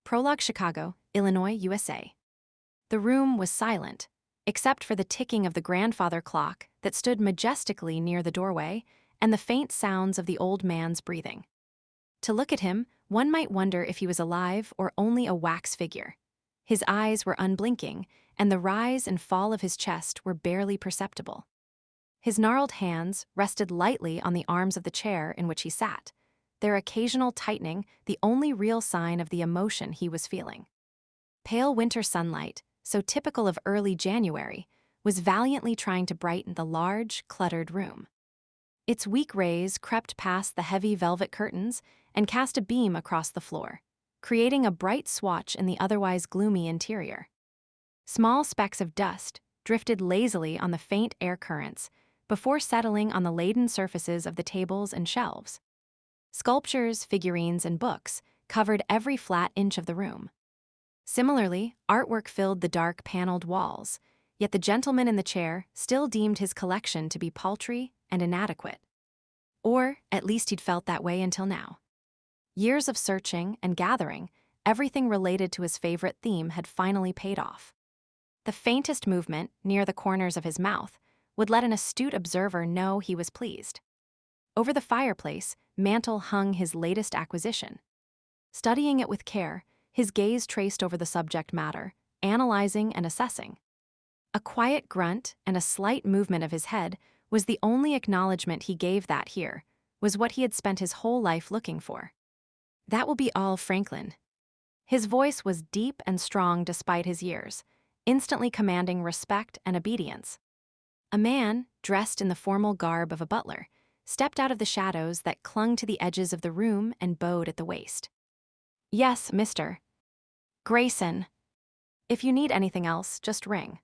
Prologue, Chicago, Illinois, USA. The room was silent, except for the ticking of the grandfather clock that stood majestically near the doorway and the faint sounds of the old man's breathing. To look at him, one might wonder if he was alive or only a wax figure. His eyes were unblinking, and the rise and fall of his chest were barely perceptible. His gnarled hands rested lightly on the arms of the chair in which he sat, their occasional tightening the only real sign of the emotion he was feeling. Pale winter sunlight, so typical of early January, was valiantly trying to brighten the large, cluttered room. Its weak rays crept past the heavy velvet curtains and cast a beam across the floor, creating a bright swatch in the otherwise gloomy interior. Small specks of dust drifted lazily on the faint air currents before settling on the laden surfaces of the tables and shelves. Sculptures, figurines, and books covered every flat inch of the room. Similarly, artwork filled the dark paneled walls, yet the gentleman in the chair still deemed his collection to be paltry and inadequate. Or, at least he'd felt that way until now. Years of searching and gathering, everything related to his favorite theme had finally paid off. The faintest movement near the corners of his mouth would let an astute observer know he was pleased. Over the fireplace, mantel hung his latest acquisition. Studying it with care, his gaze traced over the subject matter, analyzing and assessing. A quiet grunt and a slight movement of his head was the only acknowledgement he gave that here was what he had spent his whole life looking for. That will be all, Franklin. His voice was deep and strong despite his years, instantly commanding respect and obedience. A man, dressed in the formal garb of a butler, stepped out of the shadows that clung to the edges of the room and bowed at the waist. Yes, Mr. Grayson. If you need anything else, just ring.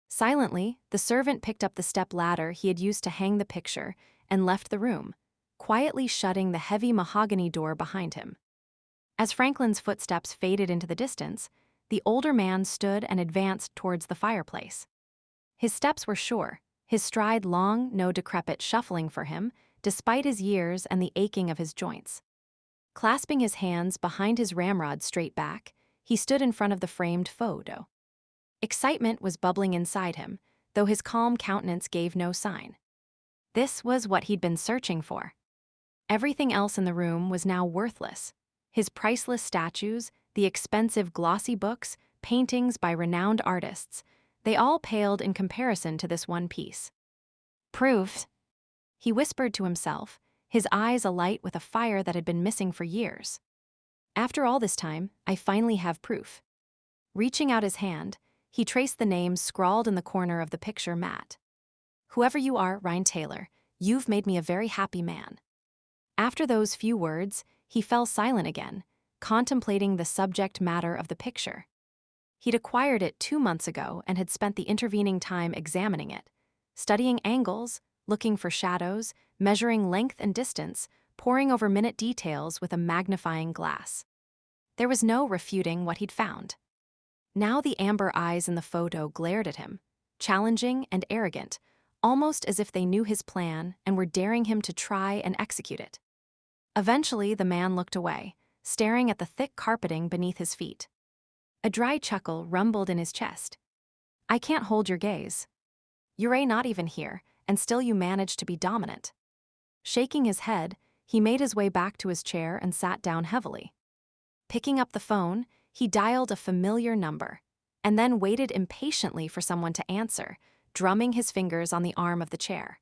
Silently, the servant picked up the step ladder he had used to hang the picture and left the room, quietly shutting the heavy mahogany door behind him. As Franklin's footsteps faded into the distance, the older man stood and advanced towards the fireplace. His steps were sure, his stride long, no decrepit shuffling for him, despite his years and the aching of his joints. Clasping his hands behind his ramrod straight back, he stood in front of the framed photo. Excitement was bubbling inside him, though his calm countenance gave no sign. This was what he'd been searching for. Everything else in the room was now worthless. His priceless statues, the expensive glossy books, paintings by renowned artists, they all paled in comparison to this one piece. Proof, he whispered to himself, his eyes alight with a fire that had been missing for years. After all this time, I finally have proof. Reaching out his hand, he traced the names scrawled in the corner of the picture mat. Whoever you are, Ryne Taylor, you've made me a very happy man. After those few words, he fell silent again, contemplating the subject matter of the picture. He'd acquired it 2 months ago and had spent the intervening time examining it, studying angles, looking for shadows, measuring length and distance, poring over minute details with a magnifying glass. There was no refuting what he'd found. Now the amber eyes in the photo glared at him, challenging and arrogant, almost as if they knew his plan and were daring him to try and execute it. Eventually, the man looked away, staring at the thick carpeting beneath his feet. A dry chuckle rumbled in his chest. I can't hold your gaze. You're not even here, and still you manage to be dominant. Shaking his head, he made his way back to his chair and sat down heavily. Picking up the phone, he dialed a familiar number, and then waited impatiently for someone to answer, drumming his fingers on the arm of the chair.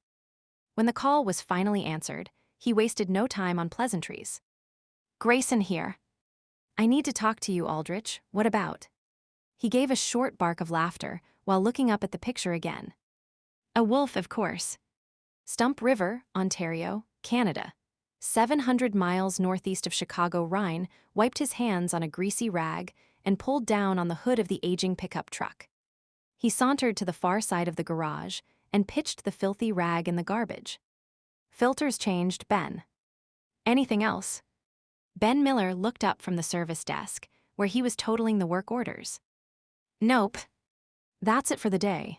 When the call was finally answered, he wasted no time on pleasantries. Grayson here. I need to talk to you, Aldrich. What about? He gave a short bark of laughter while looking up at the picture again. A wolf, of course. Stump River, Ontario, Canada. 700 miles northeast of Chicago. Ryne wiped his hands on a greasy rag and pulled down on the hood of the aging pickup truck. He sauntered to the far side of the garage and pitched the filthy rag in the garbage. Filters changed, Ben. Anything else? Ben Miller looked up from the service desk, where he was totaling the work orders. Nope. That's it for the day.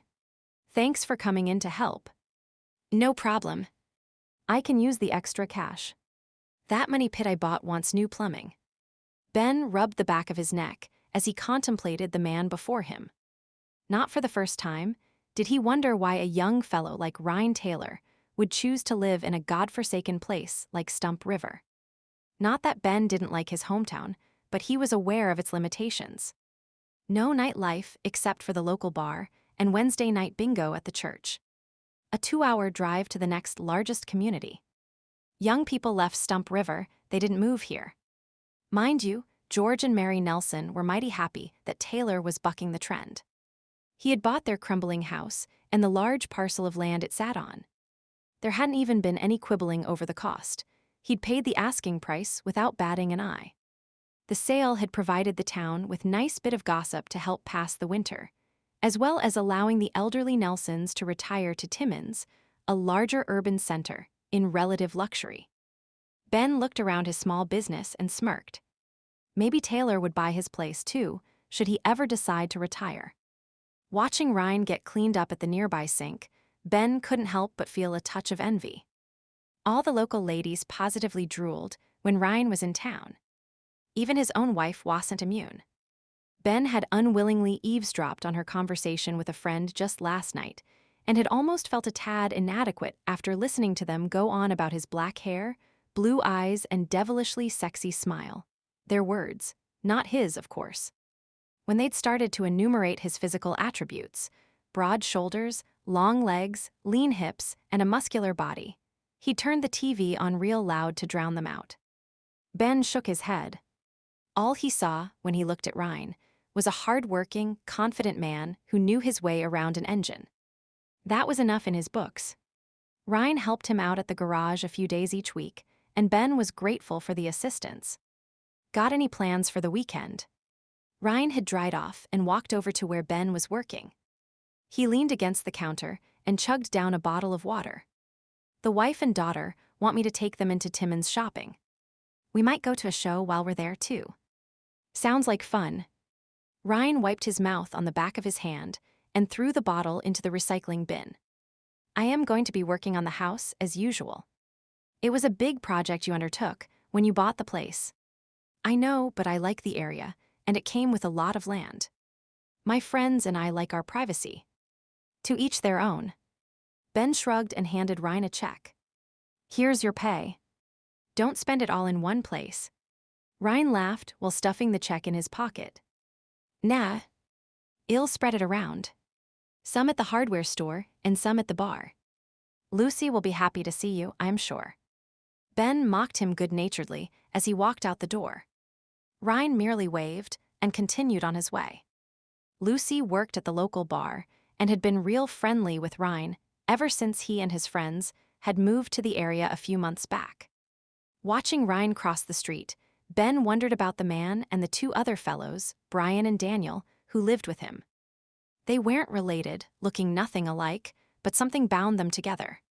Thanks for coming in to help. No problem. I can use the extra cash. That money pit I bought wants new plumbing. Ben rubbed the back of his neck as he contemplated the man before him. Not for the first time did he wonder why a young fellow like Ryne Taylor would choose to live in a godforsaken place like Stump River. Not that Ben didn't like his hometown, but he was aware of its limitations. No nightlife except for the local bar and Wednesday night bingo at the church. A 2-hour drive to the next largest community. Young people left Stump River, they didn't move here. Mind you, George and Mary Nelson were mighty happy that Taylor was bucking the trend. He had bought their crumbling house and the large parcel of land it sat on. There hadn't even been any quibbling over the cost. He'd paid the asking price without batting an eye. The sale had provided the town with nice bit of gossip to help pass the winter, as well as allowing the elderly Nelsons to retire to Timmins, a larger urban center, in relative luxury. Ben looked around his small business and smirked. Maybe Taylor would buy his place too, should he ever decide to retire. Watching Ryne get cleaned up at the nearby sink, Ben couldn't help but feel a touch of envy. All the local ladies positively drooled when Ryne was in town. Even his own wife wasn't immune. Ben had unwillingly eavesdropped on her conversation with a friend just last night, and had almost felt a tad inadequate after listening to them go on about his black hair, blue eyes, and devilishly sexy smile. Their words, not his, of course. When they'd started to enumerate his physical attributes, broad shoulders, long legs, lean hips, and a muscular body, he turned the TV on real loud to drown them out. Ben shook his head. All he saw, when he looked at Ryne, was a hard-working, confident man who knew his way around an engine. That was enough in his books. Ryne helped him out at the garage a few days each week, and Ben was grateful for the assistance. Got any plans for the weekend? Ryne had dried off and walked over to where Ben was working. He leaned against the counter and chugged down a bottle of water. The wife and daughter want me to take them into Timmins shopping. We might go to a show while we're there, too. Sounds like fun. Ryne wiped his mouth on the back of his hand and threw the bottle into the recycling bin. I am going to be working on the house as usual. It was a big project you undertook when you bought the place. I know, but I like the area, and it came with a lot of land. My friends and I like our privacy. To each their own. Ben shrugged and handed Ryne a check. Here's your pay. Don't spend it all in one place. Ryne laughed while stuffing the check in his pocket. Nah. I'll spread it around. Some at the hardware store and some at the bar. Lucy will be happy to see you, I'm sure. Ben mocked him good-naturedly as he walked out the door. Ryne merely waved and continued on his way. Lucy worked at the local bar and had been real friendly with Ryne ever since he and his friends had moved to the area a few months back. Watching Ryne cross the street, Ben wondered about the man and the 2 other fellows, Brian and Daniel, who lived with him. They weren't related, looking nothing alike, but something bound them together.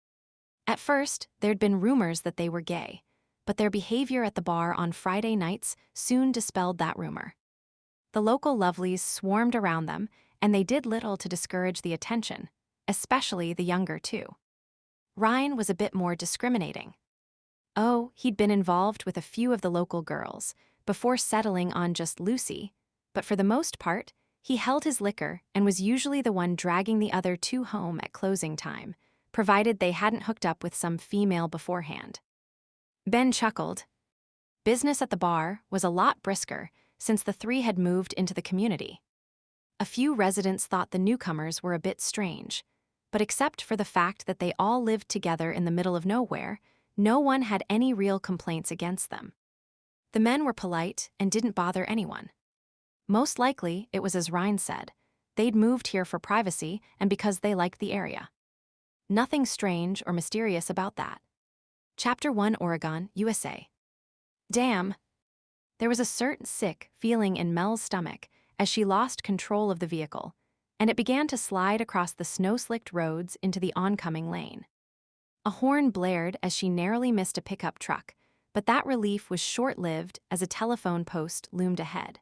At first, there'd been rumors that they were gay, but their behavior at the bar on Friday nights soon dispelled that rumor. The local lovelies swarmed around them, and they did little to discourage the attention, especially the younger 2. Ryne was a bit more discriminating. Oh, he'd been involved with a few of the local girls before settling on just Lucy, but for the most part, he held his liquor and was usually the one dragging the other 2 home at closing time, provided they hadn't hooked up with some female beforehand. Ben chuckled. Business at the bar was a lot brisker since the 3 had moved into the community. A few residents thought the newcomers were a bit strange, but except for the fact that they all lived together in the middle of nowhere, no one had any real complaints against them. The men were polite and didn't bother anyone. Most likely, it was as Ryne said, they'd moved here for privacy and because they liked the area. Nothing strange or mysterious about that. Chapter 1, Oregon, USA. Damn. There was a certain sick feeling in Mel's stomach as she lost control of the vehicle, and it began to slide across the snow-slicked roads into the oncoming lane. A horn blared as she narrowly missed a pickup truck, but that relief was short-lived as a telephone post loomed ahead.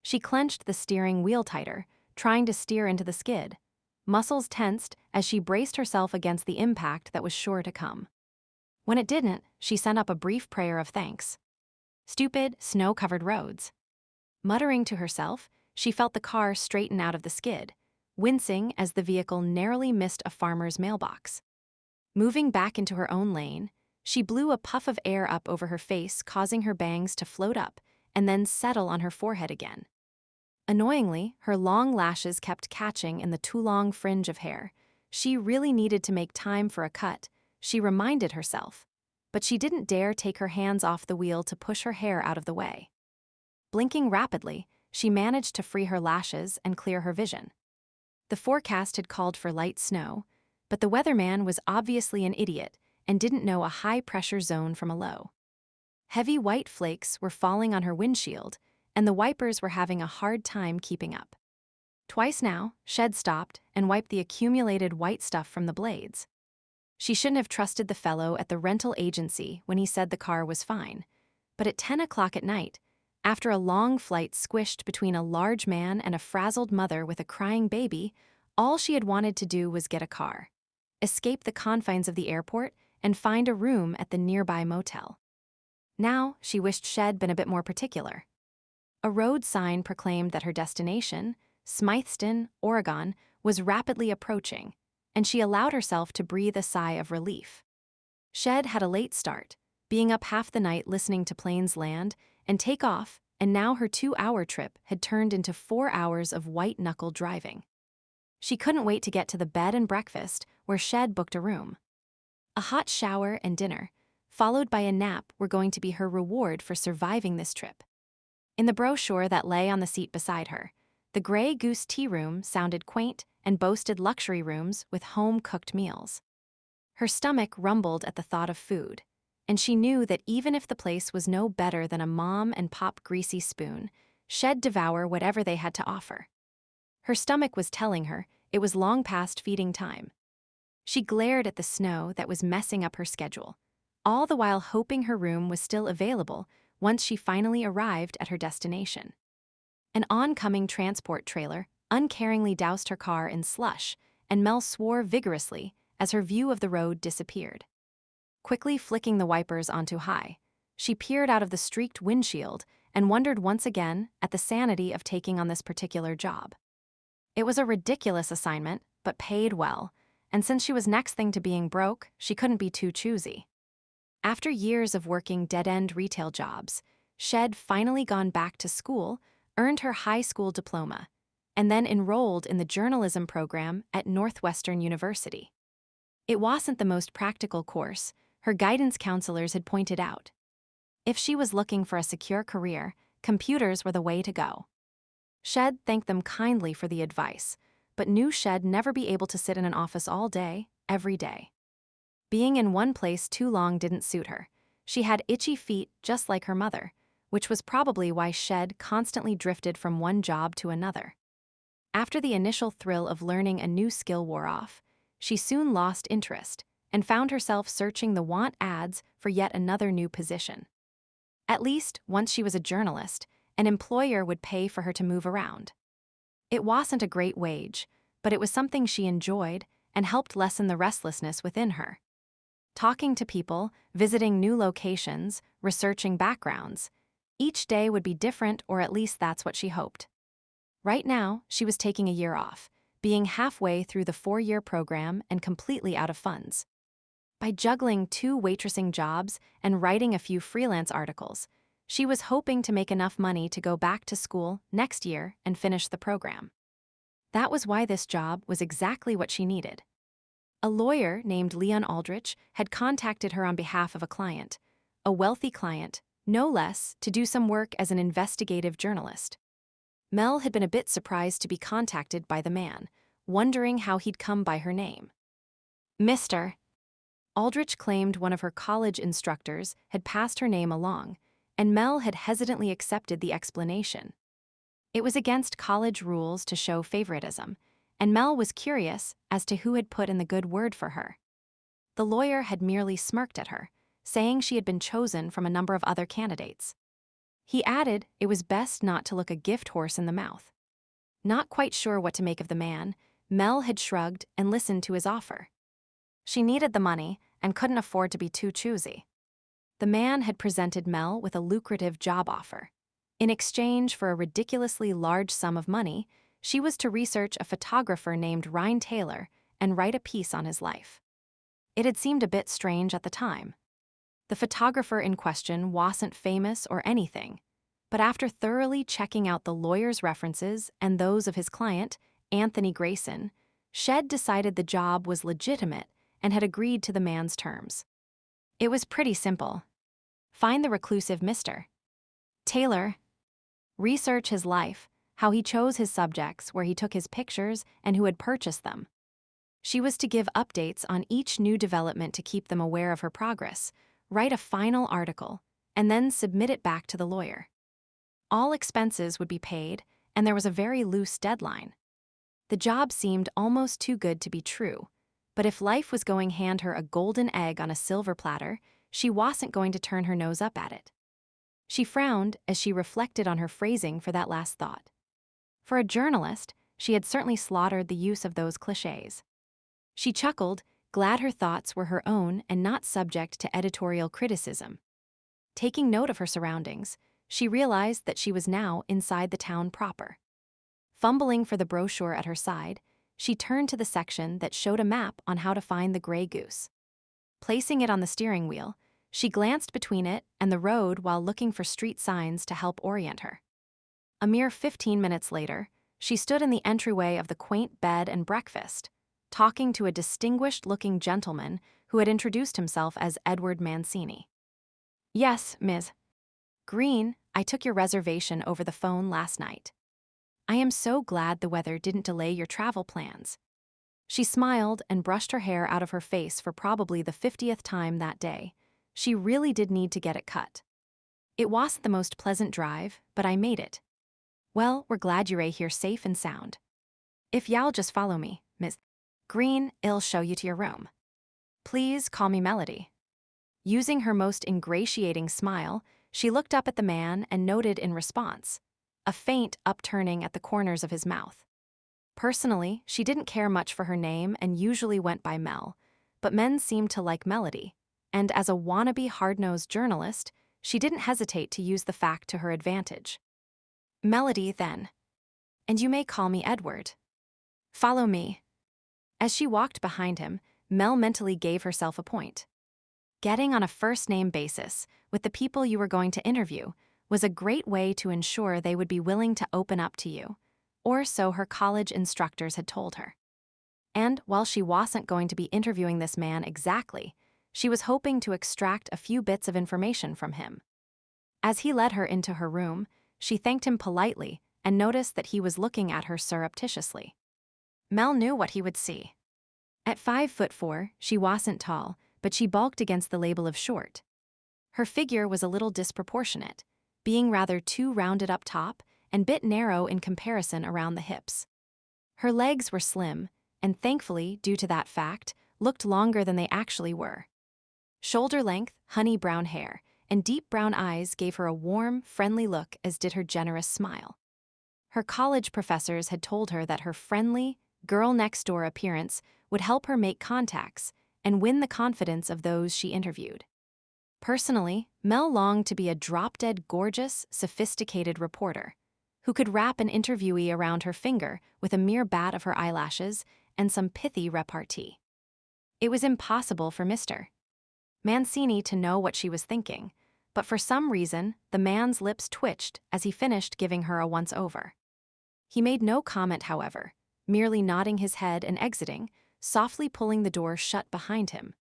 She clenched the steering wheel tighter, trying to steer into the skid, muscles tensed as she braced herself against the impact that was sure to come. When it didn't, she sent up a brief prayer of thanks. Stupid, snow-covered roads. Muttering to herself, she felt the car straighten out of the skid, wincing as the vehicle narrowly missed a farmer's mailbox. Moving back into her own lane, she blew a puff of air up over her face, causing her bangs to float up and then settle on her forehead again. Annoyingly, her long lashes kept catching in the too long fringe of hair. She really needed to make time for a cut, she reminded herself, but she didn't dare take her hands off the wheel to push her hair out of the way. Blinking rapidly, she managed to free her lashes and clear her vision. The forecast had called for light snow, but the weatherman was obviously an idiot and didn't know a high-pressure zone from a low. Heavy white flakes were falling on her windshield, and the wipers were having a hard time keeping up. Twice now, Shed stopped and wiped the accumulated white stuff from the blades. She shouldn't have trusted the fellow at the rental agency when he said the car was fine, but at 10 o'clock at night, after a long flight squished between a large man and a frazzled mother with a crying baby, all she had wanted to do was get a car, escape the confines of the airport, and find a room at the nearby motel. Now, she wished Shed been a bit more particular. A road sign proclaimed that her destination, Smythston, Oregon, was rapidly approaching, and she allowed herself to breathe a sigh of relief. Shed had a late start, being up half the night listening to planes land and take off, and now her 2-hour trip had turned into 4 hours of white-knuckle driving. She couldn't wait to get to the bed and breakfast where Shed booked a room. A hot shower and dinner, followed by a nap, were going to be her reward for surviving this trip. In the brochure that lay on the seat beside her, the Grey Goose Tea Room sounded quaint and boasted luxury rooms with home-cooked meals. Her stomach rumbled at the thought of food, and she knew that even if the place was no better than a mom and pop greasy spoon, she'd devour whatever they had to offer. Her stomach was telling her it was long past feeding time. She glared at the snow that was messing up her schedule, all the while hoping her room was still available once she finally arrived at her destination. An oncoming transport trailer uncaringly doused her car in slush, and Mel swore vigorously as her view of the road disappeared. Quickly flicking the wipers onto high, she peered out of the streaked windshield and wondered once again at the sanity of taking on this particular job. It was a ridiculous assignment, but paid well, and since she was next thing to being broke, she couldn't be too choosy. After years of working dead-end retail jobs, Shed finally gone back to school, earned her high school diploma, and then enrolled in the journalism program at Northwestern University. It wasn't the most practical course, her guidance counselors had pointed out. If she was looking for a secure career, computers were the way to go. Shed thanked them kindly for the advice, but knew she'd never be able to sit in an office all day, every day. Being in one place too long didn't suit her. She had itchy feet just like her mother, which was probably why Shed constantly drifted from one job to another. After the initial thrill of learning a new skill wore off, she soon lost interest and found herself searching the want ads for yet another new position. At least, once she was a journalist, an employer would pay for her to move around. It wasn't a great wage, but it was something she enjoyed and helped lessen the restlessness within her. Talking to people, visiting new locations, researching backgrounds, each day would be different, or at least that's what she hoped. Right now, she was taking a year off, being halfway through the 4-year program and completely out of funds. By juggling 2 waitressing jobs and writing a few freelance articles, she was hoping to make enough money to go back to school next year and finish the program. That was why this job was exactly what she needed. A lawyer named Leon Aldrich had contacted her on behalf of a client, a wealthy client, no less, to do some work as an investigative journalist. Mel had been a bit surprised to be contacted by the man, wondering how he'd come by her name. Mr. Aldrich claimed one of her college instructors had passed her name along, and Mel had hesitantly accepted the explanation. It was against college rules to show favoritism, and Mel was curious as to who had put in the good word for her. The lawyer had merely smirked at her, saying she had been chosen from a number of other candidates. He added it was best not to look a gift horse in the mouth. Not quite sure what to make of the man, Mel had shrugged and listened to his offer. She needed the money and couldn't afford to be too choosy. the man had presented Mel with a lucrative job offer. In exchange for a ridiculously large sum of money, she was to research a photographer named Ryne Taylor and write a piece on his life. It had seemed a bit strange at the time. The photographer in question wasn't famous or anything, but after thoroughly checking out the lawyer's references and those of his client, Anthony Grayson, Shed decided the job was legitimate and had agreed to the man's terms. It was pretty simple. Find the reclusive Mr. Taylor. Research his life, how he chose his subjects, where he took his pictures, and who had purchased them. She was to give updates on each new development to keep them aware of her progress, write a final article, and then submit it back to the lawyer. All expenses would be paid, and there was a very loose deadline. The job seemed almost too good to be true, but if life was going to hand her a golden egg on a silver platter, she wasn't going to turn her nose up at it. She frowned as she reflected on her phrasing for that last thought. For a journalist, she had certainly slaughtered the use of those clichés. She chuckled, glad her thoughts were her own and not subject to editorial criticism. Taking note of her surroundings, she realized that she was now inside the town proper. Fumbling for the brochure at her side, she turned to the section that showed a map on how to find the Grey Goose. Placing it on the steering wheel, she glanced between it and the road while looking for street signs to help orient her. A mere 15 minutes later, she stood in the entryway of the quaint bed and breakfast, talking to a distinguished-looking gentleman who had introduced himself as Edward Mancini. "Yes, Ms. Greene, I took your reservation over the phone last night. I am so glad the weather didn't delay your travel plans." She smiled and brushed her hair out of her face for probably the 50th time that day. She really did need to get it cut. "It wasn't the most pleasant drive, but I made it. Well, we're glad you're here safe and sound. If y'all just follow me, Miss Greene, I'll show you to your room. Please call me Melody." Using her most ingratiating smile, she looked up at the man and noted in response a faint upturning at the corners of his mouth. Personally, she didn't care much for her name and usually went by Mel, but men seemed to like Melody, and as a wannabe hard-nosed journalist, she didn't hesitate to use the fact to her advantage. "Melody, then. And you may call me Edward. Follow me." As she walked behind him, Mel mentally gave herself a point. Getting on a first-name basis with the people you were going to interview was a great way to ensure they would be willing to open up to you, or so her college instructors had told her. And while she wasn't going to be interviewing this man exactly, she was hoping to extract a few bits of information from him. As he led her into her room, she thanked him politely and noticed that he was looking at her surreptitiously. Mel knew what he would see. At 5'4", she wasn't tall, but she bulked against the label of short. Her figure was a little disproportionate, being rather too rounded up top and bit narrow in comparison around the hips. Her legs were slim, and thankfully, due to that fact, looked longer than they actually were. Shoulder-length, honey brown hair and deep brown eyes gave her a warm, friendly look, as did her generous smile. Her college professors had told her that her friendly, girl-next-door appearance would help her make contacts and win the confidence of those she interviewed. Personally, Mel longed to be a drop-dead gorgeous, sophisticated reporter who could wrap an interviewee around her finger with a mere bat of her eyelashes and some pithy repartee. It was impossible for Mr. Mancini to know what she was thinking, but for some reason, the man's lips twitched as he finished giving her a once-over. He made no comment, however, merely nodding his head and exiting, softly pulling the door shut behind him.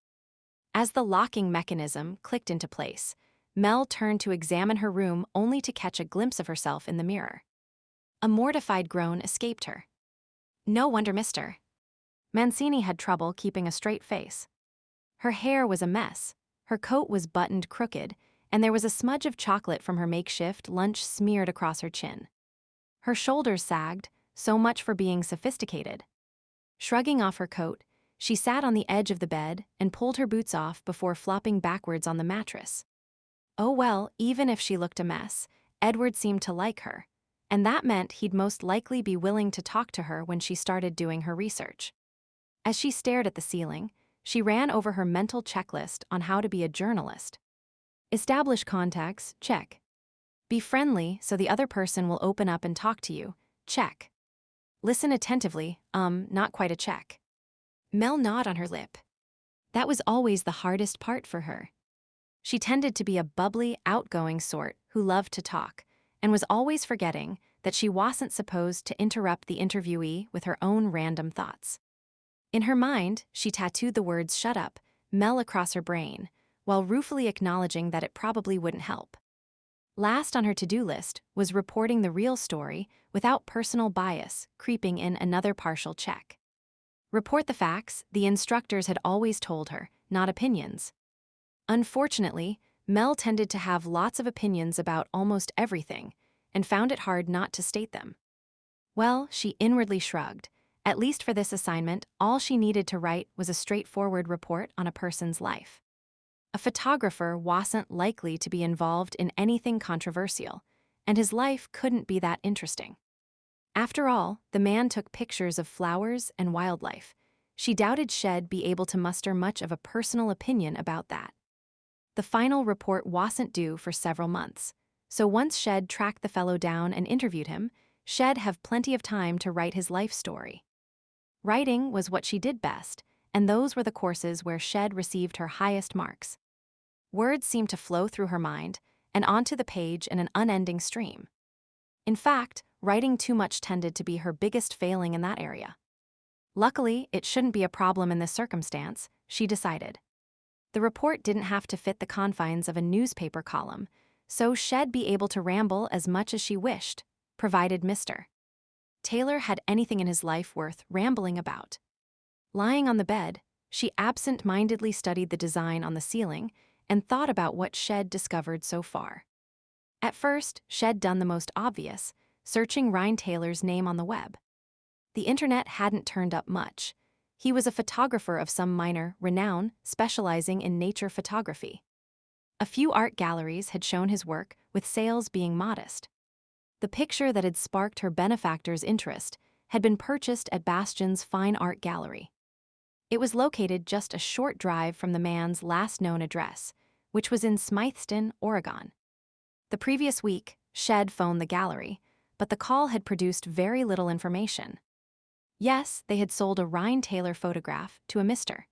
As the locking mechanism clicked into place, Mel turned to examine her room only to catch a glimpse of herself in the mirror. A mortified groan escaped her. No wonder Mr. Mancini had trouble keeping a straight face. Her hair was a mess, her coat was buttoned crooked, and there was a smudge of chocolate from her makeshift lunch smeared across her chin. Her shoulders sagged, so much for being sophisticated. Shrugging off her coat, she sat on the edge of the bed and pulled her boots off before flopping backwards on the mattress. Oh well, even if she looked a mess, Edward seemed to like her, and that meant he'd most likely be willing to talk to her when she started doing her research. As she stared at the ceiling, she ran over her mental checklist on how to be a journalist. Establish contacts, check. Be friendly so the other person will open up and talk to you, check. Listen attentively, not quite a check. Mel gnawed on her lip. That was always the hardest part for her. She tended to be a bubbly, outgoing sort who loved to talk, and was always forgetting that she wasn't supposed to interrupt the interviewee with her own random thoughts. In her mind, she tattooed the words "shut up" Mel across her brain, while ruefully acknowledging that it probably wouldn't help. Last on her to-do list was reporting the real story without personal bias creeping in another partial check. Report the facts the instructors had always told her, not opinions. Unfortunately, Mel tended to have lots of opinions about almost everything and found it hard not to state them. Well, she inwardly shrugged. At least for this assignment, all she needed to write was a straightforward report on a person's life. A photographer wasn't likely to be involved in anything controversial, and his life couldn't be that interesting. After all, the man took pictures of flowers and wildlife. She doubted she'd be able to muster much of a personal opinion about that. The final report wasn't due for several months, so once she'd tracked the fellow down and interviewed him, she'd have plenty of time to write his life story. Writing was what she did best, and those were the courses where she'd received her highest marks. Words seemed to flow through her mind and onto the page in an unending stream. In fact, writing too much tended to be her biggest failing in that area. Luckily, it shouldn't be a problem in this circumstance, she decided. The report didn't have to fit the confines of a newspaper column, so she'd be able to ramble as much as she wished, provided Mr. Taylor had anything in his life worth rambling about. Lying on the bed, she absent-mindedly studied the design on the ceiling and thought about what she'd discovered so far. At first, she'd done the most obvious, searching Ryne Taylor's name on the web. The internet hadn't turned up much. He was a photographer of some minor renown, specializing in nature photography. A few art galleries had shown his work, with sales being modest. The picture that had sparked her benefactor's interest had been purchased at Bastion's Fine Art Gallery. It was located just a short drive from the man's last known address, which was in Smythston, Oregon. The previous week, she'd phoned the gallery, but the call had produced very little information. Yes, they had sold a Ryne Taylor photograph to a Mr.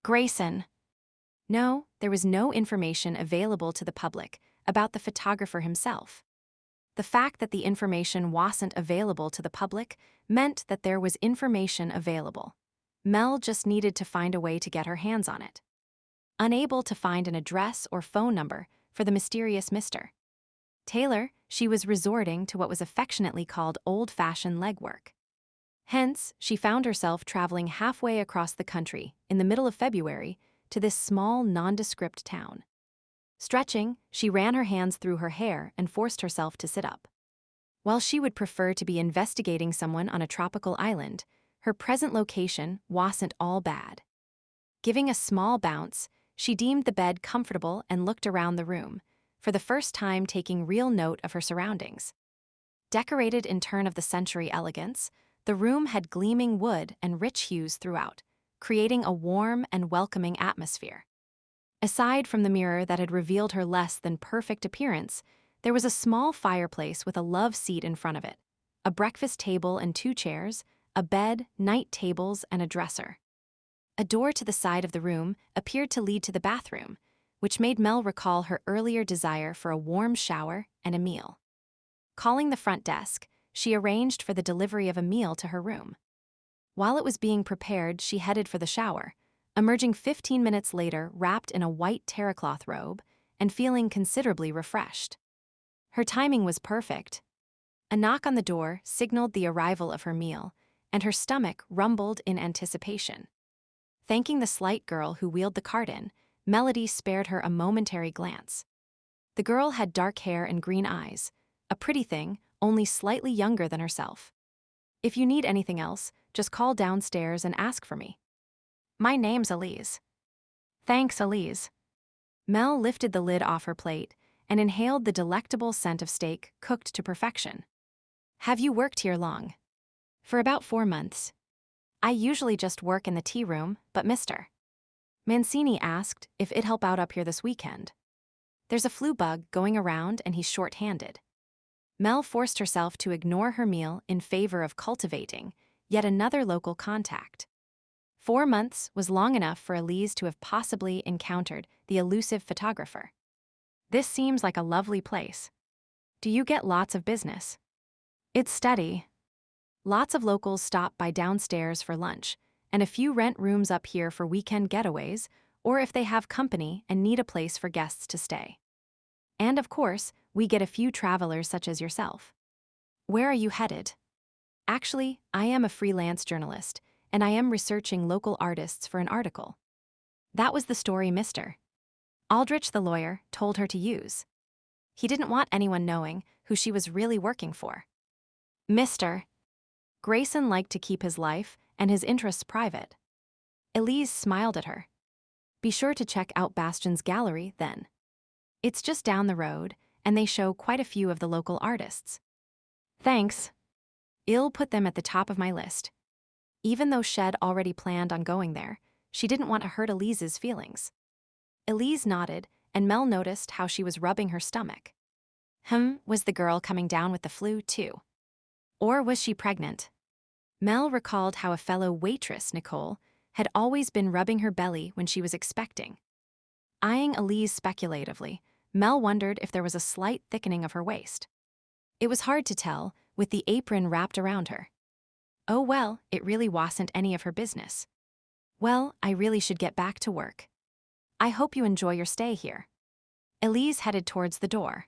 Grayson. No, there was no information available to the public about the photographer himself. The fact that the information wasn't available to the public meant that there was information available. Mel just needed to find a way to get her hands on it. Unable to find an address or phone number for the mysterious Mr. Taylor, she was resorting to what was affectionately called old-fashioned legwork. Hence, she found herself traveling halfway across the country in the middle of February to this small, nondescript town. Stretching, she ran her hands through her hair and forced herself to sit up. While she would prefer to be investigating someone on a tropical island, her present location wasn't all bad. Giving a small bounce, she deemed the bed comfortable and looked around the room, for the first time taking real note of her surroundings. Decorated in turn-of-the-century elegance, the room had gleaming wood and rich hues throughout, creating a warm and welcoming atmosphere. Aside from the mirror that had revealed her less than perfect appearance, there was a small fireplace with a love seat in front of it, a breakfast table and 2 chairs, a bed, night tables, and a dresser. A door to the side of the room appeared to lead to the bathroom, which made Mel recall her earlier desire for a warm shower and a meal. Calling the front desk, she arranged for the delivery of a meal to her room. While it was being prepared, she headed for the shower, emerging 15 minutes later wrapped in a white terracloth robe and feeling considerably refreshed. Her timing was perfect. A knock on the door signaled the arrival of her meal, and her stomach rumbled in anticipation. Thanking the slight girl who wheeled the cart in, Melody spared her a momentary glance. The girl had dark hair and green eyes, a pretty thing, only slightly younger than herself. "If you need anything else, just call downstairs and ask for me." "My name's Elise." "Thanks, Elise." Mel lifted the lid off her plate and inhaled the delectable scent of steak cooked to perfection. "Have you worked here long?" "For about 4 months. I usually just work in the tea room, but Mr. Mancini asked if it'd help out up here this weekend." There's a flu bug going around and he's short-handed. Mel forced herself to ignore her meal in favor of cultivating yet another local contact. 4 months was long enough for Elise to have possibly encountered the elusive photographer. This seems like a lovely place. Do you get lots of business? It's steady. Lots of locals stop by downstairs for lunch, and a few rent rooms up here for weekend getaways, or if they have company and need a place for guests to stay. And of course, we get a few travelers such as yourself. Where are you headed? Actually, I am a freelance journalist, and I am researching local artists for an article. That was the story Mr. Aldrich, the lawyer, told her to use. He didn't want anyone knowing who she was really working for. Mr. Grayson liked to keep his life and his interests private. Elise smiled at her. Be sure to check out Bastion's gallery, then. It's just down the road, and they show quite a few of the local artists. Thanks. I'll put them at the top of my list. Even though Shed already planned on going there, she didn't want to hurt Elise's feelings. Elise nodded, and Mel noticed how she was rubbing her stomach. Was the girl coming down with the flu, too? Or was she pregnant? Mel recalled how a fellow waitress, Nicole, had always been rubbing her belly when she was expecting. Eyeing Elise speculatively, Mel wondered if there was a slight thickening of her waist. It was hard to tell, with the apron wrapped around her. Oh well, it really wasn't any of her business. Well, I really should get back to work. I hope you enjoy your stay here. Elise headed towards the door.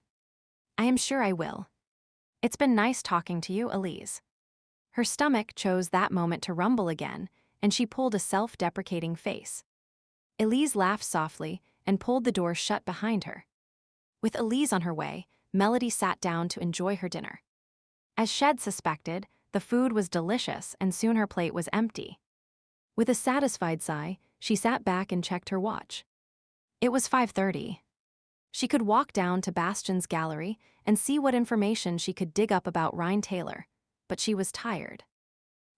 I am sure I will. It's been nice talking to you, Elise. Her stomach chose that moment to rumble again, and she pulled a self-deprecating face. Elise laughed softly and pulled the door shut behind her. With Elise on her way, Melody sat down to enjoy her dinner. As Shed suspected, the food was delicious and soon her plate was empty. With a satisfied sigh, she sat back and checked her watch. It was 5:30. She could walk down to Bastion's gallery and see what information she could dig up about Ryne Taylor, but she was tired.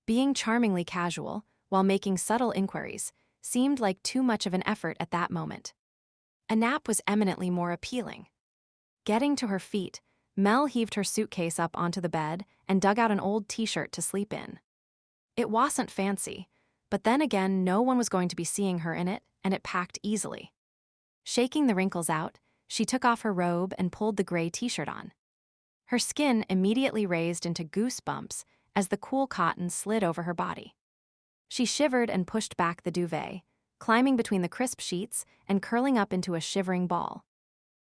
Being charmingly casual, while making subtle inquiries, seemed like too much of an effort at that moment. A nap was eminently more appealing. Getting to her feet, Mel heaved her suitcase up onto the bed and dug out an old t-shirt to sleep in. It wasn't fancy, but then again no one was going to be seeing her in it, and it packed easily. Shaking the wrinkles out, she took off her robe and pulled the gray t-shirt on. Her skin immediately raised into goosebumps as the cool cotton slid over her body. She shivered and pushed back the duvet, climbing between the crisp sheets and curling up into a shivering ball.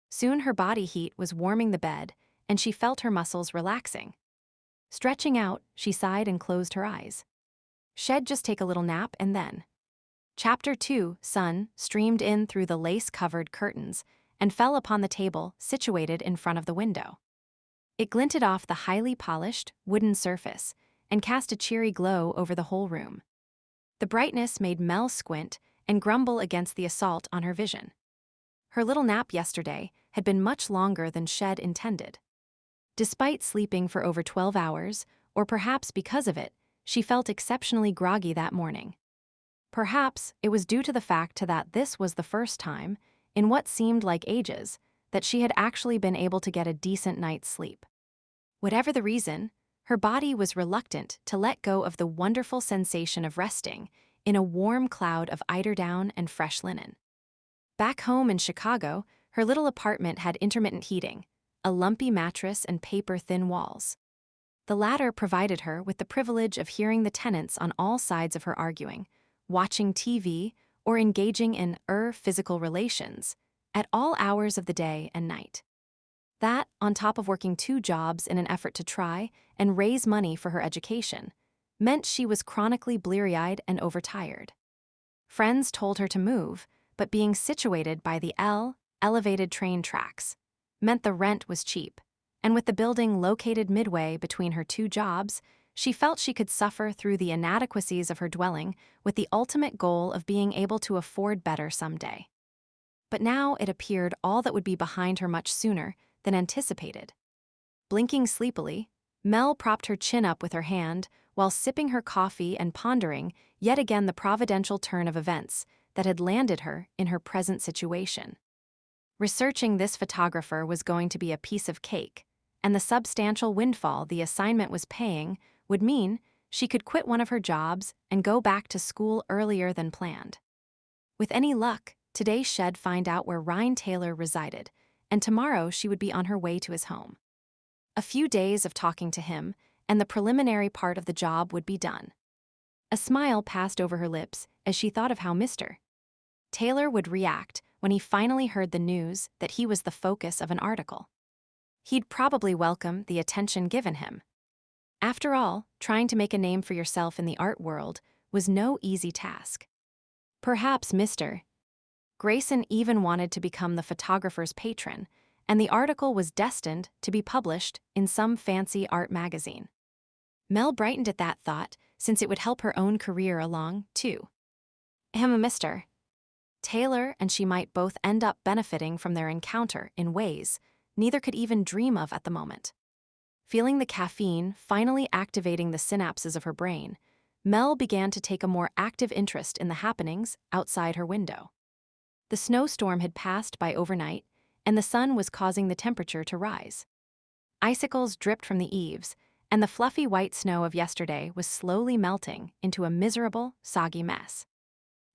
Soon her body heat was warming the bed, and she felt her muscles relaxing. Stretching out, she sighed and closed her eyes. She'd just take a little nap and then. Chapter 2, sun, streamed in through the lace-covered curtains and fell upon the table situated in front of the window. It glinted off the highly polished, wooden surface and cast a cheery glow over the whole room. The brightness made Mel squint and grumble against the assault on her vision. Her little nap yesterday had been much longer than Shed intended. Despite sleeping for over 12 hours, or perhaps because of it, she felt exceptionally groggy that morning. Perhaps it was due to the fact that this was the first time, in what seemed like ages, that she had actually been able to get a decent night's sleep. Whatever the reason, her body was reluctant to let go of the wonderful sensation of resting in a warm cloud of eiderdown and fresh linen. Back home in Chicago, her little apartment had intermittent heating, a lumpy mattress and paper-thin walls. The latter provided her with the privilege of hearing the tenants on all sides of her arguing, watching TV, or engaging in physical relations at all hours of the day and night. That, on top of working 2 jobs in an effort to try and raise money for her education, meant she was chronically bleary-eyed and overtired. Friends told her to move, but being situated by the elevated train tracks meant the rent was cheap, and with the building located midway between her 2 jobs, she felt she could suffer through the inadequacies of her dwelling with the ultimate goal of being able to afford better someday. But now it appeared all that would be behind her much sooner than anticipated. Blinking sleepily, Mel propped her chin up with her hand while sipping her coffee and pondering yet again the providential turn of events that had landed her in her present situation. Researching this photographer was going to be a piece of cake, and the substantial windfall the assignment was paying would mean she could quit one of her jobs and go back to school earlier than planned. With any luck, today she'd find out where Ryne Taylor resided, and tomorrow she would be on her way to his home. A few days of talking to him, and the preliminary part of the job would be done. A smile passed over her lips as she thought of how Mr. Taylor would react when he finally heard the news that he was the focus of an article. He'd probably welcome the attention given him. After all, trying to make a name for yourself in the art world was no easy task. Perhaps Mr. Grayson even wanted to become the photographer's patron, and the article was destined to be published in some fancy art magazine. Mel brightened at that thought, since it would help her own career along, too. Mr. Taylor and she might both end up benefiting from their encounter in ways neither could even dream of at the moment. Feeling the caffeine finally activating the synapses of her brain, Mel began to take a more active interest in the happenings outside her window. The snowstorm had passed by overnight, and the sun was causing the temperature to rise. Icicles dripped from the eaves, and the fluffy white snow of yesterday was slowly melting into a miserable, soggy mess.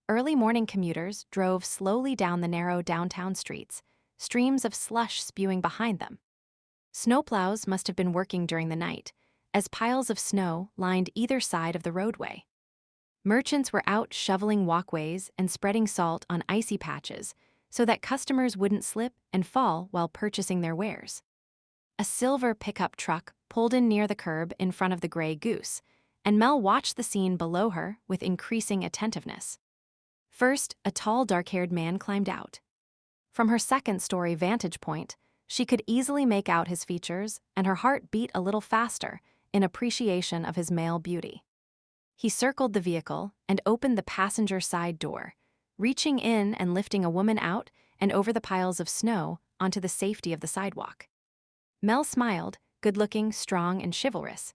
Early morning commuters drove slowly down the narrow downtown streets, streams of slush spewing behind them. Snowplows must have been working during the night, as piles of snow lined either side of the roadway. Merchants were out shoveling walkways and spreading salt on icy patches so that customers wouldn't slip and fall while purchasing their wares. A silver pickup truck pulled in near the curb in front of the Gray Goose, and Mel watched the scene below her with increasing attentiveness. First, a tall, dark-haired man climbed out. From her second-story vantage point, she could easily make out his features, and her heart beat a little faster in appreciation of his male beauty. He circled the vehicle and opened the passenger side door, reaching in and lifting a woman out and over the piles of snow onto the safety of the sidewalk. Mel smiled, good-looking, strong, and chivalrous.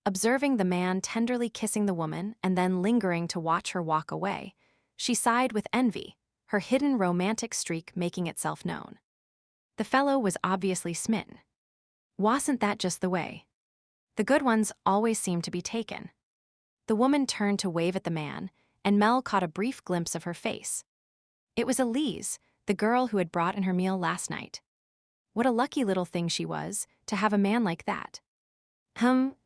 Observing the man tenderly kissing the woman and then lingering to watch her walk away, she sighed with envy, her hidden romantic streak making itself known. The fellow was obviously smitten. Wasn't that just the way? The good ones always seemed to be taken. The woman turned to wave at the man, and Mel caught a brief glimpse of her face. It was Elise, the girl who had brought in her meal last night. What a lucky little thing she was to have a man like that.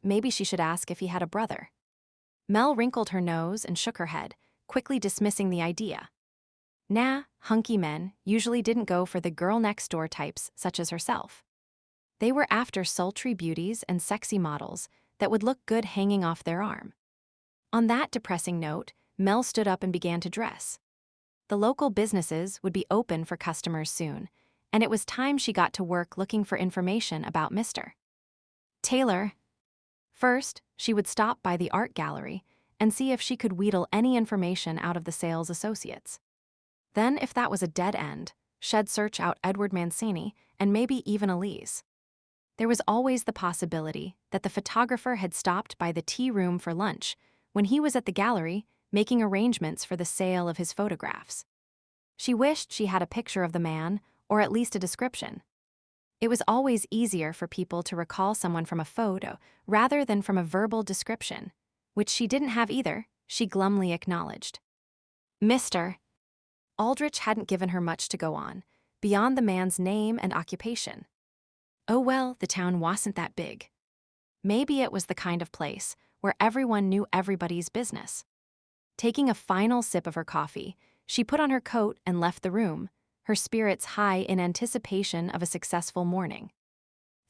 Maybe she should ask if he had a brother. Mel wrinkled her nose and shook her head, quickly dismissing the idea. Nah, hunky men usually didn't go for the girl-next-door types such as herself. They were after sultry beauties and sexy models that would look good hanging off their arm. On that depressing note, Mel stood up and began to dress. The local businesses would be open for customers soon, and it was time she got to work looking for information about Mr. Taylor. First, she would stop by the art gallery and see if she could wheedle any information out of the sales associates. Then, if that was a dead end, she'd search out Edward Mancini and maybe even Elise. There was always the possibility that the photographer had stopped by the tea room for lunch when he was at the gallery making arrangements for the sale of his photographs. She wished she had a picture of the man, or at least a description. It was always easier for people to recall someone from a photo rather than from a verbal description, which she didn't have either, she glumly acknowledged. Mr. Aldrich hadn't given her much to go on, beyond the man's name and occupation. Oh well, the town wasn't that big. Maybe it was the kind of place where everyone knew everybody's business. Taking a final sip of her coffee, she put on her coat and left the room, her spirits high in anticipation of a successful morning.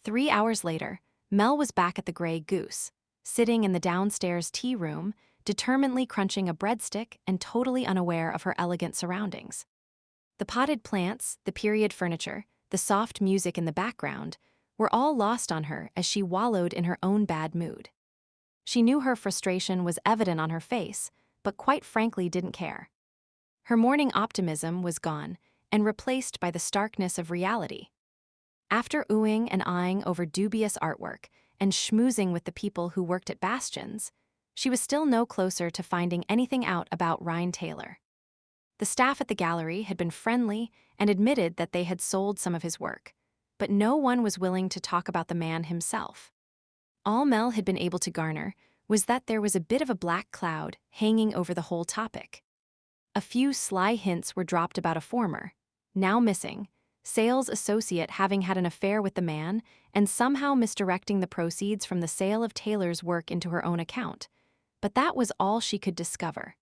3 hours later, Mel was back at the Gray Goose, sitting in the downstairs tea room, determinedly crunching a breadstick and totally unaware of her elegant surroundings. The potted plants, the period furniture, the soft music in the background were all lost on her as she wallowed in her own bad mood. She knew her frustration was evident on her face, but quite frankly didn't care. Her morning optimism was gone and replaced by the starkness of reality. After oohing and eyeing over dubious artwork and schmoozing with the people who worked at Bastion's, she was still no closer to finding anything out about Ryne Taylor. The staff at the gallery had been friendly and admitted that they had sold some of his work, but no one was willing to talk about the man himself. All Mel had been able to garner was that there was a bit of a black cloud hanging over the whole topic. A few sly hints were dropped about a former, now missing, sales associate having had an affair with the man and somehow misdirecting the proceeds from the sale of Taylor's work into her own account. But that was all she could discover.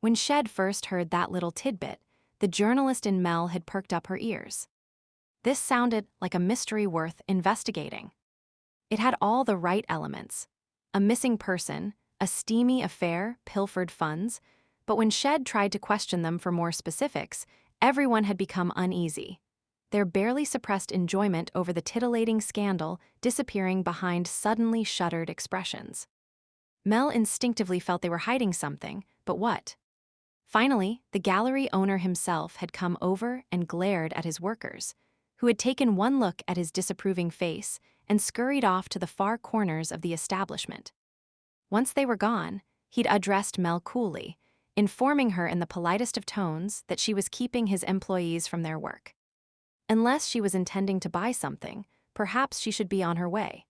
When Shed first heard that little tidbit, the journalist in Mel had perked up her ears. This sounded like a mystery worth investigating. It had all the right elements: a missing person, a steamy affair, pilfered funds, but when Shed tried to question them for more specifics, everyone had become uneasy, their barely suppressed enjoyment over the titillating scandal disappearing behind suddenly shuttered expressions. Mel instinctively felt they were hiding something, but what? Finally, the gallery owner himself had come over and glared at his workers, who had taken one look at his disapproving face and scurried off to the far corners of the establishment. Once they were gone, he'd addressed Mel coolly, informing her in the politest of tones that she was keeping his employees from their work. Unless she was intending to buy something, perhaps she should be on her way.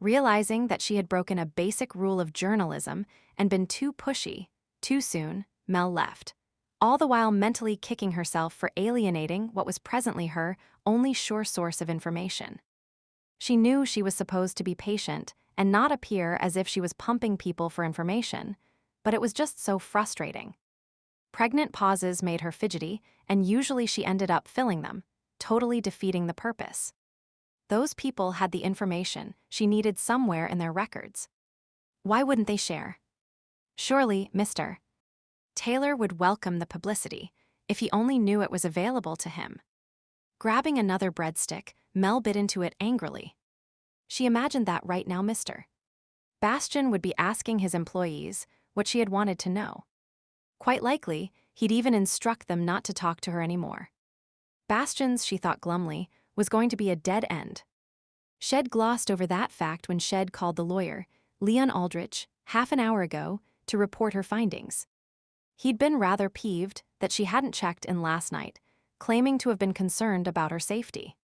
Realizing that she had broken a basic rule of journalism and been too pushy, too soon, Mel left, all the while mentally kicking herself for alienating what was presently her only sure source of information. She knew she was supposed to be patient and not appear as if she was pumping people for information, but it was just so frustrating. Pregnant pauses made her fidgety, and usually she ended up filling them, totally defeating the purpose. Those people had the information she needed somewhere in their records. Why wouldn't they share? Surely, Mr. Taylor would welcome the publicity if he only knew it was available to him. Grabbing another breadstick, Mel bit into it angrily. She imagined that right now Mr. Bastian would be asking his employees what she had wanted to know. Quite likely, he'd even instruct them not to talk to her anymore. Bastian's, she thought glumly, was going to be a dead end. Shed glossed over that fact when Shed called the lawyer, Leon Aldrich, half an hour ago, to report her findings. He'd been rather peeved that she hadn't checked in last night, claiming to have been concerned about her safety.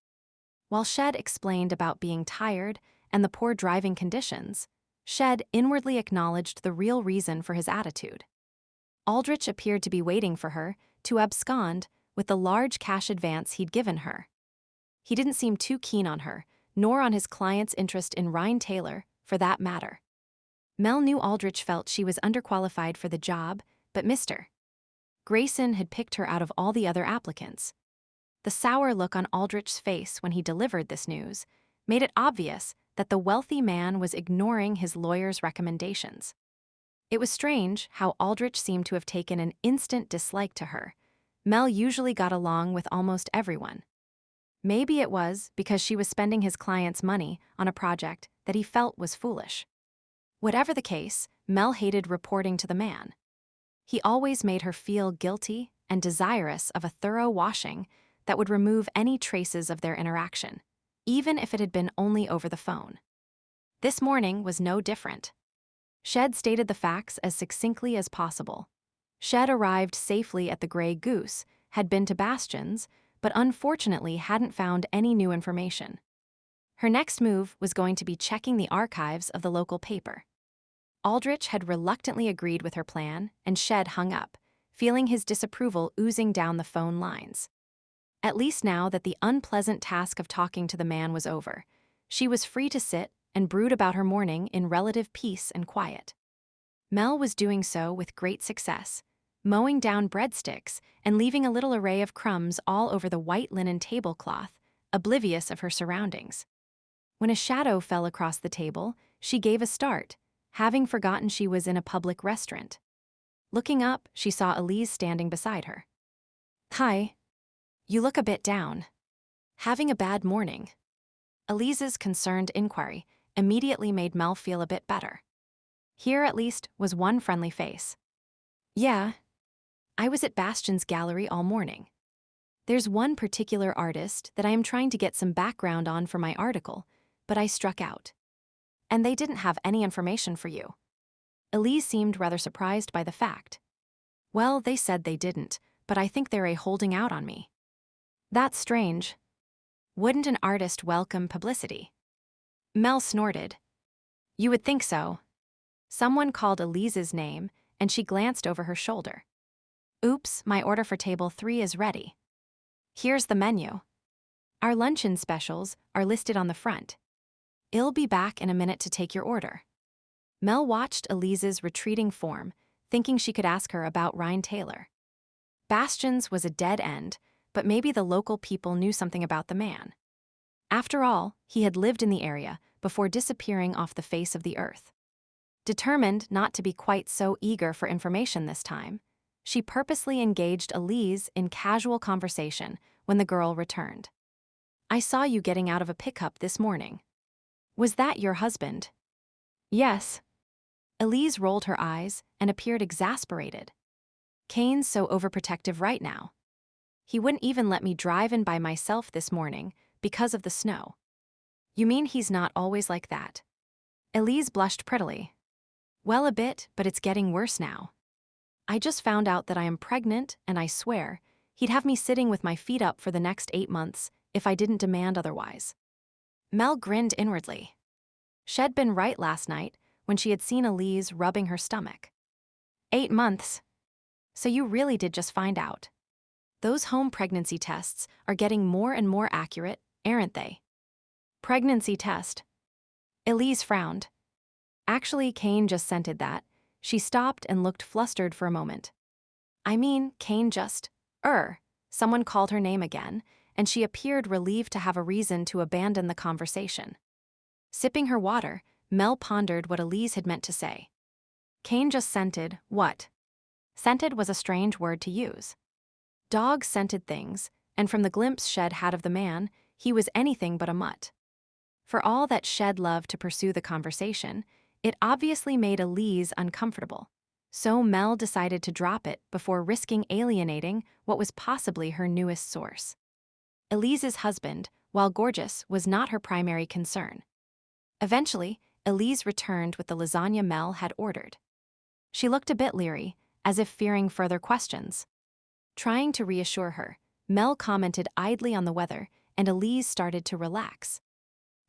While Shed explained about being tired and the poor driving conditions, Shed inwardly acknowledged the real reason for his attitude. Aldrich appeared to be waiting for her to abscond with the large cash advance he'd given her. He didn't seem too keen on her, nor on his client's interest in Ryne Taylor, for that matter. Mel knew Aldrich felt she was underqualified for the job, but Mr. Grayson had picked her out of all the other applicants. The sour look on Aldrich's face when he delivered this news made it obvious that the wealthy man was ignoring his lawyer's recommendations. It was strange how Aldrich seemed to have taken an instant dislike to her. Mel usually got along with almost everyone. Maybe it was because she was spending his client's money on a project that he felt was foolish. Whatever the case, Mel hated reporting to the man. He always made her feel guilty and desirous of a thorough washing that would remove any traces of their interaction, even if it had been only over the phone. This morning was no different. Shed stated the facts as succinctly as possible. Shed arrived safely at the Grey Goose, had been to Bastian's, but unfortunately hadn't found any new information. Her next move was going to be checking the archives of the local paper. Aldrich had reluctantly agreed with her plan, and Shed hung up, feeling his disapproval oozing down the phone lines. At least now that the unpleasant task of talking to the man was over, she was free to sit and brood about her morning in relative peace and quiet. Mel was doing so with great success, mowing down breadsticks and leaving a little array of crumbs all over the white linen tablecloth, oblivious of her surroundings. When a shadow fell across the table, she gave a start, having forgotten she was in a public restaurant. Looking up, she saw Elise standing beside her. "Hi. You look a bit down. Having a bad morning?" Elise's concerned inquiry immediately made Mel feel a bit better. Here, at least, was one friendly face. "Yeah. I was at Bastian's gallery all morning. There's one particular artist that I am trying to get some background on for my article, but I struck out. And they didn't have any information for you." Elise seemed rather surprised by the fact. "Well, they said they didn't, but I think they're holding out on me. That's strange. Wouldn't an artist welcome publicity? Mel snorted. You would think so. Someone called Elise's name, and she glanced over her shoulder. Oops, my order for table 3 is ready. Here's the menu. Our luncheon specials are listed on the front. I'll be back in a minute to take your order. Mel watched Elise's retreating form, thinking she could ask her about Ryne Taylor. Bastion's was a dead end, but maybe the local people knew something about the man. After all, he had lived in the area before disappearing off the face of the earth. Determined not to be quite so eager for information this time, she purposely engaged Elise in casual conversation when the girl returned. I saw you getting out of a pickup this morning. Was that your husband? Yes. Elise rolled her eyes and appeared exasperated. Kane's so overprotective right now. He wouldn't even let me drive in by myself this morning because of the snow. You mean he's not always like that? Elise blushed prettily. Well, a bit, but it's getting worse now. I just found out that I am pregnant, and I swear, he'd have me sitting with my feet up for the next 8 months if I didn't demand otherwise. Mel grinned inwardly. She'd been right last night when she had seen Elise rubbing her stomach. 8 months. So you really did just find out. Those home pregnancy tests are getting more and more accurate, aren't they? Pregnancy test. Elise frowned. Actually, Kane just scented that. She stopped and looked flustered for a moment. I mean, Kane just, someone called her name again, and she appeared relieved to have a reason to abandon the conversation. Sipping her water, Mel pondered what Elise had meant to say. Kane just scented what? Scented was a strange word to use. Dogs scented things, and from the glimpse Shed had of the man, he was anything but a mutt. For all that Shed loved to pursue the conversation, it obviously made Elise uncomfortable, so Mel decided to drop it before risking alienating what was possibly her newest source. Elise's husband, while gorgeous, was not her primary concern. Eventually, Elise returned with the lasagna Mel had ordered. She looked a bit leery, as if fearing further questions. Trying to reassure her, Mel commented idly on the weather, and Elise started to relax.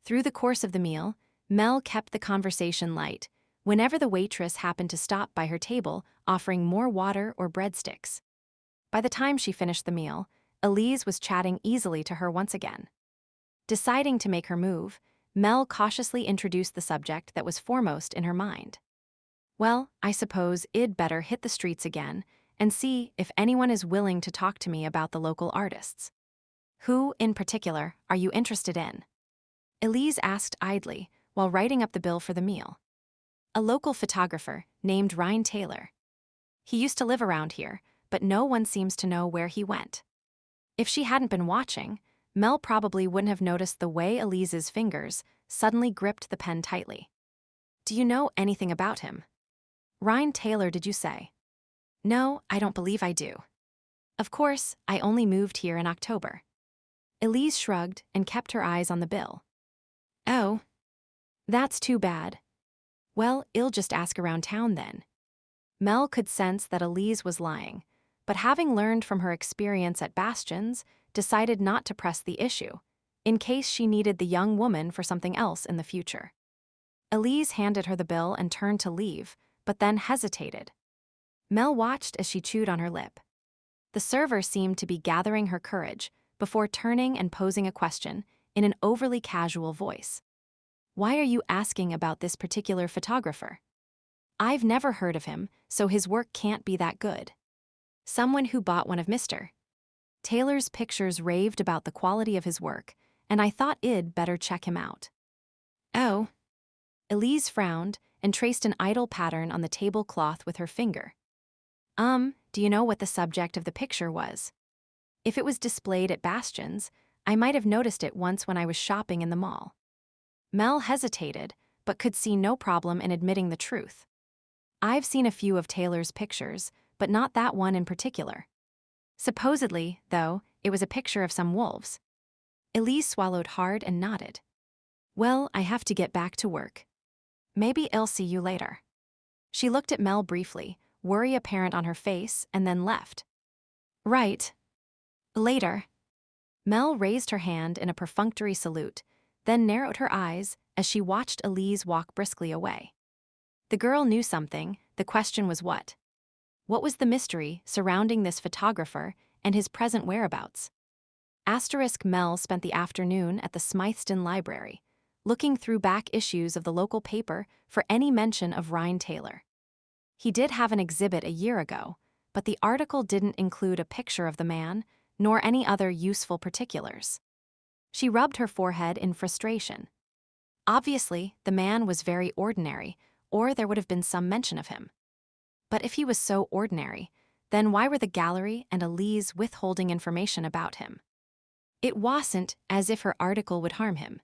Through the course of the meal, Mel kept the conversation light, whenever the waitress happened to stop by her table offering more water or breadsticks. By the time she finished the meal, Elise was chatting easily to her once again. Deciding to make her move, Mel cautiously introduced the subject that was foremost in her mind. Well, I suppose I'd better hit the streets again and see if anyone is willing to talk to me about the local artists. Who, in particular, are you interested in? Elise asked idly while writing up the bill for the meal. A local photographer named Ryne Taylor. He used to live around here, but no one seems to know where he went. If she hadn't been watching, Mel probably wouldn't have noticed the way Elise's fingers suddenly gripped the pen tightly. Do you know anything about him? Ryne Taylor, did you say? No, I don't believe I do. Of course, I only moved here in October. Elise shrugged and kept her eyes on the bill. Oh. That's too bad. Well, I'll just ask around town then. Mel could sense that Elise was lying, but having learned from her experience at Bastion's, decided not to press the issue, in case she needed the young woman for something else in the future. Elise handed her the bill and turned to leave, but then hesitated. Mel watched as she chewed on her lip. The server seemed to be gathering her courage before turning and posing a question in an overly casual voice. Why are you asking about this particular photographer? I've never heard of him, so his work can't be that good. Someone who bought one of Mr. Taylor's pictures raved about the quality of his work, and I thought I'd better check him out. Oh. Elise frowned and traced an idle pattern on the tablecloth with her finger. Do you know what the subject of the picture was? If it was displayed at Bastion's, I might have noticed it once when I was shopping in the mall. Mel hesitated, but could see no problem in admitting the truth. I've seen a few of Taylor's pictures, but not that one in particular. Supposedly, though, it was a picture of some wolves. Elise swallowed hard and nodded. Well, I have to get back to work. Maybe I'll see you later. She looked at Mel briefly, worry apparent on her face, and then left. Right. Later. Mel raised her hand in a perfunctory salute, then narrowed her eyes as she watched Elise walk briskly away. The girl knew something, the question was what? What was the mystery surrounding this photographer and his present whereabouts? Mel spent the afternoon at the Smythston Library, looking through back issues of the local paper for any mention of Ryne Taylor. He did have an exhibit a year ago, but the article didn't include a picture of the man, nor any other useful particulars. She rubbed her forehead in frustration. Obviously, the man was very ordinary, or there would have been some mention of him. But if he was so ordinary, then why were the gallery and Elise withholding information about him? It wasn't as if her article would harm him.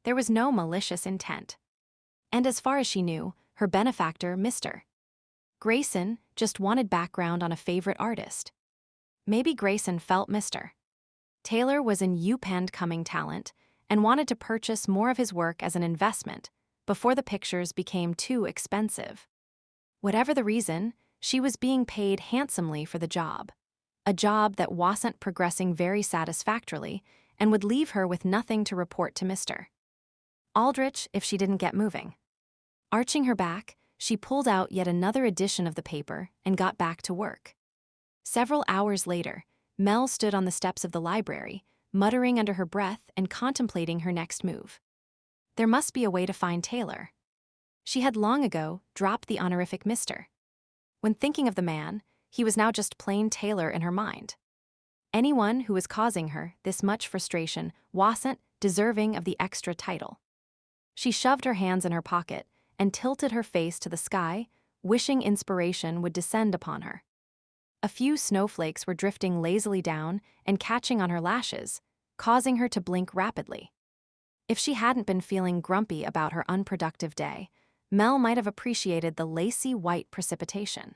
There was no malicious intent. And as far as she knew, her benefactor, Mr. Grayson, just wanted background on a favorite artist. Maybe Grayson felt Mr. Taylor was an up-and-coming talent and wanted to purchase more of his work as an investment before the pictures became too expensive. Whatever the reason, she was being paid handsomely for the job. A job that wasn't progressing very satisfactorily and would leave her with nothing to report to Mr. Aldrich if she didn't get moving. Arching her back, she pulled out yet another edition of the paper and got back to work. Several hours later, Mel stood on the steps of the library, muttering under her breath and contemplating her next move. There must be a way to find Taylor. She had long ago dropped the honorific Mr. When thinking of the man, he was now just plain Taylor in her mind. Anyone who was causing her this much frustration wasn't deserving of the extra title. She shoved her hands in her pocket and tilted her face to the sky, wishing inspiration would descend upon her. A few snowflakes were drifting lazily down and catching on her lashes, causing her to blink rapidly. If she hadn't been feeling grumpy about her unproductive day, Mel might have appreciated the lacy white precipitation.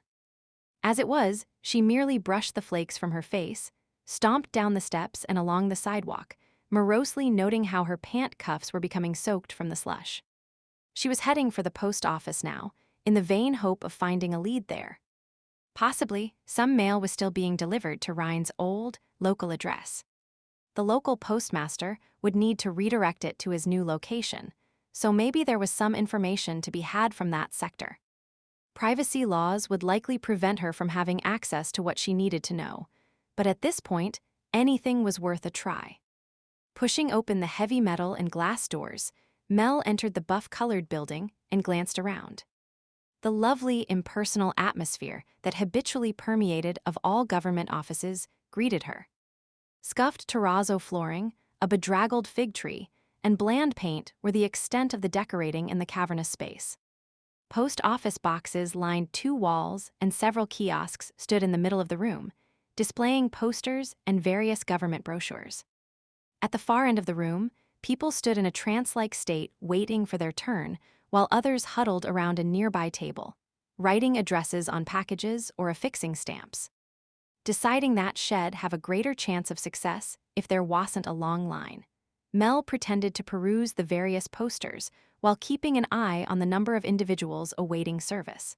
As it was, she merely brushed the flakes from her face, stomped down the steps and along the sidewalk, morosely noting how her pant cuffs were becoming soaked from the slush. She was heading for the post office now, in the vain hope of finding a lead there. Possibly, some mail was still being delivered to Ryne's old, local address. The local postmaster would need to redirect it to his new location, so maybe there was some information to be had from that sector. Privacy laws would likely prevent her from having access to what she needed to know, but at this point, anything was worth a try. Pushing open the heavy metal and glass doors, Mel entered the buff-colored building and glanced around. The lovely, impersonal atmosphere that habitually permeated of all government offices greeted her. Scuffed terrazzo flooring, a bedraggled fig tree, and bland paint were the extent of the decorating in the cavernous space. Post office boxes lined 2 walls and several kiosks stood in the middle of the room, displaying posters and various government brochures. At the far end of the room, people stood in a trance-like state waiting for their turn, while others huddled around a nearby table, writing addresses on packages or affixing stamps. Deciding that she'd have a greater chance of success if there wasn't a long line, Mel pretended to peruse the various posters while keeping an eye on the number of individuals awaiting service.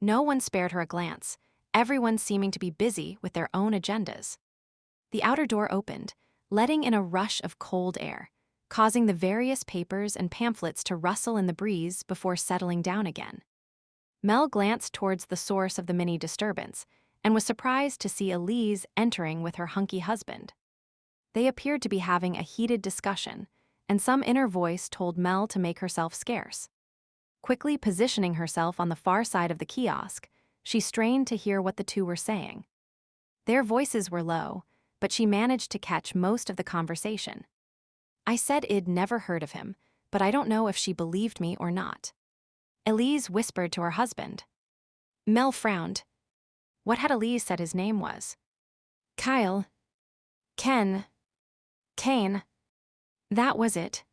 No one spared her a glance, everyone seeming to be busy with their own agendas. The outer door opened, letting in a rush of cold air, causing the various papers and pamphlets to rustle in the breeze before settling down again. Mel glanced towards the source of the mini disturbance and was surprised to see Elise entering with her hunky husband. They appeared to be having a heated discussion, and some inner voice told Mel to make herself scarce. Quickly positioning herself on the far side of the kiosk, she strained to hear what the two were saying. Their voices were low, but she managed to catch most of the conversation. I said I'd never heard of him, but I don't know if she believed me or not. Elise whispered to her husband. Mel frowned. What had Elise said his name was? Kyle. Ken. Kane. That was it.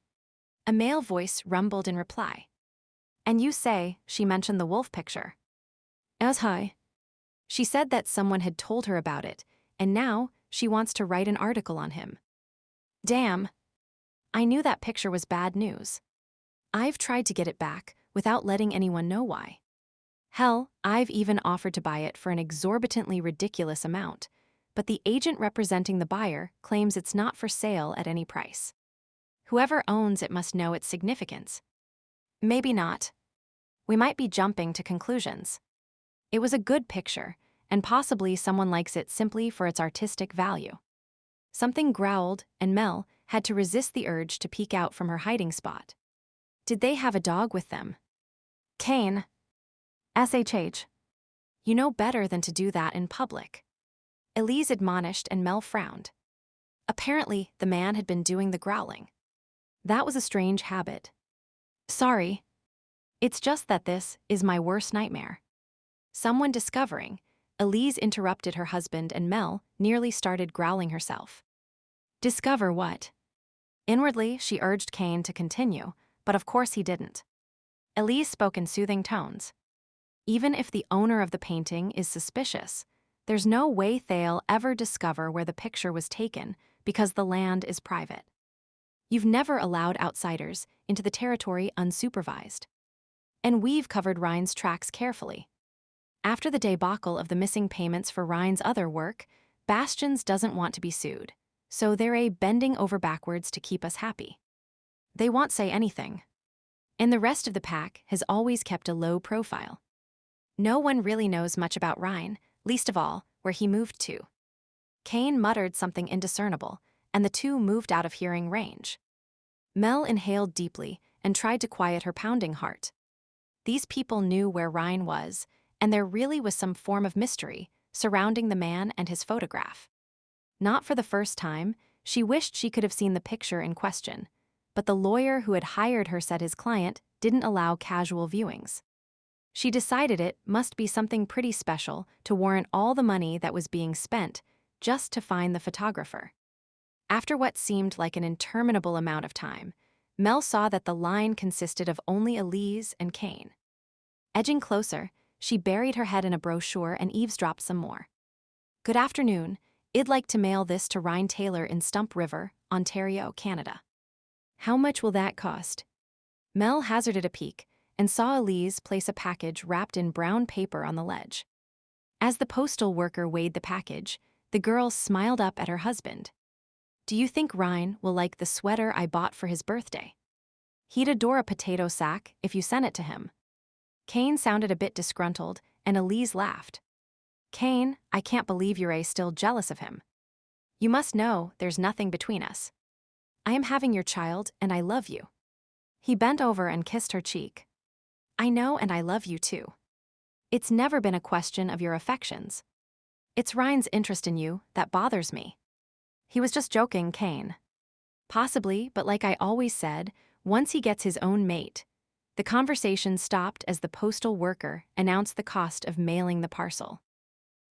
A male voice rumbled in reply. And you say she mentioned the wolf picture. As high. She said that someone had told her about it, and now she wants to write an article on him. Damn. I knew that picture was bad news. I've tried to get it back without letting anyone know why. Hell, I've even offered to buy it for an exorbitantly ridiculous amount, but the agent representing the buyer claims it's not for sale at any price. Whoever owns it must know its significance. Maybe not. We might be jumping to conclusions. It was a good picture, and possibly someone likes it simply for its artistic value. Something growled, and Mel had to resist the urge to peek out from her hiding spot. Did they have a dog with them? Kane. SHH. You know better than to do that in public. Elise admonished, and Mel frowned. Apparently, the man had been doing the growling. That was a strange habit. Sorry. It's just that this is my worst nightmare. Someone discovering, Elise interrupted her husband, and Mel nearly started growling herself. Discover what? Inwardly, she urged Kane to continue, but of course he didn't. Elise spoke in soothing tones. Even if the owner of the painting is suspicious, there's no way they'll ever discover where the picture was taken because the land is private. You've never allowed outsiders into the territory unsupervised. And we've covered Ryne's tracks carefully. After the debacle of the missing payments for Ryne's other work, Bastions doesn't want to be sued, so they're bending over backwards to keep us happy. They won't say anything. And the rest of the pack has always kept a low profile. No one really knows much about Ryne, least of all where he moved to. Kane muttered something indiscernible, and the two moved out of hearing range. Mel inhaled deeply and tried to quiet her pounding heart. These people knew where Ryne was, and there really was some form of mystery surrounding the man and his photograph. Not for the first time, she wished she could have seen the picture in question, but the lawyer who had hired her said his client didn't allow casual viewings. She decided it must be something pretty special to warrant all the money that was being spent just to find the photographer. After what seemed like an interminable amount of time, Mel saw that the line consisted of only Elise and Kane. Edging closer, she buried her head in a brochure and eavesdropped some more. Good afternoon. I'd like to mail this to Ryne Taylor in Stump River, Ontario, Canada. How much will that cost? Mel hazarded a peek and saw Elise place a package wrapped in brown paper on the ledge. As the postal worker weighed the package, the girl smiled up at her husband. Do you think Ryne will like the sweater I bought for his birthday? He'd adore a potato sack if you sent it to him. Kane sounded a bit disgruntled, and Elise laughed. Kane, I can't believe you're still jealous of him. You must know there's nothing between us. I am having your child, and I love you. He bent over and kissed her cheek. I know, and I love you too. It's never been a question of your affections. It's Ryne's interest in you that bothers me. He was just joking, Kane. Possibly, but like I always said, once he gets his own mate. The conversation stopped as the postal worker announced the cost of mailing the parcel.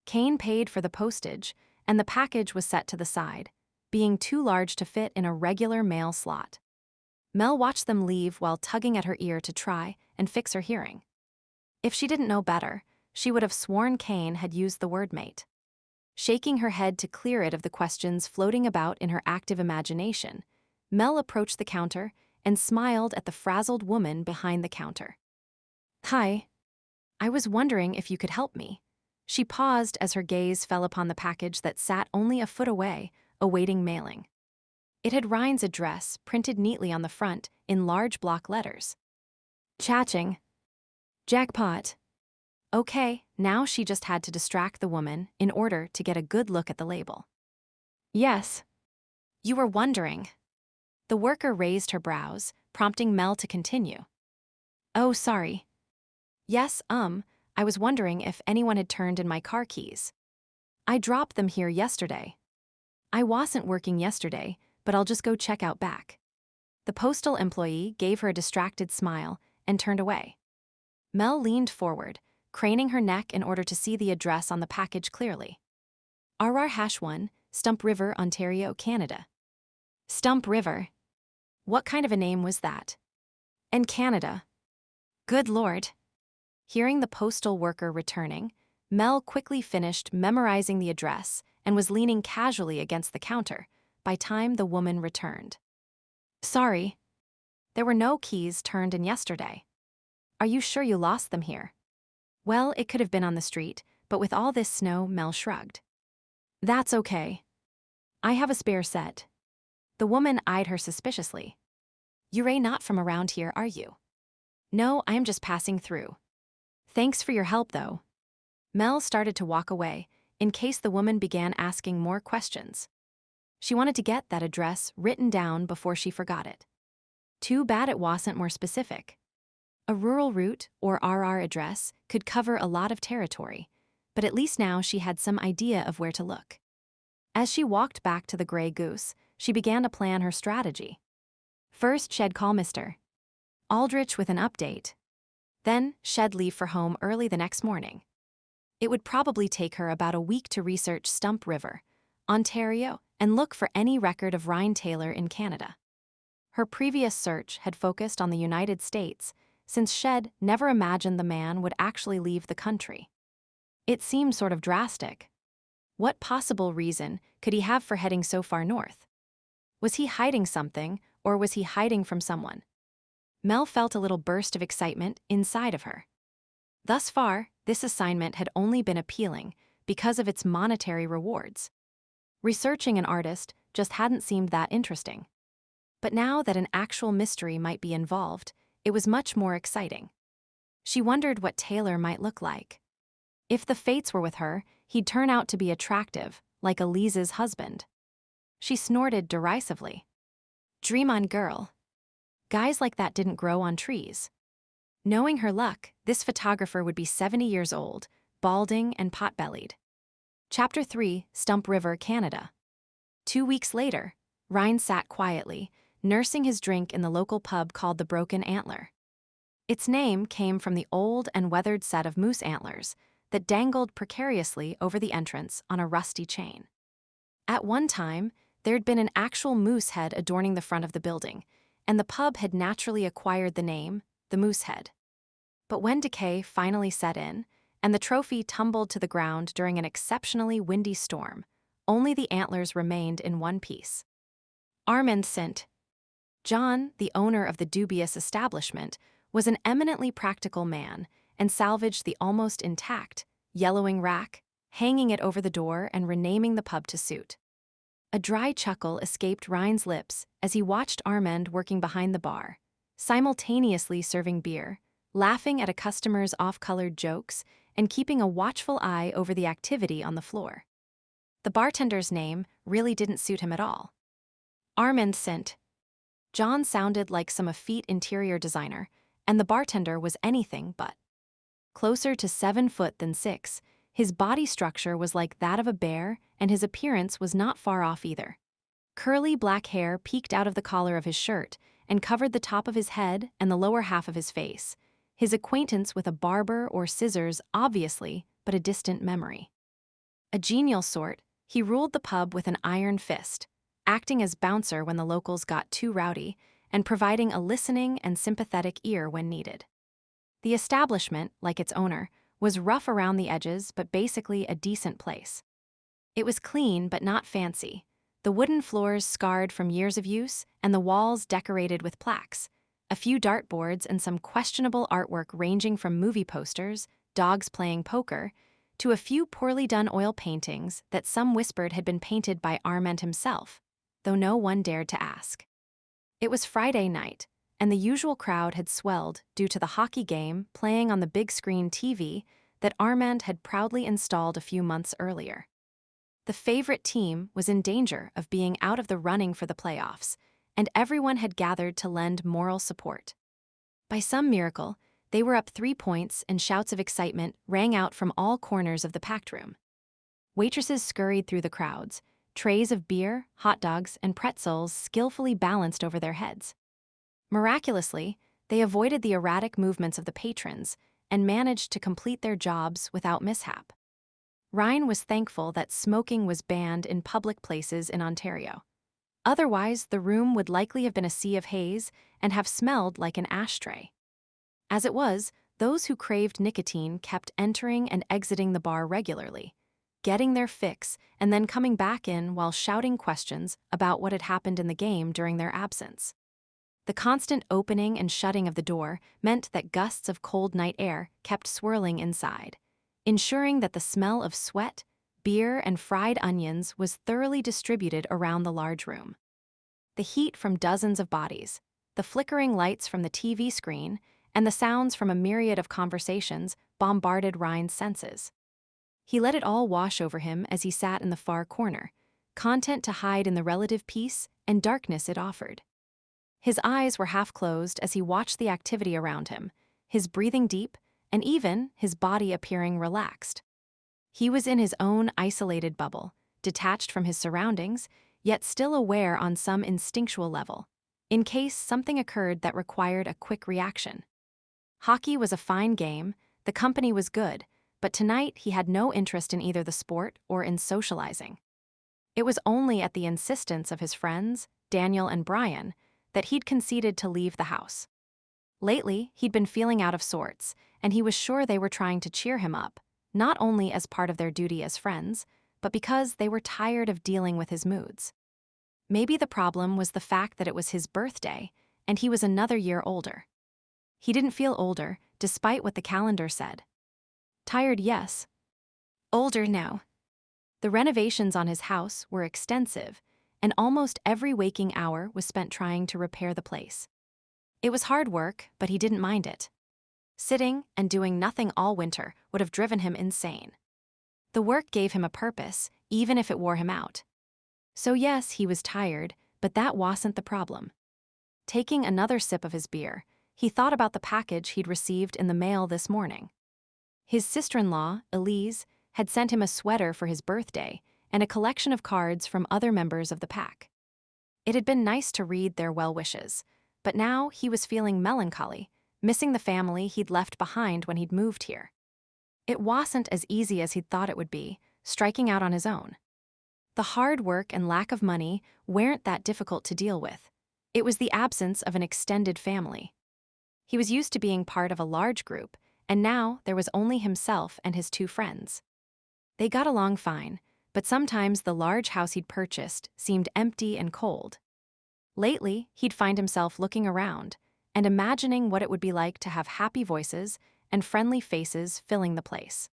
Kane paid for the postage, and the package was set to the side, being too large to fit in a regular mail slot. Mel watched them leave while tugging at her ear to try and fix her hearing. If she didn't know better, she would have sworn Kane had used the word mate. Shaking her head to clear it of the questions floating about in her active imagination, Mel approached the counter and smiled at the frazzled woman behind the counter. Hi. I was wondering if you could help me. She paused as her gaze fell upon the package that sat only a foot away, awaiting mailing. It had Ryne's address printed neatly on the front in large block letters. Cha-ching. Jackpot. Okay, now she just had to distract the woman in order to get a good look at the label. Yes. You were wondering. The worker raised her brows, prompting Mel to continue. Oh, sorry. Yes, I was wondering if anyone had turned in my car keys. I dropped them here yesterday. I wasn't working yesterday, but I'll just go check out back. The postal employee gave her a distracted smile and turned away. Mel leaned forward, craning her neck in order to see the address on the package clearly. RR-1, Stump River, Ontario, Canada. Stump River. What kind of a name was that? And Canada. Good Lord. Hearing the postal worker returning, Mel quickly finished memorizing the address and was leaning casually against the counter by time the woman returned. Sorry. There were no keys turned in yesterday. Are you sure you lost them here? Well, it could have been on the street, but with all this snow, Mel shrugged. That's okay. I have a spare set. The woman eyed her suspiciously. You're not from around here, are you? No, I'm just passing through. Thanks for your help, though. Mel started to walk away, in case the woman began asking more questions. She wanted to get that address written down before she forgot it. Too bad it wasn't more specific. A rural route, or RR address, could cover a lot of territory, but at least now she had some idea of where to look. As she walked back to the Grey Goose, she began to plan her strategy. First, she'd call Mr. Aldrich with an update. Then, she'd leave for home early the next morning. It would probably take her about a week to research Stump River, Ontario, and look for any record of Ryne Taylor in Canada. Her previous search had focused on the United States, since she'd never imagined the man would actually leave the country. It seemed sort of drastic. What possible reason could he have for heading so far north? Was he hiding something, or was he hiding from someone? Mel felt a little burst of excitement inside of her. Thus far, this assignment had only been appealing because of its monetary rewards. Researching an artist just hadn't seemed that interesting. But now that an actual mystery might be involved, it was much more exciting. She wondered what Taylor might look like. If the fates were with her, he'd turn out to be attractive, like Elise's husband. She snorted derisively. Dream on, girl. Guys like that didn't grow on trees. Knowing her luck, this photographer would be 70 years old, balding and pot-bellied. Chapter 3, Stump River, Canada. 2 weeks later, Ryne sat quietly, nursing his drink in the local pub called the Broken Antler. Its name came from the old and weathered set of moose antlers that dangled precariously over the entrance on a rusty chain. At one time, there'd been an actual moose head adorning the front of the building, and the pub had naturally acquired the name, the Moosehead. But when decay finally set in, and the trophy tumbled to the ground during an exceptionally windy storm, only the antlers remained in one piece. Armand St. John, the owner of the dubious establishment, was an eminently practical man and salvaged the almost intact, yellowing rack, hanging it over the door and renaming the pub to suit. A dry chuckle escaped Ryne's lips as he watched Armand working behind the bar, simultaneously serving beer, laughing at a customer's off-colored jokes, and keeping a watchful eye over the activity on the floor. The bartender's name really didn't suit him at all. Armand St. John sounded like some effete interior designer, and the bartender was anything but. Closer to 7 foot than 6, his body structure was like that of a bear, and his appearance was not far off either. Curly black hair peeked out of the collar of his shirt and covered the top of his head and the lower half of his face. His acquaintance with a barber or scissors obviously, but a distant memory. A genial sort, he ruled the pub with an iron fist, acting as bouncer when the locals got too rowdy and providing a listening and sympathetic ear when needed. The establishment, like its owner, was rough around the edges but basically a decent place. It was clean but not fancy, the wooden floors scarred from years of use and the walls decorated with plaques, a few dartboards and some questionable artwork ranging from movie posters, dogs playing poker, to a few poorly done oil paintings that some whispered had been painted by Armand himself, though no one dared to ask. It was Friday night, and the usual crowd had swelled due to the hockey game playing on the big screen TV that Armand had proudly installed a few months earlier. The favorite team was in danger of being out of the running for the playoffs, and everyone had gathered to lend moral support. By some miracle, they were up 3 points and shouts of excitement rang out from all corners of the packed room. Waitresses scurried through the crowds, trays of beer, hot dogs, and pretzels skillfully balanced over their heads. Miraculously, they avoided the erratic movements of the patrons and managed to complete their jobs without mishap. Ryne was thankful that smoking was banned in public places in Ontario. Otherwise, the room would likely have been a sea of haze and have smelled like an ashtray. As it was, those who craved nicotine kept entering and exiting the bar regularly, getting their fix and then coming back in while shouting questions about what had happened in the game during their absence. The constant opening and shutting of the door meant that gusts of cold night air kept swirling inside, ensuring that the smell of sweat, beer and fried onions was thoroughly distributed around the large room. The heat from dozens of bodies, the flickering lights from the TV screen, and the sounds from a myriad of conversations bombarded Ryne's senses. He let it all wash over him as he sat in the far corner, content to hide in the relative peace and darkness it offered. His eyes were half closed as he watched the activity around him, his breathing deep, and even his body appearing relaxed. He was in his own isolated bubble, detached from his surroundings, yet still aware on some instinctual level, in case something occurred that required a quick reaction. Hockey was a fine game, the company was good, but tonight he had no interest in either the sport or in socializing. It was only at the insistence of his friends, Daniel and Brian, that he'd conceded to leave the house. Lately, he'd been feeling out of sorts, and he was sure they were trying to cheer him up, not only as part of their duty as friends, but because they were tired of dealing with his moods. Maybe the problem was the fact that it was his birthday, and he was another year older. He didn't feel older, despite what the calendar said. Tired, yes. Older, no. The renovations on his house were extensive, and almost every waking hour was spent trying to repair the place. It was hard work, but he didn't mind it. Sitting and doing nothing all winter would have driven him insane. The work gave him a purpose, even if it wore him out. So yes, he was tired, but that wasn't the problem. Taking another sip of his beer, he thought about the package he'd received in the mail this morning. His sister-in-law, Elise, had sent him a sweater for his birthday and a collection of cards from other members of the pack. It had been nice to read their well wishes, but now he was feeling melancholy, missing the family he'd left behind when he'd moved here. It wasn't as easy as he'd thought it would be, striking out on his own. The hard work and lack of money weren't that difficult to deal with. It was the absence of an extended family. He was used to being part of a large group, and now there was only himself and his two friends. They got along fine, but sometimes the large house he'd purchased seemed empty and cold. Lately, he'd find himself looking around and imagining what it would be like to have happy voices and friendly faces filling the place.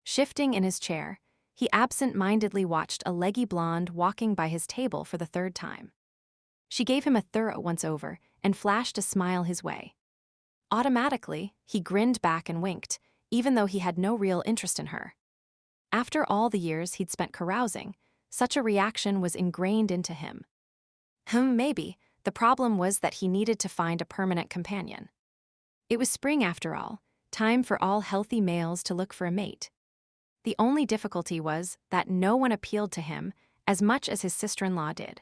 Shifting in his chair, he absent-mindedly watched a leggy blonde walking by his table for the third time. She gave him a thorough once-over and flashed a smile his way. Automatically, he grinned back and winked, even though he had no real interest in her. After all the years he'd spent carousing, such a reaction was ingrained into him. Maybe. The problem was that he needed to find a permanent companion. It was spring after all, time for all healthy males to look for a mate. The only difficulty was that no one appealed to him as much as his sister-in-law did.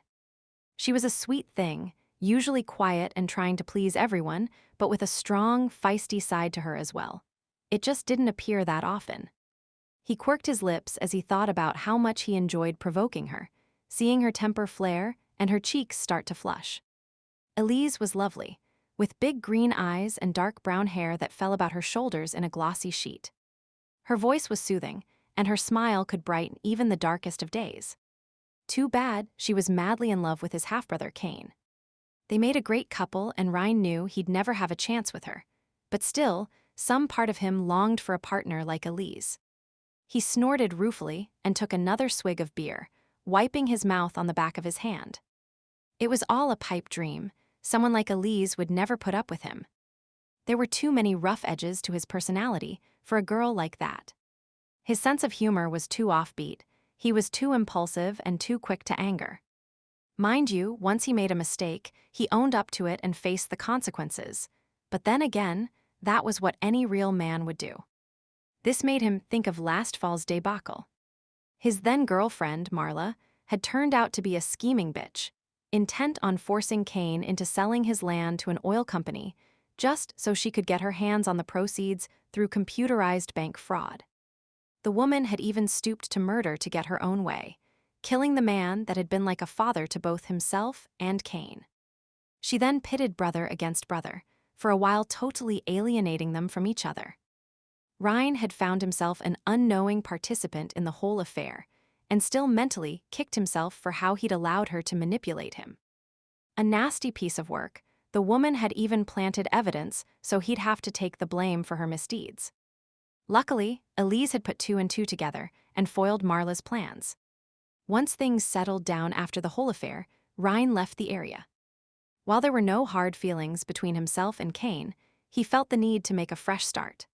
She was a sweet thing, usually quiet and trying to please everyone, but with a strong, feisty side to her as well. It just didn't appear that often. He quirked his lips as he thought about how much he enjoyed provoking her, seeing her temper flare and her cheeks start to flush. Elise was lovely, with big green eyes and dark brown hair that fell about her shoulders in a glossy sheet. Her voice was soothing, and her smile could brighten even the darkest of days. Too bad she was madly in love with his half-brother Kane. They made a great couple, and Ryne knew he'd never have a chance with her. But still, some part of him longed for a partner like Elise. He snorted ruefully and took another swig of beer, wiping his mouth on the back of his hand. It was all a pipe dream. Someone like Elise would never put up with him. There were too many rough edges to his personality for a girl like that. His sense of humor was too offbeat. He was too impulsive and too quick to anger. Mind you, once he made a mistake, he owned up to it and faced the consequences. But then again, that was what any real man would do. This made him think of last fall's debacle. His then-girlfriend, Marla, had turned out to be a scheming bitch, intent on forcing Kane into selling his land to an oil company just so she could get her hands on the proceeds through computerized bank fraud. The woman had even stooped to murder to get her own way, killing the man that had been like a father to both himself and Kane. She then pitted brother against brother, for a while totally alienating them from each other. Ryne had found himself an unknowing participant in the whole affair, and still mentally kicked himself for how he'd allowed her to manipulate him. A nasty piece of work, the woman had even planted evidence so he'd have to take the blame for her misdeeds. Luckily, Elise had put two and two together and foiled Marla's plans. Once things settled down after the whole affair, Ryne left the area. While there were no hard feelings between himself and Kane, he felt the need to make a fresh start.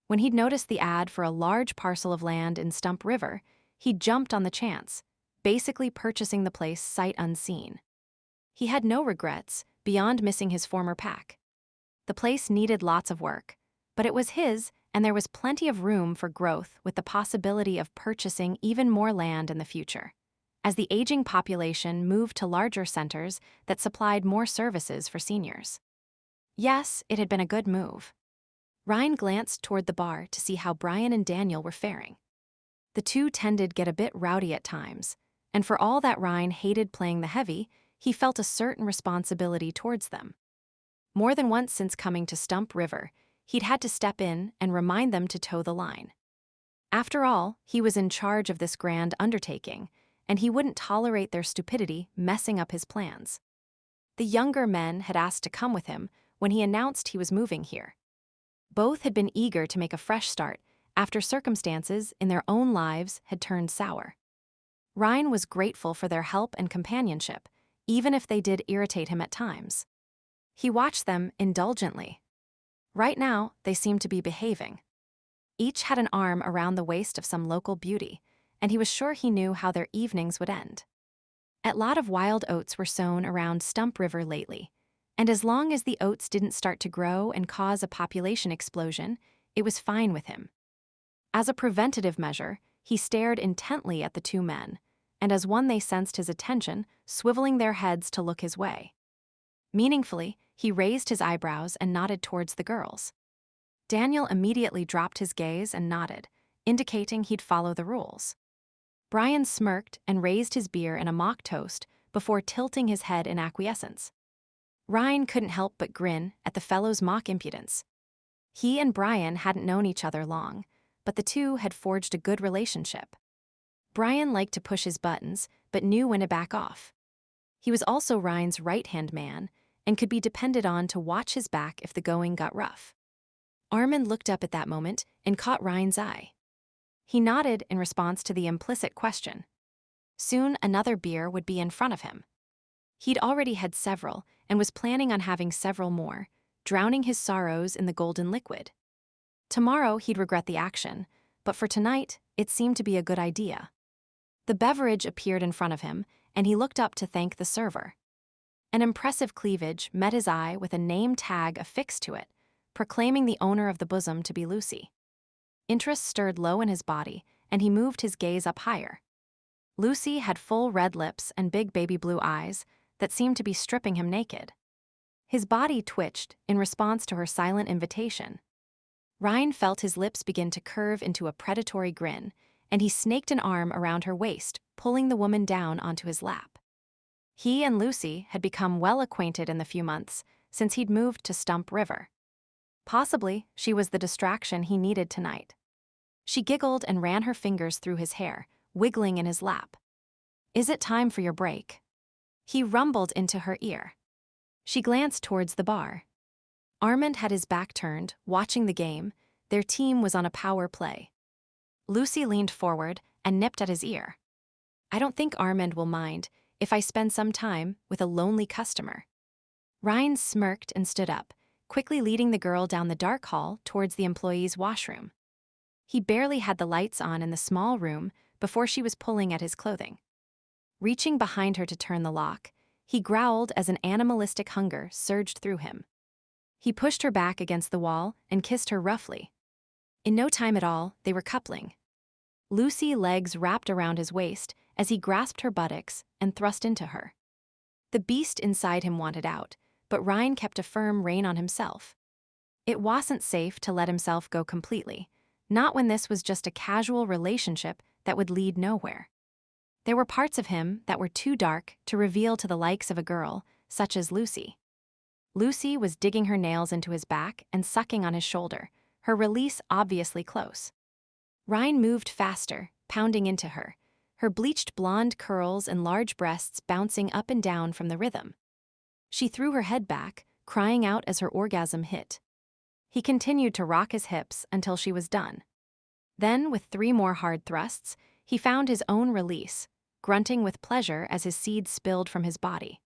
When he'd noticed the ad for a large parcel of land in Stump River, he jumped on the chance, basically purchasing the place sight unseen. He had no regrets, beyond missing his former pack. The place needed lots of work, but it was his, and there was plenty of room for growth with the possibility of purchasing even more land in the future, as the aging population moved to larger centers that supplied more services for seniors. Yes, it had been a good move. Ryne glanced toward the bar to see how Brian and Daniel were faring. The two tended to get a bit rowdy at times, and for all that Ryne hated playing the heavy, he felt a certain responsibility towards them. More than once since coming to Stump River, he'd had to step in and remind them to toe the line. After all, he was in charge of this grand undertaking, and he wouldn't tolerate their stupidity messing up his plans. The younger men had asked to come with him when he announced he was moving here. Both had been eager to make a fresh start after circumstances in their own lives had turned sour. Ryne was grateful for their help and companionship, even if they did irritate him at times. He watched them indulgently. Right now, they seemed to be behaving. Each had an arm around the waist of some local beauty, and he was sure he knew how their evenings would end. A lot of wild oats were sown around Stump River lately, and as long as the oats didn't start to grow and cause a population explosion, it was fine with him. As a preventative measure, he stared intently at the two men, and as one they sensed his attention, swiveling their heads to look his way. Meaningfully, he raised his eyebrows and nodded towards the girls. Daniel immediately dropped his gaze and nodded, indicating he'd follow the rules. Brian smirked and raised his beer in a mock toast before tilting his head in acquiescence. Ryne couldn't help but grin at the fellow's mock impudence. He and Brian hadn't known each other long, but the two had forged a good relationship. Brian liked to push his buttons, but knew when to back off. He was also Ryne's right-hand man and could be depended on to watch his back if the going got rough. Armand looked up at that moment and caught Ryne's eye. He nodded in response to the implicit question. Soon another beer would be in front of him. He'd already had several and was planning on having several more, drowning his sorrows in the golden liquid. Tomorrow he'd regret the action, but for tonight it seemed to be a good idea. The beverage appeared in front of him, and he looked up to thank the server. An impressive cleavage met his eye with a name tag affixed to it, proclaiming the owner of the bosom to be Lucy. Interest stirred low in his body, and he moved his gaze up higher. Lucy had full red lips and big baby blue eyes that seemed to be stripping him naked. His body twitched in response to her silent invitation. Ryne felt his lips begin to curve into a predatory grin, and he snaked an arm around her waist, pulling the woman down onto his lap. He and Lucy had become well acquainted in the few months since he'd moved to Stump River. Possibly, she was the distraction he needed tonight. She giggled and ran her fingers through his hair, wiggling in his lap. "Is it time for your break?" He rumbled into her ear. She glanced towards the bar. Armand had his back turned, watching the game. Their team was on a power play. Lucy leaned forward and nipped at his ear. "I don't think Armand will mind if I spend some time with a lonely customer." Ryne smirked and stood up, quickly leading the girl down the dark hall towards the employee's washroom. He barely had the lights on in the small room before she was pulling at his clothing. Reaching behind her to turn the lock, he growled as an animalistic hunger surged through him. He pushed her back against the wall and kissed her roughly. In no time at all, they were coupling. Lucy's legs wrapped around his waist as he grasped her buttocks and thrust into her. The beast inside him wanted out, but Ryne kept a firm rein on himself. It wasn't safe to let himself go completely, not when this was just a casual relationship that would lead nowhere. There were parts of him that were too dark to reveal to the likes of a girl such as Lucy. Lucy was digging her nails into his back and sucking on his shoulder, her release obviously close. Ryne moved faster, pounding into her, her bleached blonde curls and large breasts bouncing up and down from the rhythm. She threw her head back, crying out as her orgasm hit. He continued to rock his hips until she was done. Then, with 3 more hard thrusts, he found his own release, grunting with pleasure as his seed spilled from his body.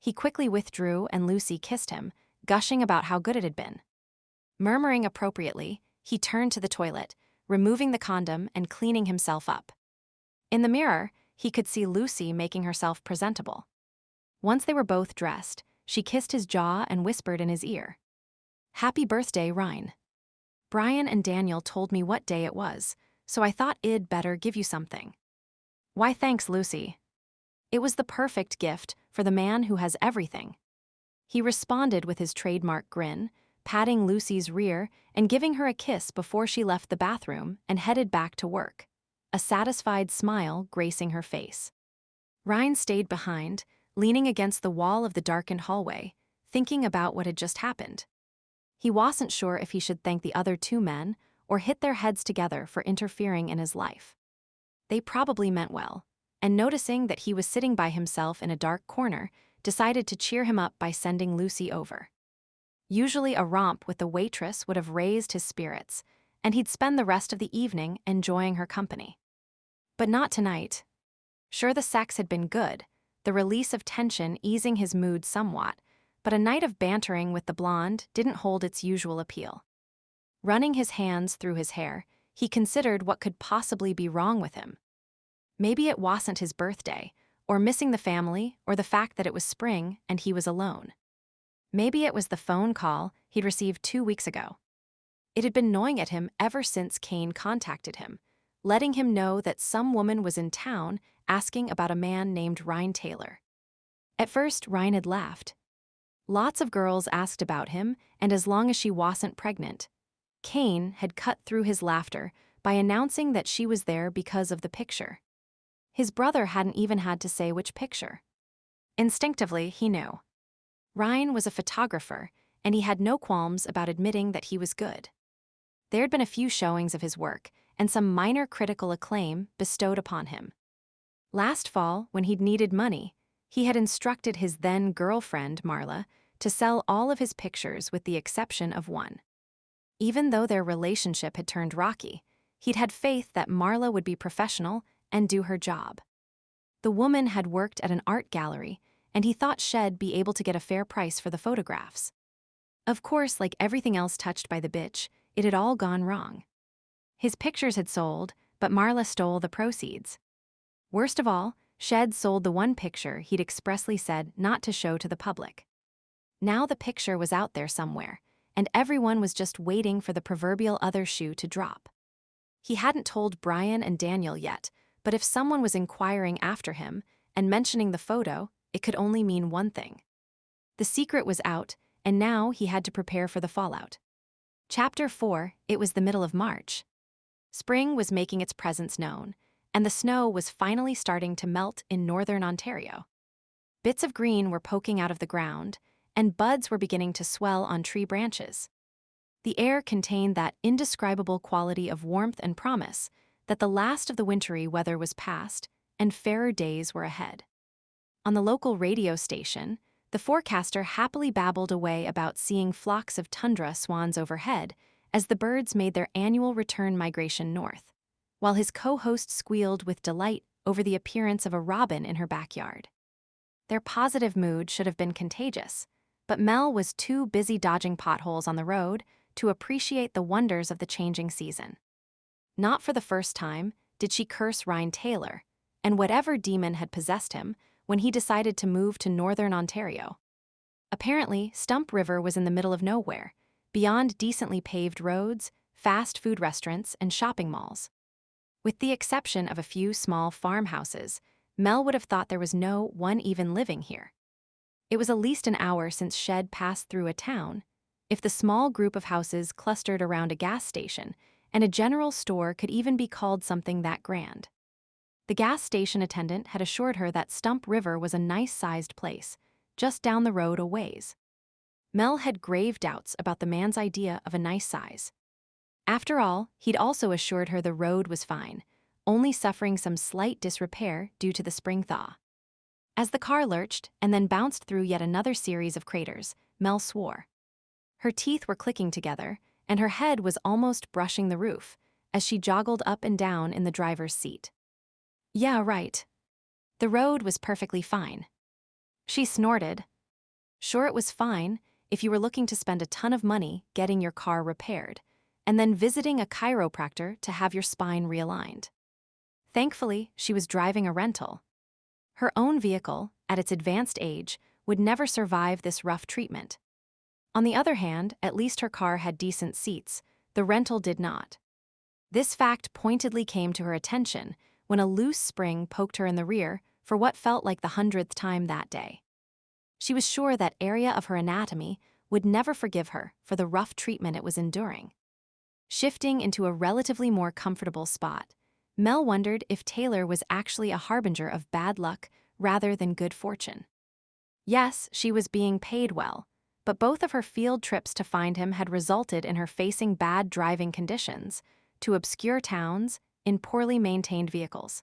He quickly withdrew and Lucy kissed him, gushing about how good it had been. Murmuring appropriately, he turned to the toilet, removing the condom and cleaning himself up. In the mirror, he could see Lucy making herself presentable. Once they were both dressed, she kissed his jaw and whispered in his ear, "Happy birthday, Ryne. Brian and Daniel told me what day it was, so I thought I'd better give you something." "Why, thanks, Lucy." It was the perfect gift for the man who has everything. He responded with his trademark grin, patting Lucy's rear and giving her a kiss before she left the bathroom and headed back to work, a satisfied smile gracing her face. Ryne stayed behind, leaning against the wall of the darkened hallway, thinking about what had just happened. He wasn't sure if he should thank the other 2 men or hit their heads together for interfering in his life. They probably meant well, and noticing that he was sitting by himself in a dark corner, decided to cheer him up by sending Lucy over. Usually a romp with the waitress would have raised his spirits, and he'd spend the rest of the evening enjoying her company. But not tonight. Sure, the sex had been good, the release of tension easing his mood somewhat, but a night of bantering with the blonde didn't hold its usual appeal. Running his hands through his hair, he considered what could possibly be wrong with him. Maybe it wasn't his birthday, or missing the family, or the fact that it was spring and he was alone. Maybe it was the phone call he'd received 2 weeks ago. It had been gnawing at him ever since Kane contacted him, letting him know that some woman was in town asking about a man named Ryne Taylor. At first, Ryne had laughed. Lots of girls asked about him, and as long as she wasn't pregnant. Kane had cut through his laughter by announcing that she was there because of the picture. His brother hadn't even had to say which picture. Instinctively, he knew. Ryne was a photographer, and he had no qualms about admitting that he was good. There had been a few showings of his work, and some minor critical acclaim bestowed upon him. Last fall, when he'd needed money, he had instructed his then-girlfriend, Marla, to sell all of his pictures with the exception of one. Even though their relationship had turned rocky, he'd had faith that Marla would be professional and do her job. The woman had worked at an art gallery, and he thought she'd be able to get a fair price for the photographs. Of course, like everything else touched by the bitch, it had all gone wrong. His pictures had sold, but Marla stole the proceeds. Worst of all, she'd sold the one picture he'd expressly said not to show to the public. Now the picture was out there somewhere, and everyone was just waiting for the proverbial other shoe to drop. He hadn't told Brian and Daniel yet, but if someone was inquiring after him and mentioning the photo, it could only mean one thing. The secret was out, and now he had to prepare for the fallout. Chapter 4. It was the middle of March. Spring was making its presence known, and the snow was finally starting to melt in northern Ontario. Bits of green were poking out of the ground, and buds were beginning to swell on tree branches. The air contained that indescribable quality of warmth and promise that the last of the wintry weather was past and fairer days were ahead. On the local radio station, the forecaster happily babbled away about seeing flocks of tundra swans overhead as the birds made their annual return migration north, while his co-host squealed with delight over the appearance of a robin in her backyard. Their positive mood should have been contagious, but Mel was too busy dodging potholes on the road to appreciate the wonders of the changing season. Not for the first time did she curse Ryne Taylor, and whatever demon had possessed him, when he decided to move to northern Ontario. Apparently, Stump River was in the middle of nowhere, beyond decently paved roads, fast food restaurants, and shopping malls. With the exception of a few small farmhouses, Mel would have thought there was no one even living here. It was at least an hour since she'd passed through a town, if the small group of houses clustered around a gas station, and a general store could even be called something that grand. The gas station attendant had assured her that Stump River was a nice-sized place, just down the road a ways. Mel had grave doubts about the man's idea of a nice size. After all, he'd also assured her the road was fine, only suffering some slight disrepair due to the spring thaw. As the car lurched and then bounced through yet another series of craters, Mel swore. Her teeth were clicking together, and her head was almost brushing the roof, as she joggled up and down in the driver's seat. Yeah, right. The road was perfectly fine. She snorted. Sure, it was fine if you were looking to spend a ton of money getting your car repaired, and then visiting a chiropractor to have your spine realigned. Thankfully, she was driving a rental. Her own vehicle, at its advanced age, would never survive this rough treatment. On the other hand, at least her car had decent seats. The rental did not. This fact pointedly came to her attention when a loose spring poked her in the rear for what felt like the 100th time that day. She was sure that area of her anatomy would never forgive her for the rough treatment it was enduring. Shifting into a relatively more comfortable spot, Mel wondered if Taylor was actually a harbinger of bad luck rather than good fortune. Yes, she was being paid well, but both of her field trips to find him had resulted in her facing bad driving conditions to obscure towns in poorly maintained vehicles.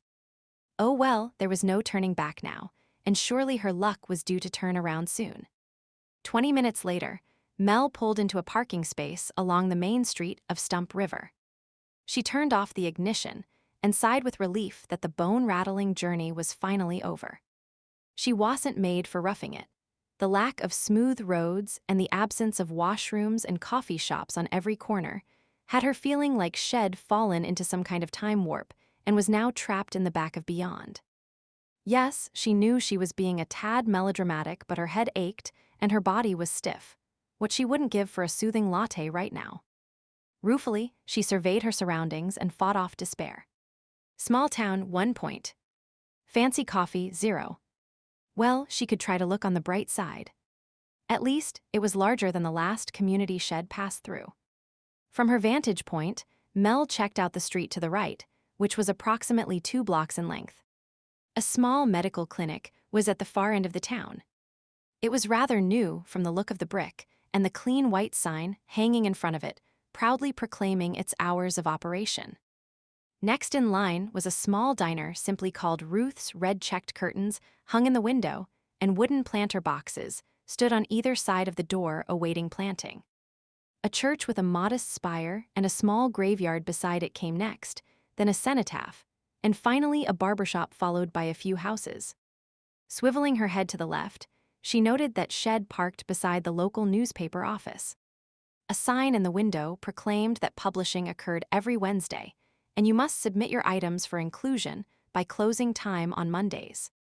Oh well, there was no turning back now, and surely her luck was due to turn around soon. 20 minutes later, Mel pulled into a parking space along the main street of Stump River. She turned off the ignition and sighed with relief that the bone-rattling journey was finally over. She wasn't made for roughing it. The lack of smooth roads and the absence of washrooms and coffee shops on every corner had her feeling like she'd fallen into some kind of time warp and was now trapped in the back of beyond. Yes, she knew she was being a tad melodramatic, but her head ached and her body was stiff, what she wouldn't give for a soothing latte right now. Ruefully, she surveyed her surroundings and fought off despair. Small town, 1 point. Fancy coffee, 0. Well, she could try to look on the bright side. At least, it was larger than the last community shed passed through. From her vantage point, Mel checked out the street to the right, which was approximately 2 blocks in length. A small medical clinic was at the far end of the town. It was rather new from the look of the brick and the clean white sign hanging in front of it, proudly proclaiming its hours of operation. Next in line was a small diner simply called Ruth's. Red-checked curtains hung in the window, and wooden planter boxes stood on either side of the door awaiting planting. A church with a modest spire and a small graveyard beside it came next, then a cenotaph, and finally a barbershop followed by a few houses. Swiveling her head to the left, she noted that shed parked beside the local newspaper office. A sign in the window proclaimed that publishing occurred every Wednesday, and you must submit your items for inclusion by closing time on Mondays.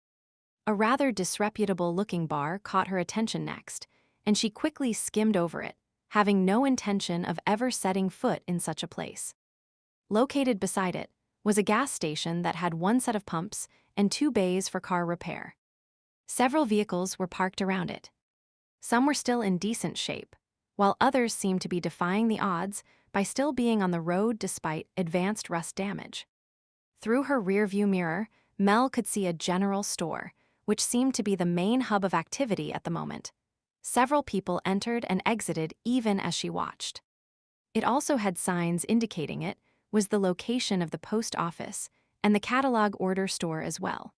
A rather disreputable-looking bar caught her attention next, and she quickly skimmed over it, having no intention of ever setting foot in such a place. Located beside it was a gas station that had 1 set of pumps and 2 bays for car repair. Several vehicles were parked around it. Some were still in decent shape, while others seemed to be defying the odds by still being on the road despite advanced rust damage. Through her rearview mirror, Mel could see a general store, which seemed to be the main hub of activity at the moment. Several people entered and exited even as she watched. It also had signs indicating it was the location of the post office and the catalog order store as well.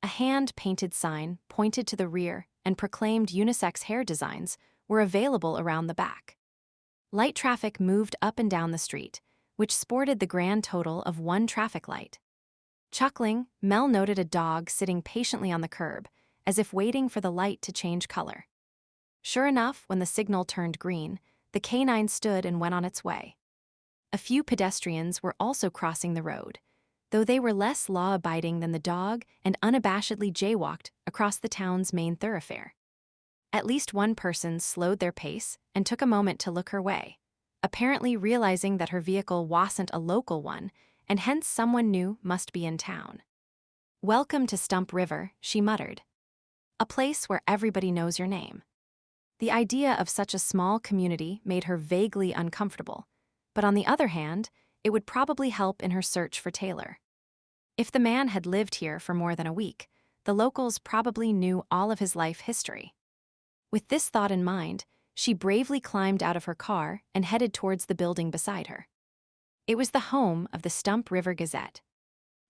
A hand-painted sign pointed to the rear and proclaimed unisex hair designs were available around the back. Light traffic moved up and down the street, which sported the grand total of 1 traffic light. Chuckling, Mel noted a dog sitting patiently on the curb, as if waiting for the light to change color. Sure enough, when the signal turned green, the canine stood and went on its way. A few pedestrians were also crossing the road, though they were less law-abiding than the dog and unabashedly jaywalked across the town's main thoroughfare. At least one person slowed their pace and took a moment to look her way, apparently realizing that her vehicle wasn't a local one, and hence someone new must be in town. "Welcome to Stump River," she muttered. "A place where everybody knows your name." The idea of such a small community made her vaguely uncomfortable, but on the other hand, it would probably help in her search for Taylor. If the man had lived here for more than a week, the locals probably knew all of his life history. With this thought in mind, she bravely climbed out of her car and headed towards the building beside her. It was the home of the Stump River Gazette.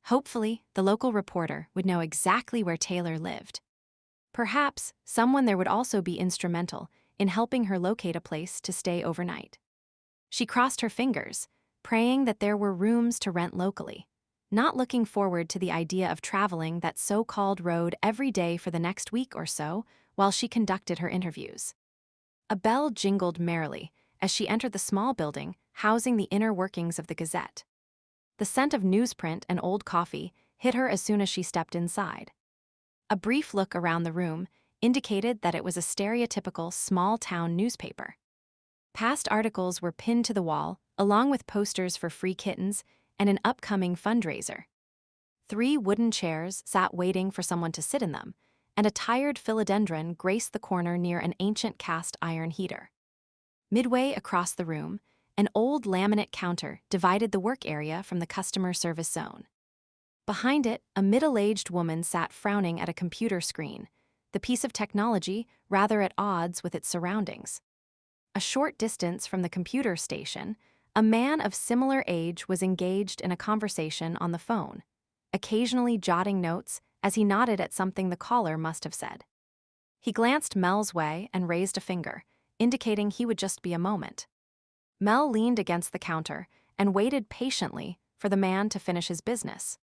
Hopefully, the local reporter would know exactly where Taylor lived. Perhaps someone there would also be instrumental in helping her locate a place to stay overnight. She crossed her fingers, praying that there were rooms to rent locally, not looking forward to the idea of traveling that so-called road every day for the next week or so while she conducted her interviews. A bell jingled merrily as she entered the small building housing the inner workings of the Gazette. The scent of newsprint and old coffee hit her as soon as she stepped inside. A brief look around the room indicated that it was a stereotypical small-town newspaper. Past articles were pinned to the wall, along with posters for free kittens and an upcoming fundraiser. 3 wooden chairs sat waiting for someone to sit in them, and a tired philodendron graced the corner near an ancient cast iron heater. Midway across the room, an old laminate counter divided the work area from the customer service zone. Behind it, a middle-aged woman sat frowning at a computer screen, the piece of technology rather at odds with its surroundings. A short distance from the computer station, a man of similar age was engaged in a conversation on the phone, occasionally jotting notes as he nodded at something the caller must have said. He glanced Mel's way and raised a finger, indicating he would just be a moment. Mel leaned against the counter and waited patiently for the man to finish his business.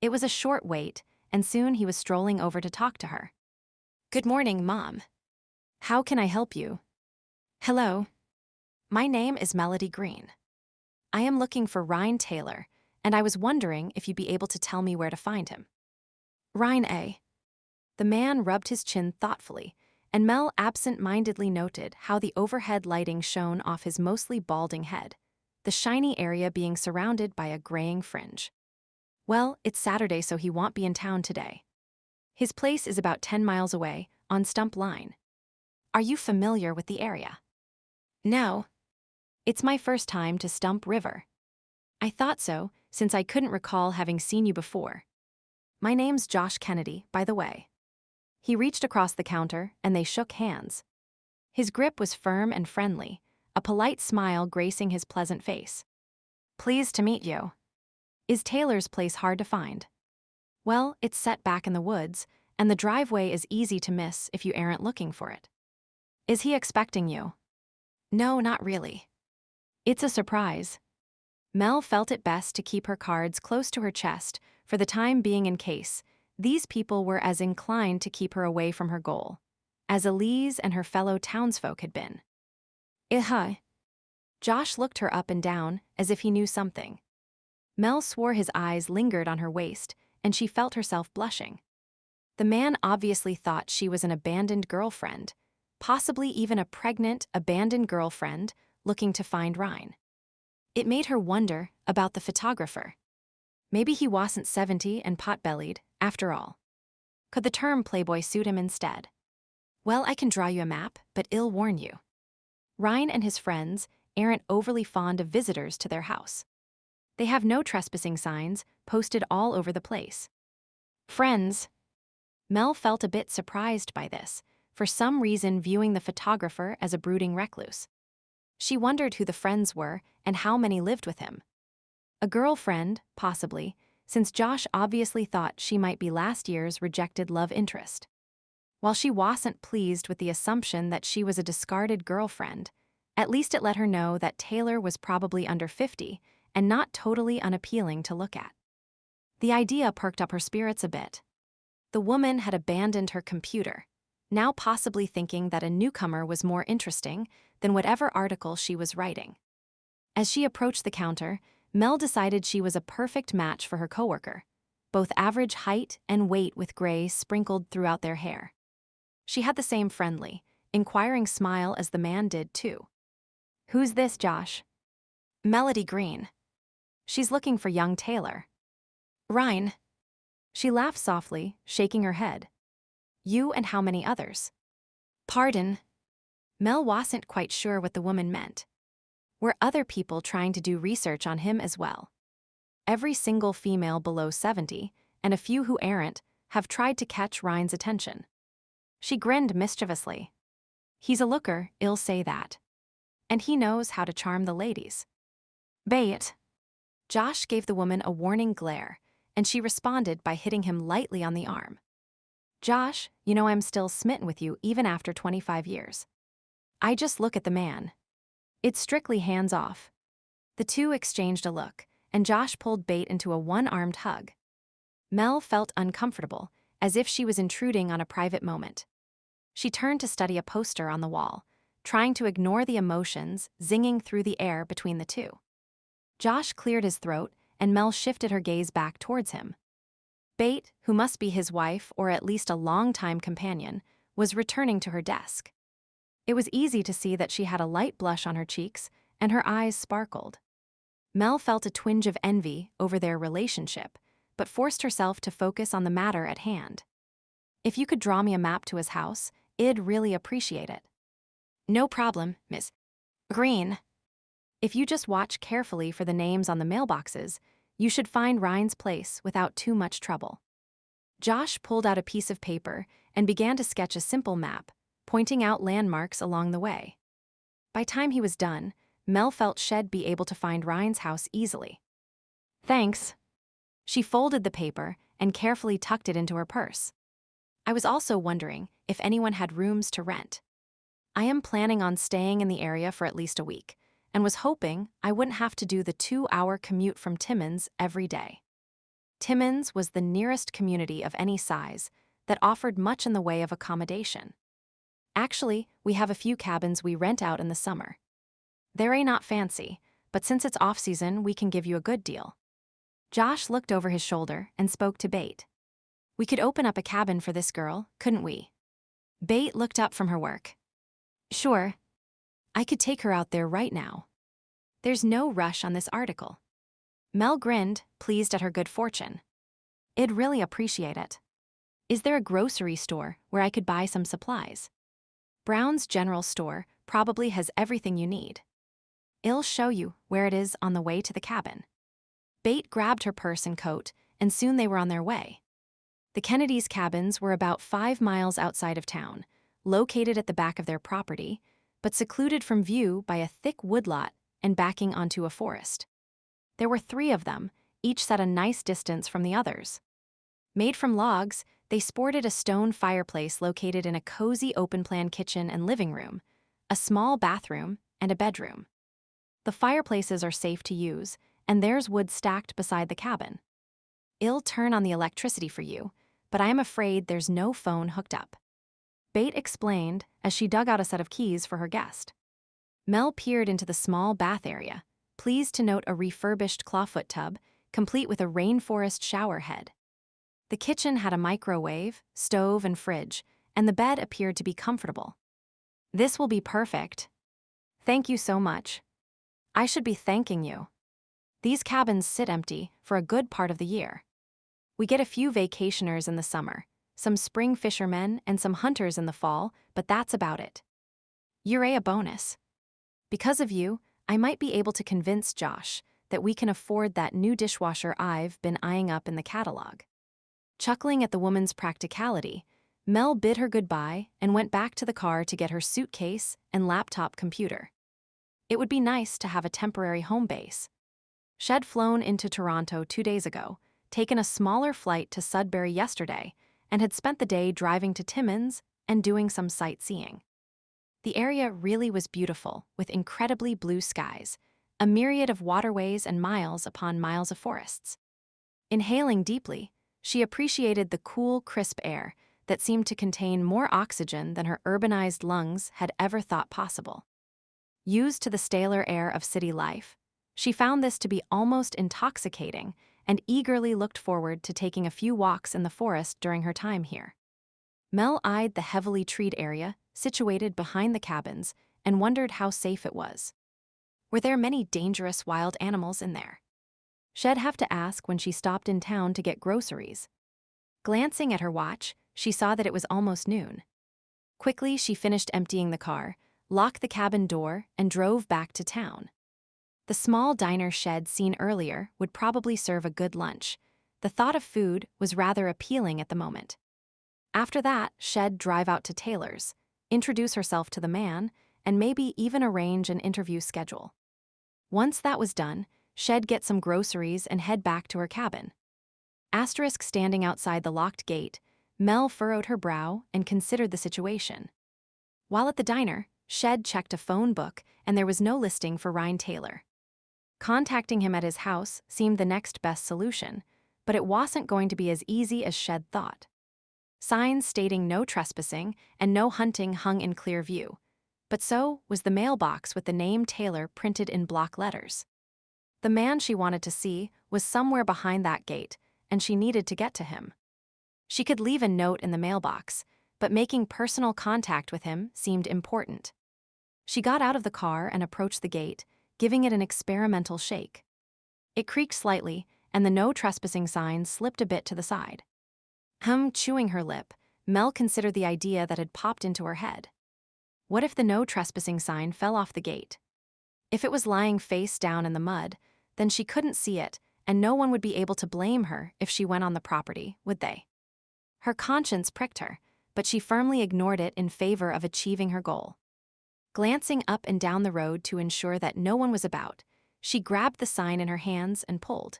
It was a short wait, and soon he was strolling over to talk to her. "Good morning, Mom. How can I help you?" "Hello. My name is Melody Greene. I am looking for Ryne Taylor, and I was wondering if you'd be able to tell me where to find him." "Ryne, eh?" The man rubbed his chin thoughtfully, and Mel absent-mindedly noted how the overhead lighting shone off his mostly balding head, the shiny area being surrounded by a graying fringe. "Well, it's Saturday, so he won't be in town today. His place is about 10 miles away, on Stump Line. Are you familiar with the area?" "No. It's my first time to Stump River." "I thought so, since I couldn't recall having seen you before. My name's Josh Kennedy, by the way." He reached across the counter, and they shook hands. His grip was firm and friendly, a polite smile gracing his pleasant face. "Pleased to meet you. Is Taylor's place hard to find?" "Well, it's set back in the woods, and the driveway is easy to miss if you aren't looking for it." "Is he expecting you?" "No, not really. It's a surprise." Mel felt it best to keep her cards close to her chest for the time being in case these people were as inclined to keep her away from her goal, as Elise and her fellow townsfolk had been. Josh looked her up and down as if he knew something. Mel swore his eyes lingered on her waist, and she felt herself blushing. The man obviously thought she was an abandoned girlfriend, possibly even a pregnant, abandoned girlfriend looking to find Ryne. It made her wonder about the photographer. Maybe he wasn't 70 and pot-bellied, after all. Could the term playboy suit him instead? "Well, I can draw you a map, but I'll warn you. Ryne and his friends aren't overly fond of visitors to their house. They have no trespassing signs posted all over the place." "Friends?" Mel felt a bit surprised by this, for some reason viewing the photographer as a brooding recluse. She wondered who the friends were and how many lived with him. A girlfriend, possibly, since Josh obviously thought she might be last year's rejected love interest. While she wasn't pleased with the assumption that she was a discarded girlfriend, at least it let her know that Taylor was probably under 50 and not totally unappealing to look at. The idea perked up her spirits a bit. The woman had abandoned her computer, now possibly thinking that a newcomer was more interesting than whatever article she was writing. As she approached the counter, Mel decided she was a perfect match for her coworker, both average height and weight with gray sprinkled throughout their hair. She had the same friendly, inquiring smile as the man did too. "Who's this, Josh?" "Melody Greene. She's looking for young Taylor." "Ryne." She laughed softly, shaking her head. "You and how many others?" "Pardon?" Mel wasn't quite sure what the woman meant. Were other people trying to do research on him as well? Every single female below 70, and a few who aren't, have tried to catch Ryne's attention. She grinned mischievously. "He's a looker, I'll say that. And he knows how to charm the ladies." "Bay it." Josh gave the woman a warning glare, and she responded by hitting him lightly on the arm. "Josh, you know I'm still smitten with you even after 25 years. I just look at the man. It's strictly hands off." The two exchanged a look, and Josh pulled Bate into a one-armed hug. Mel felt uncomfortable, as if she was intruding on a private moment. She turned to study a poster on the wall, trying to ignore the emotions zinging through the air between the two. Josh cleared his throat, and Mel shifted her gaze back towards him. Bate, who must be his wife or at least a long-time companion, was returning to her desk. It was easy to see that she had a light blush on her cheeks, and her eyes sparkled. Mel felt a twinge of envy over their relationship, but forced herself to focus on the matter at hand. "If you could draw me a map to his house, I'd really appreciate it." "No problem, Miss Greene. If you just watch carefully for the names on the mailboxes, you should find Ryne's place without too much trouble." Josh pulled out a piece of paper and began to sketch a simple map, pointing out landmarks along the way. By the time he was done, Mel felt she'd be able to find Ryne's house easily. "Thanks." She folded the paper and carefully tucked it into her purse. "I was also wondering if anyone had rooms to rent. I am planning on staying in the area for at least a week, and was hoping I wouldn't have to do the 2-hour commute from Timmins every day." Timmins was the nearest community of any size that offered much in the way of accommodation. "Actually, we have a few cabins we rent out in the summer. They're not fancy, but since it's off-season, we can give you a good deal." Josh looked over his shoulder and spoke to Bate. "We could open up a cabin for this girl, couldn't we?" Bate looked up from her work. "Sure. I could take her out there right now. There's no rush on this article." Mel grinned, pleased at her good fortune. "I'd really appreciate it. Is there a grocery store where I could buy some supplies? Brown's General Store probably has everything you need. I'll show you where it is on the way to the cabin." Bate grabbed her purse and coat, and soon they were on their way. The Kennedys' cabins were about 5 miles outside of town, located at the back of their property, but secluded from view by a thick woodlot and backing onto a forest. There were 3 of them, each set a nice distance from the others. Made from logs, they sported a stone fireplace located in a cozy open-plan kitchen and living room, a small bathroom, and a bedroom. The fireplaces are safe to use, and there's wood stacked beside the cabin. "I'll turn on the electricity for you, but I am afraid there's no phone hooked up," Bate explained as she dug out a set of keys for her guest. Mel peered into the small bath area, pleased to note a refurbished clawfoot tub, complete with a rainforest shower head. The kitchen had a microwave, stove, and fridge, and the bed appeared to be comfortable. "This will be perfect. Thank you so much. I should be thanking you. These cabins sit empty for a good part of the year. We get a few vacationers in the summer, some spring fishermen, and some hunters in the fall, but that's about it. You're a bonus. Because of you, I might be able to convince Josh that we can afford that new dishwasher I've been eyeing up in the catalog." Chuckling at the woman's practicality, Mel bid her goodbye and went back to the car to get her suitcase and laptop computer. It would be nice to have a temporary home base. She'd flown into Toronto 2 days ago, taken a smaller flight to Sudbury yesterday, and had spent the day driving to Timmins and doing some sightseeing. The area really was beautiful, with incredibly blue skies, a myriad of waterways and miles upon miles of forests. Inhaling deeply, she appreciated the cool, crisp air that seemed to contain more oxygen than her urbanized lungs had ever thought possible. Used to the staler air of city life, she found this to be almost intoxicating and eagerly looked forward to taking a few walks in the forest during her time here. Mel eyed the heavily treed area situated behind the cabins and wondered how safe it was. Were there many dangerous wild animals in there? She'd have to ask when she stopped in town to get groceries. Glancing at her watch, she saw that it was almost noon. Quickly, she finished emptying the car, locked the cabin door, and drove back to town. The small diner shed seen earlier would probably serve a good lunch. The thought of food was rather appealing at the moment. After that, she'd drive out to Taylor's, introduce herself to the man, and maybe even arrange an interview schedule. Once that was done, she'd get some groceries and head back to her cabin. Asterisk standing outside the locked gate, Mel furrowed her brow and considered the situation. While at the diner, she'd checked a phone book and there was no listing for Ryne Taylor. Contacting him at his house seemed the next best solution, but it wasn't going to be as easy as Shed thought. Signs stating no trespassing and no hunting hung in clear view, but so was the mailbox with the name Taylor printed in block letters. The man she wanted to see was somewhere behind that gate, and she needed to get to him. She could leave a note in the mailbox, but making personal contact with him seemed important. She got out of the car and approached the gate, giving it an experimental shake. It creaked slightly, and the no trespassing sign slipped a bit to the side. Chewing her lip, Mel considered the idea that had popped into her head. What if the no trespassing sign fell off the gate? If it was lying face down in the mud, then she couldn't see it, and no one would be able to blame her if she went on the property, would they? Her conscience pricked her, but she firmly ignored it in favor of achieving her goal. Glancing up and down the road to ensure that no one was about, she grabbed the sign in her hands and pulled.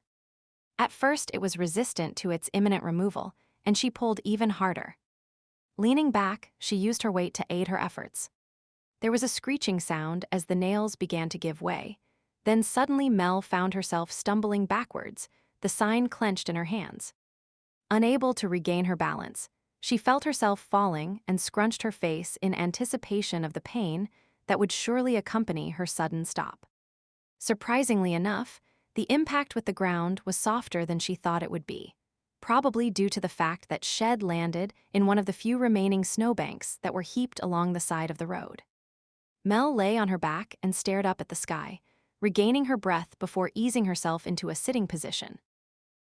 At first, it was resistant to its imminent removal, and she pulled even harder. Leaning back, she used her weight to aid her efforts. There was a screeching sound as the nails began to give way. Then suddenly Mel found herself stumbling backwards, the sign clenched in her hands. Unable to regain her balance, she felt herself falling and scrunched her face in anticipation of the pain that would surely accompany her sudden stop. Surprisingly enough, the impact with the ground was softer than she thought it would be, probably due to the fact that Shed landed in one of the few remaining snowbanks that were heaped along the side of the road. Mel lay on her back and stared up at the sky, regaining her breath before easing herself into a sitting position.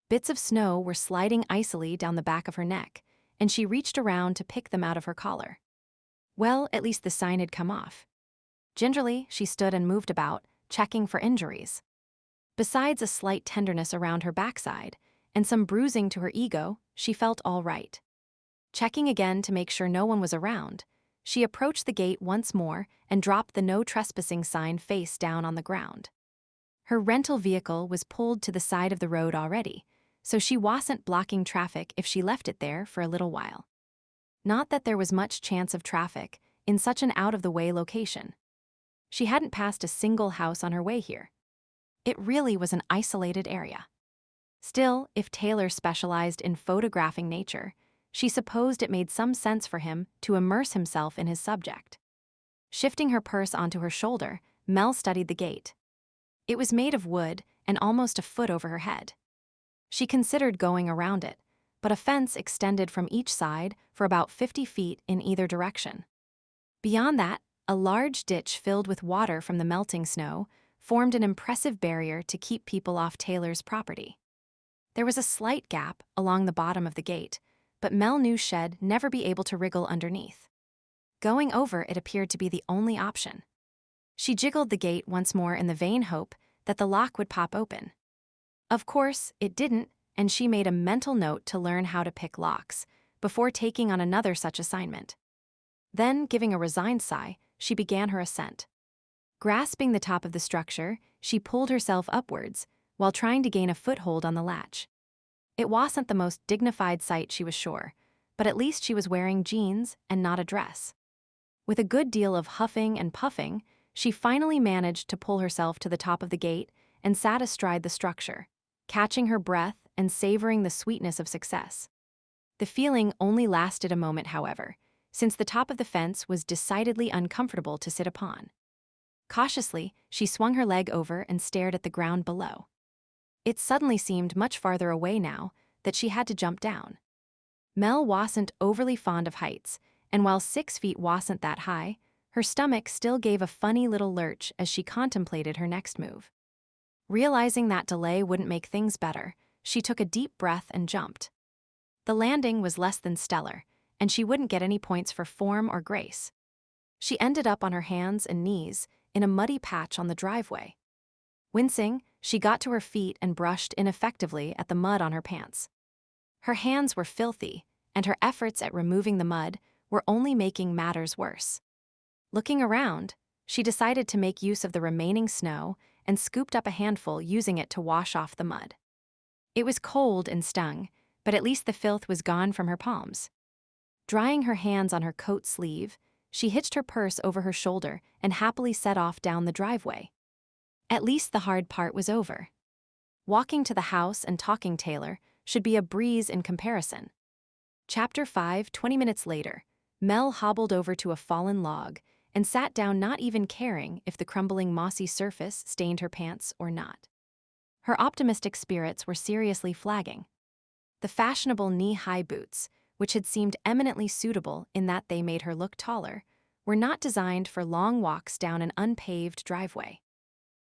Bits of snow were sliding icily down the back of her neck, and she reached around to pick them out of her collar. Well, at least the sign had come off. Gingerly, she stood and moved about, checking for injuries. Besides a slight tenderness around her backside and some bruising to her ego, she felt all right. Checking again to make sure no one was around, she approached the gate once more and dropped the no trespassing sign face down on the ground. Her rental vehicle was pulled to the side of the road already, so she wasn't blocking traffic if she left it there for a little while. Not that there was much chance of traffic in such an out-of-the-way location. She hadn't passed a single house on her way here. It really was an isolated area. Still, if Taylor specialized in photographing nature, she supposed it made some sense for him to immerse himself in his subject. Shifting her purse onto her shoulder, Mel studied the gate. It was made of wood and almost a foot over her head. She considered going around it, but a fence extended from each side for about 50 feet in either direction. Beyond that, a large ditch filled with water from the melting snow formed an impressive barrier to keep people off Taylor's property. There was a slight gap along the bottom of the gate, but Mel knew Shed never be able to wriggle underneath. Going over it appeared to be the only option. She jiggled the gate once more in the vain hope that the lock would pop open. Of course, it didn't, and she made a mental note to learn how to pick locks before taking on another such assignment. Then, giving a resigned sigh, she began her ascent. Grasping the top of the structure, she pulled herself upwards while trying to gain a foothold on the latch. It wasn't the most dignified sight, she was sure, but at least she was wearing jeans and not a dress. With a good deal of huffing and puffing, she finally managed to pull herself to the top of the gate and sat astride the structure, catching her breath and savoring the sweetness of success. The feeling only lasted a moment, however, since the top of the fence was decidedly uncomfortable to sit upon. Cautiously, she swung her leg over and stared at the ground below. It suddenly seemed much farther away now that she had to jump down. Mel wasn't overly fond of heights, and while 6 feet wasn't that high, her stomach still gave a funny little lurch as she contemplated her next move. Realizing that delay wouldn't make things better, she took a deep breath and jumped. The landing was less than stellar, and she wouldn't get any points for form or grace. She ended up on her hands and knees in a muddy patch on the driveway. Wincing, she got to her feet and brushed ineffectively at the mud on her pants. Her hands were filthy, and her efforts at removing the mud were only making matters worse. Looking around, she decided to make use of the remaining snow and scooped up a handful, using it to wash off the mud. It was cold and stung, but at least the filth was gone from her palms. Drying her hands on her coat sleeve, she hitched her purse over her shoulder and happily set off down the driveway. At least the hard part was over. Walking to the house and talking Taylor should be a breeze in comparison. Chapter 5, 20 minutes later, Mel hobbled over to a fallen log and sat down, not even caring if the crumbling mossy surface stained her pants or not. Her optimistic spirits were seriously flagging. The fashionable knee-high boots, which had seemed eminently suitable in that they made her look taller, were not designed for long walks down an unpaved driveway.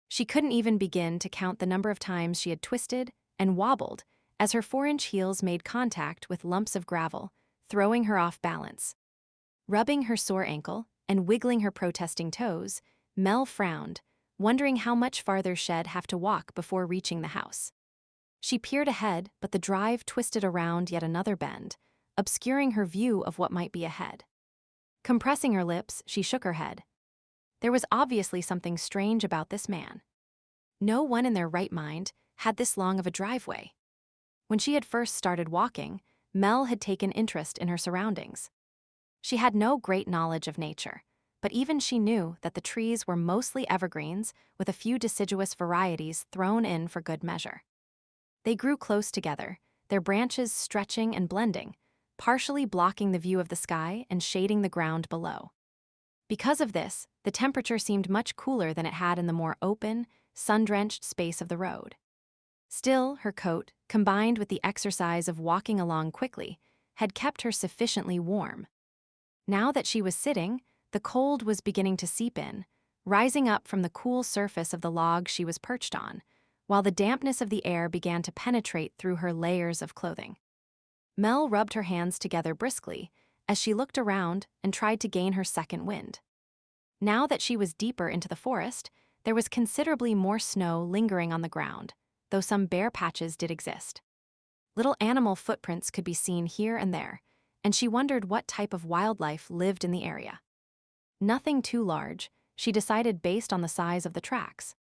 She couldn't even begin to count the number of times she had twisted and wobbled as her 4-inch heels made contact with lumps of gravel, throwing her off balance. Rubbing her sore ankle and wiggling her protesting toes, Mel frowned, wondering how much farther she'd have to walk before reaching the house. She peered ahead, but the drive twisted around yet another bend, obscuring her view of what might be ahead. Compressing her lips, she shook her head. There was obviously something strange about this man. No one in their right mind had this long of a driveway. When she had first started walking, Mel had taken interest in her surroundings. She had no great knowledge of nature, but even she knew that the trees were mostly evergreens with a few deciduous varieties thrown in for good measure. They grew close together, their branches stretching and blending, partially blocking the view of the sky and shading the ground below. Because of this, the temperature seemed much cooler than it had in the more open, sun-drenched space of the road. Still, her coat, combined with the exercise of walking along quickly, had kept her sufficiently warm. Now that she was sitting, the cold was beginning to seep in, rising up from the cool surface of the log she was perched on, while the dampness of the air began to penetrate through her layers of clothing. Mel rubbed her hands together briskly as she looked around and tried to gain her second wind. Now that she was deeper into the forest, there was considerably more snow lingering on the ground, though some bare patches did exist. Little animal footprints could be seen here and there, and she wondered what type of wildlife lived in the area. Nothing too large, she decided based on the size of the tracks.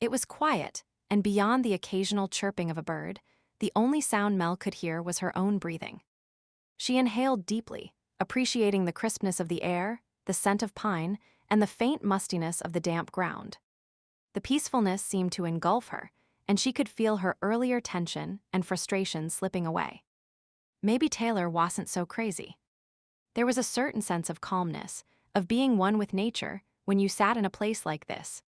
It was quiet, and beyond the occasional chirping of a bird, the only sound Mel could hear was her own breathing. She inhaled deeply, appreciating the crispness of the air, the scent of pine, and the faint mustiness of the damp ground. The peacefulness seemed to engulf her, and she could feel her earlier tension and frustration slipping away. Maybe Taylor wasn't so crazy. There was a certain sense of calmness, of being one with nature, when you sat in a place like this.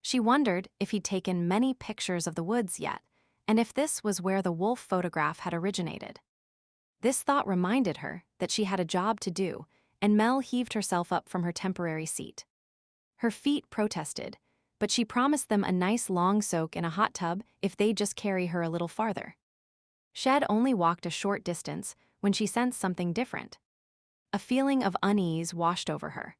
She wondered if he'd taken many pictures of the woods yet, and if this was where the wolf photograph had originated. This thought reminded her that she had a job to do, and Mel heaved herself up from her temporary seat. Her feet protested, but she promised them a nice long soak in a hot tub if they'd just carry her a little farther. She'd only walked a short distance when she sensed something different. A feeling of unease washed over her,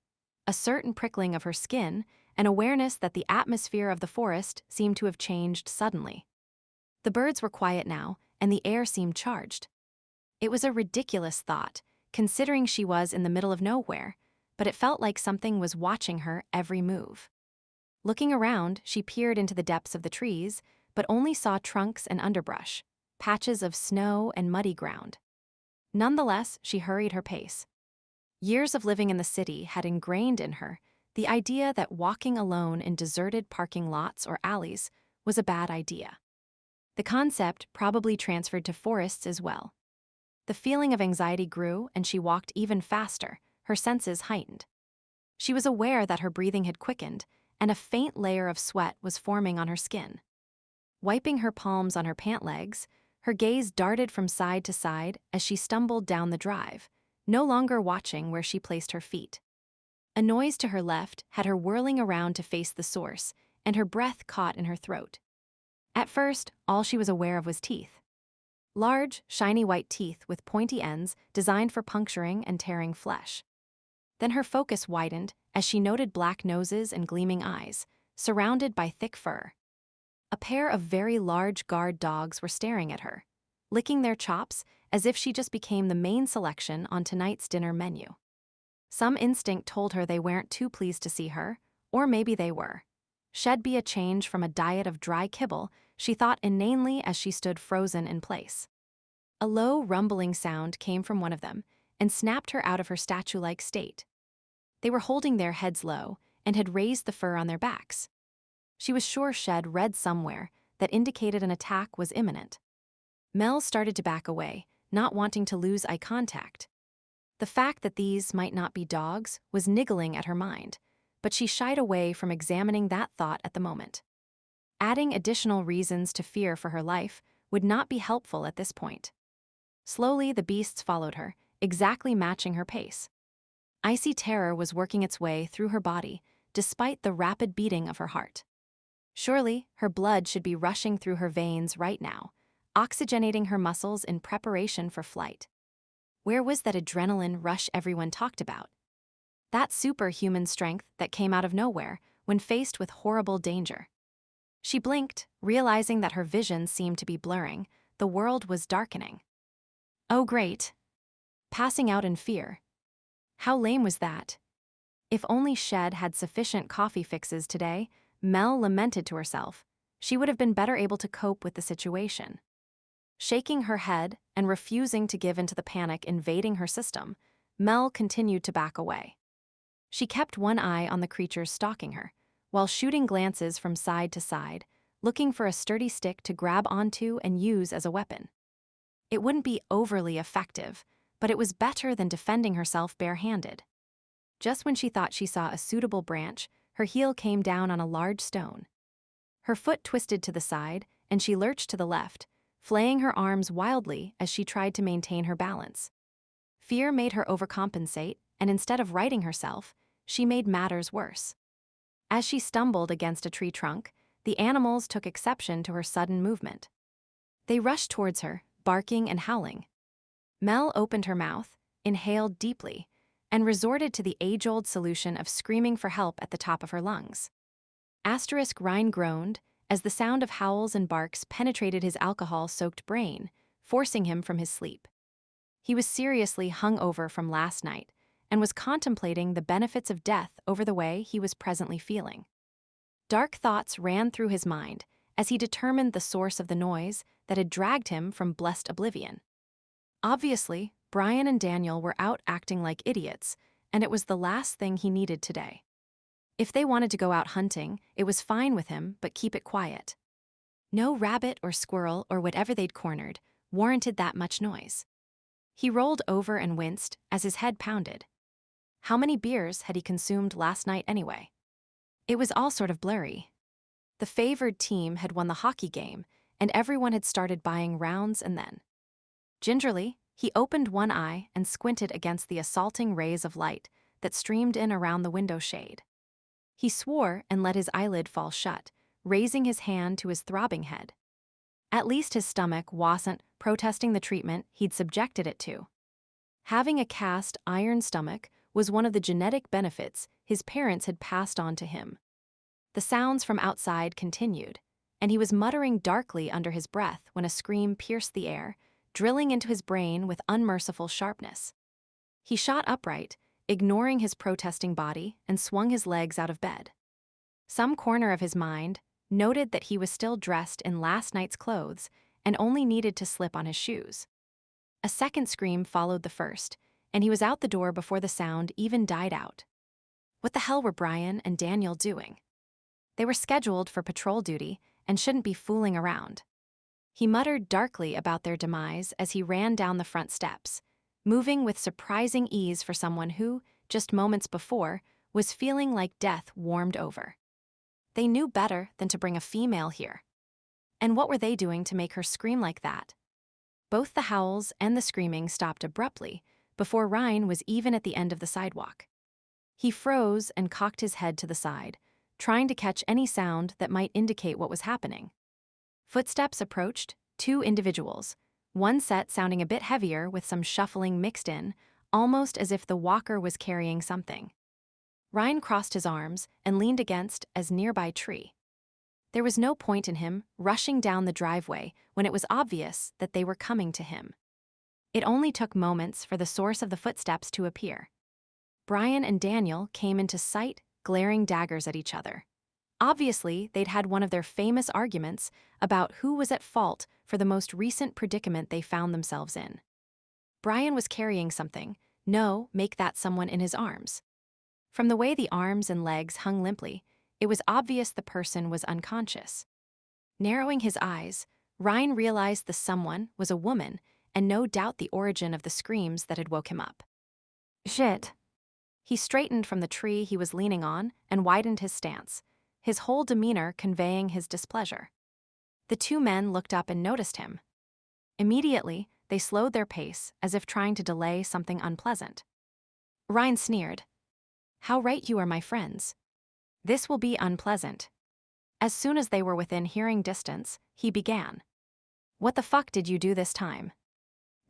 a certain prickling of her skin, an awareness that the atmosphere of the forest seemed to have changed suddenly. The birds were quiet now, and the air seemed charged. It was a ridiculous thought, considering she was in the middle of nowhere, but it felt like something was watching her every move. Looking around, she peered into the depths of the trees, but only saw trunks and underbrush, patches of snow and muddy ground. Nonetheless, she hurried her pace. Years of living in the city had ingrained in her the idea that walking alone in deserted parking lots or alleys was a bad idea. The concept probably transferred to forests as well. The feeling of anxiety grew, and she walked even faster, her senses heightened. She was aware that her breathing had quickened, and a faint layer of sweat was forming on her skin. Wiping her palms on her pant legs, her gaze darted from side to side as she stumbled down the drive, no longer watching where she placed her feet. A noise to her left had her whirling around to face the source, and her breath caught in her throat. At first, all she was aware of was teeth. Large, shiny white teeth with pointy ends designed for puncturing and tearing flesh. Then her focus widened as she noted black noses and gleaming eyes, surrounded by thick fur. A pair of very large guard dogs were staring at her, licking their chops as if she just became the main selection on tonight's dinner menu. Some instinct told her they weren't too pleased to see her, or maybe they were. She'd be a change from a diet of dry kibble, she thought inanely as she stood frozen in place. A low, rumbling sound came from one of them and snapped her out of her statue-like state. They were holding their heads low and had raised the fur on their backs. She was sure Shed read somewhere that indicated an attack was imminent. Mel started to back away, not wanting to lose eye contact. The fact that these might not be dogs was niggling at her mind, but she shied away from examining that thought at the moment. Adding additional reasons to fear for her life would not be helpful at this point. Slowly, the beasts followed her, exactly matching her pace. Icy terror was working its way through her body, despite the rapid beating of her heart. Surely, her blood should be rushing through her veins right now, oxygenating her muscles in preparation for flight. Where was that adrenaline rush everyone talked about? That superhuman strength that came out of nowhere when faced with horrible danger. She blinked, realizing that her vision seemed to be blurring. The world was darkening. Oh great. Passing out in fear. How lame was that? If only Shed had sufficient coffee fixes today, Mel lamented to herself. She would have been better able to cope with the situation. Shaking her head and refusing to give into the panic invading her system, Mel continued to back away. She kept one eye on the creatures stalking her, while shooting glances from side to side, looking for a sturdy stick to grab onto and use as a weapon. It wouldn't be overly effective, but it was better than defending herself barehanded. Just when she thought she saw a suitable branch, her heel came down on a large stone. Her foot twisted to the side, and she lurched to the left, flaying her arms wildly as she tried to maintain her balance. Fear made her overcompensate, and instead of righting herself, she made matters worse. As she stumbled against a tree trunk, the animals took exception to her sudden movement. They rushed towards her, barking and howling. Mel opened her mouth, inhaled deeply, and resorted to the age-old solution of screaming for help at the top of her lungs. Ryne groaned as the sound of howls and barks penetrated his alcohol-soaked brain, forcing him from his sleep. He was seriously hung over from last night and was contemplating the benefits of death over the way he was presently feeling. Dark thoughts ran through his mind as he determined the source of the noise that had dragged him from blessed oblivion. Obviously, Brian and Daniel were out acting like idiots, and it was the last thing he needed today. If they wanted to go out hunting, it was fine with him, but keep it quiet. No rabbit or squirrel or whatever they'd cornered warranted that much noise. He rolled over and winced as his head pounded. How many beers had he consumed last night anyway? It was all sort of blurry. The favored team had won the hockey game, and everyone had started buying rounds and then. Gingerly, he opened one eye and squinted against the assaulting rays of light that streamed in around the window shade. He swore and let his eyelid fall shut, raising his hand to his throbbing head. At least his stomach wasn't protesting the treatment he'd subjected it to. Having a cast iron stomach was one of the genetic benefits his parents had passed on to him. The sounds from outside continued, and he was muttering darkly under his breath when a scream pierced the air, drilling into his brain with unmerciful sharpness. He shot upright, ignoring his protesting body, and swung his legs out of bed. Some corner of his mind noted that he was still dressed in last night's clothes and only needed to slip on his shoes. A second scream followed the first, and he was out the door before the sound even died out. What the hell were Brian and Daniel doing? They were scheduled for patrol duty and shouldn't be fooling around. He muttered darkly about their demise as he ran down the front steps, moving with surprising ease for someone who, just moments before, was feeling like death warmed over. They knew better than to bring a female here. And what were they doing to make her scream like that? Both the howls and the screaming stopped abruptly before Ryne was even at the end of the sidewalk. He froze and cocked his head to the side, trying to catch any sound that might indicate what was happening. Footsteps approached, 2 individuals, one set sounding a bit heavier with some shuffling mixed in, almost as if the walker was carrying something. Ryne crossed his arms and leaned against a nearby tree. There was no point in him rushing down the driveway when it was obvious that they were coming to him. It only took moments for the source of the footsteps to appear. Brian and Daniel came into sight, glaring daggers at each other. Obviously, they'd had one of their famous arguments about who was at fault for the most recent predicament they found themselves in. Brian was carrying something. No, make that someone in his arms. From the way the arms and legs hung limply, It was obvious the person was unconscious. Narrowing his eyes, Ryne realized the someone was a woman, and no doubt the origin of the screams that had woke him up. Shit. He straightened from the tree he was leaning on and widened his stance, his whole demeanor conveying his displeasure. The two men looked up and noticed him. Immediately, they slowed their pace as if trying to delay something unpleasant. Ryne sneered. How right you are, my friends. This will be unpleasant. As soon as they were within hearing distance, he began. What the fuck did you do this time?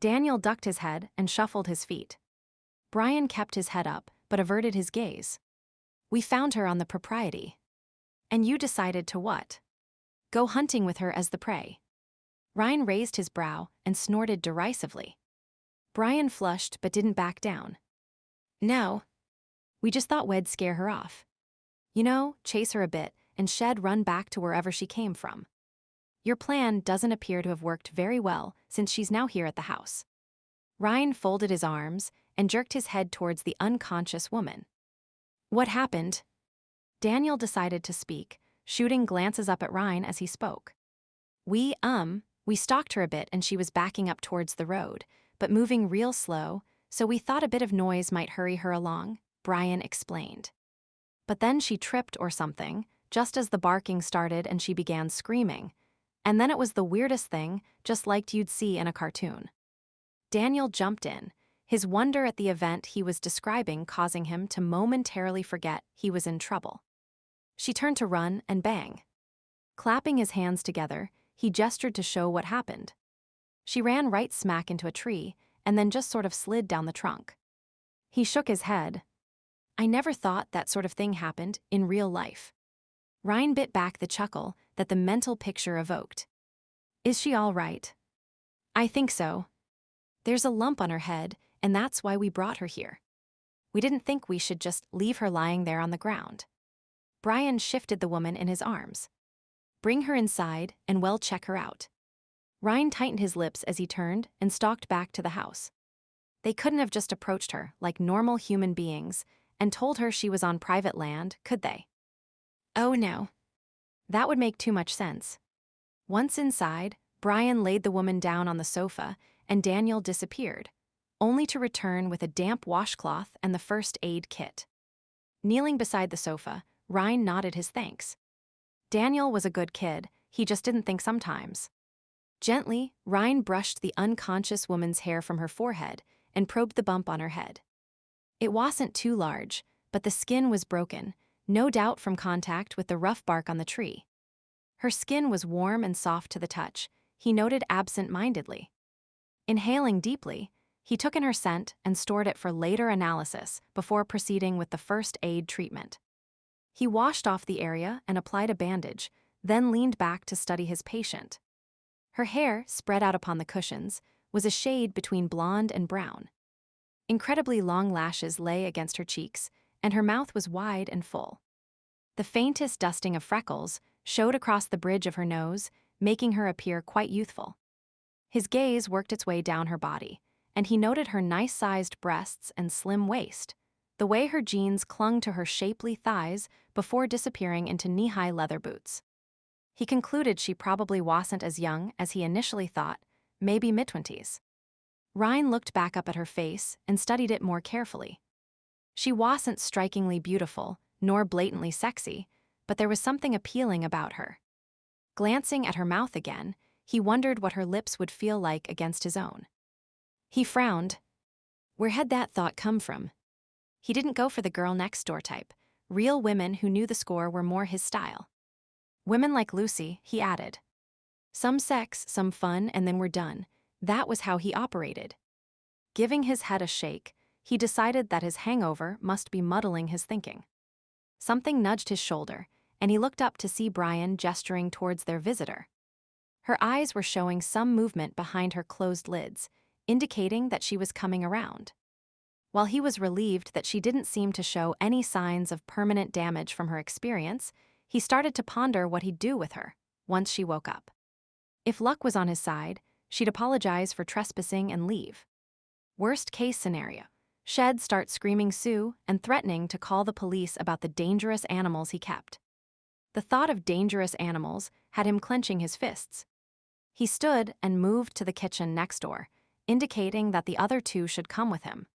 Daniel ducked his head and shuffled his feet. Brian kept his head up, but averted his gaze. We found her on the propriety. And you decided to what? Go hunting with her as the prey. Ryne raised his brow and snorted derisively. Brian flushed but didn't back down. No. We just thought we'd scare her off. You know, chase her a bit and shed run back to wherever she came from. Your plan doesn't appear to have worked very well since she's now here at the house. Ryne folded his arms and jerked his head towards the unconscious woman. What happened? Daniel decided to speak, shooting glances up at Ryne as he spoke. We stalked her a bit and she was backing up towards the road, but moving real slow, so we thought a bit of noise might hurry her along, Brian explained. But then she tripped or something, just as the barking started and she began screaming. And then it was the weirdest thing, just like you'd see in a cartoon. Daniel jumped in, his wonder at the event he was describing causing him to momentarily forget he was in trouble. She turned to run and bang. Clapping his hands together, he gestured to show what happened. She ran right smack into a tree and then just sort of slid down the trunk. He shook his head. I never thought that sort of thing happened in real life. Ryne bit back the chuckle that the mental picture evoked. Is she all right? I think so. There's a lump on her head, and that's why we brought her here. We didn't think we should just leave her lying there on the ground. Brian shifted the woman in his arms. Bring her inside and we'll check her out. Ryne tightened his lips as he turned and stalked back to the house. They couldn't have just approached her like normal human beings and told her she was on private land, could they? Oh no. That would make too much sense. Once inside, Brian laid the woman down on the sofa and Daniel disappeared, only to return with a damp washcloth and the first aid kit. Kneeling beside the sofa, Ryne nodded his thanks. Daniel was a good kid, he just didn't think sometimes. Gently, Ryne brushed the unconscious woman's hair from her forehead and probed the bump on her head. It wasn't too large, but the skin was broken, no doubt from contact with the rough bark on the tree. Her skin was warm and soft to the touch, he noted absent-mindedly. Inhaling deeply, he took in her scent and stored it for later analysis before proceeding with the first aid treatment. He washed off the area and applied a bandage, then leaned back to study his patient. Her hair, spread out upon the cushions, was a shade between blonde and brown. Incredibly long lashes lay against her cheeks, and her mouth was wide and full. The faintest dusting of freckles showed across the bridge of her nose, making her appear quite youthful. His gaze worked its way down her body, and he noted her nice-sized breasts and slim waist, the way her jeans clung to her shapely thighs before disappearing into knee-high leather boots. He concluded she probably wasn't as young as he initially thought, maybe mid-20s. Ryne looked back up at her face and studied it more carefully. She wasn't strikingly beautiful, nor blatantly sexy, but there was something appealing about her. Glancing at her mouth again, he wondered what her lips would feel like against his own. He frowned. Where had that thought come from? He didn't go for the girl next door type. Real women who knew the score were more his style. Women like Lucy, he added. Some sex, some fun, and then we're done. That was how he operated. Giving his head a shake, he decided that his hangover must be muddling his thinking. Something nudged his shoulder, and he looked up to see Brian gesturing towards their visitor. Her eyes were showing some movement behind her closed lids, indicating that she was coming around. While he was relieved that she didn't seem to show any signs of permanent damage from her experience, he started to ponder what he'd do with her once she woke up. If luck was on his side, she'd apologize for trespassing and leave. Worst case scenario, she'd start screaming Sue and threatening to call the police about the dangerous animals he kept. The thought of dangerous animals had him clenching his fists. He stood and moved to the kitchen next door, indicating that the other two should come with him.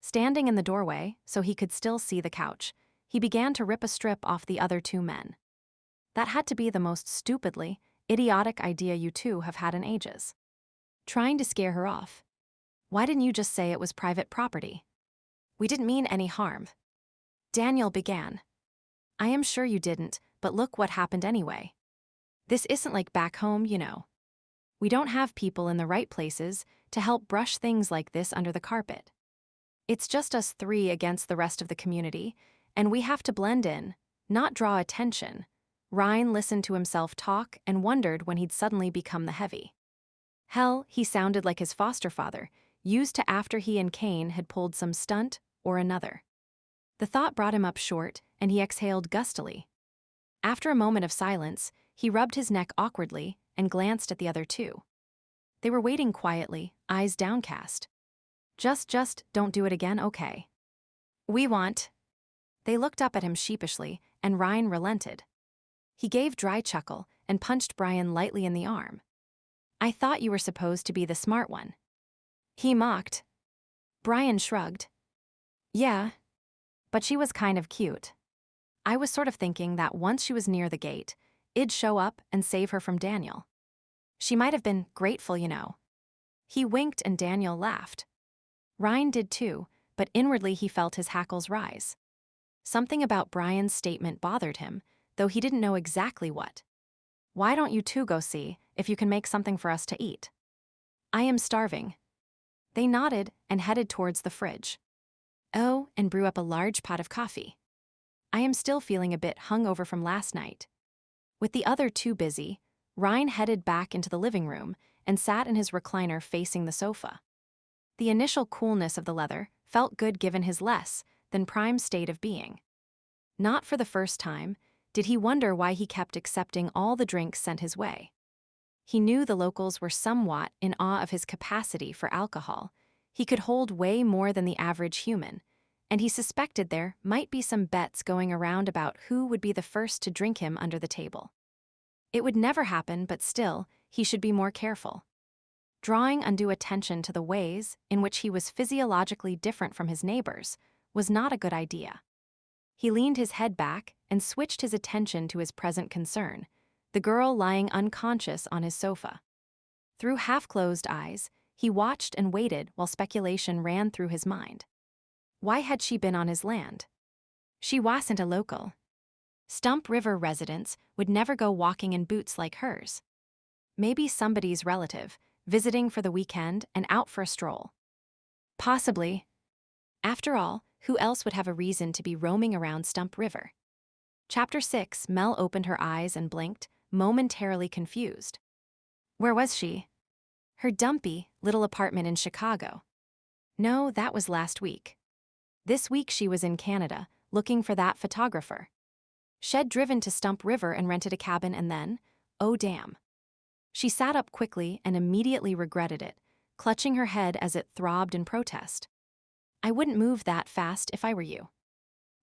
Standing in the doorway, so he could still see the couch, he began to rip a strip off the other two men. That had to be the most stupidly, idiotic idea you two have had in ages. Trying to scare her off. Why didn't you just say it was private property? We didn't mean any harm. Daniel began. I am sure you didn't, but look what happened anyway. This isn't like back home, you know. We don't have people in the right places to help brush things like this under the carpet. It's just us three against the rest of the community, and we have to blend in, not draw attention. Ryne listened to himself talk and wondered when he'd suddenly become the heavy. Hell, he sounded like his foster father, used to after he and Cain had pulled some stunt or another. The thought brought him up short, and he exhaled gustily. After a moment of silence, he rubbed his neck awkwardly and glanced at the other two. They were waiting quietly, eyes downcast. Just don't do it again, okay? We want. They looked up at him sheepishly, and Ryne relented. He gave dry chuckle and punched Brian lightly in the arm. I thought you were supposed to be the smart one. He mocked. Brian shrugged. Yeah, but she was kind of cute. I was sort of thinking that once she was near the gate, I'd show up and save her from Daniel. She might have been grateful, you know. He winked and Daniel laughed. Ryne did too, but inwardly he felt his hackles rise. Something about Brian's statement bothered him, though he didn't know exactly what. Why don't you two go see if you can make something for us to eat? I am starving. They nodded and headed towards the fridge. Oh, and brew up a large pot of coffee. I am still feeling a bit hungover from last night. With the other two busy, Ryne headed back into the living room and sat in his recliner facing the sofa. The initial coolness of the leather felt good given his less than prime state of being. Not for the first time did he wonder why he kept accepting all the drinks sent his way. He knew the locals were somewhat in awe of his capacity for alcohol. He could hold way more than the average human, and he suspected there might be some bets going around about who would be the first to drink him under the table. It would never happen, but still, he should be more careful. Drawing undue attention to the ways in which he was physiologically different from his neighbors was not a good idea. He leaned his head back and switched his attention to his present concern, the girl lying unconscious on his sofa. Through half-closed eyes, he watched and waited while speculation ran through his mind. Why had she been on his land? She wasn't a local. Stump River residents would never go walking in boots like hers. Maybe somebody's relative, visiting for the weekend and out for a stroll. Possibly. After all, who else would have a reason to be roaming around Stump River? Chapter 6. Mel opened her eyes and blinked, momentarily confused. Where was she? Her dumpy, little apartment in Chicago. No, that was last week. This week she was in Canada, looking for that photographer. She'd driven to Stump River and rented a cabin and then, oh damn. She sat up quickly and immediately regretted it, clutching her head as it throbbed in protest. I wouldn't move that fast if I were you.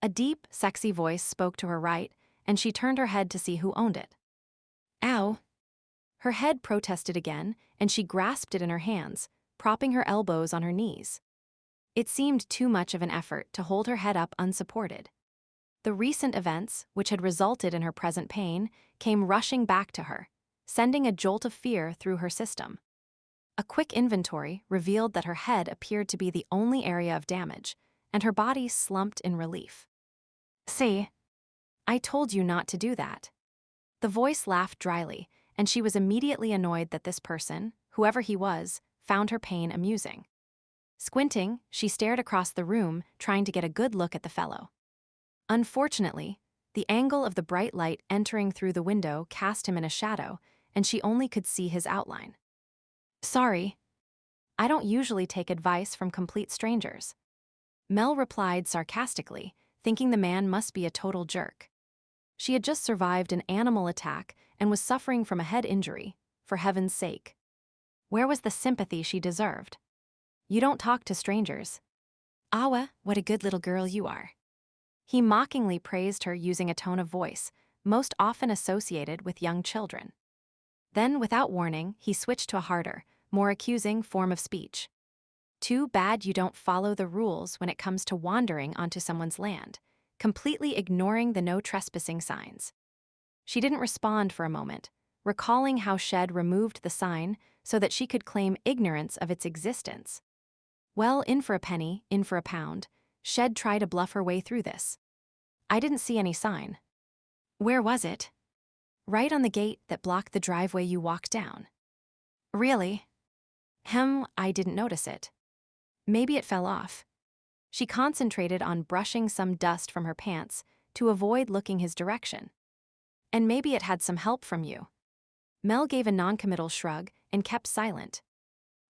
A deep, sexy voice spoke to her right, and she turned her head to see who owned it. Ow. Her head protested again, and she grasped it in her hands, propping her elbows on her knees. It seemed too much of an effort to hold her head up unsupported. The recent events, which had resulted in her present pain, came rushing back to her, sending a jolt of fear through her system. A quick inventory revealed that her head appeared to be the only area of damage, and her body slumped in relief. See, I told you not to do that. The voice laughed dryly, and she was immediately annoyed that this person, whoever he was, found her pain amusing. Squinting, she stared across the room, trying to get a good look at the fellow. Unfortunately, the angle of the bright light entering through the window cast him in a shadow, and she only could see his outline. Sorry. I don't usually take advice from complete strangers. Mel replied sarcastically, thinking the man must be a total jerk. She had just survived an animal attack and was suffering from a head injury, for heaven's sake. Where was the sympathy she deserved? You don't talk to strangers. Awa, what a good little girl you are. He mockingly praised her using a tone of voice, most often associated with young children. Then, without warning, he switched to a harder, more accusing form of speech. Too bad you don't follow the rules when it comes to wandering onto someone's land, completely ignoring the no trespassing signs. She didn't respond for a moment, recalling how Shed removed the sign so that she could claim ignorance of its existence. Well, in for a penny, in for a pound, Shed tried to bluff her way through this. I didn't see any sign. Where was it? Right on the gate that blocked the driveway you walked down. Really? I didn't notice it. Maybe it fell off. She concentrated on brushing some dust from her pants to avoid looking his direction. And maybe it had some help from you. Mel gave a noncommittal shrug and kept silent.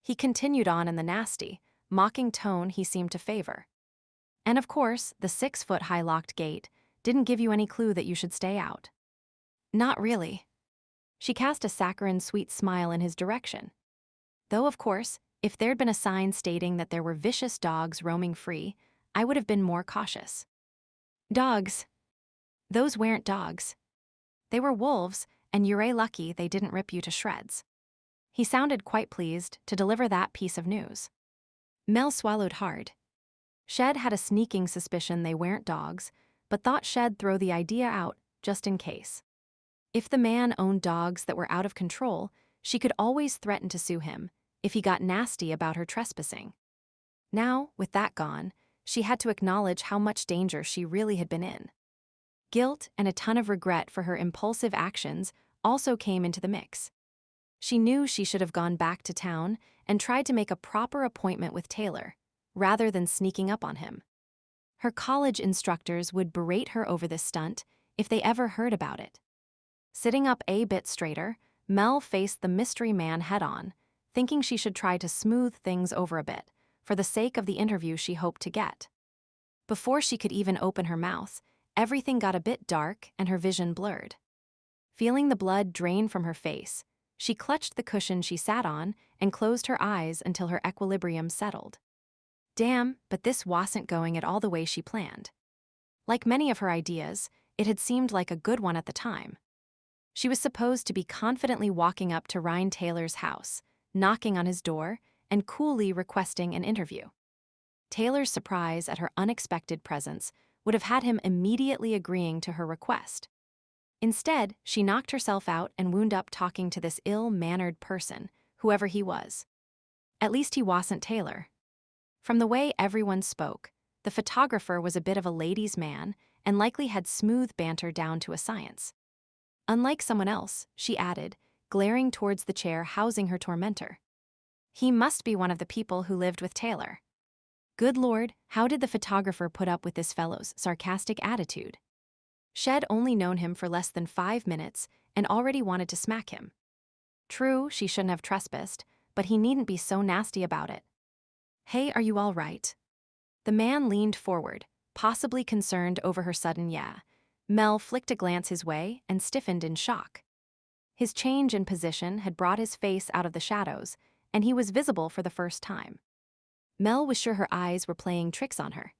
He continued on in the nasty, mocking tone he seemed to favor. And of course, the 6-foot-high locked gate didn't give you any clue that you should stay out. Not really. She cast a saccharine sweet smile in his direction. Though, of course, if there'd been a sign stating that there were vicious dogs roaming free, I would have been more cautious. Dogs. Those weren't dogs. They were wolves, and you're lucky they didn't rip you to shreds. He sounded quite pleased to deliver that piece of news. Mel swallowed hard. Shed had a sneaking suspicion they weren't dogs, but thought Shed'd throw the idea out just in case. If the man owned dogs that were out of control, she could always threaten to sue him if he got nasty about her trespassing. Now, with that gone, she had to acknowledge how much danger she really had been in. Guilt and a ton of regret for her impulsive actions also came into the mix. She knew she should have gone back to town and tried to make a proper appointment with Taylor, rather than sneaking up on him. Her college instructors would berate her over this stunt if they ever heard about it. Sitting up a bit straighter, Mel faced the mystery man head-on, thinking she should try to smooth things over a bit, for the sake of the interview she hoped to get. Before she could even open her mouth, everything got a bit dark and her vision blurred. Feeling the blood drain from her face, she clutched the cushion she sat on and closed her eyes until her equilibrium settled. Damn, but this wasn't going at all the way she planned. Like many of her ideas, it had seemed like a good one at the time. She was supposed to be confidently walking up to Ryne Taylor's house, knocking on his door, and coolly requesting an interview. Taylor's surprise at her unexpected presence would have had him immediately agreeing to her request. Instead, she knocked herself out and wound up talking to this ill-mannered person, whoever he was. At least he wasn't Taylor. From the way everyone spoke, the photographer was a bit of a ladies' man and likely had smooth banter down to a science. Unlike someone else, she added, glaring towards the chair housing her tormentor. He must be one of the people who lived with Taylor. Good Lord, how did the photographer put up with this fellow's sarcastic attitude? Shed only known him for less than 5 minutes and already wanted to smack him. True, she shouldn't have trespassed, but he needn't be so nasty about it. Hey, are you all right? The man leaned forward, possibly concerned over her sudden yeah. Mel flicked a glance his way and stiffened in shock. His change in position had brought his face out of the shadows, and he was visible for the first time. Mel was sure her eyes were playing tricks on her.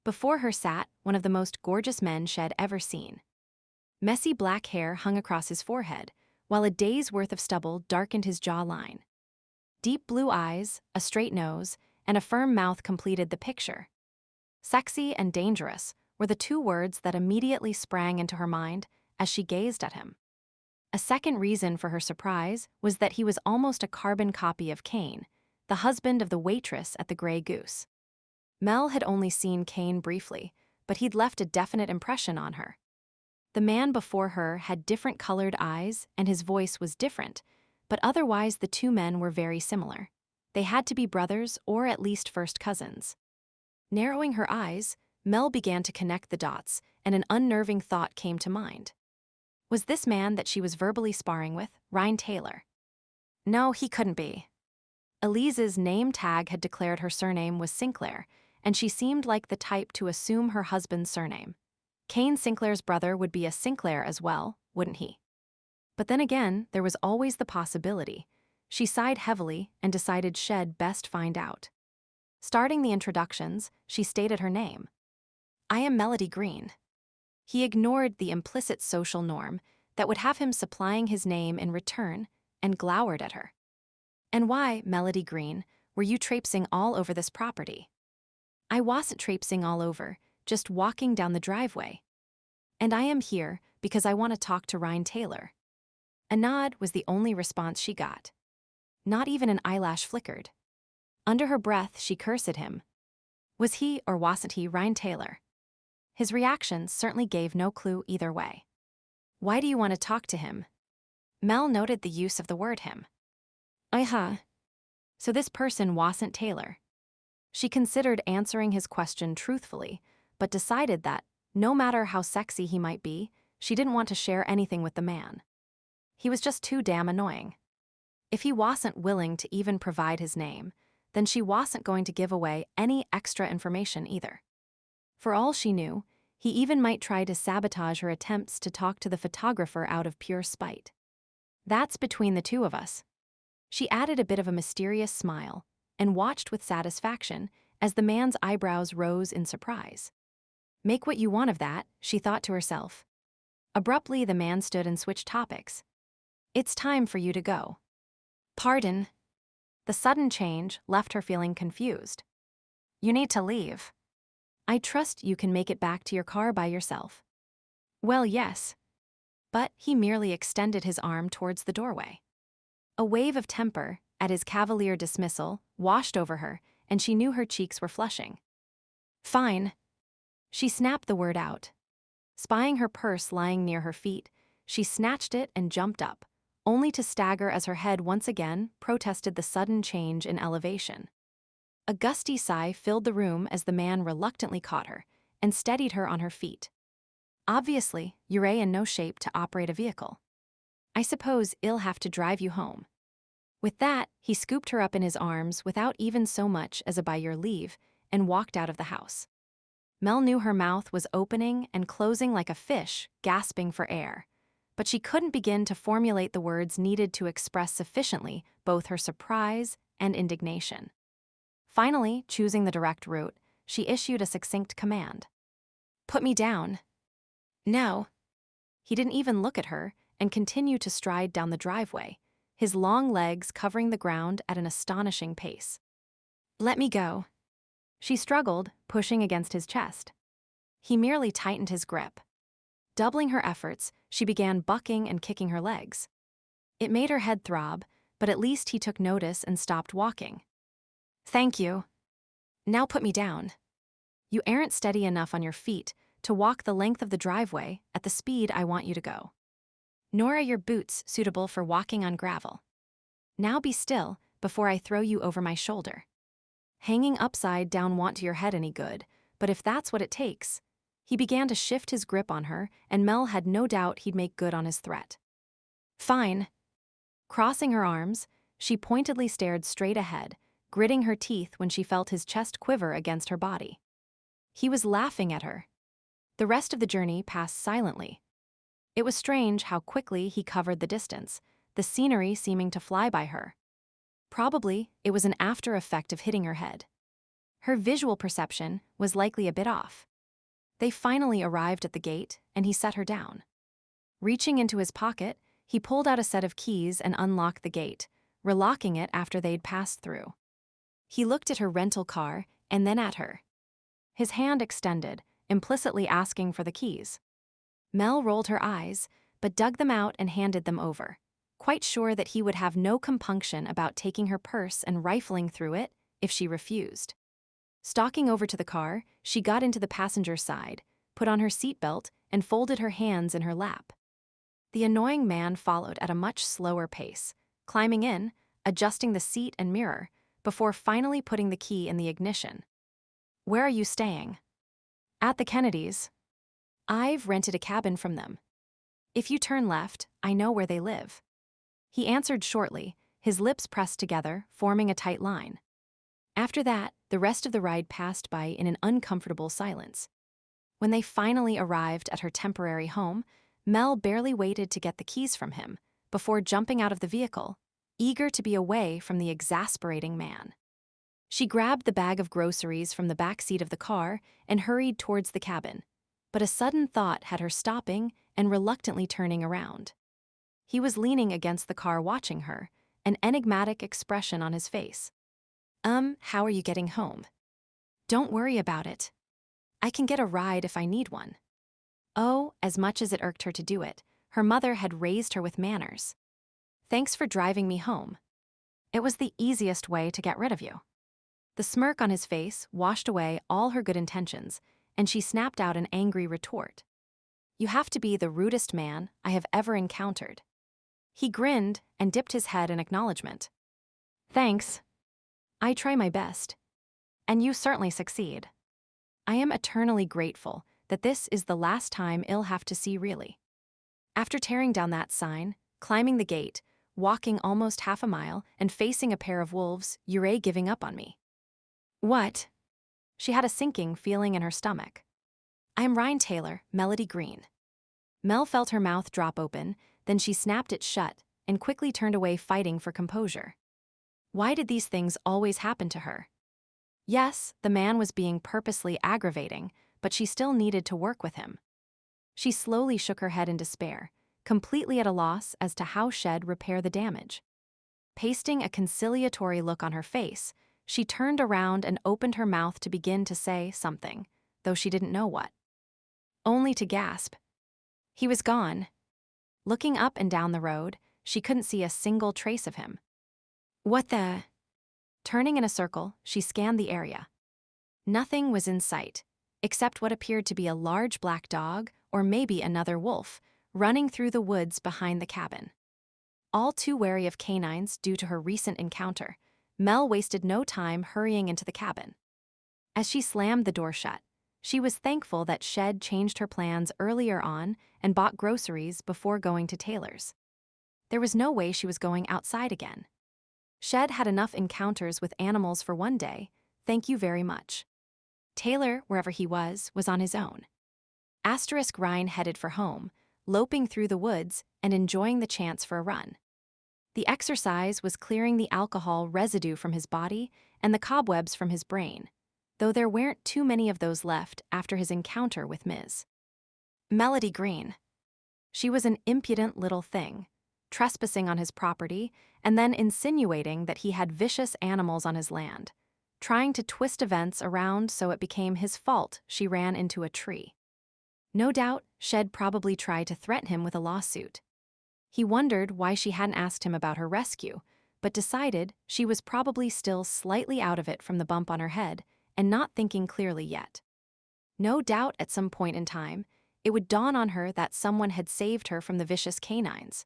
Before her sat one of the most gorgeous men Shed ever seen. Messy black hair hung across his forehead, while a day's worth of stubble darkened his jawline. Deep blue eyes, a straight nose, and a firm mouth completed the picture. Sexy and dangerous were the 2 words that immediately sprang into her mind as she gazed at him. A second reason for her surprise was that he was almost a carbon copy of Kane, the husband of the waitress at the Grey Goose. Mel had only seen Kane briefly, but he'd left a definite impression on her. The man before her had different colored eyes and his voice was different, but otherwise the 2 men were very similar. They had to be brothers or at least first cousins. Narrowing her eyes, Mel began to connect the dots, and an unnerving thought came to mind. Was this man that she was verbally sparring with Ryne Taylor? No, he couldn't be. Elise's name tag had declared her surname was Sinclair, and she seemed like the type to assume her husband's surname. Kane Sinclair's brother would be a Sinclair as well, wouldn't he? But then again, there was always the possibility. She sighed heavily and decided Shed best find out. Starting the introductions, she stated her name. I am Melody Greene. He ignored the implicit social norm that would have him supplying his name in return and glowered at her. "And why, Melody Greene, were you traipsing all over this property?" "I wasn't traipsing all over, just walking down the driveway. And I am here because I want to talk to Ryne Taylor." A nod was the only response she got. Not even an eyelash flickered. Under her breath, she cursed at him. Was he or wasn't he Ryne Taylor? His reactions certainly gave no clue either way. "Why do you want to talk to him?" Mel noted the use of the word him. So this person wasn't Taylor. She considered answering his question truthfully, but decided that, no matter how sexy he might be, she didn't want to share anything with the man. He was just too damn annoying. If he wasn't willing to even provide his name, then she wasn't going to give away any extra information either. For all she knew, he even might try to sabotage her attempts to talk to the photographer out of pure spite. "That's between the two of us." She added a bit of a mysterious smile and watched with satisfaction as the man's eyebrows rose in surprise. "Make what you want of that," she thought to herself. Abruptly, the man stood and switched topics. "It's time for you to go." "Pardon?" The sudden change left her feeling confused. "You need to leave." "I trust you can make it back to your car by yourself." "Well, yes." But he merely extended his arm towards the doorway. A wave of temper, at his cavalier dismissal, washed over her, and she knew her cheeks were flushing. "Fine." She snapped the word out. Spying her purse lying near her feet, she snatched it and jumped up, only to stagger as her head once again protested the sudden change in elevation. A gusty sigh filled the room as the man reluctantly caught her and steadied her on her feet. "Obviously, you're in no shape to operate a vehicle. I suppose I'll have to drive you home." With that, he scooped her up in his arms without even so much as a "by your leave" and walked out of the house. Mel knew her mouth was opening and closing like a fish, gasping for air, but she couldn't begin to formulate the words needed to express sufficiently both her surprise and indignation. Finally, choosing the direct route, she issued a succinct command. "Put me down." "No." He didn't even look at her and continued to stride down the driveway, his long legs covering the ground at an astonishing pace. "Let me go." She struggled, pushing against his chest. He merely tightened his grip. Doubling her efforts, she began bucking and kicking her legs. It made her head throb, but at least he took notice and stopped walking. "Thank you. Now put me down. You aren't steady enough on your feet to walk the length of the driveway at the speed I want you to go. Nor are your boots suitable for walking on gravel. Now be still before I throw you over my shoulder. Hanging upside down won't do your head any good, but if that's what it takes." He began to shift his grip on her, and Mel had no doubt he'd make good on his threat. "Fine." Crossing her arms, she pointedly stared straight ahead, gritting her teeth when she felt his chest quiver against her body. He was laughing at her. The rest of the journey passed silently. It was strange how quickly he covered the distance, the scenery seeming to fly by her. Probably, it was an after effect of hitting her head. Her visual perception was likely a bit off. They finally arrived at the gate, and he set her down. Reaching into his pocket, he pulled out a set of keys and unlocked the gate, relocking it after they'd passed through. He looked at her rental car and then at her. His hand extended, implicitly asking for the keys. Mel rolled her eyes, but dug them out and handed them over, quite sure that he would have no compunction about taking her purse and rifling through it if she refused. Stalking over to the car, she got into the passenger side, put on her seatbelt, and folded her hands in her lap. The annoying man followed at a much slower pace, climbing in, adjusting the seat and mirror, before finally putting the key in the ignition. "Where are you staying?" "At the Kennedys. I've rented a cabin from them. If you turn left, I know where they live." He answered shortly, his lips pressed together, forming a tight line. After that, the rest of the ride passed by in an uncomfortable silence. When they finally arrived at her temporary home, Mel barely waited to get the keys from him before jumping out of the vehicle, eager to be away from the exasperating man. She grabbed the bag of groceries from the back seat of the car and hurried towards the cabin, But a sudden thought had her stopping and reluctantly turning around. He was leaning against the car watching her, an enigmatic expression on his face. How are you getting home? Don't worry about it. I can get a ride if I need one. Oh, as much as it irked her to do it, her mother had raised her with manners. Thanks for driving me home. It was the easiest way to get rid of you. The smirk on his face washed away all her good intentions, and she snapped out an angry retort. You have to be the rudest man I have ever encountered. He grinned and dipped his head in acknowledgement. Thanks. I try my best. And you certainly succeed. I am eternally grateful that this is the last time I'll have to see really. After tearing down that sign, climbing the gate, walking almost half a mile, and facing a pair of wolves, you're giving up on me. What? She had a sinking feeling in her stomach. I am Ryne Taylor, Melody Greene. Mel felt her mouth drop open, then she snapped it shut and quickly turned away, fighting for composure. Why did these things always happen to her? Yes, the man was being purposely aggravating, but she still needed to work with him. She slowly shook her head in despair, completely at a loss as to how she'd repair the damage. Pasting a conciliatory look on her face, she turned around and opened her mouth to begin to say something, though she didn't know what. Only to gasp. He was gone. Looking up and down the road, she couldn't see a single trace of him. What the? Turning in a circle, she scanned the area. Nothing was in sight, except what appeared to be a large black dog, or maybe another wolf, running through the woods behind the cabin. All too wary of canines due to her recent encounter, Mel wasted no time hurrying into the cabin. As she slammed the door shut, she was thankful that she'd changed her plans earlier on and bought groceries before going to Taylor's. There was no way she was going outside again. She'd had enough encounters with animals for one day, thank you very much. Taylor, wherever he was on his own. Ryne headed for home, loping through the woods and enjoying the chance for a run. The exercise was clearing the alcohol residue from his body and the cobwebs from his brain, though there weren't too many of those left after his encounter with Ms. Melody Greene. She was an impudent little thing, trespassing on his property and then insinuating that he had vicious animals on his land, trying to twist events around so it became his fault she ran into a tree. No doubt, she'd probably tried to threaten him with a lawsuit. He wondered why she hadn't asked him about her rescue, but decided she was probably still slightly out of it from the bump on her head and not thinking clearly yet. No doubt at some point in time, it would dawn on her that someone had saved her from the vicious canines.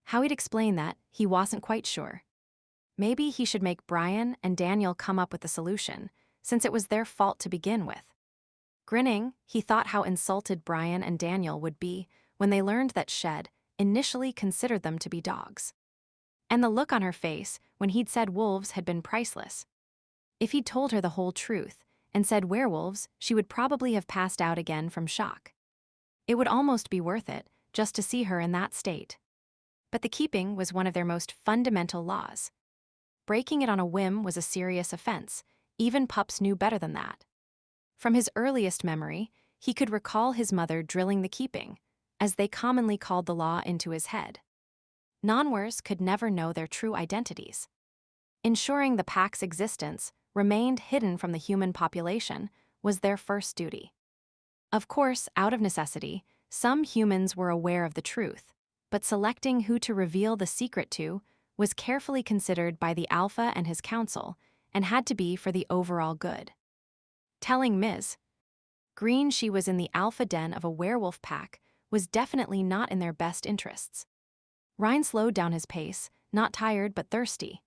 How he'd explain that, he wasn't quite sure. Maybe he should make Brian and Daniel come up with a solution, since it was their fault to begin with. Grinning, he thought how insulted Brian and Daniel would be when they learned that she'd initially considered them to be dogs. And the look on her face when he'd said wolves had been priceless. If he'd told her the whole truth and said werewolves, she would probably have passed out again from shock. It would almost be worth it just to see her in that state. But the keeping was one of their most fundamental laws. Breaking it on a whim was a serious offense. Even pups knew better than that. From his earliest memory, he could recall his mother drilling the keeping, as they commonly called the law, into his head. Non-wers could never know their true identities. Ensuring the pack's existence remained hidden from the human population was their first duty. Of course, out of necessity, some humans were aware of the truth, but selecting who to reveal the secret to was carefully considered by the Alpha and his council and had to be for the overall good. Telling Ms. Greene she was in the alpha den of a werewolf pack was definitely not in their best interests. Ryne slowed down his pace, not tired but thirsty.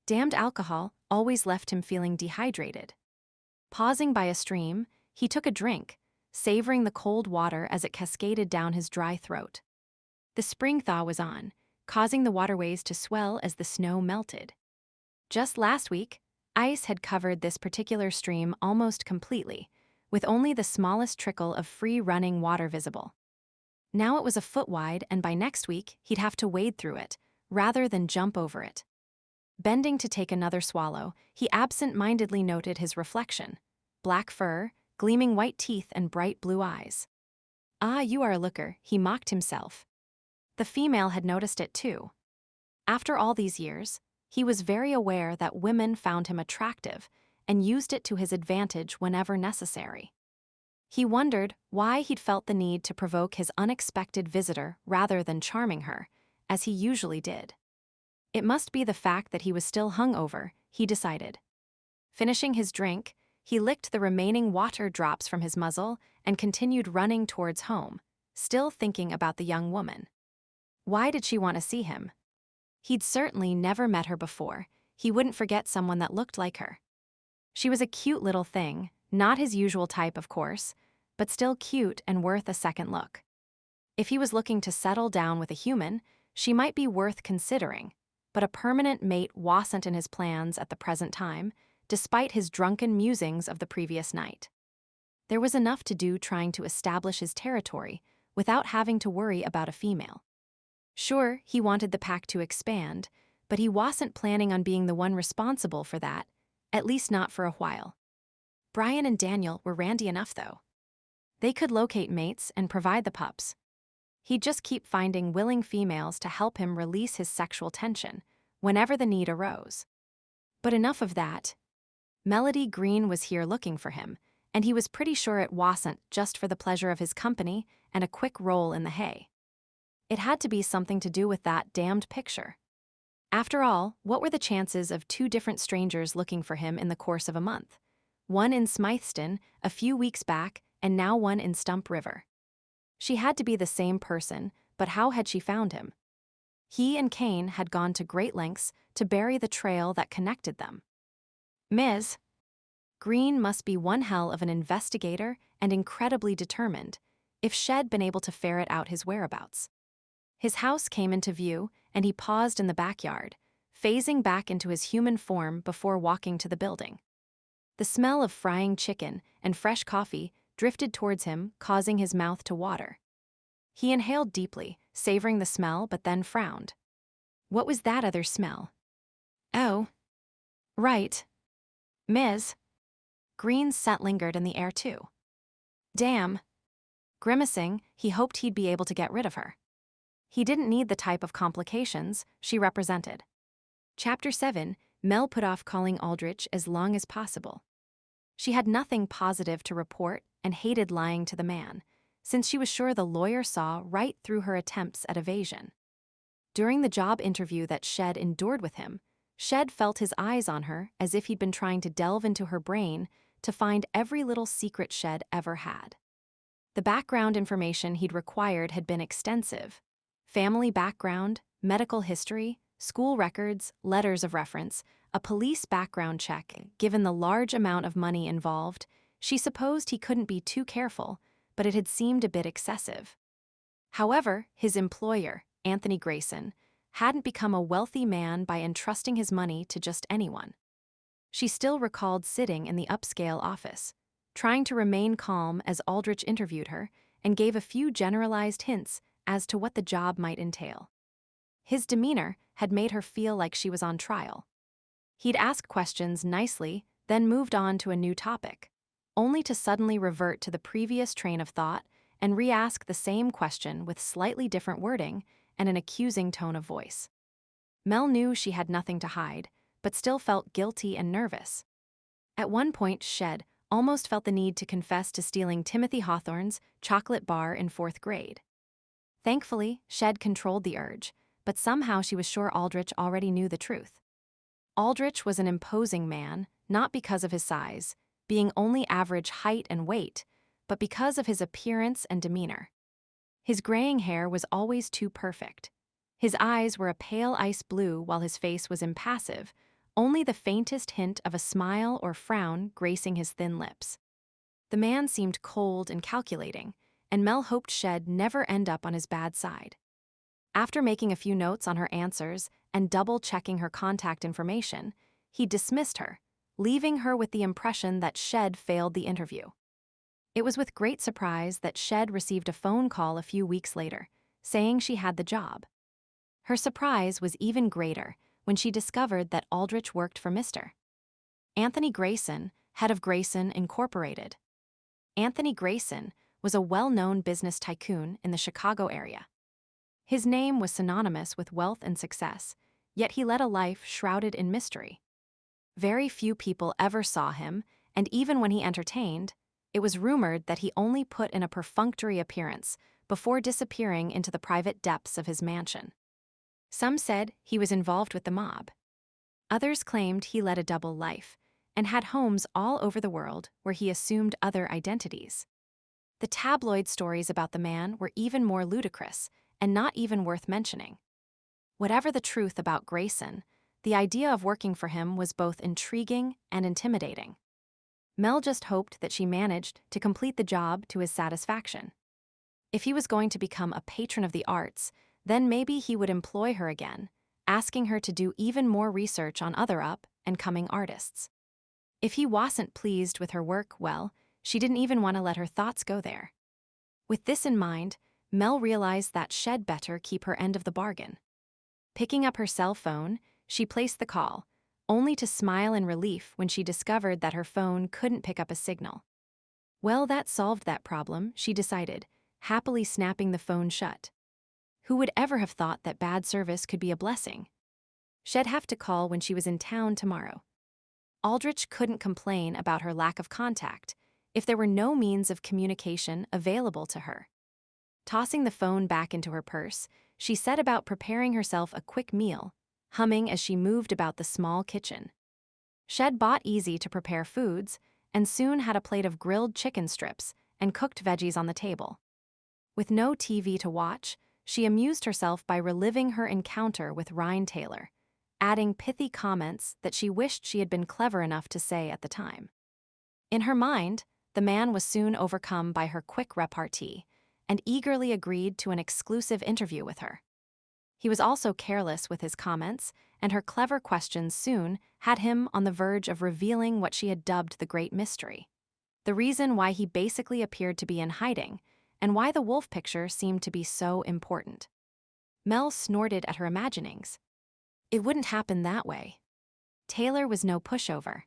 Damned alcohol always left him feeling dehydrated. Pausing by a stream, he took a drink, savoring the cold water as it cascaded down his dry throat. The spring thaw was on, causing the waterways to swell as the snow melted. Just last week, ice had covered this particular stream almost completely, with only the smallest trickle of free-running water visible. Now it was a foot wide, and by next week, he'd have to wade through it, rather than jump over it. Bending to take another swallow, he absent-mindedly noted his reflection. Black fur, gleaming white teeth and bright blue eyes. "Ah, you are a looker," he mocked himself. The female had noticed it too. After all these years, he was very aware that women found him attractive and used it to his advantage whenever necessary. He wondered why he'd felt the need to provoke his unexpected visitor rather than charming her, as he usually did. It must be the fact that he was still hungover, he decided. Finishing his drink, he licked the remaining water drops from his muzzle and continued running towards home, still thinking about the young woman. Why did she want to see him? He'd certainly never met her before. He wouldn't forget someone that looked like her. She was a cute little thing, not his usual type, of course, but still cute and worth a second look. If he was looking to settle down with a human, she might be worth considering, but a permanent mate wasn't in his plans at the present time, despite his drunken musings of the previous night. There was enough to do trying to establish his territory without having to worry about a female. Sure, he wanted the pack to expand, but he wasn't planning on being the one responsible for that, at least not for a while. Brian and Daniel were randy enough, though. They could locate mates and provide the pups. He'd just keep finding willing females to help him release his sexual tension whenever the need arose. But enough of that. Melody Greene was here looking for him, and he was pretty sure it wasn't just for the pleasure of his company and a quick roll in the hay. It had to be something to do with that damned picture. After all, what were the chances of two different strangers looking for him in the course of a month? One in Smythston a few weeks back, and now one in Stump River. She had to be the same person, but how had she found him? He and Kane had gone to great lengths to bury the trail that connected them. Ms. Greene must be one hell of an investigator and incredibly determined, if she'd been able to ferret out his whereabouts. His house came into view, and he paused in the backyard, phasing back into his human form before walking to the building. The smell of frying chicken and fresh coffee drifted towards him, causing his mouth to water. He inhaled deeply, savoring the smell, but then frowned. What was that other smell? Oh. Right. Ms. Greene's scent lingered in the air too. Damn. Grimacing, he hoped he'd be able to get rid of her. He didn't need the type of complications she represented. Chapter 7, Mel put off calling Aldrich as long as possible. She had nothing positive to report and hated lying to the man, since she was sure the lawyer saw right through her attempts at evasion. During the job interview that Shed endured with him, Shed felt his eyes on her as if he'd been trying to delve into her brain to find every little secret Shed ever had. The background information he'd required had been extensive. Family background, medical history, school records, letters of reference, a police background check. Given the large amount of money involved, she supposed he couldn't be too careful, but it had seemed a bit excessive. However, his employer, Anthony Grayson, hadn't become a wealthy man by entrusting his money to just anyone. She still recalled sitting in the upscale office, trying to remain calm as Aldrich interviewed her and gave a few generalized hints as to what the job might entail. His demeanor had made her feel like she was on trial. He'd ask questions nicely, then moved on to a new topic, only to suddenly revert to the previous train of thought and re-ask the same question with slightly different wording and an accusing tone of voice. Mel knew she had nothing to hide, but still felt guilty and nervous. At one point, Shed almost felt the need to confess to stealing Timothy Hawthorne's chocolate bar in 4th grade. Thankfully, Shed controlled the urge, but somehow she was sure Aldrich already knew the truth. Aldrich was an imposing man, not because of his size, being only average height and weight, but because of his appearance and demeanor. His graying hair was always too perfect. His eyes were a pale ice blue while his face was impassive, only the faintest hint of a smile or frown gracing his thin lips. The man seemed cold and calculating, and Mel hoped Shed never end up on his bad side. After making a few notes on her answers and double-checking her contact information, he dismissed her, leaving her with the impression that Shed failed the interview. It was with great surprise that Shed received a phone call a few weeks later, saying she had the job. Her surprise was even greater when she discovered that Aldrich worked for Mr. Anthony Grayson, head of Grayson Incorporated. Anthony Grayson was a well-known business tycoon in the Chicago area. His name was synonymous with wealth and success, yet he led a life shrouded in mystery. Very few people ever saw him, and even when he entertained, it was rumored that he only put in a perfunctory appearance before disappearing into the private depths of his mansion. Some said he was involved with the mob. Others claimed he led a double life and had homes all over the world where he assumed other identities. The tabloid stories about the man were even more ludicrous and not even worth mentioning. Whatever the truth about Grayson, the idea of working for him was both intriguing and intimidating. Mel just hoped that she managed to complete the job to his satisfaction. If he was going to become a patron of the arts, then maybe he would employ her again, asking her to do even more research on other up-and-coming artists. If he wasn't pleased with her work, well, she didn't even want to let her thoughts go there. With this in mind, Mel realized that she'd better keep her end of the bargain. Picking up her cell phone, she placed the call, only to smile in relief when she discovered that her phone couldn't pick up a signal. Well, that solved that problem, she decided, happily snapping the phone shut. Who would ever have thought that bad service could be a blessing? She'd have to call when she was in town tomorrow. Aldrich couldn't complain about her lack of contact if there were no means of communication available to her. Tossing the phone back into her purse, she set about preparing herself a quick meal, humming as she moved about the small kitchen. She'd bought easy-to-prepare foods and soon had a plate of grilled chicken strips and cooked veggies on the table. With no TV to watch, she amused herself by reliving her encounter with Ryne Taylor, adding pithy comments that she wished she had been clever enough to say at the time. In her mind, the man was soon overcome by her quick repartee and eagerly agreed to an exclusive interview with her. He was also careless with his comments, and her clever questions soon had him on the verge of revealing what she had dubbed the Great Mystery, the reason why he basically appeared to be in hiding, and why the wolf picture seemed to be so important. Mel snorted at her imaginings. It wouldn't happen that way. Taylor was no pushover.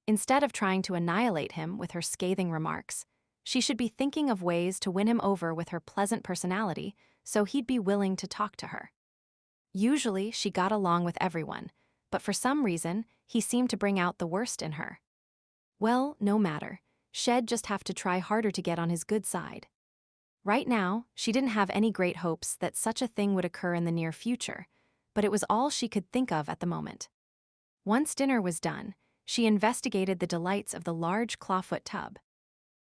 Instead of trying to annihilate him with her scathing remarks, she should be thinking of ways to win him over with her pleasant personality so he'd be willing to talk to her. Usually, she got along with everyone, but for some reason, he seemed to bring out the worst in her. Well, no matter. She'd just have to try harder to get on his good side. Right now, she didn't have any great hopes that such a thing would occur in the near future, but it was all she could think of at the moment. Once dinner was done, she investigated the delights of the large clawfoot tub.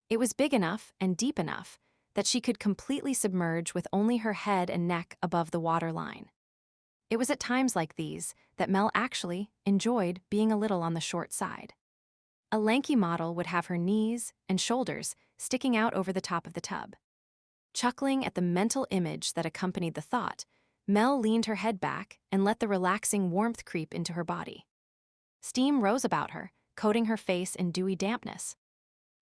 It was big enough and deep enough that she could completely submerge with only her head and neck above the water line. It was at times like these that Mel actually enjoyed being a little on the short side. A lanky model would have her knees and shoulders sticking out over the top of the tub. Chuckling at the mental image that accompanied the thought, Mel leaned her head back and let the relaxing warmth creep into her body. Steam rose about her, coating her face in dewy dampness.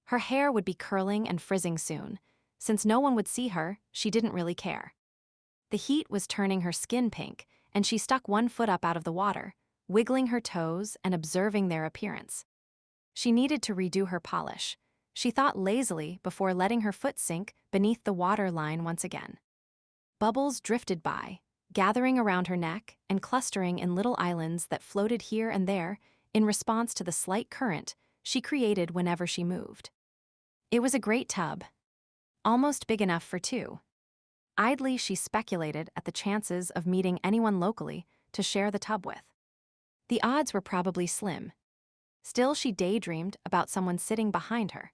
Her hair would be curling and frizzing soon. Since no one would see her, she didn't really care. The heat was turning her skin pink, and she stuck one foot up out of the water, wiggling her toes and observing their appearance. She needed to redo her polish. She thought lazily before letting her foot sink beneath the water line once again. Bubbles drifted by, gathering around her neck and clustering in little islands that floated here and there in response to the slight current she created whenever she moved. It was a great tub, almost big enough for two. Idly, she speculated at the chances of meeting anyone locally to share the tub with. The odds were probably slim. Still, she daydreamed about someone sitting behind her.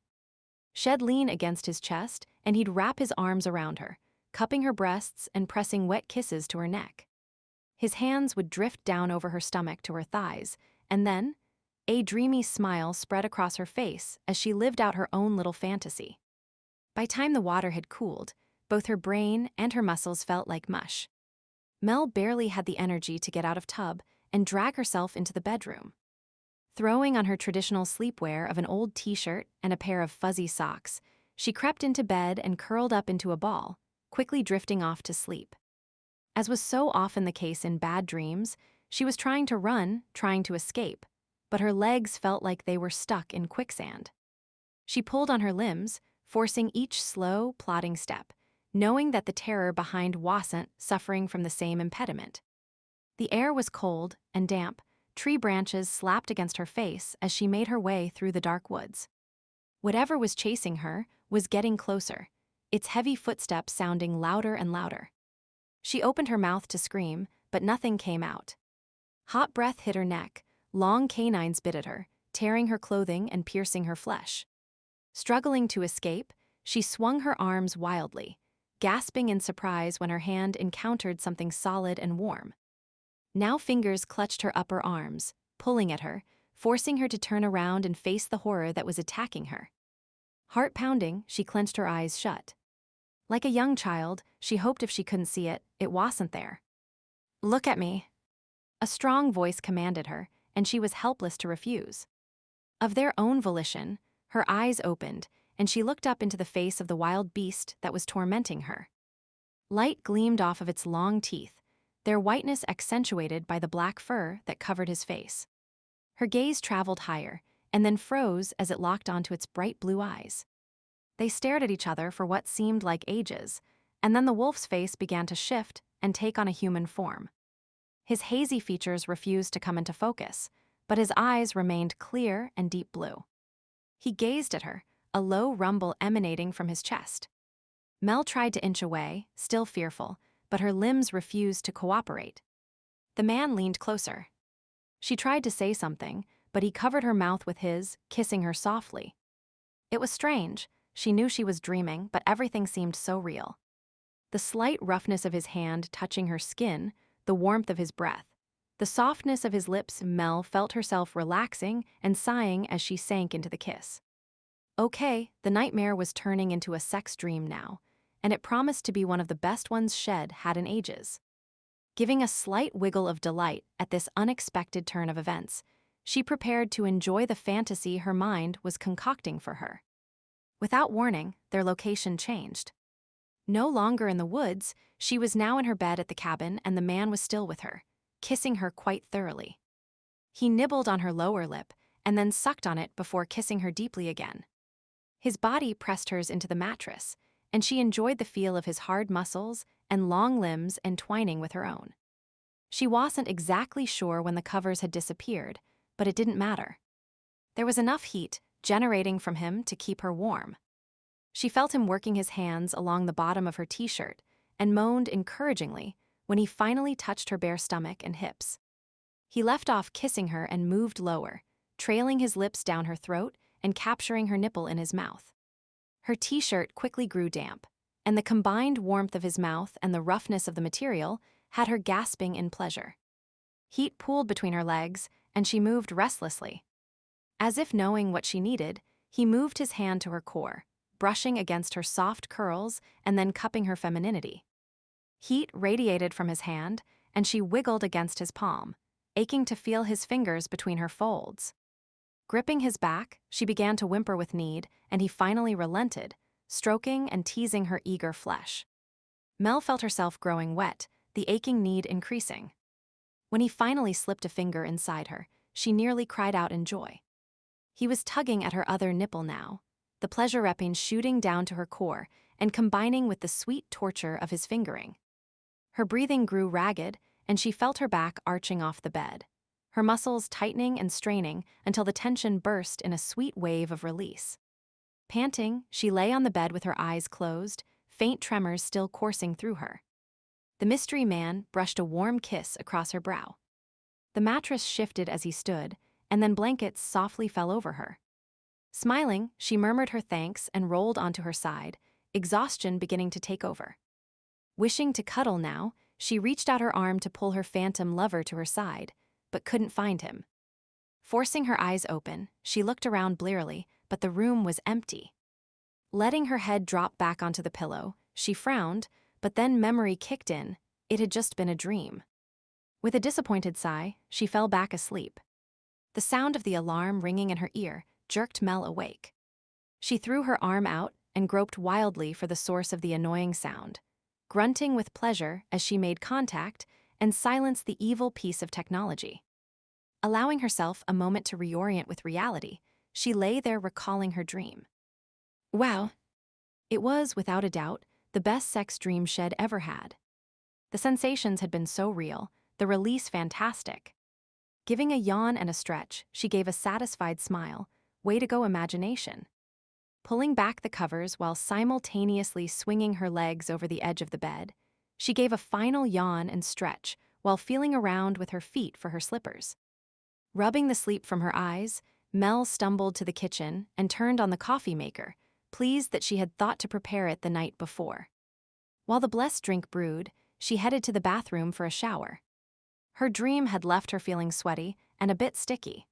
She'd lean against his chest, and he'd wrap his arms around her, cupping her breasts and pressing wet kisses to her neck. His hands would drift down over her stomach to her thighs, and then a dreamy smile spread across her face as she lived out her own little fantasy. By the time the water had cooled, both her brain and her muscles felt like mush. Mel barely had the energy to get out of tub and drag herself into the bedroom. Throwing on her traditional sleepwear of an old t-shirt and a pair of fuzzy socks, she crept into bed and curled up into a ball, quickly drifting off to sleep. As was so often the case in bad dreams, she was trying to run, trying to escape, but her legs felt like they were stuck in quicksand. She pulled on her limbs, forcing each slow, plodding step, knowing that the terror behind wasn't suffering from the same impediment. The air was cold and damp, tree branches slapped against her face as she made her way through the dark woods. Whatever was chasing her was getting closer, its heavy footsteps sounding louder and louder. She opened her mouth to scream, but nothing came out. Hot breath hit her neck, long canines bit at her, tearing her clothing and piercing her flesh. Struggling to escape, she swung her arms wildly, gasping in surprise when her hand encountered something solid and warm. Now fingers clutched her upper arms, pulling at her, forcing her to turn around and face the horror that was attacking her. Heart pounding, she clenched her eyes shut. Like a young child, she hoped if she couldn't see it, it wasn't there. "Look at me." A strong voice commanded her, and she was helpless to refuse. Of their own volition, her eyes opened, and she looked up into the face of the wild beast that was tormenting her. Light gleamed off of its long teeth, their whiteness accentuated by the black fur that covered his face. Her gaze traveled higher, and then froze as it locked onto its bright blue eyes. They stared at each other for what seemed like ages, and then the wolf's face began to shift and take on a human form. His hazy features refused to come into focus, but his eyes remained clear and deep blue. He gazed at her, a low rumble emanating from his chest. Mel tried to inch away, still fearful, but her limbs refused to cooperate. The man leaned closer. She tried to say something, but he covered her mouth with his, kissing her softly. It was strange. She knew she was dreaming, but everything seemed so real. The slight roughness of his hand touching her skin, the warmth of his breath, the softness of his lips. Mel felt herself relaxing and sighing as she sank into the kiss. Okay, the nightmare was turning into a sex dream now, and it promised to be one of the best ones Shed had in ages. Giving a slight wiggle of delight at this unexpected turn of events, she prepared to enjoy the fantasy her mind was concocting for her. Without warning, their location changed. No longer in the woods, she was now in her bed at the cabin, and the man was still with her, kissing her quite thoroughly. He nibbled on her lower lip and then sucked on it before kissing her deeply again. His body pressed hers into the mattress, and she enjoyed the feel of his hard muscles and long limbs entwining with her own. She wasn't exactly sure when the covers had disappeared, but it didn't matter. There was enough heat generating from him to keep her warm. She felt him working his hands along the bottom of her t-shirt and moaned encouragingly when he finally touched her bare stomach and hips. He left off kissing her and moved lower, trailing his lips down her throat and capturing her nipple in his mouth. Her t-shirt quickly grew damp, and the combined warmth of his mouth and the roughness of the material had her gasping in pleasure. Heat pooled between her legs, and she moved restlessly. As if knowing what she needed, he moved his hand to her core, brushing against her soft curls and then cupping her femininity. Heat radiated from his hand, and she wiggled against his palm, aching to feel his fingers between her folds. Gripping his back, she began to whimper with need, and he finally relented, stroking and teasing her eager flesh. Mel felt herself growing wet, the aching need increasing. When he finally slipped a finger inside her, she nearly cried out in joy. He was tugging at her other nipple now, the pleasure repping shooting down to her core and combining with the sweet torture of his fingering. Her breathing grew ragged, and she felt her back arching off the bed, her muscles tightening and straining until the tension burst in a sweet wave of release. Panting, she lay on the bed with her eyes closed, faint tremors still coursing through her. The mystery man brushed a warm kiss across her brow. The mattress shifted as he stood, and then blankets softly fell over her. Smiling, she murmured her thanks and rolled onto her side, exhaustion beginning to take over. Wishing to cuddle now, she reached out her arm to pull her phantom lover to her side, but couldn't find him. Forcing her eyes open, she looked around blearily, but the room was empty. Letting her head drop back onto the pillow, she frowned, but then memory kicked in. It had just been a dream. With a disappointed sigh, she fell back asleep. The sound of the alarm ringing in her ear jerked Mel awake. She threw her arm out and groped wildly for the source of the annoying sound, grunting with pleasure as she made contact and silenced the evil piece of technology. Allowing herself a moment to reorient with reality, she lay there recalling her dream. Wow. It was, without a doubt, the best sex dream Shed ever had. The sensations had been so real, the release fantastic. Giving a yawn and a stretch, she gave a satisfied smile. Way to go, imagination. Pulling back the covers while simultaneously swinging her legs over the edge of the bed, she gave a final yawn and stretch while feeling around with her feet for her slippers. Rubbing the sleep from her eyes, Mel stumbled to the kitchen and turned on the coffee maker, pleased that she had thought to prepare it the night before. While the blessed drink brewed, she headed to the bathroom for a shower. Her dream had left her feeling sweaty and a bit sticky.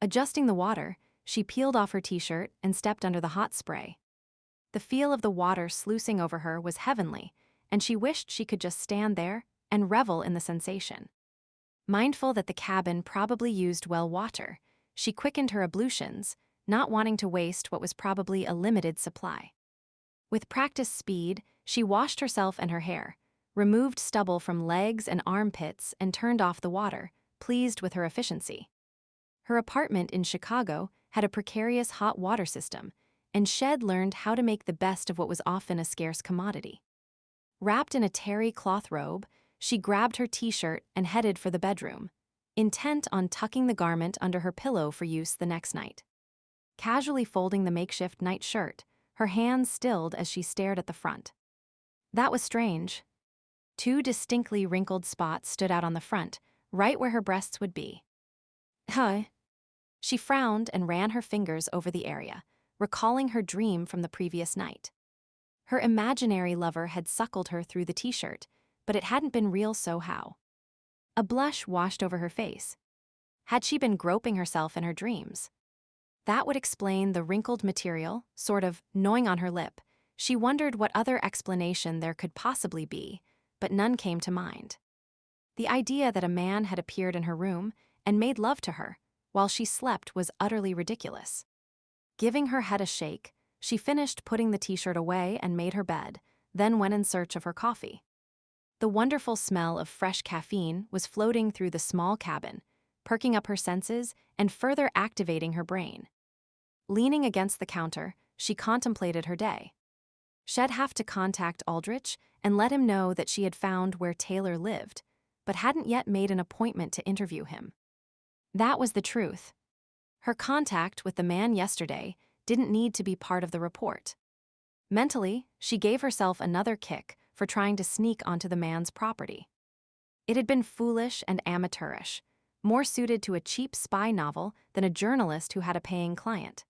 Adjusting the water, she peeled off her t-shirt and stepped under the hot spray. The feel of the water sluicing over her was heavenly, and she wished she could just stand there and revel in the sensation. Mindful that the cabin probably used well water, she quickened her ablutions, not wanting to waste what was probably a limited supply. With practiced speed, she washed herself and her hair, removed stubble from legs and armpits, and turned off the water, pleased with her efficiency. Her apartment in Chicago had a precarious hot water system, and Shed learned how to make the best of what was often a scarce commodity. Wrapped in a terry cloth robe, she grabbed her t-shirt and headed for the bedroom, intent on tucking the garment under her pillow for use the next night. Casually folding the makeshift night shirt, her hands stilled as she stared at the front. That was strange. 2 distinctly wrinkled spots stood out on the front, right where her breasts would be. Huh? She frowned and ran her fingers over the area, recalling her dream from the previous night. Her imaginary lover had suckled her through the t-shirt, but it hadn't been real, so how? A blush washed over her face. Had she been groping herself in her dreams? That would explain the wrinkled material, sort of gnawing on her lip. She wondered what other explanation there could possibly be, but none came to mind. The idea that a man had appeared in her room and made love to her while she slept was utterly ridiculous. Giving her head a shake, she finished putting the t-shirt away and made her bed, then went in search of her coffee. The wonderful smell of fresh caffeine was floating through the small cabin, perking up her senses and further activating her brain. Leaning against the counter, she contemplated her day. She'd have to contact Aldrich and let him know that she had found where Taylor lived, but hadn't yet made an appointment to interview him. That was the truth. Her contact with the man yesterday didn't need to be part of the report. Mentally, she gave herself another kick for trying to sneak onto the man's property. It had been foolish and amateurish, more suited to a cheap spy novel than a journalist who had a paying client.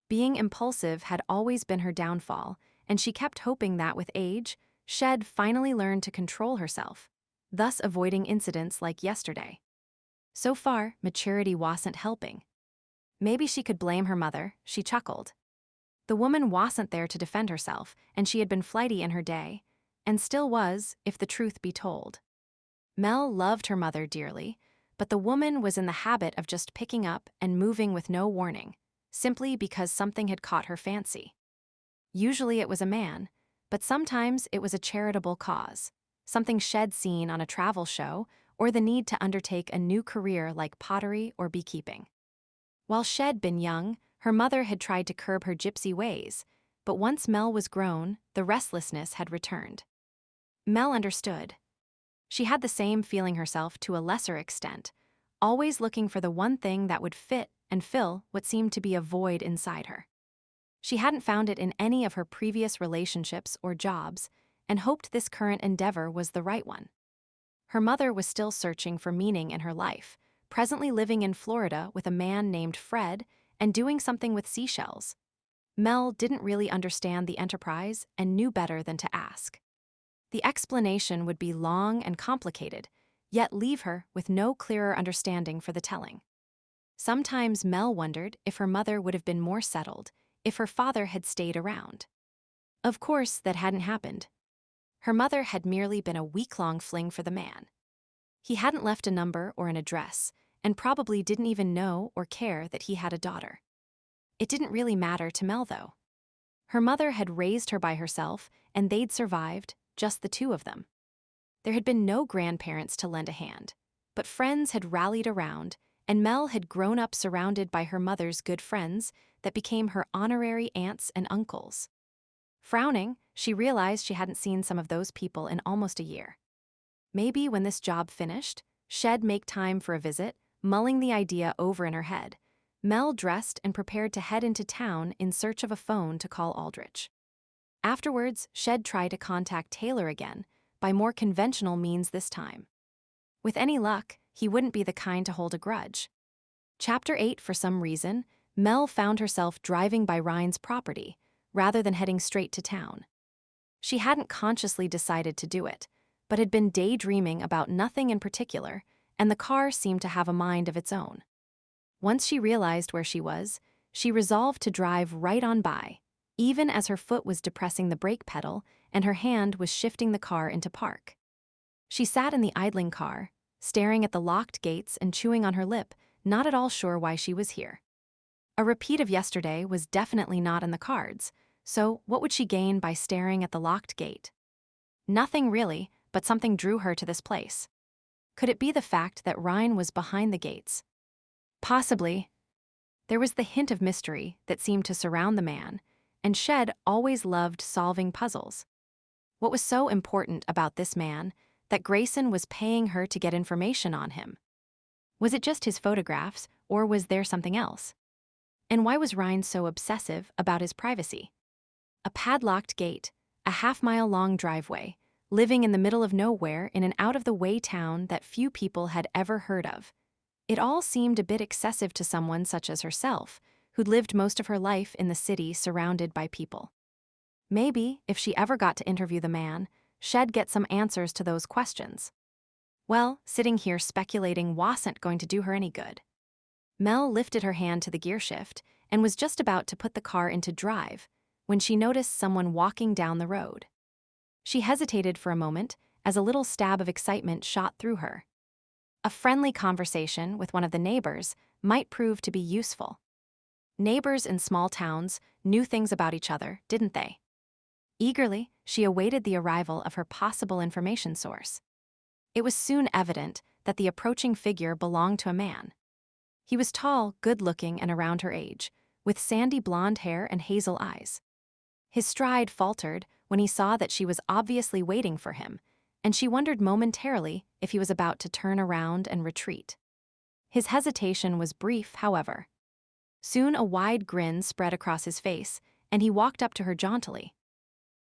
Being impulsive had always been her downfall, and she kept hoping that with age, Shed finally learned to control herself, thus avoiding incidents like yesterday. So far, maturity wasn't helping. Maybe she could blame her mother, she chuckled. The woman wasn't there to defend herself, and she had been flighty in her day, and still was, if the truth be told. Mel loved her mother dearly, but the woman was in the habit of just picking up and moving with no warning, simply because something had caught her fancy. Usually it was a man, but sometimes it was a charitable cause, something Shed seen on a travel show, or the need to undertake a new career like pottery or beekeeping. While Shed been young, her mother had tried to curb her gypsy ways, but once Mel was grown, the restlessness had returned. Mel understood. She had the same feeling herself to a lesser extent, always looking for the one thing that would fit and fill what seemed to be a void inside her. She hadn't found it in any of her previous relationships or jobs, and hoped this current endeavor was the right one. Her mother was still searching for meaning in her life, presently living in Florida with a man named Fred and doing something with seashells. Mel didn't really understand the enterprise and knew better than to ask. The explanation would be long and complicated, yet leave her with no clearer understanding for the telling. Sometimes Mel wondered if her mother would have been more settled if her father had stayed around. Of course, that hadn't happened. Her mother had merely been a week-long fling for the man. He hadn't left a number or an address, and probably didn't even know or care that he had a daughter. It didn't really matter to Mel, though. Her mother had raised her by herself, and they'd survived, just the two of them. There had been no grandparents to lend a hand, but friends had rallied around, and Mel had grown up surrounded by her mother's good friends that became her honorary aunts and uncles. Frowning, she realized she hadn't seen some of those people in almost a year. Maybe when this job finished, she'd make time for a visit, mulling the idea over in her head. Mel dressed and prepared to head into town in search of a phone to call Aldrich. Afterwards, she'd try to contact Taylor again, by more conventional means this time. With any luck, he wouldn't be the kind to hold a grudge. Chapter 8. For some reason, Mel found herself driving by Ryne's property, rather than heading straight to town. She hadn't consciously decided to do it, but had been daydreaming about nothing in particular, and the car seemed to have a mind of its own. Once she realized where she was, she resolved to drive right on by, even as her foot was depressing the brake pedal and her hand was shifting the car into park. She sat in the idling car, staring at the locked gates and chewing on her lip, not at all sure why she was here. A repeat of yesterday was definitely not in the cards, so what would she gain by staring at the locked gate? Nothing really, but something drew her to this place. Could it be the fact that Ryne was behind the gates? Possibly. There was the hint of mystery that seemed to surround the man, and she'd always loved solving puzzles. What was so important about this man that Grayson was paying her to get information on him? Was it just his photographs, or was there something else? And why was Ryne so obsessive about his privacy? A padlocked gate, a half-mile-long driveway, living in the middle of nowhere in an out-of-the-way town that few people had ever heard of. It all seemed a bit excessive to someone such as herself, who'd lived most of her life in the city surrounded by people. Maybe, if she ever got to interview the man, she'd get some answers to those questions. Well, sitting here speculating wasn't going to do her any good. Mel lifted her hand to the gear shift and was just about to put the car into drive when she noticed someone walking down the road. She hesitated for a moment as a little stab of excitement shot through her. A friendly conversation with one of the neighbors might prove to be useful. Neighbors in small towns knew things about each other, didn't they? Eagerly, she awaited the arrival of her possible information source. It was soon evident that the approaching figure belonged to a man. He was tall, good-looking, and around her age, with sandy blonde hair and hazel eyes. His stride faltered when he saw that she was obviously waiting for him, and she wondered momentarily if he was about to turn around and retreat. His hesitation was brief, however. Soon a wide grin spread across his face, and he walked up to her jauntily.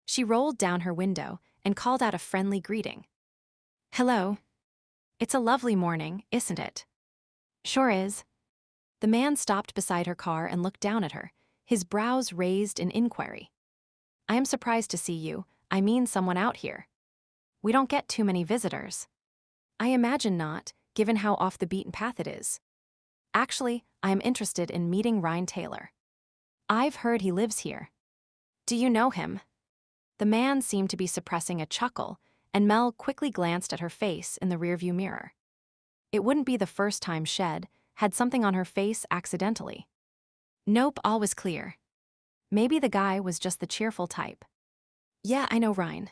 She rolled down her window and called out a friendly greeting. "Hello. It's a lovely morning, isn't it?" "Sure is." The man stopped beside her car and looked down at her, his brows raised in inquiry. "I am surprised to see you. I mean someone out here. We don't get too many visitors." "I imagine not, given how off the beaten path it is. Actually, I am interested in meeting Ryne Taylor. I've heard he lives here." "Do you know him?" The man seemed to be suppressing a chuckle, and Mel quickly glanced at her face in the rearview mirror. It wouldn't be the first time she'd had something on her face accidentally. Nope, all was clear. Maybe the guy was just the cheerful type. "Yeah, I know Ryne.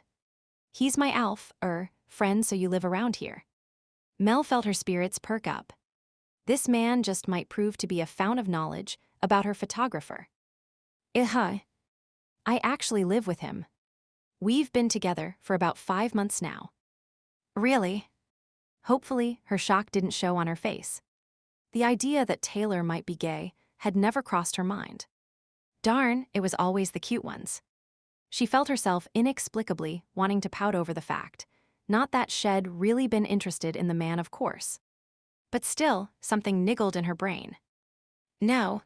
He's my friend, so you live around here." Mel felt her spirits perk up. This man just might prove to be a fount of knowledge about her photographer. I actually live with him. We've been together for about 5 months now." "Really?" Hopefully, her shock didn't show on her face. The idea that Taylor might be gay had never crossed her mind. Darn, it was always the cute ones. She felt herself inexplicably wanting to pout over the fact, not that she'd really been interested in the man, of course. But still, something niggled in her brain. No.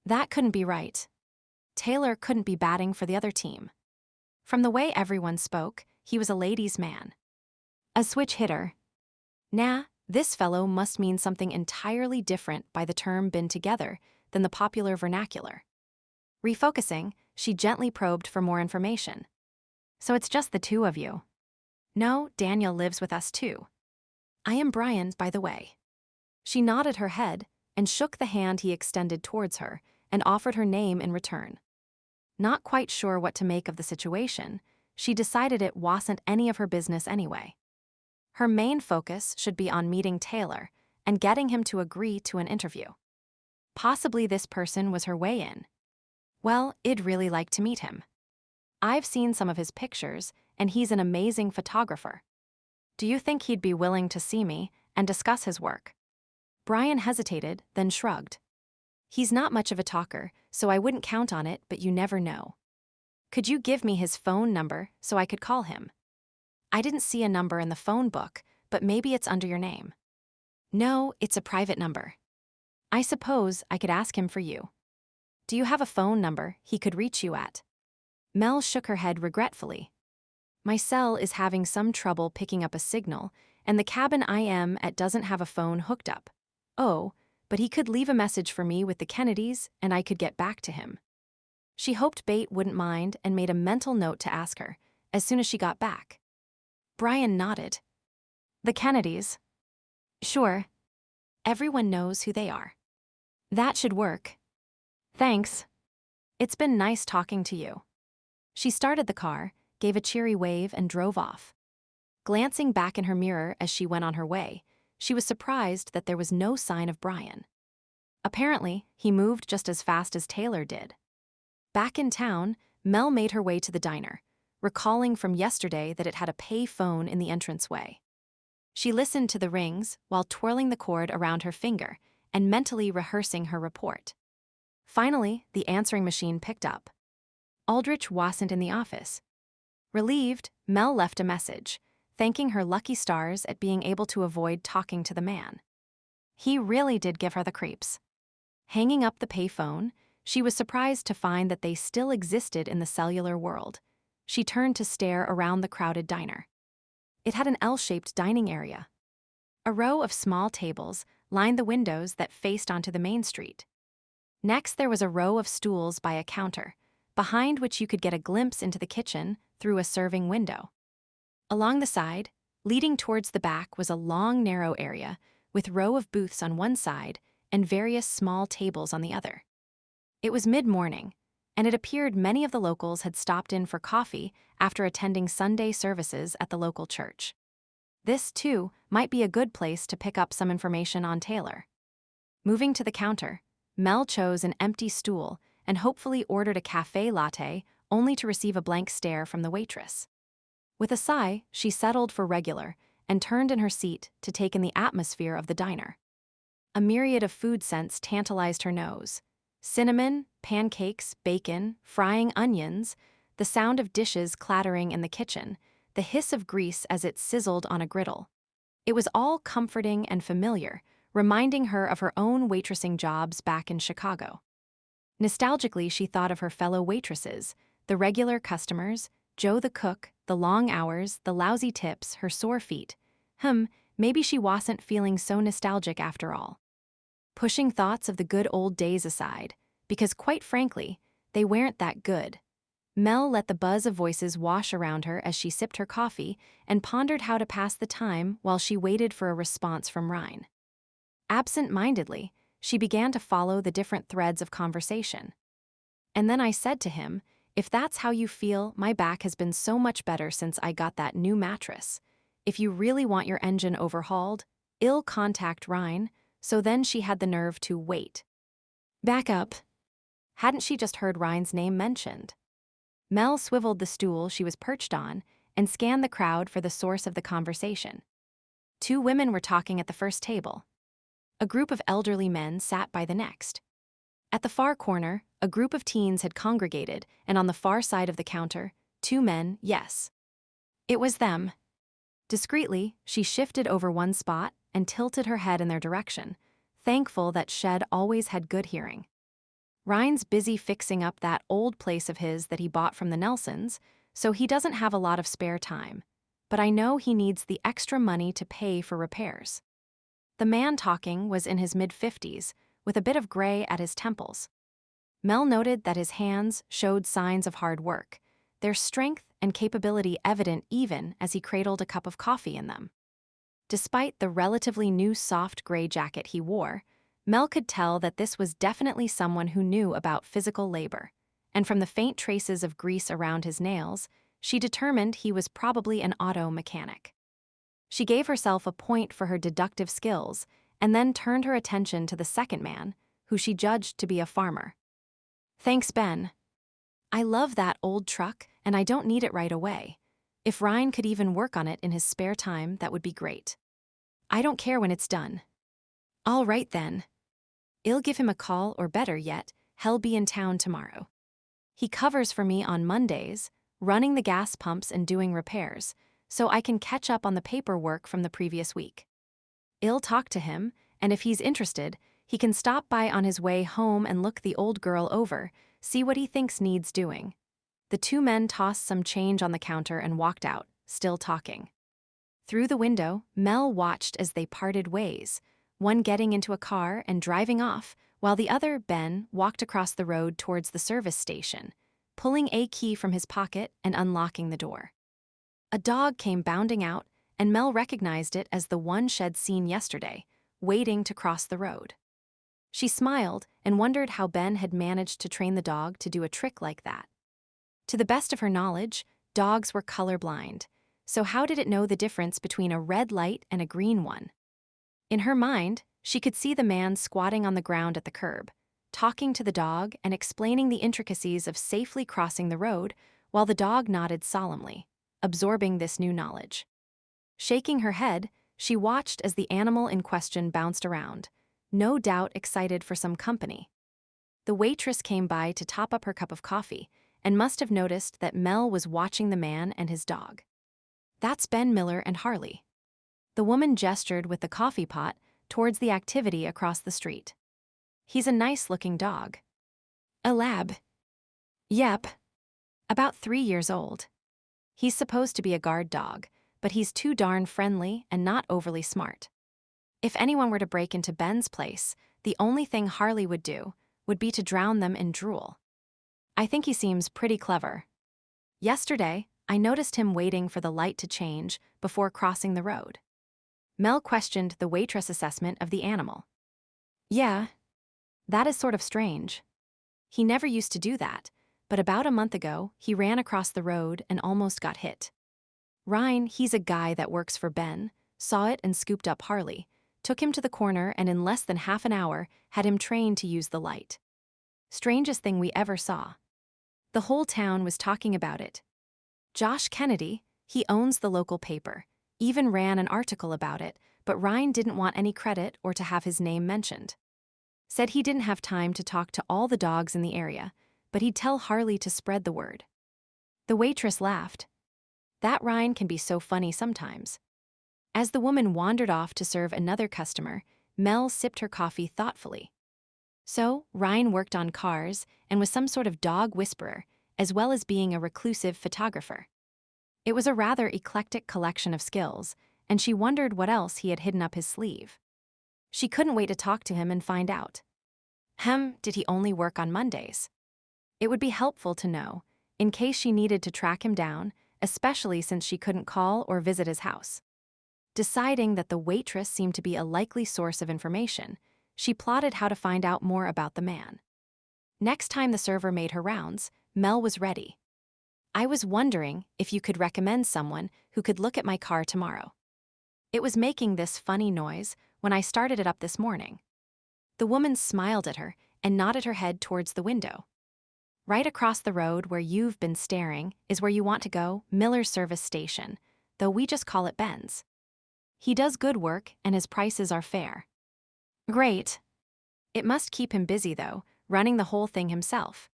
That couldn't be right. Taylor couldn't be batting for the other team. From the way everyone spoke, he was a ladies' man. A switch hitter. Nah, this fellow must mean something entirely different by the term "been together" than the popular vernacular. Refocusing, she gently probed for more information. "So it's just the two of you?" "No, Daniel lives with us too." "I am Brian, by the way." She nodded her head and shook the hand he extended towards her and offered her name in return. Not quite sure what to make of the situation, she decided it wasn't any of her business anyway. Her main focus should be on meeting Taylor and getting him to agree to an interview. Possibly this person was her way in. Well, I'd really like to meet him. I've seen some of his pictures, and he's an amazing photographer. Do you think he'd be willing to see me and discuss his work? Brian hesitated, then shrugged. He's not much of a talker, so I wouldn't count on it, but you never know. Could you give me his phone number so I could call him? I didn't see a number in the phone book, but maybe it's under your name. No, it's a private number. I suppose I could ask him for you. Do you have a phone number he could reach you at? Mel shook her head regretfully. My cell is having some trouble picking up a signal, and the cabin I am at doesn't have a phone hooked up. Oh, but he could leave a message for me with the Kennedys, and I could get back to him. She hoped Bate wouldn't mind and made a mental note to ask her, as soon as she got back. Brian nodded. The Kennedys? Sure. Everyone knows who they are. That should work. Thanks. It's been nice talking to you. She started the car, gave a cheery wave, and drove off. Glancing back in her mirror as she went on her way, she was surprised that there was no sign of Brian. Apparently, he moved just as fast as Taylor did. Back in town, Mel made her way to the diner, recalling from yesterday that it had a pay phone in the entranceway. She listened to the rings while twirling the cord around her finger and mentally rehearsing her report. Finally, the answering machine picked up. Aldrich wasn't in the office. Relieved, Mel left a message, thanking her lucky stars at being able to avoid talking to the man. He really did give her the creeps. Hanging up the payphone, she was surprised to find that they still existed in the cellular world. She turned to stare around the crowded diner. It had an L-shaped dining area. A row of small tables lined the windows that faced onto the main street. Next, there was a row of stools by a counter, behind which you could get a glimpse into the kitchen through a serving window. Along the side, leading towards the back, was a long, narrow area with a row of booths on one side and various small tables on the other. It was mid-morning, and it appeared many of the locals had stopped in for coffee after attending Sunday services at the local church. This, too, might be a good place to pick up some information on Taylor. Moving to the counter, Mel chose an empty stool and hopefully ordered a café latte, only to receive a blank stare from the waitress. With a sigh, she settled for regular and turned in her seat to take in the atmosphere of the diner. A myriad of food scents tantalized her nose. Cinnamon, pancakes, bacon, frying onions, the sound of dishes clattering in the kitchen, the hiss of grease as it sizzled on a griddle. It was all comforting and familiar, reminding her of her own waitressing jobs back in Chicago. Nostalgically, she thought of her fellow waitresses, the regular customers, Joe the cook, the long hours, the lousy tips, her sore feet. Maybe she wasn't feeling so nostalgic after all. Pushing thoughts of the good old days aside, because quite frankly, they weren't that good. Mel let the buzz of voices wash around her as she sipped her coffee and pondered how to pass the time while she waited for a response from Ryne. Absent-mindedly, she began to follow the different threads of conversation. And then I said to him, if that's how you feel, my back has been so much better since I got that new mattress. If you really want your engine overhauled, I'll contact Ryne. So then she had the nerve to wait. Back up. Hadn't she just heard Ryne's name mentioned? Mel swiveled the stool she was perched on and scanned the crowd for the source of the conversation. Two women were talking at the first table. A group of elderly men sat by the next. At the far corner, a group of teens had congregated, and on the far side of the counter, two men, yes. It was them. Discreetly, she shifted over one spot and tilted her head in their direction, thankful that Shed always had good hearing. Ryne's busy fixing up that old place of his that he bought from the Nelsons, so he doesn't have a lot of spare time, but I know he needs the extra money to pay for repairs. The man talking was in his mid-50s, with a bit of gray at his temples. Mel noted that his hands showed signs of hard work, their strength and capability evident even as he cradled a cup of coffee in them. Despite the relatively new soft gray jacket he wore, Mel could tell that this was definitely someone who knew about physical labor, and from the faint traces of grease around his nails, she determined he was probably an auto mechanic. She gave herself a point for her deductive skills and then turned her attention to the second man, who she judged to be a farmer. "Thanks, Ben. I love that old truck, and I don't need it right away. If Ryne could even work on it in his spare time, that would be great. I don't care when it's done." "All right then. I'll give him a call, or better yet, he'll be in town tomorrow. He covers for me on Mondays, running the gas pumps and doing repairs, so I can catch up on the paperwork from the previous week. I'll talk to him, and if he's interested, he can stop by on his way home and look the old girl over, see what he thinks needs doing." The two men tossed some change on the counter and walked out, still talking. Through the window, Mel watched as they parted ways, one getting into a car and driving off, while the other, Ben, walked across the road towards the service station, pulling a key from his pocket and unlocking the door. A dog came bounding out, and Mel recognized it as the one she'd seen yesterday, waiting to cross the road. She smiled and wondered how Ben had managed to train the dog to do a trick like that. To the best of her knowledge, dogs were colorblind, so how did it know the difference between a red light and a green one? In her mind, she could see the man squatting on the ground at the curb, talking to the dog and explaining the intricacies of safely crossing the road, while the dog nodded solemnly, absorbing this new knowledge. Shaking her head, she watched as the animal in question bounced around, no doubt excited for some company. The waitress came by to top up her cup of coffee and must have noticed that Mel was watching the man and his dog. "That's Ben Miller and Harley." The woman gestured with the coffee pot towards the activity across the street. "He's a nice-looking dog." "A lab." "Yep. About 3 years old. He's supposed to be a guard dog, but he's too darn friendly and not overly smart. If anyone were to break into Ben's place, the only thing Harley would do would be to drown them in drool. I think he seems pretty clever. Yesterday, I noticed him waiting for the light to change before crossing the road." Mel questioned the waitress' assessment of the animal. "Yeah, that is sort of strange. He never used to do that, but about a month ago, he ran across the road and almost got hit. Ryne, he's a guy that works for Ben, saw it and scooped up Harley, took him to the corner, and in less than half an hour had him trained to use the light. Strangest thing we ever saw. The whole town was talking about it. Josh Kennedy, he owns the local paper, even ran an article about it, but Ryne didn't want any credit or to have his name mentioned. Said he didn't have time to talk to all the dogs in the area, but he'd tell Harley to spread the word." The waitress laughed. "That Ryne can be so funny sometimes." As the woman wandered off to serve another customer, Mel sipped her coffee thoughtfully. So, Ryne worked on cars and was some sort of dog whisperer, as well as being a reclusive photographer. It was a rather eclectic collection of skills, and she wondered what else he had hidden up his sleeve. She couldn't wait to talk to him and find out. Did he only work on Mondays? It would be helpful to know, in case she needed to track him down, especially since she couldn't call or visit his house. Deciding that the waitress seemed to be a likely source of information, she plotted how to find out more about the man. Next time the server made her rounds, Mel was ready. "I was wondering if you could recommend someone who could look at my car tomorrow. It was making this funny noise when I started it up this morning." The woman smiled at her and nodded her head towards the window. "Right across the road where you've been staring is where you want to go, Miller's service station, though we just call it Ben's. He does good work and his prices are fair." "Great. It must keep him busy, though, running the whole thing himself."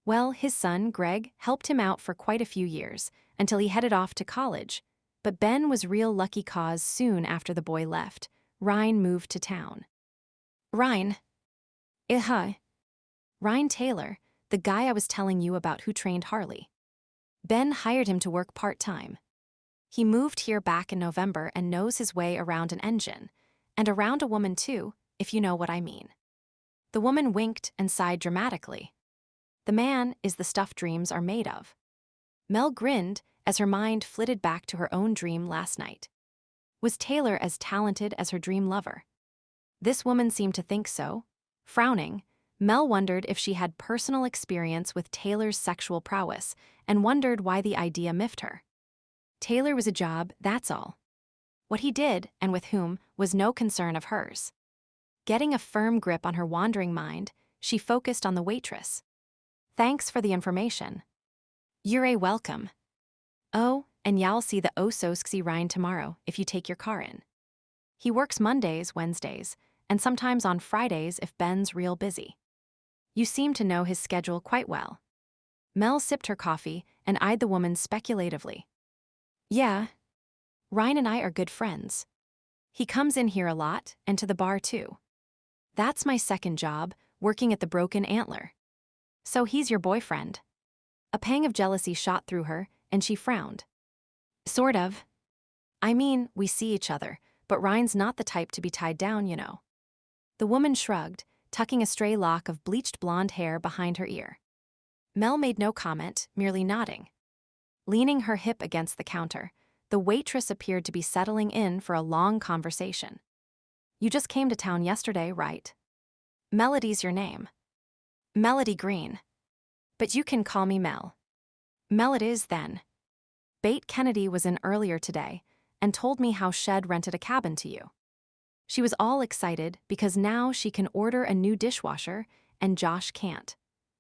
Well, his son, Greg, helped him out for quite a few years, until he headed off to college. But Ben was real lucky 'cause soon after the boy left, Ryne moved to town. "Ryne." "Ryne Taylor, the guy I was telling you about who trained Harley. Ben hired him to work part-time. He moved here back in November and knows his way around an engine, and around a woman too, if you know what I mean." The woman winked and sighed dramatically. "The man is the stuff dreams are made of." Mel grinned as her mind flitted back to her own dream last night. Was Taylor as talented as her dream lover? This woman seemed to think so. Frowning, Mel wondered if she had personal experience with Taylor's sexual prowess and wondered why the idea miffed her. Taylor was a job, that's all. What he did, and with whom, was no concern of hers. Getting a firm grip on her wandering mind, she focused on the waitress. Thanks for the information. You're a welcome. Oh, and y'all see the oh-so-sexy Ryne tomorrow if you take your car in. He works Mondays, Wednesdays, and sometimes on Fridays if Ben's real busy. You seem to know his schedule quite well. Mel sipped her coffee and eyed the woman speculatively. Yeah. Ryne and I are good friends. He comes in here a lot, and to the bar too. That's my second job, working at the Broken Antler. So he's your boyfriend. A pang of jealousy shot through her, and she frowned. Sort of. I mean, we see each other, but Ryne's not the type to be tied down, you know. The woman shrugged, tucking a stray lock of bleached blonde hair behind her ear. Mel made no comment, merely nodding. Leaning her hip against the counter, the waitress appeared to be settling in for a long conversation. You just came to town yesterday, right? Melody's your name. Melody Greene. But you can call me Mel. Mel it is, then. Bate Kennedy was in earlier today and told me how Shed rented a cabin to you. She was all excited because now she can order a new dishwasher and Josh can't.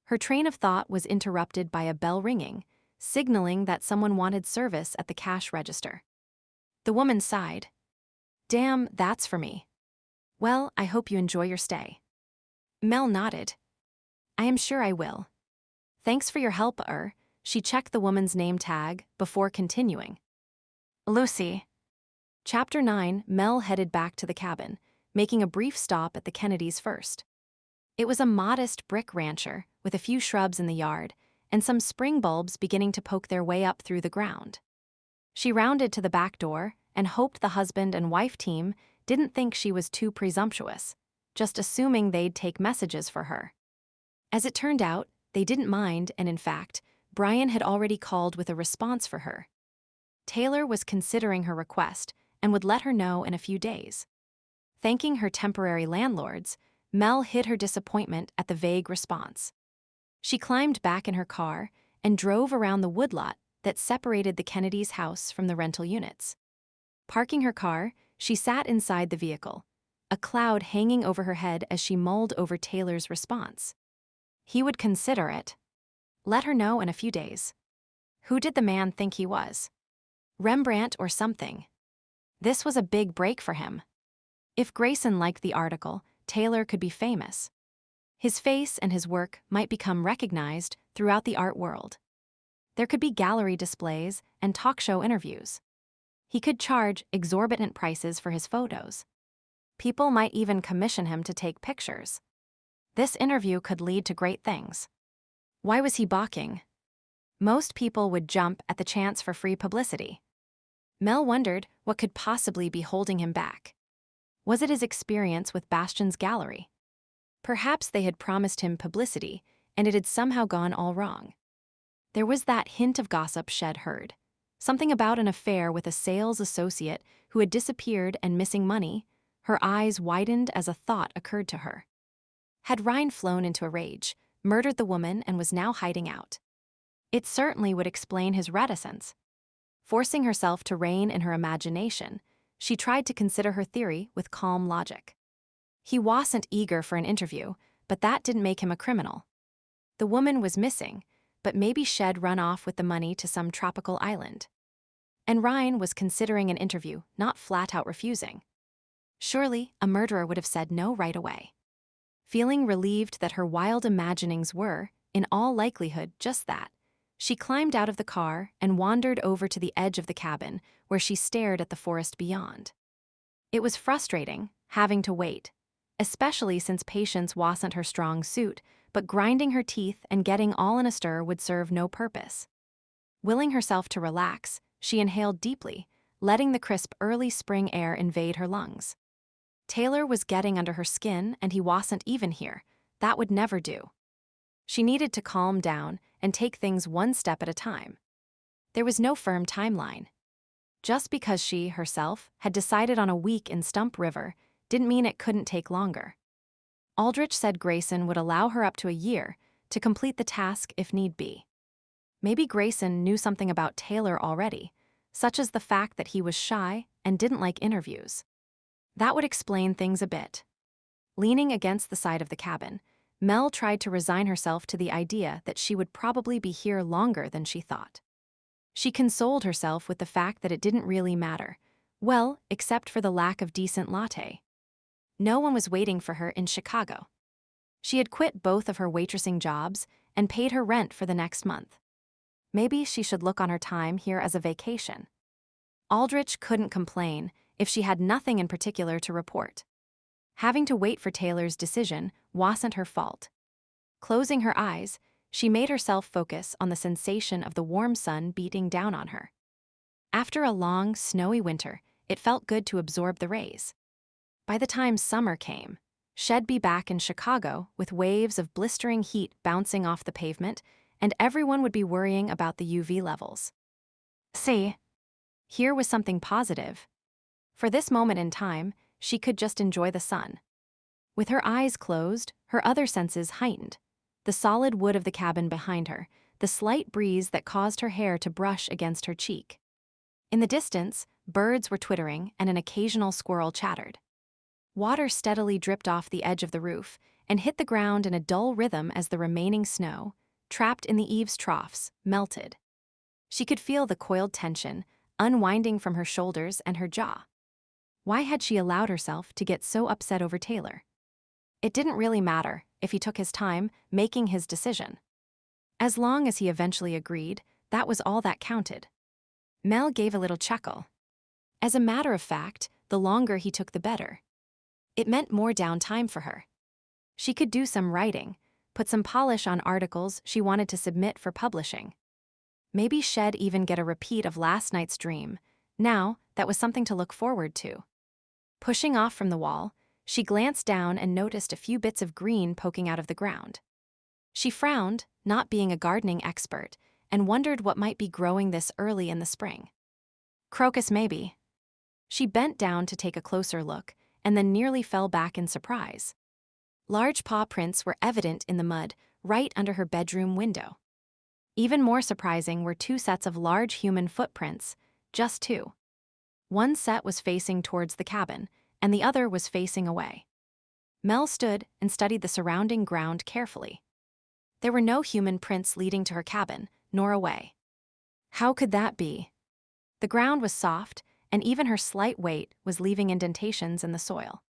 Her train of thought was interrupted by a bell ringing, signaling that someone wanted service at the cash register. The woman sighed. Damn, that's for me. Well, I hope you enjoy your stay. Mel nodded. I am sure I will. Thanks for your help, She checked the woman's name tag before continuing. Lucy. Chapter 9, Mel headed back to the cabin, making a brief stop at the Kennedys first. It was a modest brick rancher with a few shrubs in the yard and some spring bulbs beginning to poke their way up through the ground. She rounded to the back door and hoped the husband and wife team didn't think she was too presumptuous, just assuming they'd take messages for her. As it turned out, they didn't mind, and in fact, Brian had already called with a response for her. Taylor was considering her request and would let her know in a few days. Thanking her temporary landlords, Mel hid her disappointment at the vague response. She climbed back in her car and drove around the woodlot that separated the Kennedys' house from the rental units. Parking her car, she sat inside the vehicle, a cloud hanging over her head as she mulled over Taylor's response. He would consider it. Let her know in a few days. Who did the man think he was? Rembrandt or something? This was a big break for him. If Grayson liked the article, Taylor could be famous. His face and his work might become recognized throughout the art world. There could be gallery displays and talk show interviews. He could charge exorbitant prices for his photos. People might even commission him to take pictures. This interview could lead to great things. Why was he balking? Most people would jump at the chance for free publicity. Mel wondered what could possibly be holding him back. Was it his experience with Bastian's gallery? Perhaps they had promised him publicity, and it had somehow gone all wrong. There was that hint of gossip Shed heard. Something about an affair with a sales associate who had disappeared and missing money. Her eyes widened as a thought occurred to her. Had Ryne flown into a rage, murdered the woman, and was now hiding out? It certainly would explain his reticence. Forcing herself to rein in her imagination, she tried to consider her theory with calm logic. He wasn't eager for an interview, but that didn't make him a criminal. The woman was missing, but maybe Shed run off with the money to some tropical island. And Ryne was considering an interview, not flat-out refusing. Surely, a murderer would have said no right away. Feeling relieved that her wild imaginings were, in all likelihood, just that, she climbed out of the car and wandered over to the edge of the cabin, where she stared at the forest beyond. It was frustrating, having to wait, especially since patience wasn't her strong suit, but grinding her teeth and getting all in a stir would serve no purpose. Willing herself to relax, she inhaled deeply, letting the crisp early spring air invade her lungs. Taylor was getting under her skin, and he wasn't even here. That would never do. She needed to calm down and take things one step at a time. There was no firm timeline. Just because she, herself, had decided on a week in Stump River didn't mean it couldn't take longer. Aldrich said Grayson would allow her up to a year to complete the task if need be. Maybe Grayson knew something about Taylor already, such as the fact that he was shy and didn't like interviews. That would explain things a bit. Leaning against the side of the cabin, Mel tried to resign herself to the idea that she would probably be here longer than she thought. She consoled herself with the fact that it didn't really matter, well, except for the lack of decent latte. No one was waiting for her in Chicago. She had quit both of her waitressing jobs and paid her rent for the next month. Maybe she should look on her time here as a vacation. Aldrich couldn't complain if she had nothing in particular to report. Having to wait for Taylor's decision wasn't her fault. Closing her eyes, she made herself focus on the sensation of the warm sun beating down on her. After a long, snowy winter, it felt good to absorb the rays. By the time summer came, she'd be back in Chicago with waves of blistering heat bouncing off the pavement, and everyone would be worrying about the UV levels. See, here was something positive. For this moment in time, she could just enjoy the sun. With her eyes closed, her other senses heightened. The solid wood of the cabin behind her, the slight breeze that caused her hair to brush against her cheek. In the distance, birds were twittering and an occasional squirrel chattered. Water steadily dripped off the edge of the roof and hit the ground in a dull rhythm as the remaining snow, trapped in the eaves troughs, melted. She could feel the coiled tension unwinding from her shoulders and her jaw. Why had she allowed herself to get so upset over Taylor? It didn't really matter if he took his time making his decision. As long as he eventually agreed, that was all that counted. Mel gave a little chuckle. As a matter of fact, the longer he took the better. It meant more downtime for her. She could do some writing, put some polish on articles she wanted to submit for publishing. Maybe she'd even get a repeat of last night's dream. Now, that was something to look forward to. Pushing off from the wall, she glanced down and noticed a few bits of green poking out of the ground. She frowned, not being a gardening expert, and wondered what might be growing this early in the spring. Crocus, maybe. She bent down to take a closer look, and then nearly fell back in surprise. Large paw prints were evident in the mud right under her bedroom window. Even more surprising were two sets of large human footprints, just two. One set was facing towards the cabin, and the other was facing away. Mel stood and studied the surrounding ground carefully. There were no human prints leading to her cabin, nor away. How could that be? The ground was soft, and even her slight weight was leaving indentations in the soil.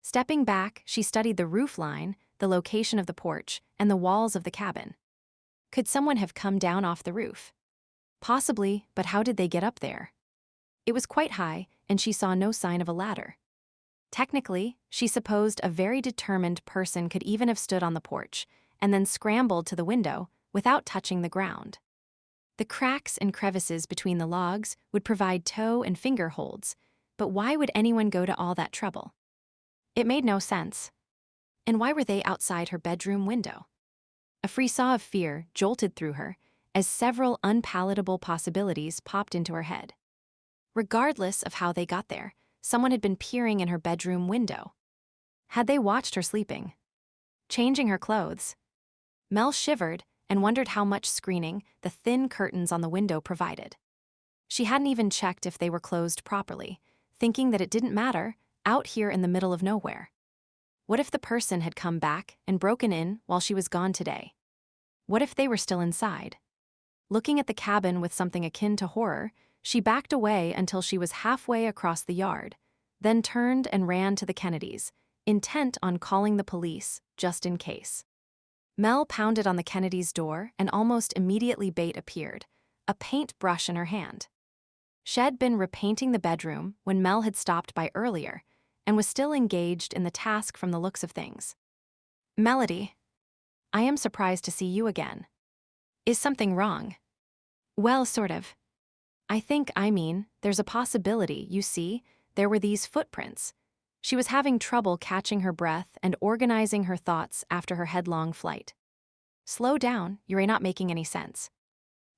Stepping back, she studied the roof line, the location of the porch, and the walls of the cabin. Could someone have come down off the roof? Possibly, but how did they get up there? It was quite high, and she saw no sign of a ladder. Technically, she supposed a very determined person could even have stood on the porch and then scrambled to the window without touching the ground. The cracks and crevices between the logs would provide toe and finger holds, but why would anyone go to all that trouble? It made no sense. And why were they outside her bedroom window? A frisson of fear jolted through her as several unpalatable possibilities popped into her head. Regardless of how they got there, someone had been peering in her bedroom window. Had they watched her sleeping? Changing her clothes? Mel shivered and wondered how much screening the thin curtains on the window provided. She hadn't even checked if they were closed properly, thinking that it didn't matter, out here in the middle of nowhere. What if the person had come back and broken in while she was gone today? What if they were still inside? Looking at the cabin with something akin to horror, she backed away until she was halfway across the yard, then turned and ran to the Kennedys, intent on calling the police, just in case. Mel pounded on the Kennedys' door, and almost immediately Bate appeared, a paintbrush in her hand. She'd been repainting the bedroom when Mel had stopped by earlier, and was still engaged in the task from the looks of things. "Melody, I am surprised to see you again. Is something wrong?" "Well, sort of. I mean, there's a possibility, you see, there were these footprints." She was having trouble catching her breath and organizing her thoughts after her headlong flight. "Slow down, you're not making any sense.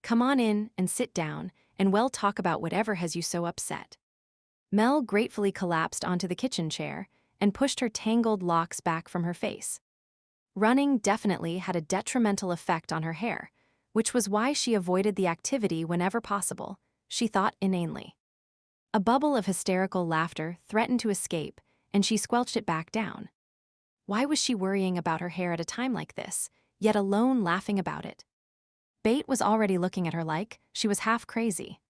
Come on in and sit down, and we'll talk about whatever has you so upset." Mel gratefully collapsed onto the kitchen chair and pushed her tangled locks back from her face. Running definitely had a detrimental effect on her hair, which was why she avoided the activity whenever possible, she thought inanely. A bubble of hysterical laughter threatened to escape, and she squelched it back down. Why was she worrying about her hair at a time like this, yet alone laughing about it? Bate was already looking at her like she was half crazy.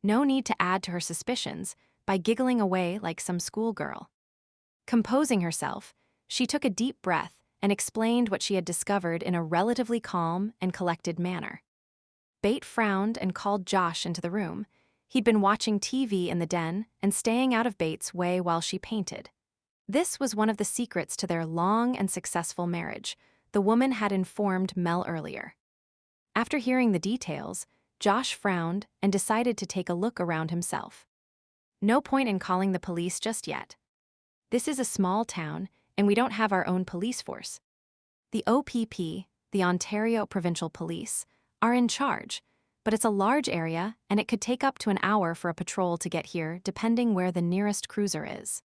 No need to add to her suspicions by giggling away like some schoolgirl. Composing herself, she took a deep breath and explained what she had discovered in a relatively calm and collected manner. Bate frowned and called Josh into the room. He'd been watching TV in the den and staying out of Bate's way while she painted. This was one of the secrets to their long and successful marriage. The woman had informed Mel earlier. After hearing the details, Josh frowned and decided to take a look around himself. No point in calling the police just yet. This is a small town, and we don't have our own police force. The OPP, the Ontario Provincial Police, are in charge, but it's a large area and it could take up to an hour for a patrol to get here depending where the nearest cruiser is.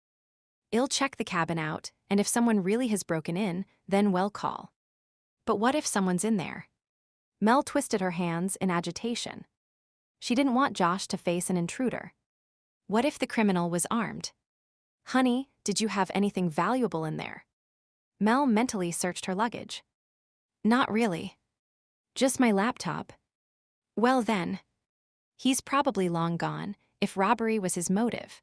I'll check the cabin out, and if someone really has broken in, then we'll call. But what if someone's in there? Mel twisted her hands in agitation. She didn't want Josh to face an intruder. What if the criminal was armed? Honey, did you have anything valuable in there? Mel mentally searched her luggage. Not really. Just my laptop. Well then. He's probably long gone, if robbery was his motive.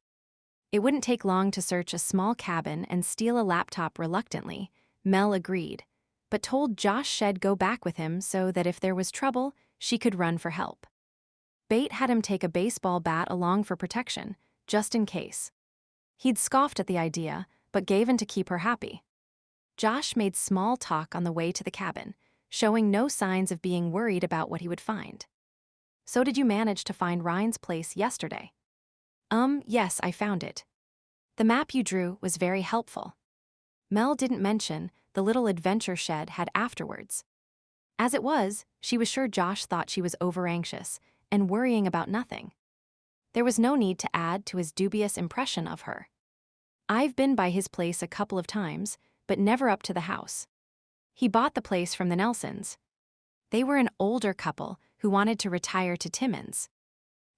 It wouldn't take long to search a small cabin and steal a laptop reluctantly, Mel agreed, but told Josh she'd go back with him so that if there was trouble, she could run for help. Bate had him take a baseball bat along for protection, just in case. He'd scoffed at the idea, but gave in to keep her happy. Josh made small talk on the way to the cabin, showing no signs of being worried about what he would find. So did you manage to find Ryne's place yesterday? Yes, I found it. The map you drew was very helpful. Mel didn't mention the little adventure shed had afterwards. As it was, she was sure Josh thought she was over-anxious and worrying about nothing. There was no need to add to his dubious impression of her. I've been by his place a couple of times, but never up to the house. He bought the place from the Nelsons. They were an older couple who wanted to retire to Timmins.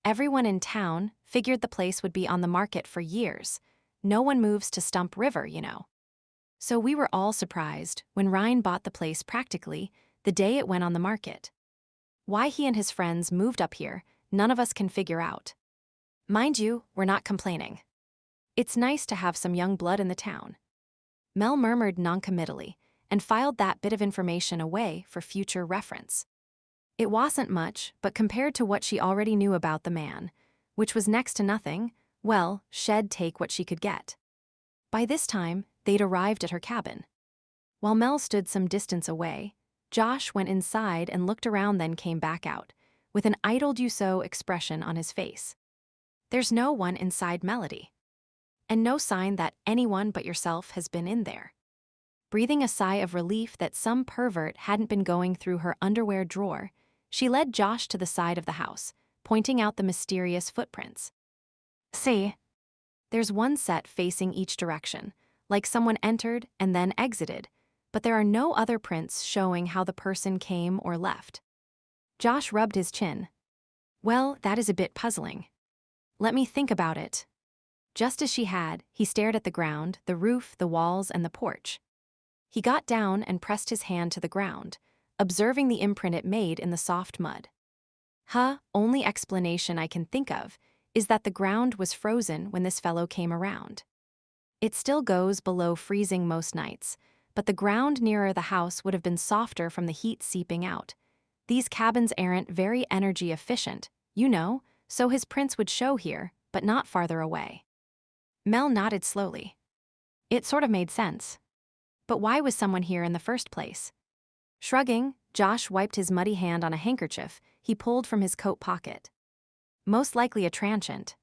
Everyone in town figured the place would be on the market for years. No one moves to Stump River, you know. So we were all surprised when Ryne bought the place practically the day it went on the market. Why he and his friends moved up here, none of us can figure out. Mind you, we're not complaining. It's nice to have some young blood in the town. Mel murmured noncommittally and filed that bit of information away for future reference. It wasn't much, but compared to what she already knew about the man, which was next to nothing, well, she'd take what she could get. By this time, they'd arrived at her cabin. While Mel stood some distance away, Josh went inside and looked around, then came back out, with an I-told-you-so expression on his face. There's no one inside Melody. And no sign that anyone but yourself has been in there. Breathing a sigh of relief that some pervert hadn't been going through her underwear drawer, she led Josh to the side of the house, pointing out the mysterious footprints. See, there's one set facing each direction, like someone entered and then exited, but there are no other prints showing how the person came or left. Josh rubbed his chin. Well, that is a bit puzzling. Let me think about it. Just as she had, he stared at the ground, the roof, the walls, and the porch. He got down and pressed his hand to the ground, observing the imprint it made in the soft mud. Only explanation I can think of is that the ground was frozen when this fellow came around. It still goes below freezing most nights, but the ground nearer the house would have been softer from the heat seeping out. These cabins aren't very energy efficient, you know, so his prints would show here, but not farther away. Mel nodded slowly. It sort of made sense. But why was someone here in the first place? Shrugging, Josh wiped his muddy hand on a handkerchief he pulled from his coat pocket. Most likely a transient.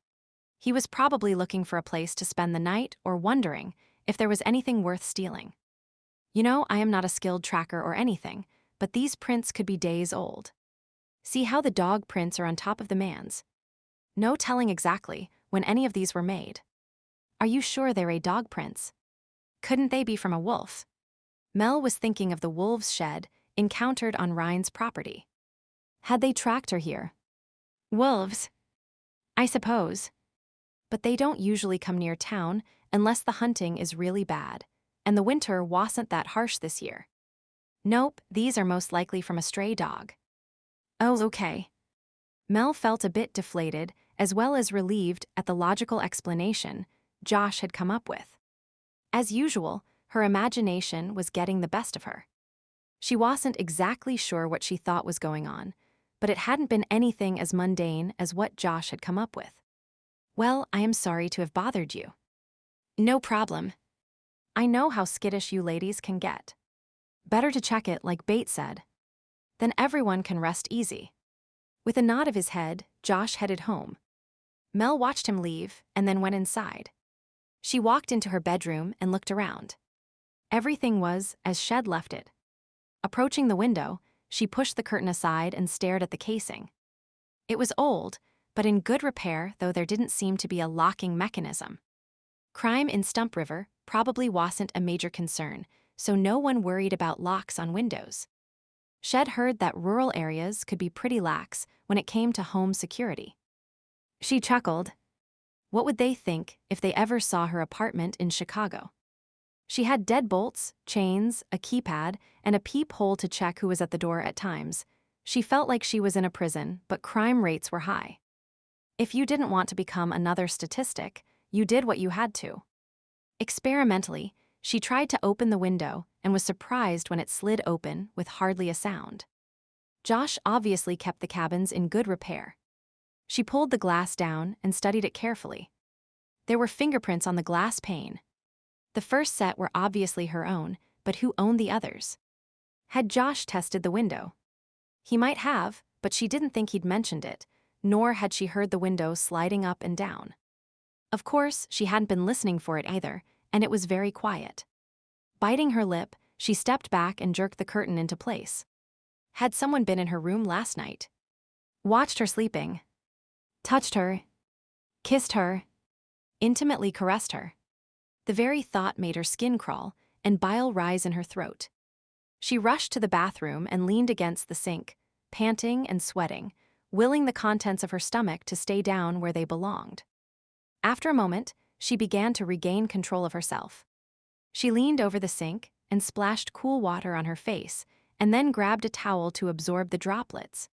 He was probably looking for a place to spend the night or wondering if there was anything worth stealing. You know, I am not a skilled tracker or anything, but these prints could be days old. See how the dog prints are on top of the man's. No telling exactly when any of these were made. Are you sure they're dog prints? Couldn't they be from a wolf? Mel was thinking of the wolves' shed encountered on Ryne's property. Had they tracked her here? Wolves? I suppose. But they don't usually come near town unless the hunting is really bad. and the winter wasn't that harsh this year. Nope, these are most likely from a stray dog. Oh, okay. Mel felt a bit deflated, as well as relieved at the logical explanation Josh had come up with. As usual, her imagination was getting the best of her. She wasn't exactly sure what she thought was going on, but it hadn't been anything as mundane as what Josh had come up with. Well, I am sorry to have bothered you. No problem. I know how skittish you ladies can get. Better to check it like Bates said. Then everyone can rest easy. With a nod of his head, Josh headed home. Mel watched him leave and then went inside. She walked into her bedroom and looked around. Everything was as Shed left it. Approaching the window, she pushed the curtain aside and stared at the casing. It was old, but in good repair, though there didn't seem to be a locking mechanism. Crime in Stump River probably wasn't a major concern, so no one worried about locks on windows. Shed heard that rural areas could be pretty lax when it came to home security. She chuckled. What would they think if they ever saw her apartment in Chicago? She had deadbolts, chains, a keypad, and a peephole to check who was at the door at times. She felt like she was in a prison, but crime rates were high. If you didn't want to become another statistic, you did what you had to. Experimentally, she tried to open the window and was surprised when it slid open with hardly a sound. Josh obviously kept the cabins in good repair. She pulled the glass down and studied it carefully. There were fingerprints on the glass pane. The first set were obviously her own, but who owned the others? Had Josh tested the window? He might have, but she didn't think he'd mentioned it, nor had she heard the window sliding up and down. Of course, she hadn't been listening for it either, and it was very quiet. Biting her lip, she stepped back and jerked the curtain into place. Had someone been in her room last night? Watched her sleeping. Touched her. Kissed her. Intimately caressed her. The very thought made her skin crawl and bile rise in her throat. She rushed to the bathroom and leaned against the sink, panting and sweating, willing the contents of her stomach to stay down where they belonged. After a moment, she began to regain control of herself. She leaned over the sink and splashed cool water on her face, and then grabbed a towel to absorb the droplets.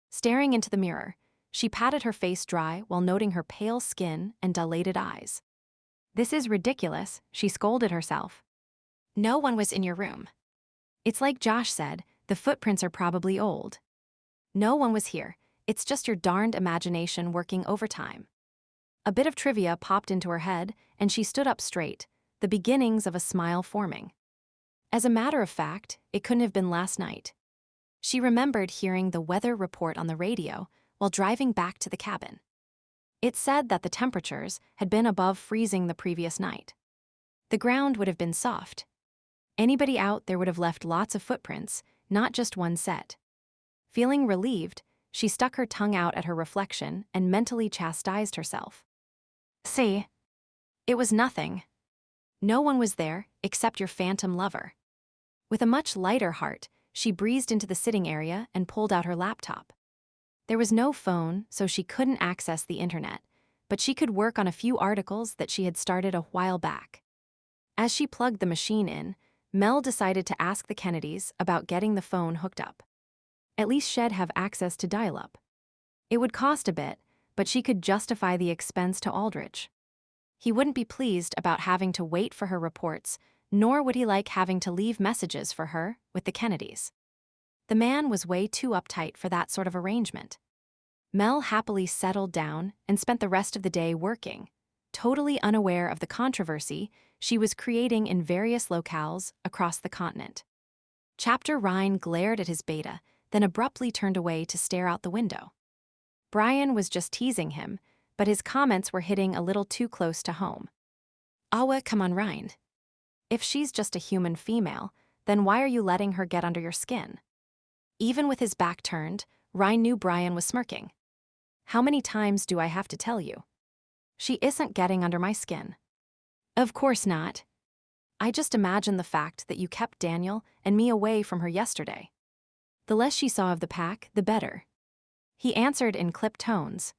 Staring into the mirror, she patted her face dry while noting her pale skin and dilated eyes. This is ridiculous, she scolded herself. No one was in your room. It's like Josh said, the footprints are probably old. No one was here, it's just your darned imagination working overtime. A bit of trivia popped into her head, and she stood up straight, the beginnings of a smile forming. As a matter of fact, it couldn't have been last night. She remembered hearing the weather report on the radio while driving back to the cabin. It said that the temperatures had been above freezing the previous night. The ground would have been soft. Anybody out there would have left lots of footprints, not just one set. Feeling relieved, she stuck her tongue out at her reflection and mentally chastised herself. See? It was nothing. No one was there except your phantom lover. With a much lighter heart, she breezed into the sitting area and pulled out her laptop. There was no phone, so she couldn't access the internet, but she could work on a few articles that she had started a while back. As she plugged the machine in, Mel decided to ask the Kennedys about getting the phone hooked up. At least she'd have access to dial-up. It would cost a bit, but she could justify the expense to Aldrich. He wouldn't be pleased about having to wait for her reports, nor would he like having to leave messages for her with the Kennedys. The man was way too uptight for that sort of arrangement. Mel happily settled down and spent the rest of the day working, totally unaware of the controversy she was creating in various locales across the continent. Chapter Ryne glared at his beta, then abruptly turned away to stare out the window. Brian was just teasing him, but his comments were hitting a little too close to home. Awa, come on, Ryne. If she's just a human female, then why are you letting her get under your skin? Even with his back turned, Ryne knew Brian was smirking. How many times do I have to tell you? She isn't getting under my skin. Of course not. I just imagine the fact that you kept Daniel and me away from her yesterday. The less she saw of the pack, the better. He answered in clipped tones.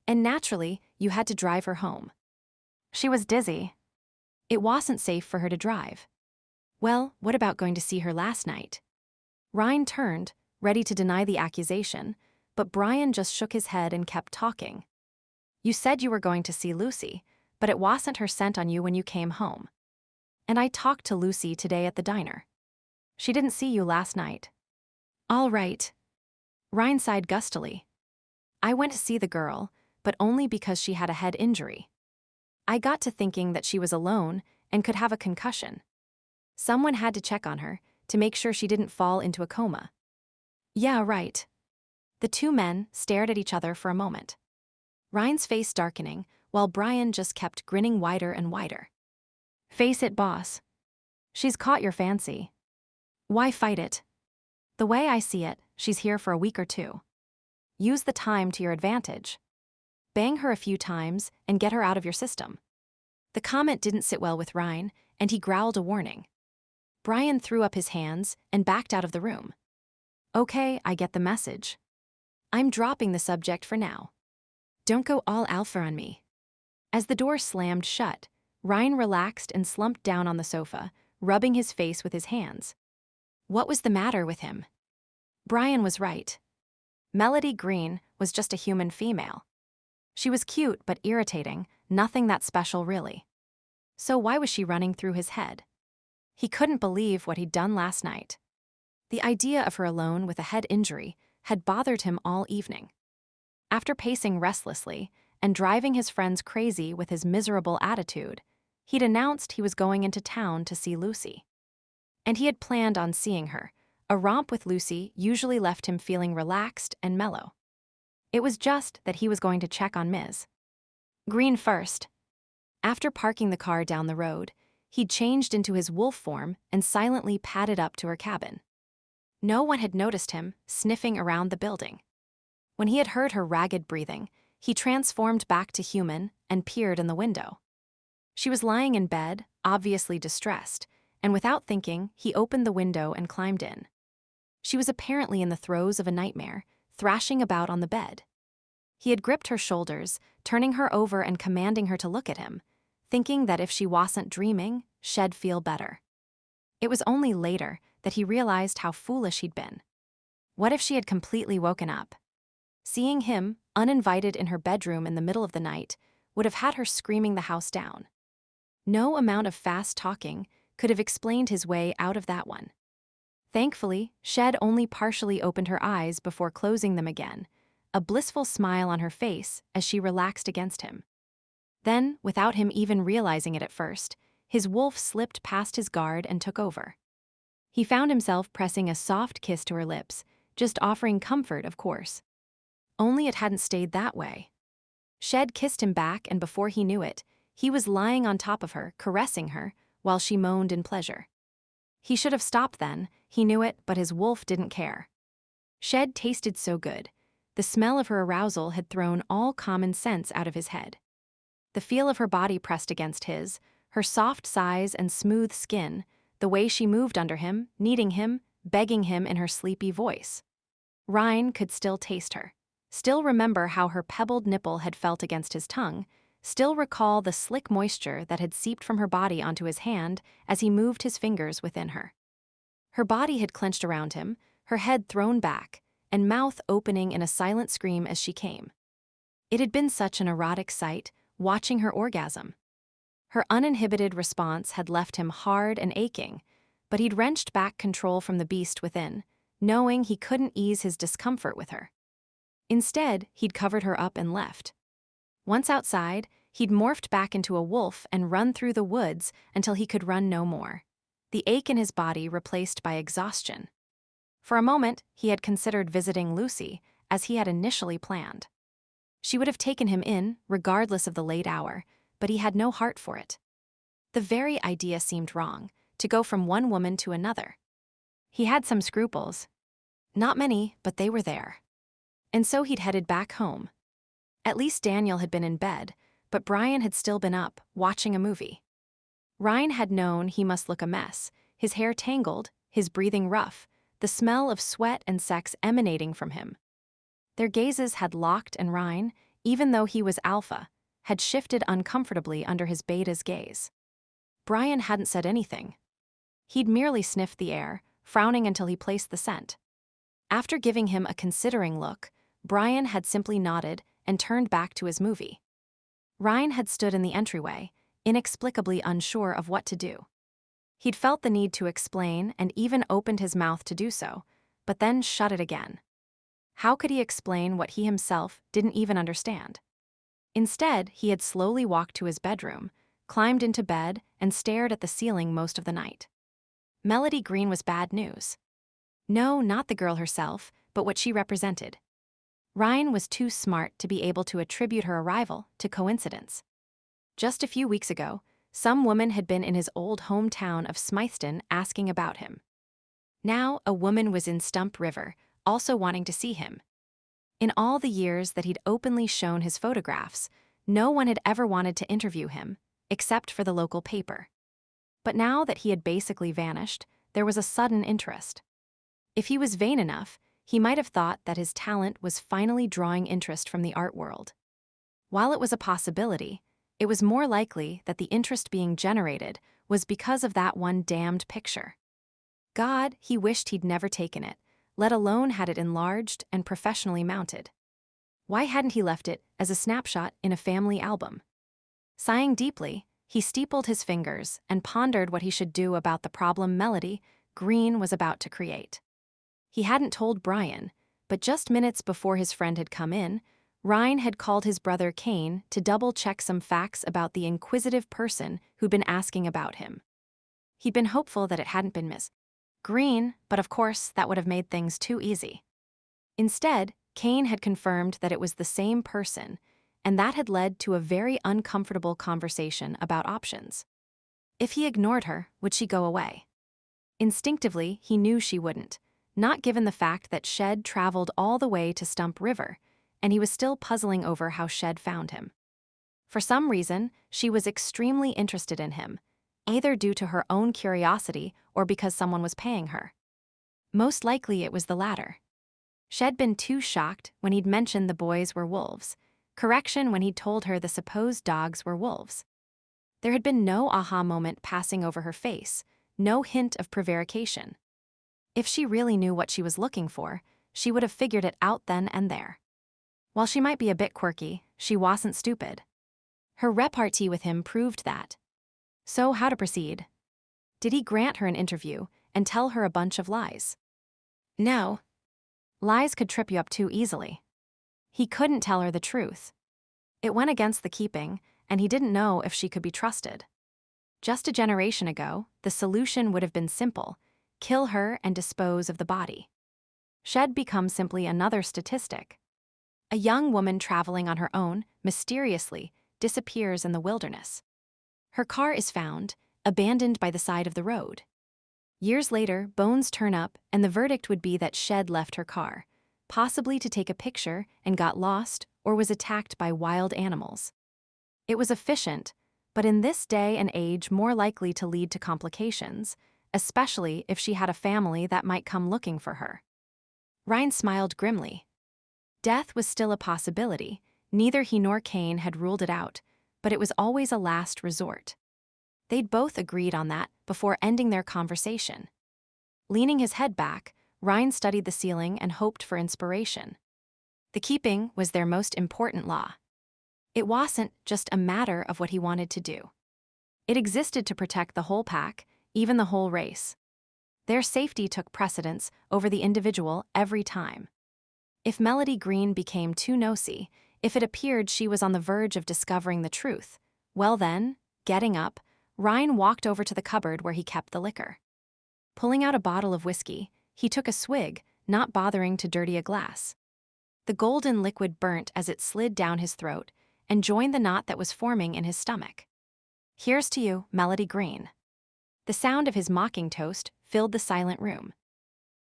And naturally, you had to drive her home. She was dizzy. It wasn't safe for her to drive. Well, what about going to see her last night? Ryne turned, ready to deny the accusation, but Brian just shook his head and kept talking. You said you were going to see Lucy, but it wasn't her scent on you when you came home. And I talked to Lucy today at the diner. She didn't see you last night. All right. Ryne sighed gustily. I went to see the girl, but only because she had a head injury. I got to thinking that she was alone and could have a concussion. Someone had to check on her to make sure she didn't fall into a coma. Yeah, right. The two men stared at each other for a moment. Ryne's face darkening, while Brian just kept grinning wider and wider. Face it, boss. She's caught your fancy. Why fight it? The way I see it, she's here for a week or two. Use the time to your advantage. Bang her a few times and get her out of your system. The comment didn't sit well with Ryne, and he growled a warning. Brian threw up his hands and backed out of the room. Okay, I get the message. I'm dropping the subject for now. Don't go all alpha on me. As the door slammed shut, Ryne relaxed and slumped down on the sofa, rubbing his face with his hands. What was the matter with him? Brian was right. Melody Greene was just a human female. She was cute but irritating, nothing that special really. So why was she running through his head? He couldn't believe what he'd done last night. The idea of her alone with a head injury had bothered him all evening. After pacing restlessly and driving his friends crazy with his miserable attitude, he'd announced he was going into town to see Lucy. And he had planned on seeing her. A romp with Lucy usually left him feeling relaxed and mellow. It was just that he was going to check on Ms. Greene first. After parking the car down the road, he'd changed into his wolf form and silently padded up to her cabin. No one had noticed him sniffing around the building. When he had heard her ragged breathing, he transformed back to human and peered in the window. She was lying in bed, obviously distressed, and without thinking, he opened the window and climbed in. She was apparently in the throes of a nightmare, thrashing about on the bed. He had gripped her shoulders, turning her over and commanding her to look at him, thinking that if she wasn't dreaming, she'd feel better. It was only later that he realized how foolish he'd been. What if she had completely woken up? Seeing him, uninvited in her bedroom in the middle of the night, would have had her screaming the house down. No amount of fast talking could have explained his way out of that one. Thankfully, Shed only partially opened her eyes before closing them again, a blissful smile on her face as she relaxed against him. Then, without him even realizing it at first, his wolf slipped past his guard and took over. He found himself pressing a soft kiss to her lips, just offering comfort, of course. Only it hadn't stayed that way. Shed kissed him back, and before he knew it, he was lying on top of her, caressing her, while she moaned in pleasure. He should have stopped then, he knew it, but his wolf didn't care. Shed tasted so good. The smell of her arousal had thrown all common sense out of his head. The feel of her body pressed against his, her soft sighs and smooth skin, the way she moved under him, needing him, begging him in her sleepy voice. Ryne could still taste her, still remember how her pebbled nipple had felt against his tongue, still recall the slick moisture that had seeped from her body onto his hand as he moved his fingers within her. Her body had clenched around him, her head thrown back, and mouth opening in a silent scream as she came. It had been such an erotic sight, watching her orgasm. Her uninhibited response had left him hard and aching, but he'd wrenched back control from the beast within, knowing he couldn't ease his discomfort with her. Instead, he'd covered her up and left. Once outside, he'd morphed back into a wolf and run through the woods until he could run no more, the ache in his body replaced by exhaustion. For a moment, he had considered visiting Lucy, as he had initially planned. She would have taken him in, regardless of the late hour, but he had no heart for it. The very idea seemed wrong, to go from one woman to another. He had some scruples. Not many, but they were there. And so he'd headed back home. At least Daniel had been in bed, but Brian had still been up, watching a movie. Ryne had known he must look a mess, his hair tangled, his breathing rough, the smell of sweat and sex emanating from him. Their gazes had locked, and Ryne, even though he was alpha, had shifted uncomfortably under his beta's gaze. Brian hadn't said anything. He'd merely sniffed the air, frowning until he placed the scent. After giving him a considering look, Brian had simply nodded and turned back to his movie. Ryne had stood in the entryway, inexplicably unsure of what to do. He'd felt the need to explain and even opened his mouth to do so, but then shut it again. How could he explain what he himself didn't even understand? Instead, he had slowly walked to his bedroom, climbed into bed, and stared at the ceiling most of the night. Melody Greene was bad news. No, not the girl herself, but what she represented. Ryne was too smart to be able to attribute her arrival to coincidence. Just a few weeks ago, some woman had been in his old hometown of Smythton asking about him. Now, a woman was in Stump River, also wanting to see him. In all the years that he'd openly shown his photographs, no one had ever wanted to interview him, except for the local paper. But now that he had basically vanished, there was a sudden interest. If he was vain enough, he might have thought that his talent was finally drawing interest from the art world. While it was a possibility, it was more likely that the interest being generated was because of that one damned picture. God, he wished he'd never taken it, let alone had it enlarged and professionally mounted. Why hadn't he left it as a snapshot in a family album? Sighing deeply, he steepled his fingers and pondered what he should do about the problem Melody Greene was about to create. He hadn't told Brian, but just minutes before his friend had come in, Ryne had called his brother Kane to double-check some facts about the inquisitive person who'd been asking about him. He'd been hopeful that it hadn't been Miss Greene, but of course that would have made things too easy. Instead, Kane had confirmed that it was the same person, and that had led to a very uncomfortable conversation about options. If he ignored her, would she go away? Instinctively, he knew she wouldn't, not given the fact that Shed traveled all the way to Stump River, and he was still puzzling over how Shed found him. For some reason, she was extremely interested in him, either due to her own curiosity or because someone was paying her. Most likely it was the latter. She'd been too shocked when he'd mentioned the boys were wolves, correction when he'd told her the supposed dogs were wolves. There had been no aha moment passing over her face, no hint of prevarication. If she really knew what she was looking for, she would have figured it out then and there. While she might be a bit quirky, she wasn't stupid. Her repartee with him proved that. So how to proceed? Did he grant her an interview and tell her a bunch of lies? No. Lies could trip you up too easily. He couldn't tell her the truth. It went against the keeping, and he didn't know if she could be trusted. Just a generation ago, the solution would have been simple: kill her and dispose of the body. She'd become simply another statistic. A young woman traveling on her own, mysteriously, disappears in the wilderness. Her car is found, abandoned by the side of the road. Years later, bones turn up, and the verdict would be that Shed left her car, possibly to take a picture, and got lost or was attacked by wild animals. It was efficient, but in this day and age more likely to lead to complications, especially if she had a family that might come looking for her. Ryne smiled grimly. Death was still a possibility. Neither he nor Kane had ruled it out, but it was always a last resort. They'd both agreed on that before ending their conversation. Leaning his head back, Ryne studied the ceiling and hoped for inspiration. The keeping was their most important law. It wasn't just a matter of what he wanted to do. It existed to protect the whole pack, even the whole race. Their safety took precedence over the individual every time. If Melody Greene became too nosy, if it appeared she was on the verge of discovering the truth, well then, getting up, Ryne walked over to the cupboard where he kept the liquor. Pulling out a bottle of whiskey, he took a swig, not bothering to dirty a glass. The golden liquid burnt as it slid down his throat and joined the knot that was forming in his stomach. "Here's to you, Melody Greene." The sound of his mocking toast filled the silent room.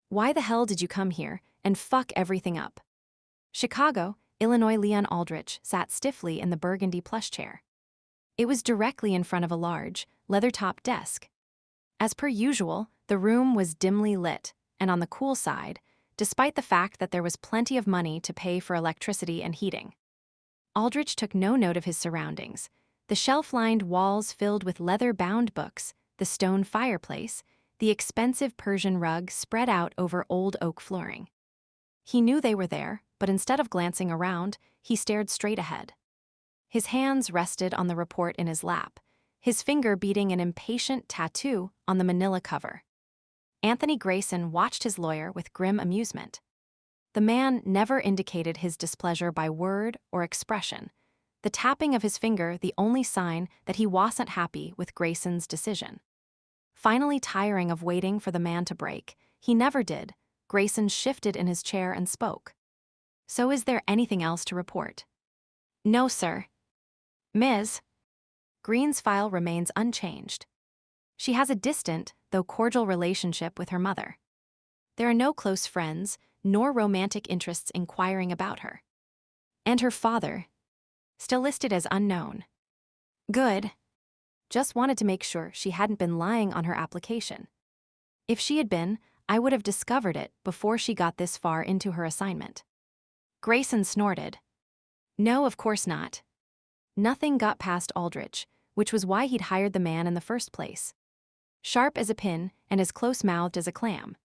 "Why the hell did you come here and fuck everything up?" Chicago, Illinois. Leon Aldrich sat stiffly in the burgundy plush chair. It was directly in front of a large, leather-topped desk. As per usual, the room was dimly lit, and on the cool side, despite the fact that there was plenty of money to pay for electricity and heating. Aldrich took no note of his surroundings, The shelf-lined walls filled with leather-bound books, the stone fireplace, the expensive Persian rug spread out over old oak flooring. He knew they were there, but instead of glancing around, he stared straight ahead. His hands rested on the report in his lap, his finger beating an impatient tattoo on the manila cover. Anthony Grayson watched his lawyer with grim amusement. The man never indicated his displeasure by word or expression, the tapping of his finger the only sign that he wasn't happy with Grayson's decision. Finally tiring of waiting for the man to break, he never did, Grayson shifted in his chair and spoke. "So is there anything else to report?" "No, sir." "Ms. Greene's file remains unchanged. She has a distant, though cordial relationship with her mother. There are no close friends, nor romantic interests inquiring about her. And her father, still listed as unknown. Good. Just wanted to make sure she hadn't been lying on her application. If she had been, I would have discovered it before she got this far into her assignment." Grayson snorted. "No, of course not." Nothing got past Aldrich, which was why he'd hired the man in the first place. Sharp as a pin and as close-mouthed as a clam.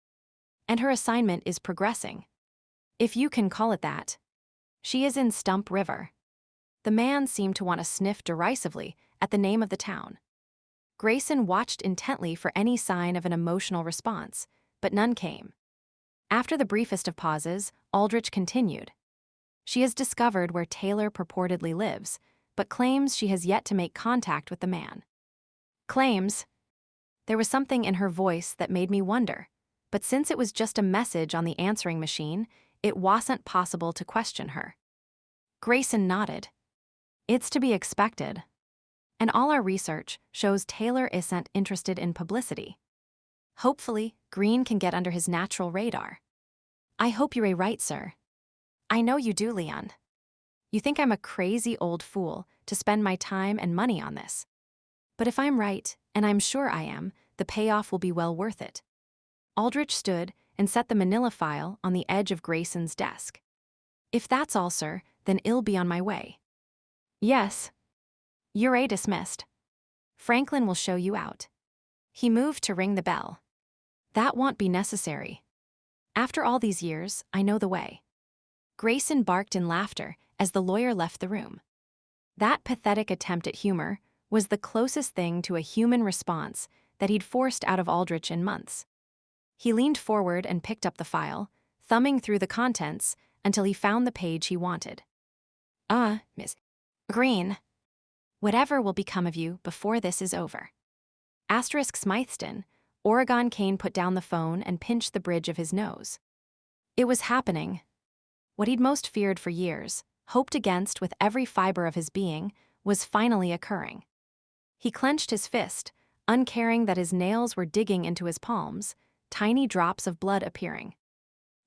And her assignment is progressing. If you can call it that. She is in Stump River. The man seemed to want to sniff derisively at the name of the town. Grayson watched intently for any sign of an emotional response, but none came. After the briefest of pauses, Aldrich continued. She has discovered where Taylor purportedly lives, but claims she has yet to make contact with the man. Claims? There was something in her voice that made me wonder, but since it was just a message on the answering machine, it wasn't possible to question her. Grayson nodded. It's to be expected. And all our research shows Taylor isn't interested in publicity. Hopefully, Greene can get under his natural radar. I hope you're right, sir. I know you do, Leon. You think I'm a crazy old fool to spend my time and money on this. But if I'm right, and I'm sure I am, the payoff will be well worth it. Aldrich stood and set the manila file on the edge of Grayson's desk. If that's all, sir, then I'll be on my way. Yes. You're dismissed. Franklin will show you out. He moved to ring the bell. That won't be necessary. After all these years, I know the way. Grayson barked in laughter as the lawyer left the room. That pathetic attempt at humor was the closest thing to a human response that he'd forced out of Aldrich in months. He leaned forward and picked up the file, thumbing through the contents until he found the page he wanted. Miss Greene. Whatever will become of you before this is over. Asterisk Smytheston, Oregon Kane put down the phone and pinched the bridge of his nose. It was happening. What he'd most feared for years, hoped against with every fiber of his being, was finally occurring. He clenched his fist, uncaring that his nails were digging into his palms, tiny drops of blood appearing.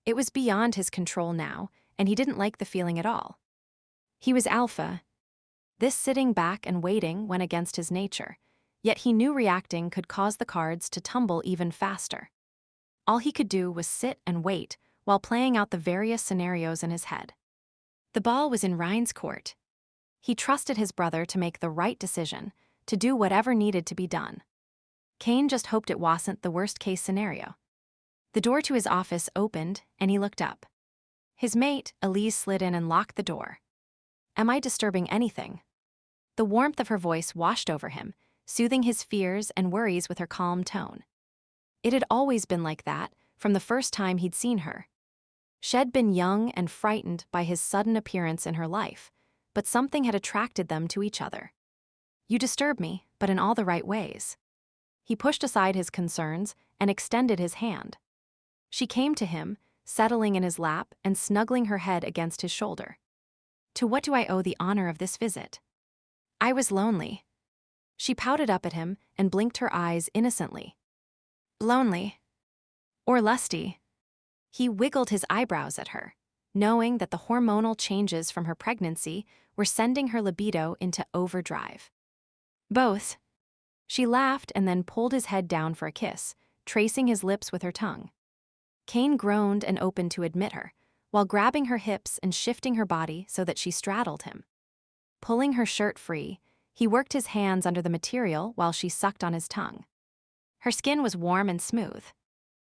It was beyond his control now, and he didn't like the feeling at all. He was alpha. This sitting back and waiting went against his nature, yet he knew reacting could cause the cards to tumble even faster. All he could do was sit and wait while playing out the various scenarios in his head. The ball was in Ryne's court. He trusted his brother to make the right decision, to do whatever needed to be done. Kane just hoped it wasn't the worst-case scenario. The door to his office opened, and he looked up. His mate, Elise, slid in and locked the door. Am I disturbing anything? The warmth of her voice washed over him, soothing his fears and worries with her calm tone. It had always been like that, from the first time he'd seen her. She'd been young and frightened by his sudden appearance in her life, but something had attracted them to each other. You disturb me, but in all the right ways. He pushed aside his concerns and extended his hand. She came to him, settling in his lap and snuggling her head against his shoulder. To what do I owe the honor of this visit? I was lonely. She pouted up at him and blinked her eyes innocently. Lonely. Or lusty. He wiggled his eyebrows at her, knowing that the hormonal changes from her pregnancy were sending her libido into overdrive. Both. She laughed and then pulled his head down for a kiss, tracing his lips with her tongue. Kane groaned and opened to admit her, while grabbing her hips and shifting her body so that she straddled him. Pulling her shirt free, He worked his hands under the material while she sucked on his tongue. Her skin was warm and smooth.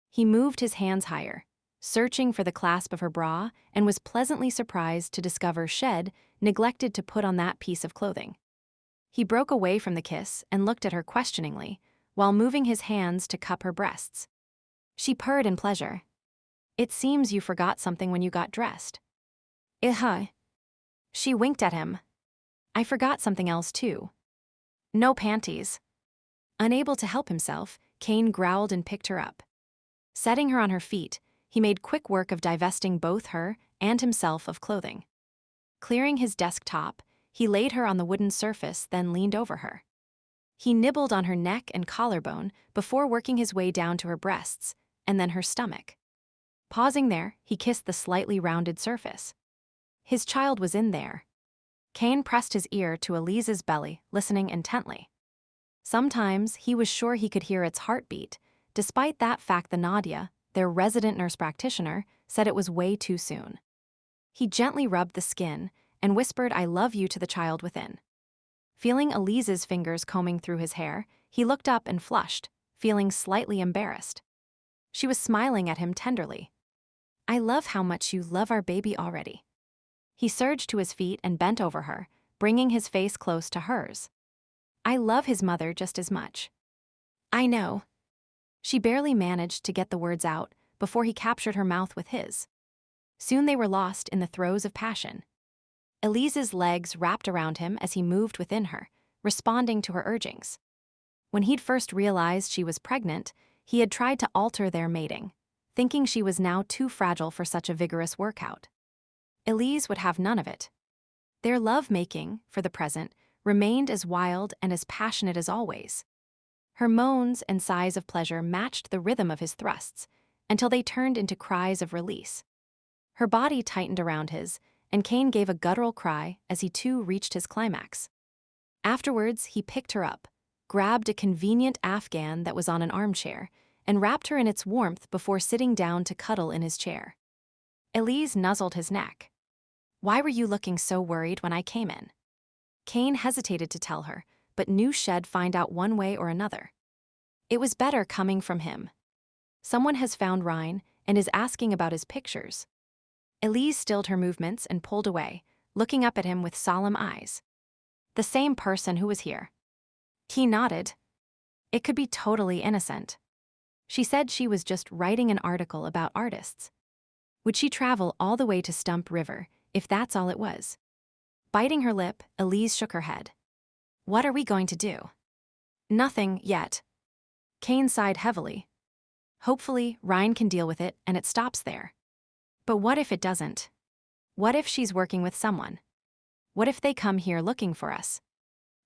He moved his hands higher, searching for the clasp of her bra, and was pleasantly surprised to discover she'd neglected to put on that piece of clothing. He broke away from the kiss and looked at her questioningly, while moving his hands to cup her breasts. She purred in pleasure. "It seems you forgot something when you got dressed." She winked at him. "I forgot something else too. No panties." Unable to help himself, Kane growled and picked her up. Setting her on her feet, he made quick work of divesting both her and himself of clothing. Clearing his desktop, he laid her on the wooden surface, then leaned over her. He nibbled on her neck and collarbone before working his way down to her breasts, and then her stomach. Pausing there, he kissed the slightly rounded surface. His child was in there. Kane pressed his ear to Elise's belly, listening intently. Sometimes he was sure he could hear its heartbeat. Despite that fact, the Nadia, their resident nurse practitioner, said it was way too soon. He gently rubbed the skin and whispered, "I love you," to the child within. Feeling Elise's fingers combing through his hair, he looked up and flushed, feeling slightly embarrassed. She was smiling at him tenderly. "I love how much you love our baby already." He surged to his feet and bent over her, bringing his face close to hers. "I love his mother just as much." "I know." She barely managed to get the words out before he captured her mouth with his. Soon they were lost in the throes of passion. Elise's legs wrapped around him as he moved within her, responding to her urgings. When he'd first realized she was pregnant, he had tried to alter their mating, thinking she was now too fragile for such a vigorous workout. Elise would have none of it. Their love-making, for the present, remained as wild and as passionate as always. Her moans and sighs of pleasure matched the rhythm of his thrusts, until they turned into cries of release. Her body tightened around his, and Kane gave a guttural cry as he too reached his climax. Afterwards, he picked her up, grabbed a convenient Afghan that was on an armchair, and wrapped her in its warmth before sitting down to cuddle in his chair. Elise nuzzled his neck. "Why were you looking so worried when I came in?" Kane hesitated to tell her, but knew she'd find out one way or another. It was better coming from him. Someone has found Ryne and is asking about his pictures. Elise stilled her movements and pulled away, looking up at him with solemn eyes. "The same person who was here." He nodded. It could be totally innocent. She said she was just writing an article about artists. Would she travel all the way to Stump River if that's all it was? Biting her lip, Elise shook her head. "What are we going to do?" "Nothing yet." Kane sighed heavily. "Hopefully, Ryne can deal with it and it stops there. But what if it doesn't? What if she's working with someone? What if they come here looking for us?"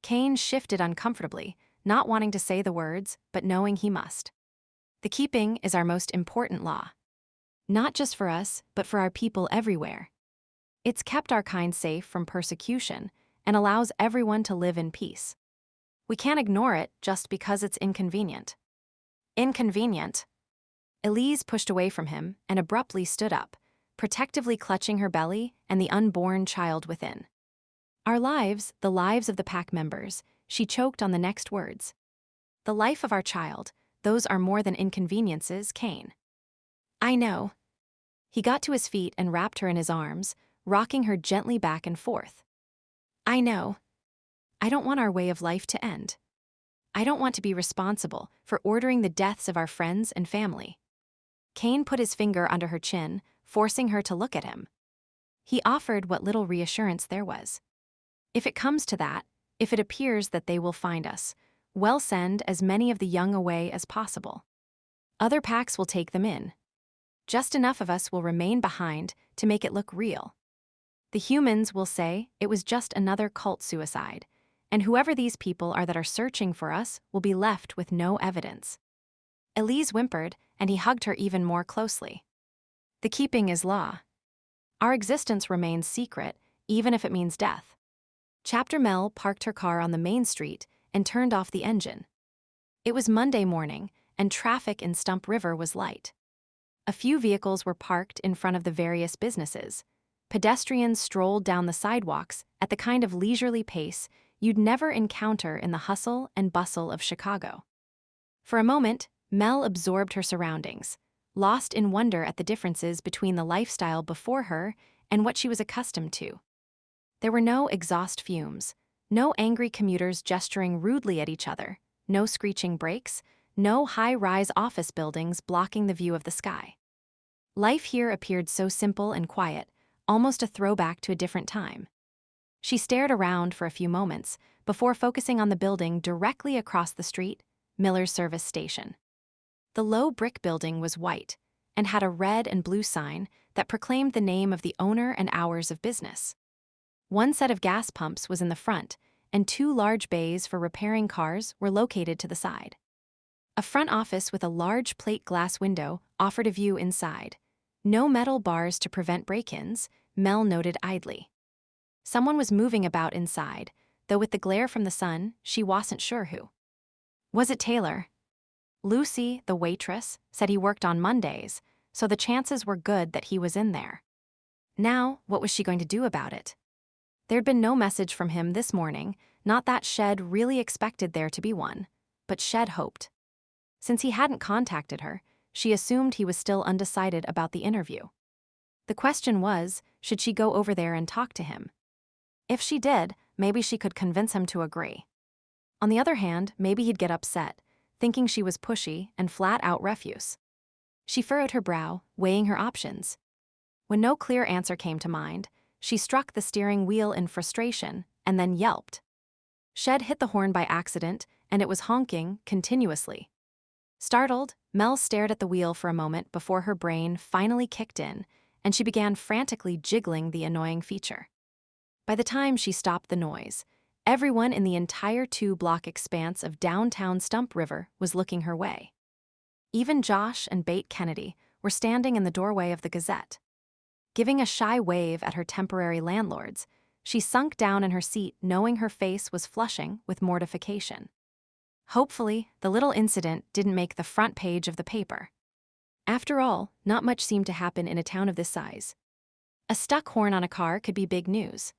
Kane shifted uncomfortably, not wanting to say the words, but knowing he must. "The keeping is our most important law. Not just for us, but for our people everywhere. It's kept our kind safe from persecution and allows everyone to live in peace. We can't ignore it just because it's inconvenient." "Inconvenient?" Elise pushed away from him and abruptly stood up, protectively clutching her belly and the unborn child within. "Our lives, the lives of the pack members," she choked on the next words. "The life of our child, those are more than inconveniences, Kane." "I know." He got to his feet and wrapped her in his arms, rocking her gently back and forth. "I know. I don't want our way of life to end. I don't want to be responsible for ordering the deaths of our friends and family." Kane put his finger under her chin, forcing her to look at him. He offered what little reassurance there was. "If it comes to that, if it appears that they will find us, we'll send as many of the young away as possible. Other packs will take them in. Just enough of us will remain behind to make it look real. The humans will say it was just another cult suicide, and whoever these people are that are searching for us will be left with no evidence." Elise whimpered, and he hugged her even more closely. "The keeping is law. Our existence remains secret, even if it means death." Chapter Mel parked her car on the main street and turned off the engine. It was Monday morning, and traffic in Stump River was light. A few vehicles were parked in front of the various businesses. Pedestrians strolled down the sidewalks at the kind of leisurely pace you'd never encounter in the hustle and bustle of Chicago. For a moment, Mel absorbed her surroundings, lost in wonder at the differences between the lifestyle before her and what she was accustomed to. There were no exhaust fumes, no angry commuters gesturing rudely at each other, no screeching brakes, no high-rise office buildings blocking the view of the sky. Life here appeared so simple and quiet, almost a throwback to a different time. She stared around for a few moments before focusing on the building directly across the street, Miller's Service Station. The low brick building was white and had a red and blue sign that proclaimed the name of the owner and hours of business. One set of gas pumps was in the front, and 2 large bays for repairing cars were located to the side. A front office with a large plate glass window offered a view inside. No metal bars to prevent break-ins, Mel noted idly. Someone was moving about inside, though with the glare from the sun, she wasn't sure who. Was it Taylor? Lucy, the waitress, said he worked on Mondays, so the chances were good that he was in there. Now, what was she going to do about it? There'd been no message from him this morning, not that Shed really expected there to be one, but Shed hoped. Since he hadn't contacted her, she assumed he was still undecided about the interview. The question was, should she go over there and talk to him? If she did, maybe she could convince him to agree. On the other hand, maybe he'd get upset, thinking she was pushy and flat-out refuse. She furrowed her brow, weighing her options. When no clear answer came to mind, she struck the steering wheel in frustration and then yelped. Shed hit the horn by accident, and it was honking continuously. Startled, Mel stared at the wheel for a moment before her brain finally kicked in, and she began frantically jiggling the annoying feature. By the time she stopped the noise, everyone in the entire 2-block expanse of downtown Stump River was looking her way. Even Josh and Bate Kennedy were standing in the doorway of the Gazette. Giving a shy wave at her temporary landlords, she sunk down in her seat knowing her face was flushing with mortification. Hopefully, the little incident didn't make the front page of the paper. After all, not much seemed to happen in a town of this size. A stuck horn on a car could be big news.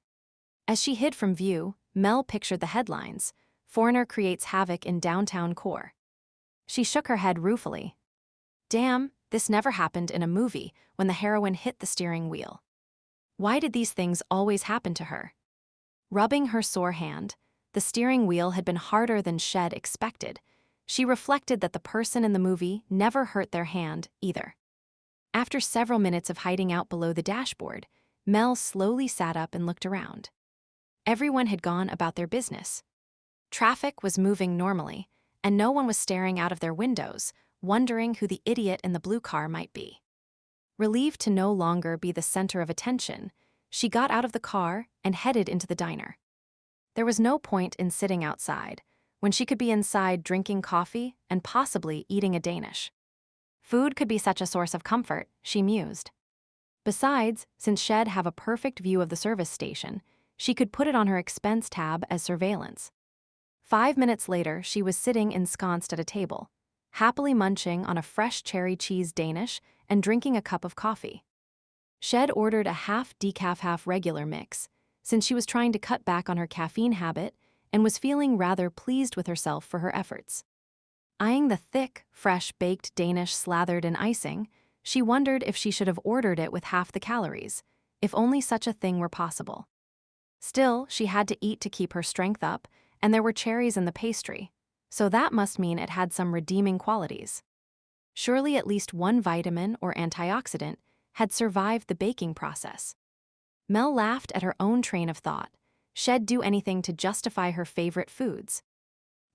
As she hid from view, Mel pictured the headlines, "Foreigner creates havoc in downtown core." She shook her head ruefully. Damn, this never happened in a movie when the heroine hit the steering wheel. Why did these things always happen to her? Rubbing her sore hand, the steering wheel had been harder than Shed expected. She reflected that the person in the movie never hurt their hand either. After several minutes of hiding out below the dashboard, Mel slowly sat up and looked around. Everyone had gone about their business. Traffic was moving normally, and no one was staring out of their windows, wondering who the idiot in the blue car might be. Relieved to no longer be the center of attention, she got out of the car and headed into the diner. There was no point in sitting outside, when she could be inside drinking coffee and possibly eating a Danish. Food could be such a source of comfort, she mused. Besides, since Shed have a perfect view of the service station, she could put it on her expense tab as surveillance. 5 minutes later, she was sitting ensconced at a table, happily munching on a fresh cherry cheese Danish and drinking a cup of coffee. Shed ordered a half decaf half regular mix, since she was trying to cut back on her caffeine habit and was feeling rather pleased with herself for her efforts. Eyeing the thick, fresh baked Danish slathered in icing, she wondered if she should have ordered it with half the calories, if only such a thing were possible. Still, she had to eat to keep her strength up, and there were cherries in the pastry, so that must mean it had some redeeming qualities. Surely at least one vitamin or antioxidant had survived the baking process. Mel laughed at her own train of thought. She'd do anything to justify her favorite foods.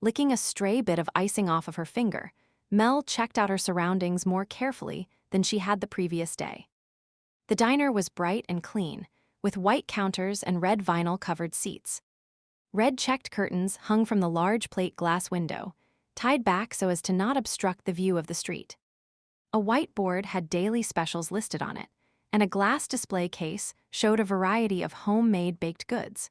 Licking a stray bit of icing off of her finger, Mel checked out her surroundings more carefully than she had the previous day. The diner was bright and clean, with white counters and red vinyl-covered seats. Red checked curtains hung from the large plate glass window, tied back so as to not obstruct the view of the street. A whiteboard had daily specials listed on it, and a glass display case showed a variety of homemade baked goods.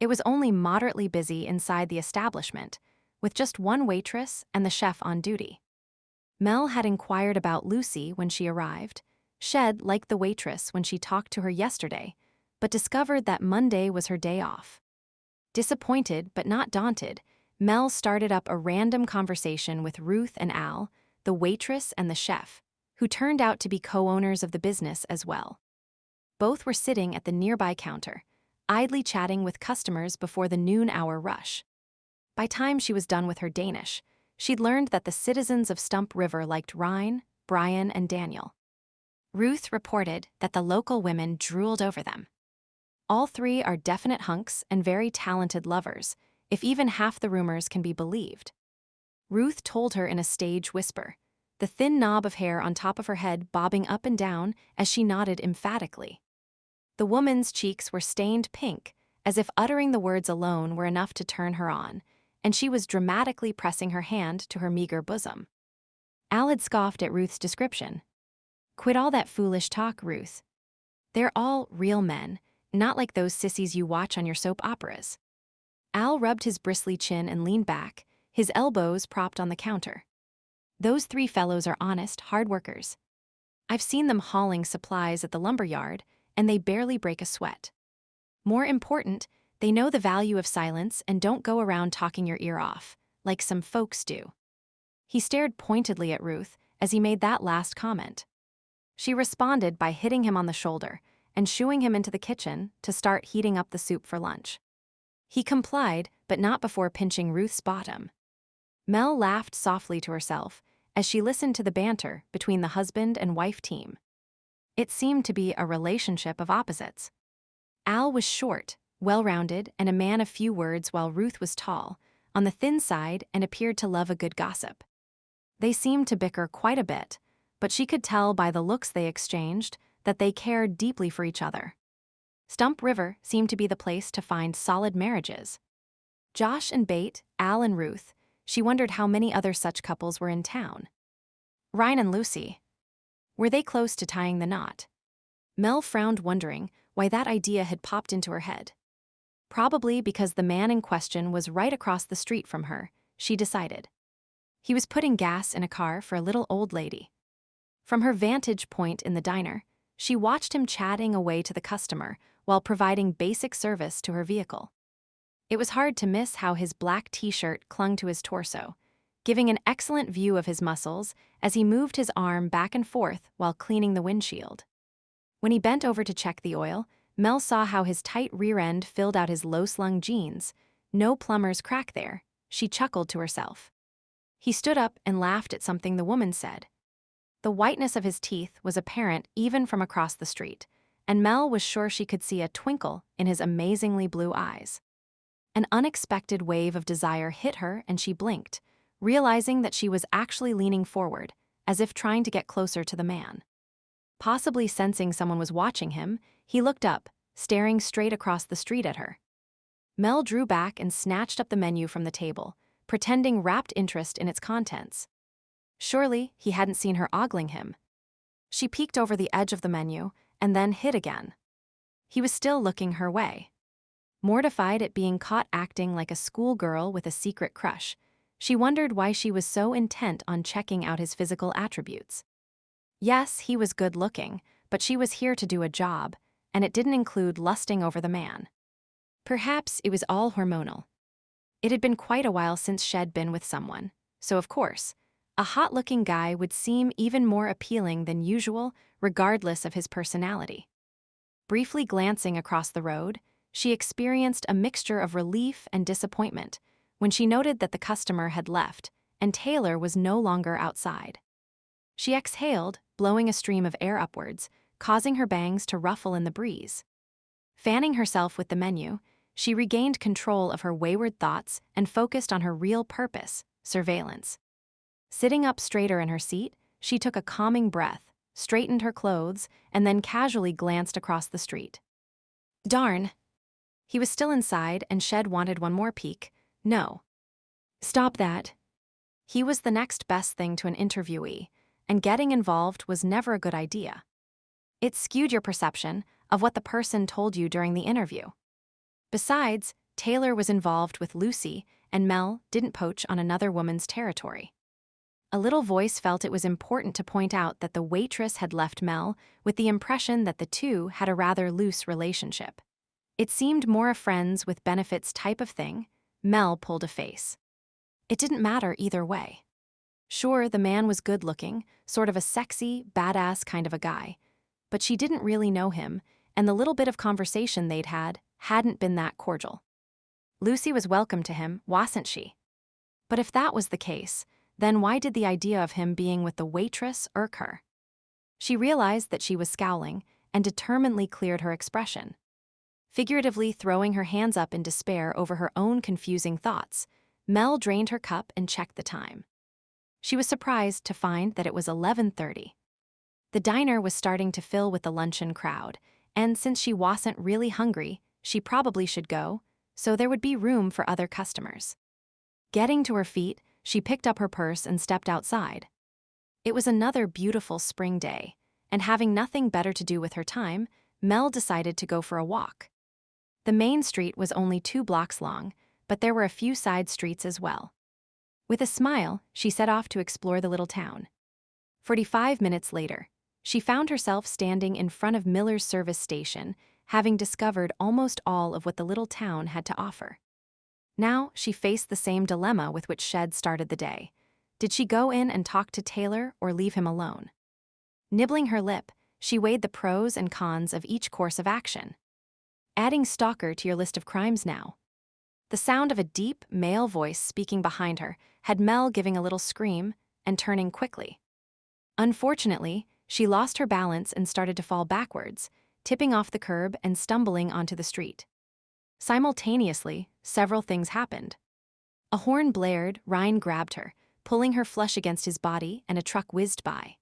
It was only moderately busy inside the establishment, with just one waitress and the chef on duty. Mel had inquired about Lucy when she arrived. Shed liked the waitress when she talked to her yesterday, but discovered that Monday was her day off. Disappointed but not daunted, Mel started up a random conversation with Ruth and Al, the waitress and the chef, who turned out to be co-owners of the business as well. Both were sitting at the nearby counter, idly chatting with customers before the noon-hour rush. By time she was done with her Danish, she'd learned that the citizens of Stump River liked Ryne, Brian, and Daniel. Ruth reported that the local women drooled over them. All three are definite hunks and very talented lovers, if even half the rumors can be believed. Ruth told her in a stage whisper, the thin knob of hair on top of her head bobbing up and down as she nodded emphatically. The woman's cheeks were stained pink, as if uttering the words alone were enough to turn her on, and she was dramatically pressing her hand to her meager bosom. Al had scoffed at Ruth's description. Quit all that foolish talk, Ruth. They're all real men, not like those sissies you watch on your soap operas. Al rubbed his bristly chin and leaned back, his elbows propped on the counter. Those three fellows are honest, hard workers. I've seen them hauling supplies at the lumber yard, and they barely break a sweat. More important, they know the value of silence and don't go around talking your ear off, like some folks do. He stared pointedly at Ruth as he made that last comment. She responded by hitting him on the shoulder and shooing him into the kitchen to start heating up the soup for lunch. He complied, but not before pinching Ruth's bottom. Mel laughed softly to herself as she listened to the banter between the husband and wife team. It seemed to be a relationship of opposites. Al was short, well-rounded, and a man of few words, while Ruth was tall, on the thin side, and appeared to love a good gossip. They seemed to bicker quite a bit, but she could tell by the looks they exchanged that they cared deeply for each other. Stump River seemed to be the place to find solid marriages. Josh and Bate, Al and Ruth, she wondered how many other such couples were in town. Ryne and Lucy. Were they close to tying the knot? Mel frowned, wondering why that idea had popped into her head. Probably because the man in question was right across the street from her, she decided. He was putting gas in a car for a little old lady. From her vantage point in the diner, she watched him chatting away to the customer while providing basic service to her vehicle. It was hard to miss how his black t-shirt clung to his torso, giving an excellent view of his muscles as he moved his arm back and forth while cleaning the windshield. When he bent over to check the oil, Mel saw how his tight rear end filled out his low-slung jeans. No plumber's crack there, she chuckled to herself. He stood up and laughed at something the woman said. The whiteness of his teeth was apparent even from across the street, and Mel was sure she could see a twinkle in his amazingly blue eyes. An unexpected wave of desire hit her and she blinked, realizing that she was actually leaning forward, as if trying to get closer to the man. Possibly sensing someone was watching him, he looked up, staring straight across the street at her. Mel drew back and snatched up the menu from the table, pretending rapt interest in its contents. Surely he hadn't seen her ogling him. She peeked over the edge of the menu and then hid again. He was still looking her way. Mortified at being caught acting like a schoolgirl with a secret crush, she wondered why she was so intent on checking out his physical attributes. Yes, he was good-looking, but she was here to do a job, and it didn't include lusting over the man. Perhaps it was all hormonal. It had been quite a while since she'd been with someone, so of course, a hot-looking guy would seem even more appealing than usual, regardless of his personality. Briefly glancing across the road, she experienced a mixture of relief and disappointment when she noted that the customer had left and Taylor was no longer outside. She exhaled, blowing a stream of air upwards, causing her bangs to ruffle in the breeze. Fanning herself with the menu, she regained control of her wayward thoughts and focused on her real purpose, surveillance. Sitting up straighter in her seat, she took a calming breath, straightened her clothes, and then casually glanced across the street. Darn. He was still inside, and Shed wanted one more peek. No. Stop that. He was the next best thing to an interviewee, and getting involved was never a good idea. It skewed your perception of what the person told you during the interview. Besides, Taylor was involved with Lucy, and Mel didn't poach on another woman's territory. A little voice felt it was important to point out that the waitress had left Mel with the impression that the two had a rather loose relationship. It seemed more a friends with benefits type of thing. Mel pulled a face. It didn't matter either way. Sure, the man was good-looking, sort of a sexy, badass kind of a guy, but she didn't really know him, and the little bit of conversation they'd had hadn't been that cordial. Lucy was welcome to him, wasn't she? But if that was the case, then why did the idea of him being with the waitress irk her? She realized that she was scowling and determinedly cleared her expression. Figuratively throwing her hands up in despair over her own confusing thoughts, Mel drained her cup and checked the time. She was surprised to find that it was 11:30. The diner was starting to fill with the luncheon crowd, and since she wasn't really hungry, she probably should go, so there would be room for other customers. Getting to her feet, she picked up her purse and stepped outside. It was another beautiful spring day, and having nothing better to do with her time, Mel decided to go for a walk. The main street was only 2 blocks long, but there were a few side streets as well. With a smile, she set off to explore the little town. 45 minutes later, she found herself standing in front of Miller's service station, having discovered almost all of what the little town had to offer. Now, she faced the same dilemma with which Shed started the day. Did she go in and talk to Taylor or leave him alone? Nibbling her lip, she weighed the pros and cons of each course of action. Adding stalker to your list of crimes now. The sound of a deep, male voice speaking behind her had Mel giving a little scream and turning quickly. Unfortunately, she lost her balance and started to fall backwards, tipping off the curb and stumbling onto the street. Simultaneously, several things happened. A horn blared, Ryne grabbed her, pulling her flush against his body, and a truck whizzed by.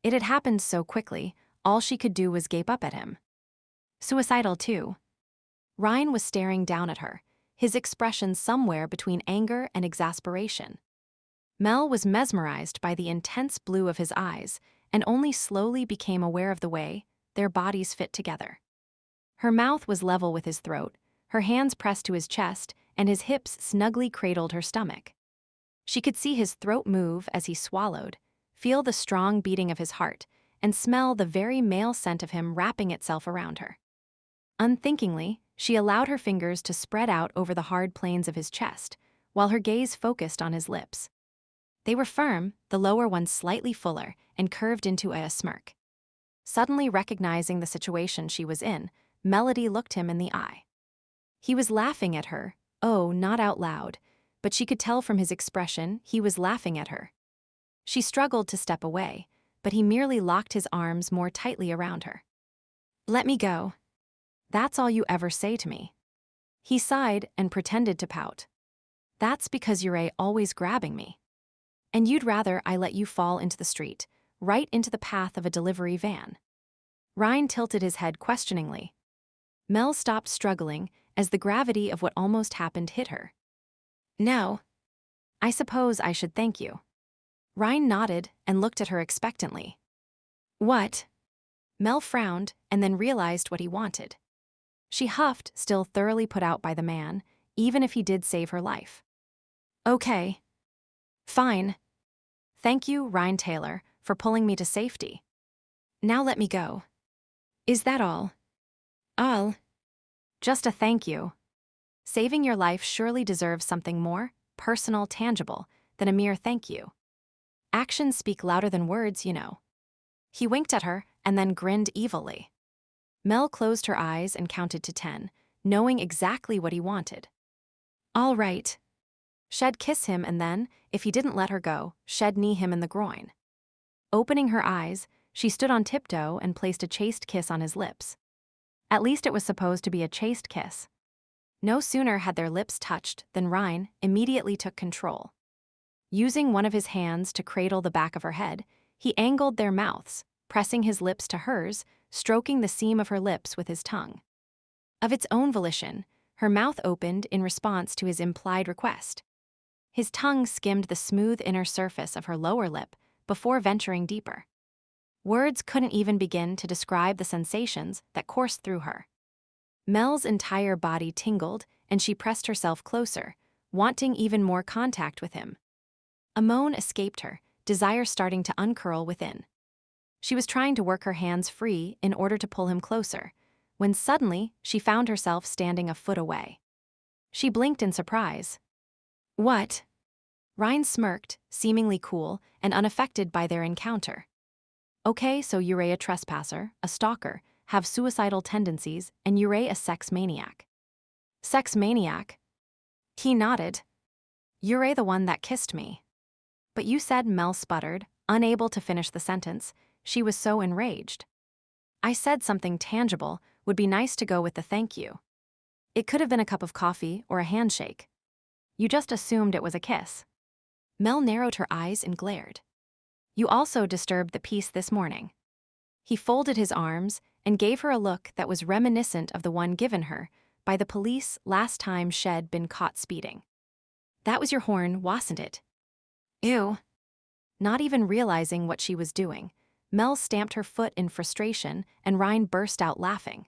It had happened so quickly, all she could do was gape up at him. Suicidal, too. Ryne was staring down at her, his expression somewhere between anger and exasperation. Mel was mesmerized by the intense blue of his eyes and only slowly became aware of the way their bodies fit together. Her mouth was level with his throat, her hands pressed to his chest, and his hips snugly cradled her stomach. She could see his throat move as he swallowed, feel the strong beating of his heart, and smell the very male scent of him wrapping itself around her. Unthinkingly, she allowed her fingers to spread out over the hard planes of his chest, while her gaze focused on his lips. They were firm, the lower one slightly fuller, and curved into a smirk. Suddenly recognizing the situation she was in, Melody looked him in the eye. He was laughing at her, oh, not out loud, but she could tell from his expression he was laughing at her. She struggled to step away, but he merely locked his arms more tightly around her. "Let me go. That's all you ever say to me." He sighed and pretended to pout. "That's because you're always grabbing me. And you'd rather I let you fall into the street, right into the path of a delivery van." Ryne tilted his head questioningly. Mel stopped struggling as the gravity of what almost happened hit her. "No. I suppose I should thank you." Ryne nodded and looked at her expectantly. "What?" Mel frowned and then realized what he wanted. She huffed, still thoroughly put out by the man, even if he did save her life. "Okay. Fine. Thank you, Ryne Taylor, for pulling me to safety. Now let me go." "Is that all?" "All. Just a thank you. Saving your life surely deserves something more personal, tangible, than a mere thank you. Actions speak louder than words, you know." He winked at her and then grinned evilly. Mel closed her eyes and counted to 10, knowing exactly what he wanted. "All right." She'd kiss him and then, if he didn't let her go, she'd knee him in the groin. Opening her eyes, she stood on tiptoe and placed a chaste kiss on his lips. At least it was supposed to be a chaste kiss. No sooner had their lips touched than Ryne immediately took control. Using one of his hands to cradle the back of her head, he angled their mouths, pressing his lips to hers, stroking the seam of her lips with his tongue. Of its own volition, her mouth opened in response to his implied request. His tongue skimmed the smooth inner surface of her lower lip before venturing deeper. Words couldn't even begin to describe the sensations that coursed through her. Mel's entire body tingled, and she pressed herself closer, wanting even more contact with him. A moan escaped her, desire starting to uncurl within. She was trying to work her hands free in order to pull him closer, when suddenly she found herself standing a foot away. She blinked in surprise. What? Ryne smirked, seemingly cool and unaffected by their encounter. Okay, so you're a trespasser, a stalker, have suicidal tendencies, and you're a sex maniac. Sex maniac? He nodded. You're the one that kissed me. But you said, Mel sputtered, unable to finish the sentence. She was so enraged. I said something tangible would be nice to go with the thank you. It could have been a cup of coffee or a handshake. You just assumed it was a kiss. Mel narrowed her eyes and glared. You also disturbed the peace this morning. He folded his arms and gave her a look that was reminiscent of the one given her by the police last time she'd been caught speeding. That was your horn, wasn't it? Ew. Not even realizing what she was doing, Mel stamped her foot in frustration and Ryne burst out laughing.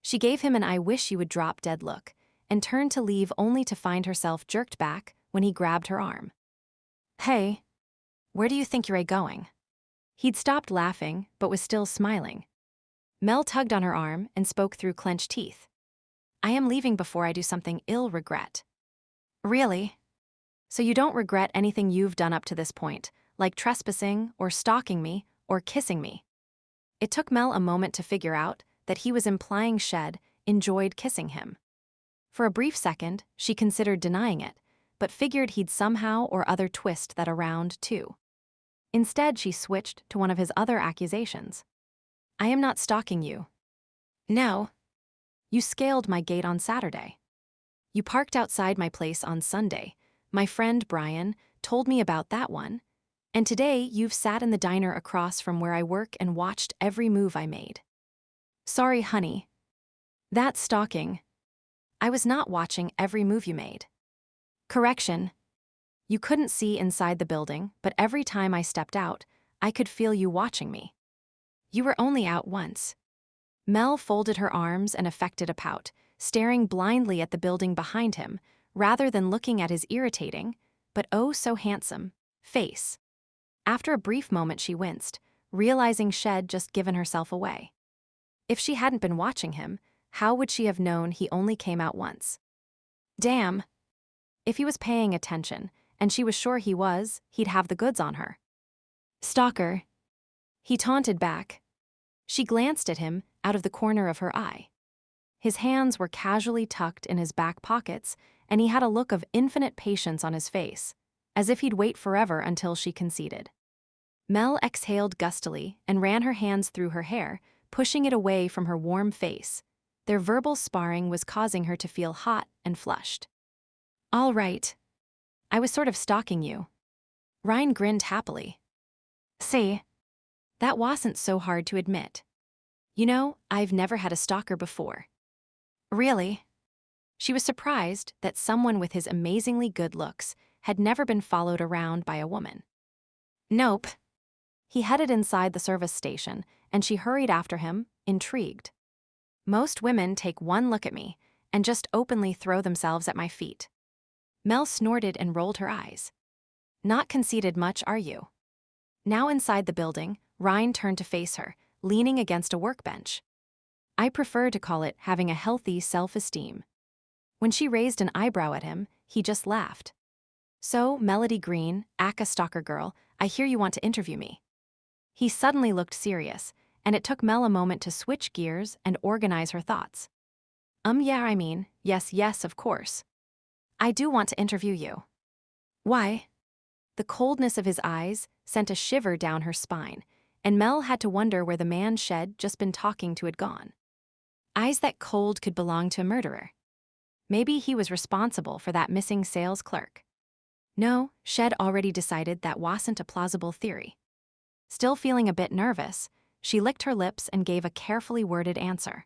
She gave him an I wish you would drop dead look and turned to leave only to find herself jerked back when he grabbed her arm. Hey, where do you think you're going? He'd stopped laughing but was still smiling. Mel tugged on her arm and spoke through clenched teeth. I am leaving before I do something I'll regret. Really? So you don't regret anything you've done up to this point, like trespassing or stalking me or kissing me? It took Mel a moment to figure out that he was implying she'd enjoyed kissing him. For a brief second, she considered denying it, but figured he'd somehow or other twist that around too. Instead, she switched to one of his other accusations. I am not stalking you. No. You scaled my gate on Saturday. You parked outside my place on Sunday. My friend Brian told me about that one. And today you've sat in the diner across from where I work and watched every move I made. Sorry, honey. That's stalking. I was not watching every move you made. Correction. You couldn't see inside the building, but every time I stepped out, I could feel you watching me. You were only out once. Mel folded her arms and affected a pout, staring blindly at the building behind him, rather than looking at his irritating, but oh so handsome, face. After a brief moment she winced, realizing she'd just given herself away. If she hadn't been watching him, how would she have known he only came out once? Damn. If he was paying attention, and she was sure he was, he'd have the goods on her. Stalker. He taunted back. She glanced at him out of the corner of her eye. His hands were casually tucked in his back pockets, and he had a look of infinite patience on his face, as if he'd wait forever until she conceded. Mel exhaled gustily and ran her hands through her hair, pushing it away from her warm face. Their verbal sparring was causing her to feel hot and flushed. All right. I was sort of stalking you. Ryne grinned happily. See, that wasn't so hard to admit. You know, I've never had a stalker before. Really? She was surprised that someone with his amazingly good looks had never been followed around by a woman. Nope. He headed inside the service station, and she hurried after him, intrigued. Most women take one look at me and just openly throw themselves at my feet. Mel snorted and rolled her eyes. Not conceited much, are you? Now inside the building, Ryne turned to face her, leaning against a workbench. I prefer to call it having a healthy self-esteem. When she raised an eyebrow at him, he just laughed. So, Melody Greene, aka stalker girl, I hear you want to interview me. He suddenly looked serious, and it took Mel a moment to switch gears and organize her thoughts. Yes, of course. I do want to interview you. Why? The coldness of his eyes sent a shiver down her spine, and Mel had to wonder where the man she'd just been talking to had gone. Eyes that cold could belong to a murderer. Maybe he was responsible for that missing sales clerk. No, she'd already decided that wasn't a plausible theory. Still feeling a bit nervous, she licked her lips and gave a carefully worded answer.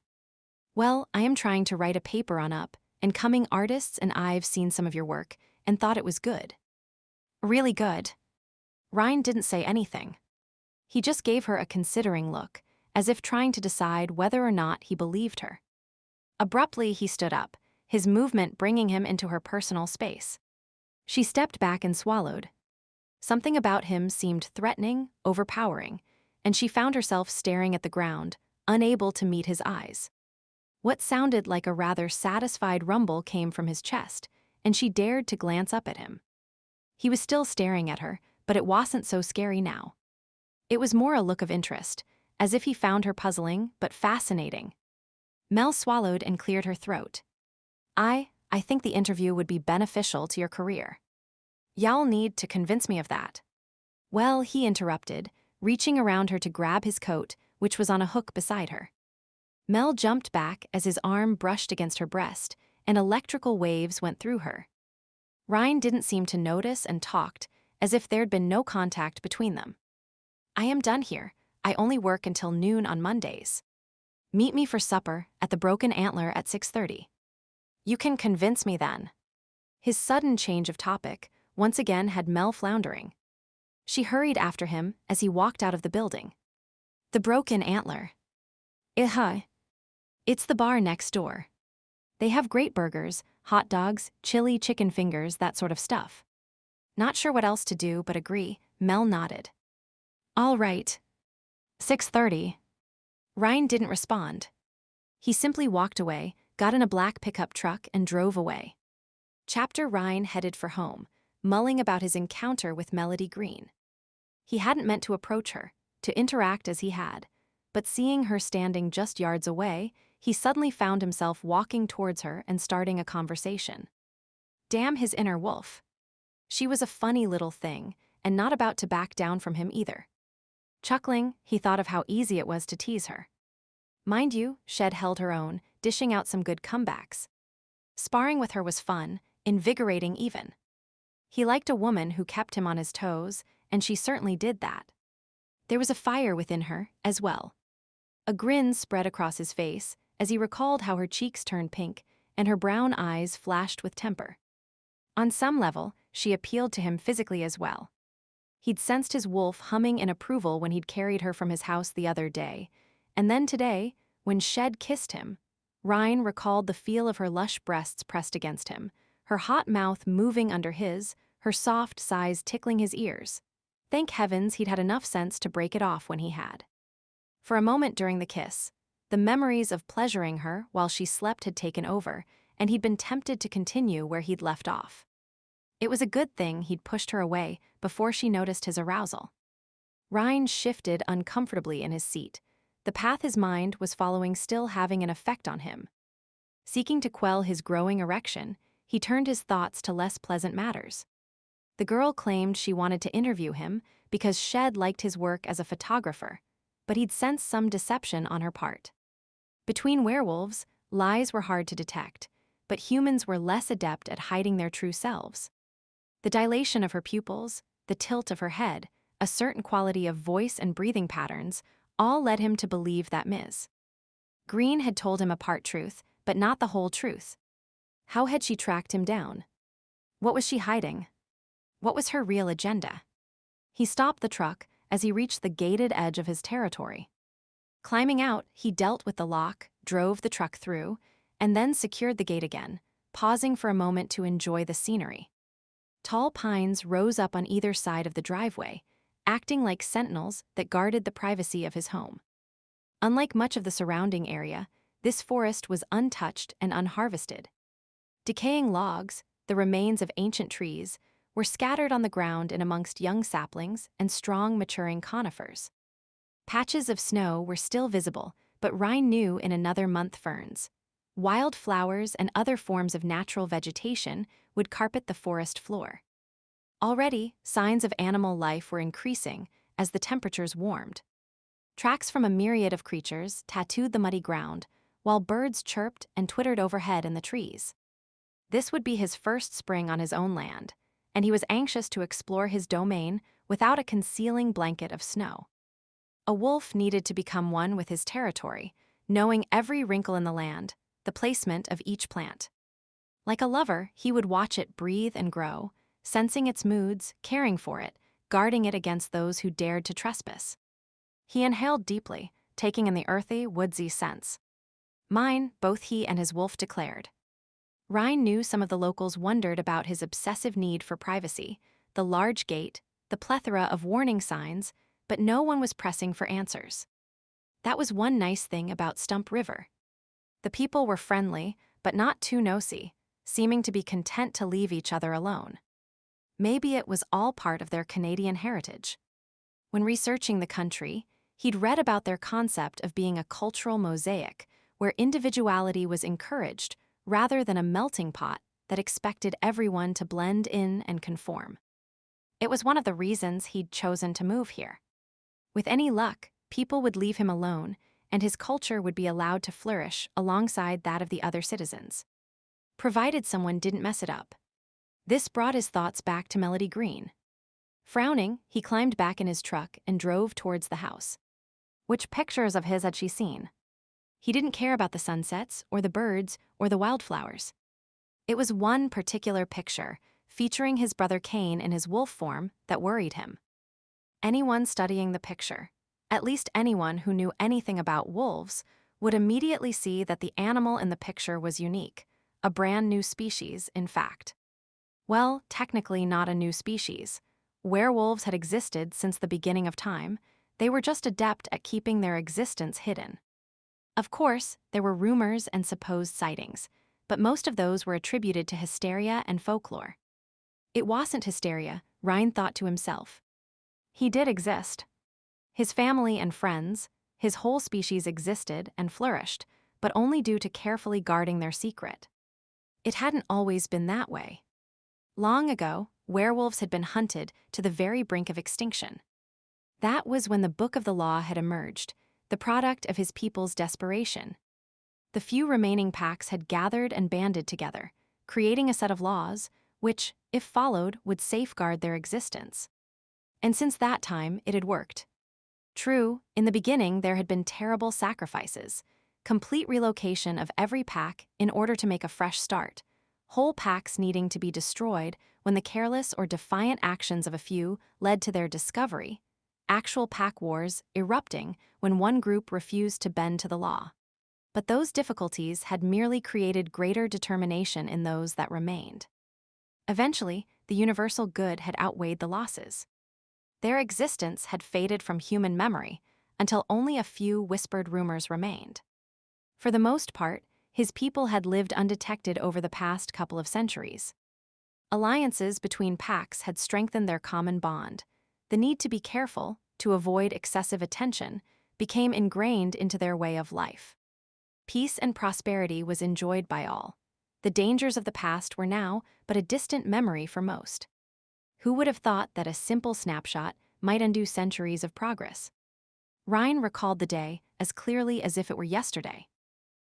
Well, I am trying to write a paper on up-and-coming artists, and I've seen some of your work and thought it was good. Really good. Ryne didn't say anything. He just gave her a considering look, as if trying to decide whether or not he believed her. Abruptly, he stood up, his movement bringing him into her personal space. She stepped back and swallowed. Something about him seemed threatening, overpowering, and she found herself staring at the ground, unable to meet his eyes. What sounded like a rather satisfied rumble came from his chest, and she dared to glance up at him. He was still staring at her, but it wasn't so scary now. It was more a look of interest, as if he found her puzzling but fascinating. Mel swallowed and cleared her throat. I think the interview would be beneficial to your career. Y'all need to convince me of that. Well, he interrupted, reaching around her to grab his coat, which was on a hook beside her. Mel jumped back as his arm brushed against her breast, and electrical waves went through her. Ryne didn't seem to notice and talked, as if there'd been no contact between them. I am done here. I only work until noon on Mondays. Meet me for supper at the Broken Antler at 6:30. You can convince me then. His sudden change of topic once again had Mel floundering. She hurried after him as he walked out of the building. The Broken Antler. It's the bar next door. They have great burgers, hot dogs, chili chicken fingers, that sort of stuff. Not sure what else to do but agree, Mel nodded. All right. 6:30. Ryne didn't respond. He simply walked away, got in a black pickup truck, and drove away. Ryne headed for home, mulling about his encounter with Melody Greene. He hadn't meant to approach her, to interact as he had, but seeing her standing just yards away, he suddenly found himself walking towards her and starting a conversation. Damn his inner wolf. She was a funny little thing, and not about to back down from him either. Chuckling, he thought of how easy it was to tease her. Mind you, Shed held her own, dishing out some good comebacks. Sparring with her was fun, invigorating even. He liked a woman who kept him on his toes, and she certainly did that. There was a fire within her, as well. A grin spread across his face as he recalled how her cheeks turned pink and her brown eyes flashed with temper. On some level, she appealed to him physically as well. He'd sensed his wolf humming in approval when he'd carried her from his house the other day, and then today, when Shed kissed him, Ryne recalled the feel of her lush breasts pressed against him, her hot mouth moving under his, her soft sighs tickling his ears. Thank heavens he'd had enough sense to break it off when he had. For a moment during the kiss, the memories of pleasuring her while she slept had taken over, and he'd been tempted to continue where he'd left off. It was a good thing he'd pushed her away before she noticed his arousal. Ryne shifted uncomfortably in his seat, the path his mind was following still having an effect on him. Seeking to quell his growing erection, he turned his thoughts to less pleasant matters. The girl claimed she wanted to interview him because Shed liked his work as a photographer, but he'd sensed some deception on her part. Between werewolves, lies were hard to detect, but humans were less adept at hiding their true selves. The dilation of her pupils, the tilt of her head, a certain quality of voice and breathing patterns, all led him to believe that Ms. Greene had told him a part truth, but not the whole truth. How had she tracked him down? What was she hiding? What was her real agenda? He stopped the truck as he reached the gated edge of his territory. Climbing out, he dealt with the lock, drove the truck through, and then secured the gate again, pausing for a moment to enjoy the scenery. Tall pines rose up on either side of the driveway, acting like sentinels that guarded the privacy of his home. Unlike much of the surrounding area, this forest was untouched and unharvested. Decaying logs, the remains of ancient trees, were scattered on the ground in amongst young saplings and strong maturing conifers. Patches of snow were still visible, but Ryne knew in another month ferns, wild flowers and other forms of natural vegetation would carpet the forest floor. Already, signs of animal life were increasing as the temperatures warmed. Tracks from a myriad of creatures tattooed the muddy ground, while birds chirped and twittered overhead in the trees. This would be his first spring on his own land, and he was anxious to explore his domain without a concealing blanket of snow. A wolf needed to become one with his territory, knowing every wrinkle in the land, the placement of each plant. Like a lover, he would watch it breathe and grow, sensing its moods, caring for it, guarding it against those who dared to trespass. He inhaled deeply, taking in the earthy, woodsy scents. Mine, both he and his wolf declared. Ryne knew some of the locals wondered about his obsessive need for privacy, the large gate, the plethora of warning signs, but no one was pressing for answers. That was one nice thing about Stump River. The people were friendly, but not too nosy, seeming to be content to leave each other alone. Maybe it was all part of their Canadian heritage. When researching the country, he'd read about their concept of being a cultural mosaic where individuality was encouraged rather than a melting pot that expected everyone to blend in and conform. It was one of the reasons he'd chosen to move here. With any luck, people would leave him alone, and his culture would be allowed to flourish alongside that of the other citizens, provided someone didn't mess it up. This brought his thoughts back to Melody Greene. Frowning, he climbed back in his truck and drove towards the house. Which pictures of his had she seen? He didn't care about the sunsets, or the birds, or the wildflowers. It was one particular picture, featuring his brother Cain in his wolf form, that worried him. Anyone studying the picture, at least anyone who knew anything about wolves, would immediately see that the animal in the picture was unique, a brand new species, in fact. Well, technically not a new species. Werewolves had existed since the beginning of time. They were just adept at keeping their existence hidden. Of course, there were rumors and supposed sightings, but most of those were attributed to hysteria and folklore. It wasn't hysteria, Ryne thought to himself. He did exist. His family and friends, his whole species existed and flourished, but only due to carefully guarding their secret. It hadn't always been that way. Long ago, werewolves had been hunted to the very brink of extinction. That was when the Book of the Law had emerged, the product of his people's desperation. The few remaining packs had gathered and banded together, creating a set of laws which, if followed, would safeguard their existence. And since that time, it had worked. True, in the beginning there had been terrible sacrifices, complete relocation of every pack in order to make a fresh start, whole packs needing to be destroyed when the careless or defiant actions of a few led to their discovery, actual pack wars erupting when one group refused to bend to the law. But those difficulties had merely created greater determination in those that remained. Eventually, the universal good had outweighed the losses. Their existence had faded from human memory until only a few whispered rumors remained. For the most part, his people had lived undetected over the past couple of centuries. Alliances between packs had strengthened their common bond. The need to be careful, to avoid excessive attention, became ingrained into their way of life. Peace and prosperity was enjoyed by all. The dangers of the past were now but a distant memory for most. Who would have thought that a simple snapshot might undo centuries of progress? Ryne recalled the day as clearly as if it were yesterday.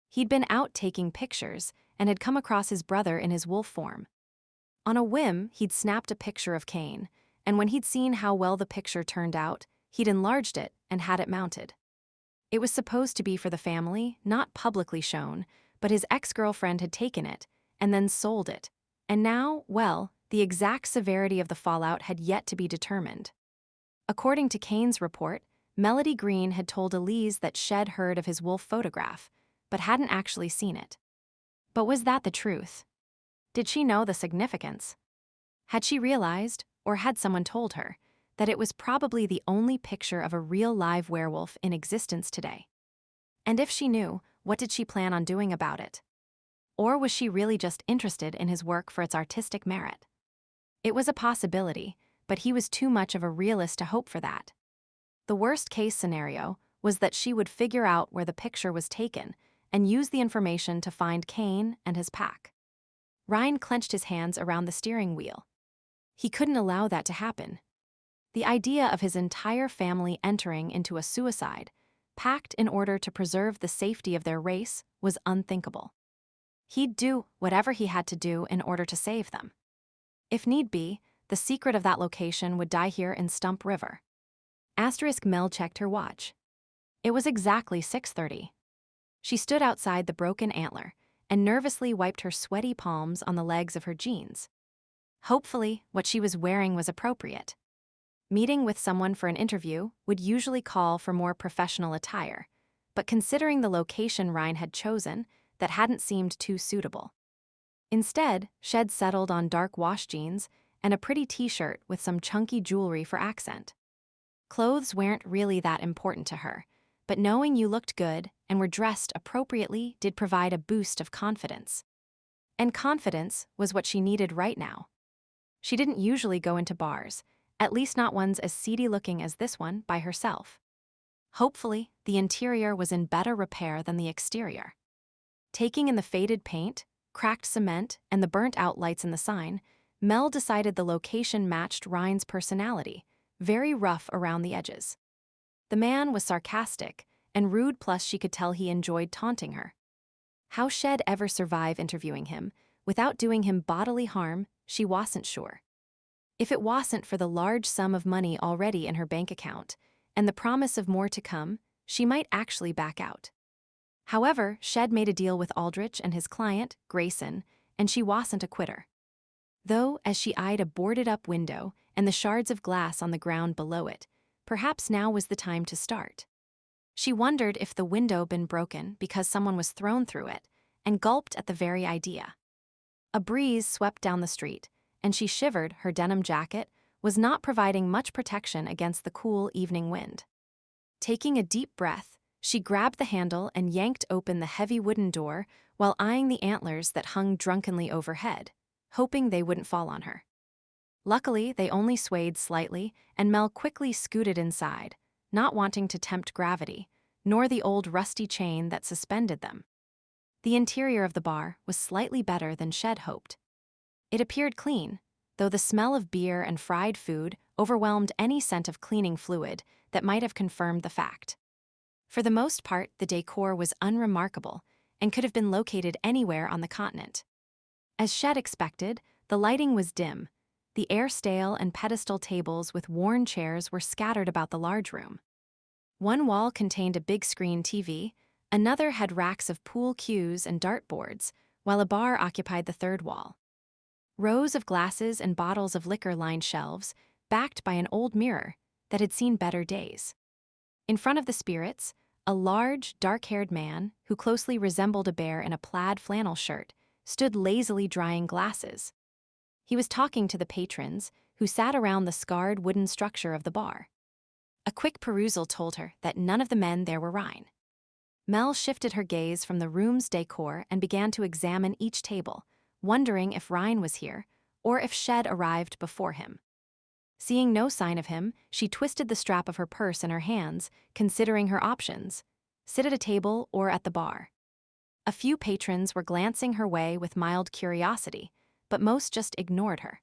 He'd been out taking pictures and had come across his brother in his wolf form. On a whim, he'd snapped a picture of Cain, and when he'd seen how well the picture turned out, he'd enlarged it and had it mounted. It was supposed to be for the family, not publicly shown, but his ex-girlfriend had taken it and then sold it. And now, well, the exact severity of the fallout had yet to be determined. According to Cain's report, Melody Greene had told Elise that Shed heard of his wolf photograph, but hadn't actually seen it. But was that the truth? Did she know the significance? Had she realized, or had someone told her, that it was probably the only picture of a real live werewolf in existence today? And if she knew, what did she plan on doing about it? Or was she really just interested in his work for its artistic merit? It was a possibility, but he was too much of a realist to hope for that. The worst-case scenario was that she would figure out where the picture was taken and use the information to find Cain and his pack. Ryne clenched his hands around the steering wheel. He couldn't allow that to happen. The idea of his entire family entering into a suicide, pact in order to preserve the safety of their race, was unthinkable. He'd do whatever he had to do in order to save them. If need be, the secret of that location would die here in Stump River. Mel checked her watch. It was exactly 6:30. She stood outside the broken antler and nervously wiped her sweaty palms on the legs of her jeans. Hopefully, what she was wearing was appropriate. Meeting with someone for an interview would usually call for more professional attire, but considering the location Ryne had chosen, that hadn't seemed too suitable. Instead, Shed settled on dark wash jeans and a pretty t-shirt with some chunky jewelry for accent. Clothes weren't really that important to her, but knowing you looked good and were dressed appropriately did provide a boost of confidence. And confidence was what she needed right now. She didn't usually go into bars, at least not ones as seedy-looking as this one, by herself. Hopefully, the interior was in better repair than the exterior. Taking in the faded paint, cracked cement, and the burnt-out lights in the sign, Mel decided the location matched Ryne's personality, very rough around the edges. The man was sarcastic and rude, plus she could tell he enjoyed taunting her. How Shed ever survive interviewing him without doing him bodily harm, she wasn't sure. If it wasn't for the large sum of money already in her bank account and the promise of more to come, she might actually back out. However, Shed made a deal with Aldrich and his client, Grayson, and she wasn't a quitter. Though, as she eyed a boarded-up window and the shards of glass on the ground below it, perhaps now was the time to start. She wondered if the window been broken because someone was thrown through it, and gulped at the very idea. A breeze swept down the street, and she shivered. Her denim jacket was not providing much protection against the cool evening wind. Taking a deep breath, she grabbed the handle and yanked open the heavy wooden door while eyeing the antlers that hung drunkenly overhead, hoping they wouldn't fall on her. Luckily, they only swayed slightly, and Mel quickly scooted inside, not wanting to tempt gravity, nor the old rusty chain that suspended them. The interior of the bar was slightly better than Shed hoped. It appeared clean, though the smell of beer and fried food overwhelmed any scent of cleaning fluid that might have confirmed the fact. For the most part, the decor was unremarkable and could have been located anywhere on the continent. As Shed expected, the lighting was dim. The air stale and pedestal tables with worn chairs were scattered about the large room. One wall contained a big screen TV, another had racks of pool cues and dartboards, while a bar occupied the third wall. Rows of glasses and bottles of liquor lined shelves, backed by an old mirror that had seen better days. In front of the spirits, a large, dark-haired man, who closely resembled a bear in a plaid flannel shirt, stood lazily drying glasses. He was talking to the patrons, who sat around the scarred wooden structure of the bar. A quick perusal told her that none of the men there were Ryne. Mel shifted her gaze from the room's decor and began to examine each table, wondering if Ryne was here, or if Shed arrived before him. Seeing no sign of him, she twisted the strap of her purse in her hands, considering her options: sit at a table or at the bar. A few patrons were glancing her way with mild curiosity, but most just ignored her.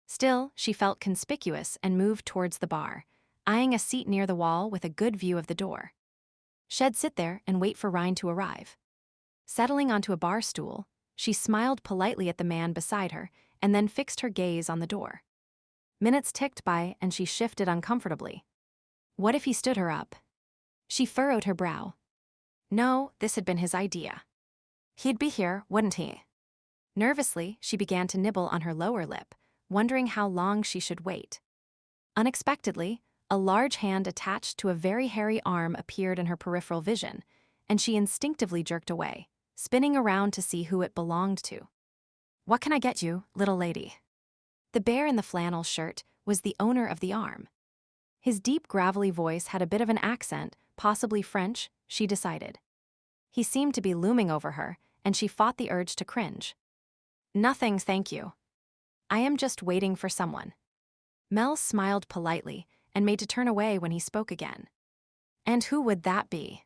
Still, she felt conspicuous and moved towards the bar, eyeing a seat near the wall with a good view of the door. She'd sit there and wait for Ryne to arrive. Settling onto a bar stool, she smiled politely at the man beside her and then fixed her gaze on the door. Minutes ticked by and she shifted uncomfortably. What if he stood her up? She furrowed her brow. No, this had been his idea. He'd be here, wouldn't he? Nervously, she began to nibble on her lower lip, wondering how long she should wait. Unexpectedly, a large hand attached to a very hairy arm appeared in her peripheral vision, and she instinctively jerked away, spinning around to see who it belonged to. What can I get you, little lady? The bear in the flannel shirt was the owner of the arm. His deep, gravelly voice had a bit of an accent, possibly French, she decided. He seemed to be looming over her, and she fought the urge to cringe. Nothing, thank you. I am just waiting for someone. Mel smiled politely and made to turn away when he spoke again. And who would that be?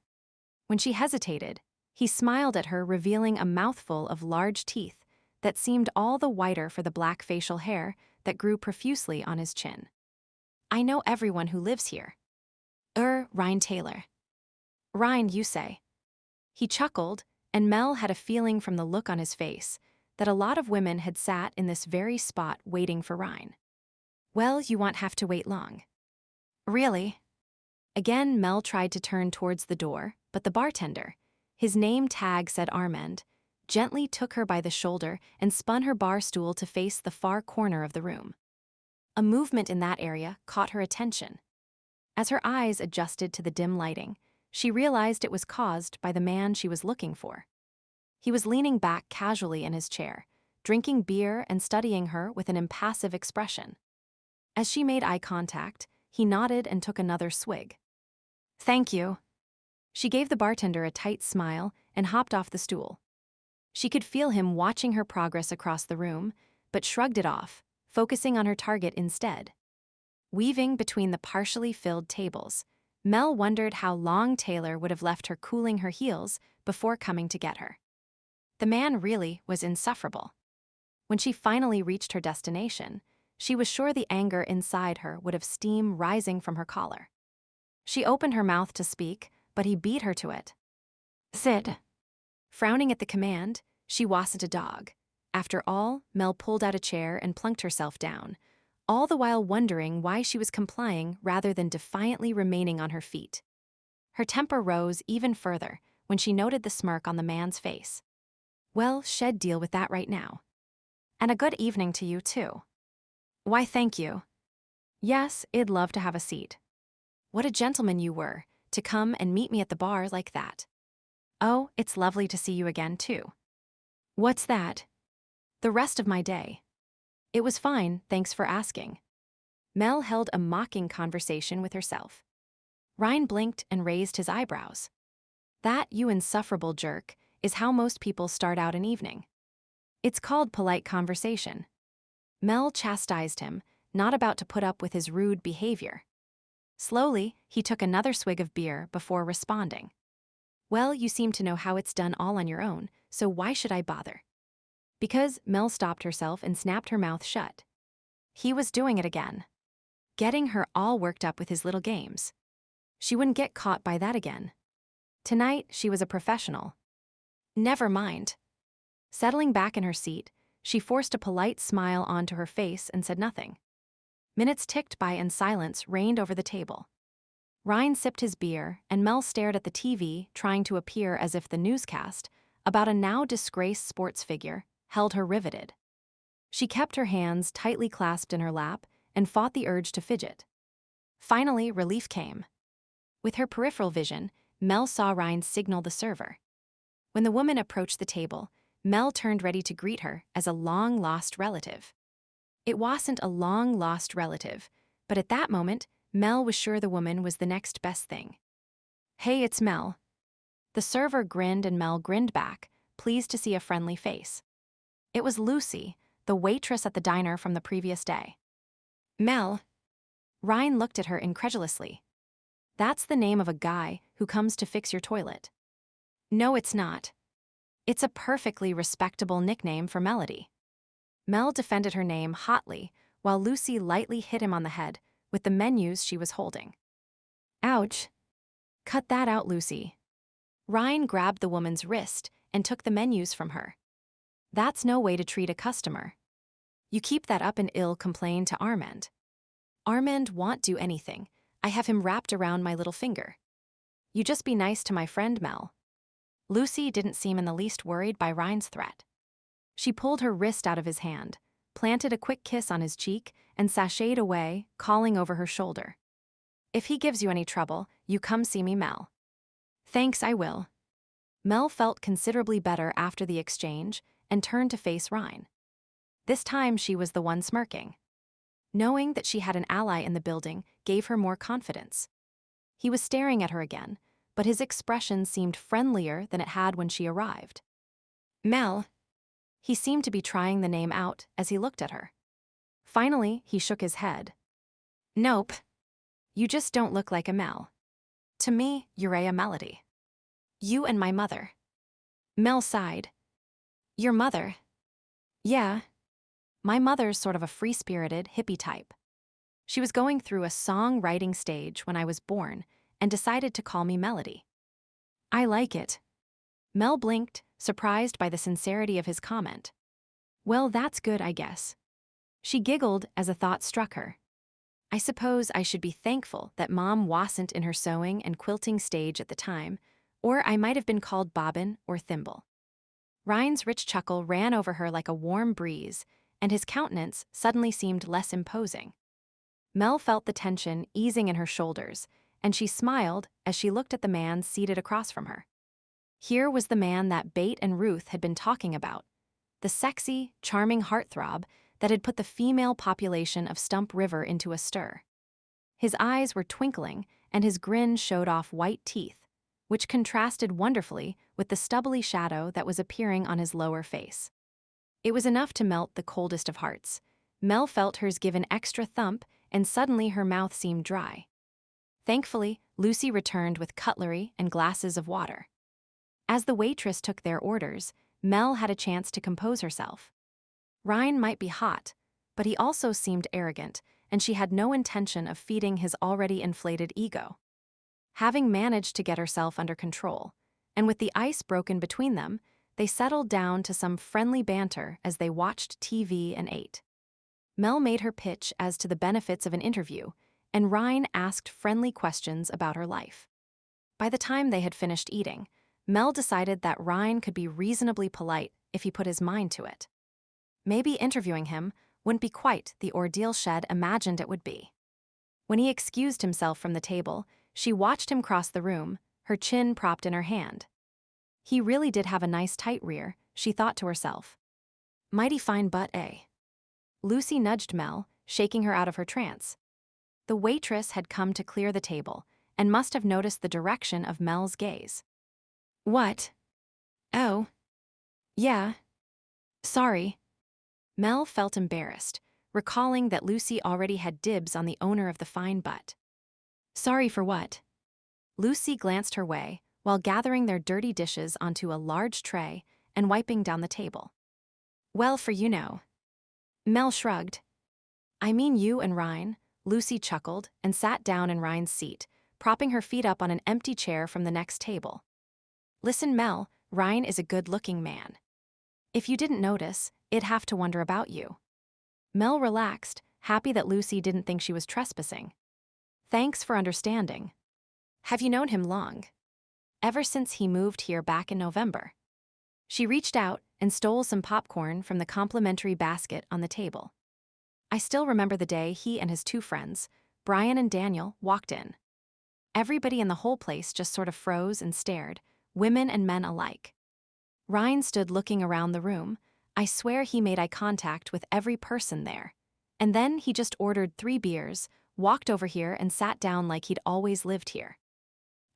When she hesitated, he smiled at her, revealing a mouthful of large teeth that seemed all the whiter for the black facial hair that grew profusely on his chin. I know everyone who lives here. Ryne Taylor. Ryne, you say? He chuckled, and Mel had a feeling from the look on his face that a lot of women had sat in this very spot waiting for Ryne. Well, you won't have to wait long. Really? Again, Mel tried to turn towards the door, but the bartender, his name tag said Armand, gently took her by the shoulder and spun her bar stool to face the far corner of the room. A movement in that area caught her attention. As her eyes adjusted to the dim lighting, she realized it was caused by the man she was looking for. He was leaning back casually in his chair, drinking beer and studying her with an impassive expression. As she made eye contact, he nodded and took another swig. Thank you. She gave the bartender a tight smile and hopped off the stool. She could feel him watching her progress across the room, but shrugged it off, focusing on her target instead. Weaving between the partially filled tables, Mel wondered how long Taylor would have left her cooling her heels before coming to get her. The man really was insufferable. When she finally reached her destination, she was sure the anger inside her would have steam rising from her collar. She opened her mouth to speak, but he beat her to it. "Sit." Frowning at the command, she wasn't a dog. After all, Mel pulled out a chair and plunked herself down, all the while wondering why she was complying rather than defiantly remaining on her feet. Her temper rose even further when she noted the smirk on the man's face. "Well, shed deal with that right now. And a good evening to you, too." "Why, thank you. Yes, I'd love to have a seat." "What a gentleman you were, to come and meet me at the bar like that." "Oh, it's lovely to see you again, too." "What's that?" "The rest of my day." "It was fine, thanks for asking." Mel held a mocking conversation with herself. Ryne blinked and raised his eyebrows. "That, you insufferable jerk, is how most people start out an evening. It's called polite conversation." Mel chastised him, not about to put up with his rude behavior. Slowly, he took another swig of beer before responding. "Well, you seem to know how it's done all on your own, so why should I bother?" "Because," Mel stopped herself and snapped her mouth shut. He was doing it again. Getting her all worked up with his little games. She wouldn't get caught by that again. Tonight, she was a professional. Never mind. Settling back in her seat, she forced a polite smile onto her face and said nothing. Minutes ticked by and silence reigned over the table. Ryne sipped his beer, and Mel stared at the TV, trying to appear as if the newscast, about a now-disgraced sports figure, held her riveted. She kept her hands tightly clasped in her lap and fought the urge to fidget. Finally, relief came. With her peripheral vision, Mel saw Ryne signal the server. When the woman approached the table, Mel turned ready to greet her as a long-lost relative. It wasn't a long-lost relative, but at that moment, Mel was sure the woman was the next best thing. "Hey, it's Mel." The server grinned and Mel grinned back, pleased to see a friendly face. It was Lucy, the waitress at the diner from the previous day. "Mel." Ryne looked at her incredulously. "That's the name of a guy who comes to fix your toilet." "No, it's not. It's a perfectly respectable nickname for Melody." Mel defended her name hotly, while Lucy lightly hit him on the head with the menus she was holding. "Ouch. Cut that out, Lucy." Ryne grabbed the woman's wrist and took the menus from her. "That's no way to treat a customer. You keep that up and I'll complain to Armand." "Armand won't do anything. I have him wrapped around my little finger." "You just be nice to my friend, Mel." Lucy didn't seem in the least worried by Ryne's threat. She pulled her wrist out of his hand, planted a quick kiss on his cheek, and sashayed away, calling over her shoulder. "If he gives you any trouble, you come see me, Mel." "Thanks, I will." Mel felt considerably better after the exchange and turned to face Ryne. This time she was the one smirking. Knowing that she had an ally in the building gave her more confidence. He was staring at her again, but his expression seemed friendlier than it had when she arrived. "Mel." He seemed to be trying the name out as he looked at her. Finally, he shook his head. "Nope. You just don't look like a Mel. To me, you're a Melody. You and my mother." Mel sighed. "Your mother?" "Yeah. My mother's sort of a free-spirited, hippie type. She was going through a song-writing stage when I was born and decided to call me Melody." "I like it." Mel blinked, surprised by the sincerity of his comment. "Well, that's good, I guess." She giggled as a thought struck her. "I suppose I should be thankful that Mom wasn't in her sewing and quilting stage at the time, or I might have been called Bobbin or Thimble." Ryne's rich chuckle ran over her like a warm breeze, and his countenance suddenly seemed less imposing. Mel felt the tension easing in her shoulders, and she smiled as she looked at the man seated across from her. Here was the man that Bate and Ruth had been talking about, the sexy, charming heartthrob that had put the female population of Stump River into a stir. His eyes were twinkling, and his grin showed off white teeth, which contrasted wonderfully with the stubbly shadow that was appearing on his lower face. It was enough to melt the coldest of hearts. Mel felt hers give an extra thump, and suddenly her mouth seemed dry. Thankfully, Lucy returned with cutlery and glasses of water. As the waitress took their orders, Mel had a chance to compose herself. Ryne might be hot, but he also seemed arrogant, and she had no intention of feeding his already inflated ego. Having managed to get herself under control, and with the ice broken between them, they settled down to some friendly banter as they watched TV and ate. Mel made her pitch as to the benefits of an interview, and Ryne asked friendly questions about her life. By the time they had finished eating, Mel decided that Ryne could be reasonably polite if he put his mind to it. Maybe interviewing him wouldn't be quite the ordeal Shed imagined it would be. When he excused himself from the table, she watched him cross the room, her chin propped in her hand. He really did have a nice tight rear, she thought to herself. Mighty fine butt, eh? Lucy nudged Mel, shaking her out of her trance. The waitress had come to clear the table and must have noticed the direction of Mel's gaze. What? Oh. Yeah. Sorry. Mel felt embarrassed, recalling that Lucy already had dibs on the owner of the fine butt. Sorry for what? Lucy glanced her way while gathering their dirty dishes onto a large tray and wiping down the table. Well, for you know. Mel shrugged. I mean you and Ryne. Lucy chuckled and sat down in Ryne's seat, propping her feet up on an empty chair from the next table. Listen, Mel, Ryne is a good-looking man. If you didn't notice, it'd have to wonder about you. Mel relaxed, happy that Lucy didn't think she was trespassing. Thanks for understanding. Have you known him long? Ever since he moved here back in November. She reached out and stole some popcorn from the complimentary basket on the table. I still remember the day he and his two friends, Brian and Daniel, walked in. Everybody in the whole place just sort of froze and stared, women and men alike. Ryne stood looking around the room. I swear he made eye contact with every person there. And then he just ordered 3 beers, walked over here and sat down like he'd always lived here.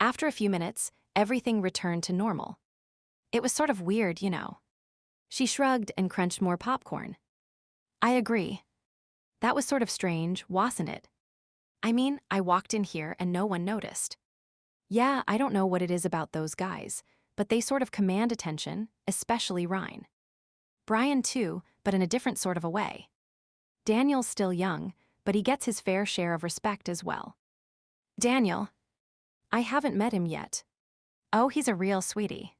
After a few minutes, everything returned to normal. It was sort of weird, you know. She shrugged and crunched more popcorn. I agree. That was sort of strange, wasn't it? I mean, I walked in here and no one noticed. Yeah, I don't know what it is about those guys, but they sort of command attention, especially Ryne. Brian too, but in a different sort of a way. Daniel's still young, but he gets his fair share of respect as well. Daniel? I haven't met him yet. Oh, he's a real sweetie.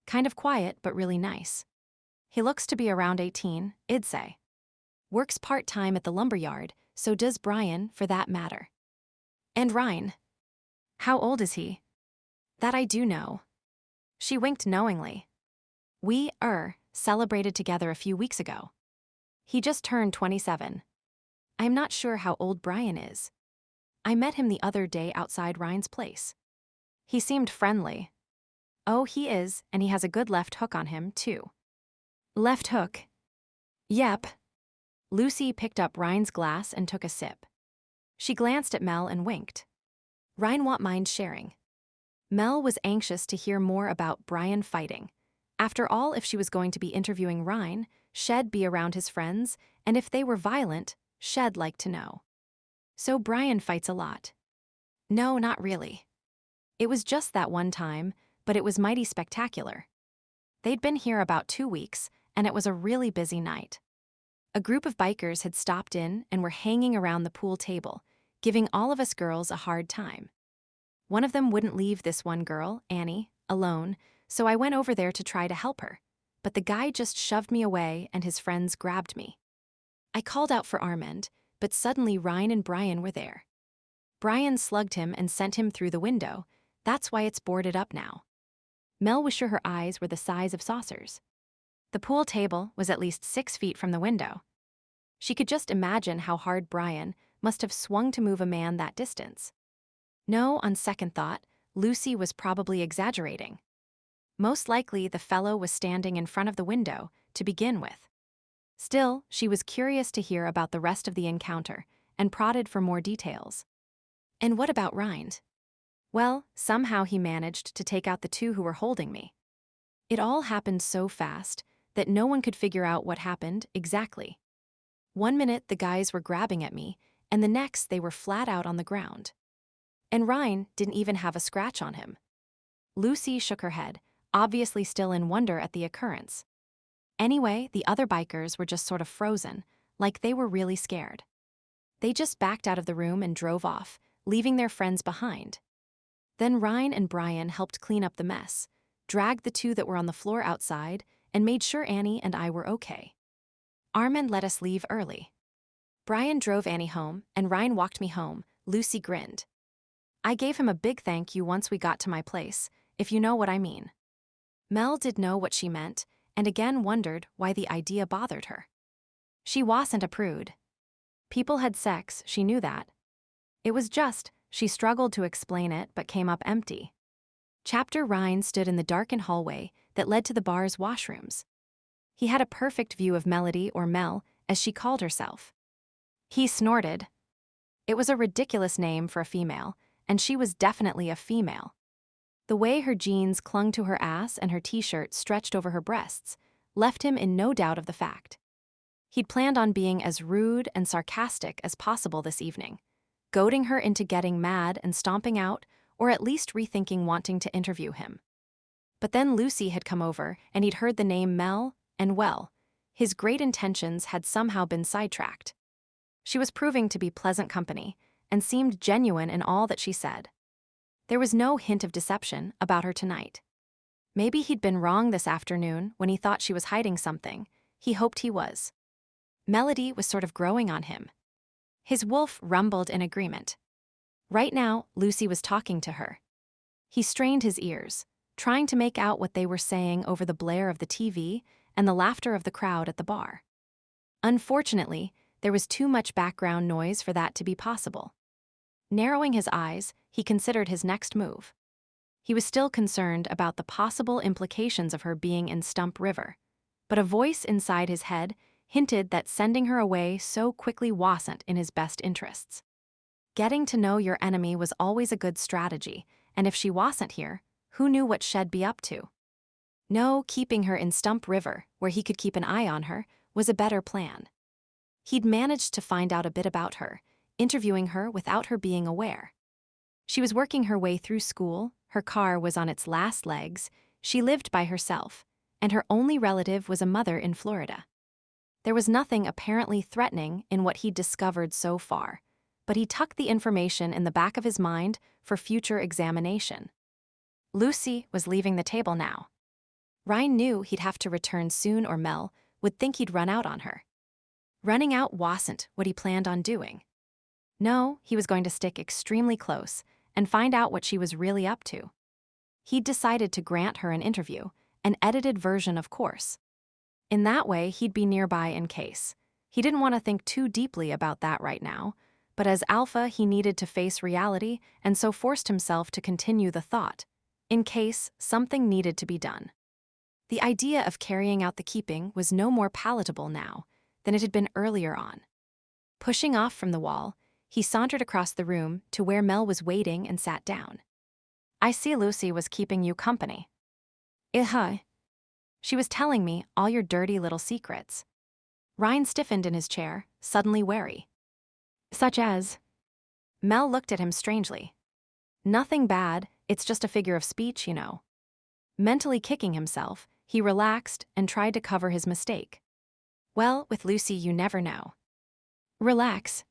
Kind of quiet, but really nice. He looks to be around 18, I'd say. Works part-time at the lumberyard, so does Brian, for that matter. And Ryne? How old is he? That I do know. She winked knowingly. We, celebrated together a few weeks ago. He just turned 27. I'm not sure how old Brian is. I met him the other day outside Ryne's place. He seemed friendly. Oh, he is, and he has a good left hook on him, too. Left hook? Yep. Lucy picked up Ryne's glass and took a sip. She glanced at Mel and winked. Ryne won't mind sharing. Mel was anxious to hear more about Brian fighting. After all, if she was going to be interviewing Ryne, Shed be around his friends, and if they were violent, Shed liked to know. So Brian fights a lot. No, not really. It was just that one time, but it was mighty spectacular. They'd been here about 2 weeks, and it was a really busy night. A group of bikers had stopped in and were hanging around the pool table, giving all of us girls a hard time. One of them wouldn't leave this one girl, Annie, alone, so I went over there to try to help her, but the guy just shoved me away and his friends grabbed me. I called out for Armand, but suddenly Ryne and Brian were there. Brian slugged him and sent him through the window. That's why it's boarded up now. Mel was sure her eyes were the size of saucers. The pool table was at least 6 feet from the window. She could just imagine how hard Brian must have swung to move a man that distance. No, on second thought, Lucy was probably exaggerating. Most likely the fellow was standing in front of the window to begin with. Still, she was curious to hear about the rest of the encounter and prodded for more details. And what about Ryne? Well, somehow he managed to take out the two who were holding me. It all happened so fast that no one could figure out what happened exactly. One minute the guys were grabbing at me, and the next they were flat out on the ground. And Ryne didn't even have a scratch on him. Lucy shook her head, obviously still in wonder at the occurrence. Anyway, the other bikers were just sort of frozen, like they were really scared. They just backed out of the room and drove off, leaving their friends behind. Then Ryne and Brian helped clean up the mess, dragged the two that were on the floor outside, and made sure Annie and I were okay. Armand let us leave early. Brian drove Annie home, and Ryne walked me home. Lucy grinned. I gave him a big thank you once we got to my place, if you know what I mean. Mel did know what she meant, and again wondered why the idea bothered her. She wasn't a prude. People had sex, she knew that. It was just, she struggled to explain it but came up empty. Chapter Ryne stood in the darkened hallway that led to the bar's washrooms. He had a perfect view of Melody, or Mel, as she called herself. He snorted. It was a ridiculous name for a female, and she was definitely a female. The way her jeans clung to her ass and her t-shirt stretched over her breasts left him in no doubt of the fact. He'd planned on being as rude and sarcastic as possible this evening, goading her into getting mad and stomping out, or at least rethinking wanting to interview him. But then Lucy had come over, and he'd heard the name Mel, and well, his great intentions had somehow been sidetracked. She was proving to be pleasant company, and seemed genuine in all that she said. There was no hint of deception about her tonight. Maybe he'd been wrong this afternoon when he thought she was hiding something. He hoped he was. Melody was sort of growing on him. His wolf rumbled in agreement. Right now, Lucy was talking to her. He strained his ears, trying to make out what they were saying over the blare of the TV and the laughter of the crowd at the bar. Unfortunately, there was too much background noise for that to be possible. Narrowing his eyes, he considered his next move. He was still concerned about the possible implications of her being in Stump River, but a voice inside his head hinted that sending her away so quickly wasn't in his best interests. Getting to know your enemy was always a good strategy, and if she wasn't here, who knew what she'd be up to? No, keeping her in Stump River, where he could keep an eye on her, was a better plan. He'd managed to find out a bit about her, interviewing her without her being aware. She was working her way through school, her car was on its last legs, she lived by herself, and her only relative was a mother in Florida. There was nothing apparently threatening in what he'd discovered so far, but he tucked the information in the back of his mind for future examination. Lucy was leaving the table now. Ryne knew he'd have to return soon or Mel would think he'd run out on her. Running out wasn't what he planned on doing. No, he was going to stick extremely close and find out what she was really up to. He'd decided to grant her an interview, an edited version of course. In that way, he'd be nearby in case. He didn't want to think too deeply about that right now, but as Alpha he needed to face reality and so forced himself to continue the thought, in case something needed to be done. The idea of carrying out the keeping was no more palatable now than it had been earlier on. Pushing off from the wall, he sauntered across the room to where Mel was waiting and sat down. I see Lucy was keeping you company. Huh. She was telling me all your dirty little secrets. Ryne stiffened in his chair, suddenly wary. Such as? Mel looked at him strangely. Nothing bad, it's just a figure of speech, you know. Mentally kicking himself, he relaxed and tried to cover his mistake. Well, with Lucy you never know. Relax.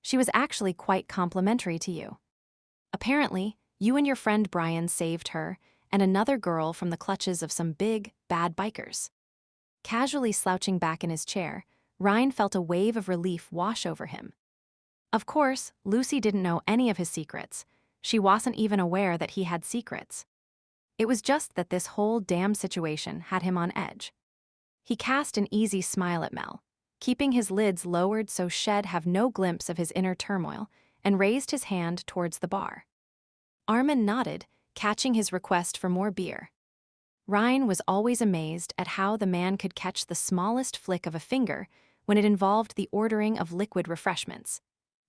She was actually quite complimentary to you. Apparently, you and your friend Brian saved her and another girl from the clutches of some big, bad bikers. Casually slouching back in his chair, Ryne felt a wave of relief wash over him. Of course, Lucy didn't know any of his secrets. She wasn't even aware that he had secrets. It was just that this whole damn situation had him on edge. He cast an easy smile at Mel, keeping his lids lowered so she'd have no glimpse of his inner turmoil, and raised his hand towards the bar. Armand nodded, catching his request for more beer. Ryne was always amazed at how the man could catch the smallest flick of a finger when it involved the ordering of liquid refreshments,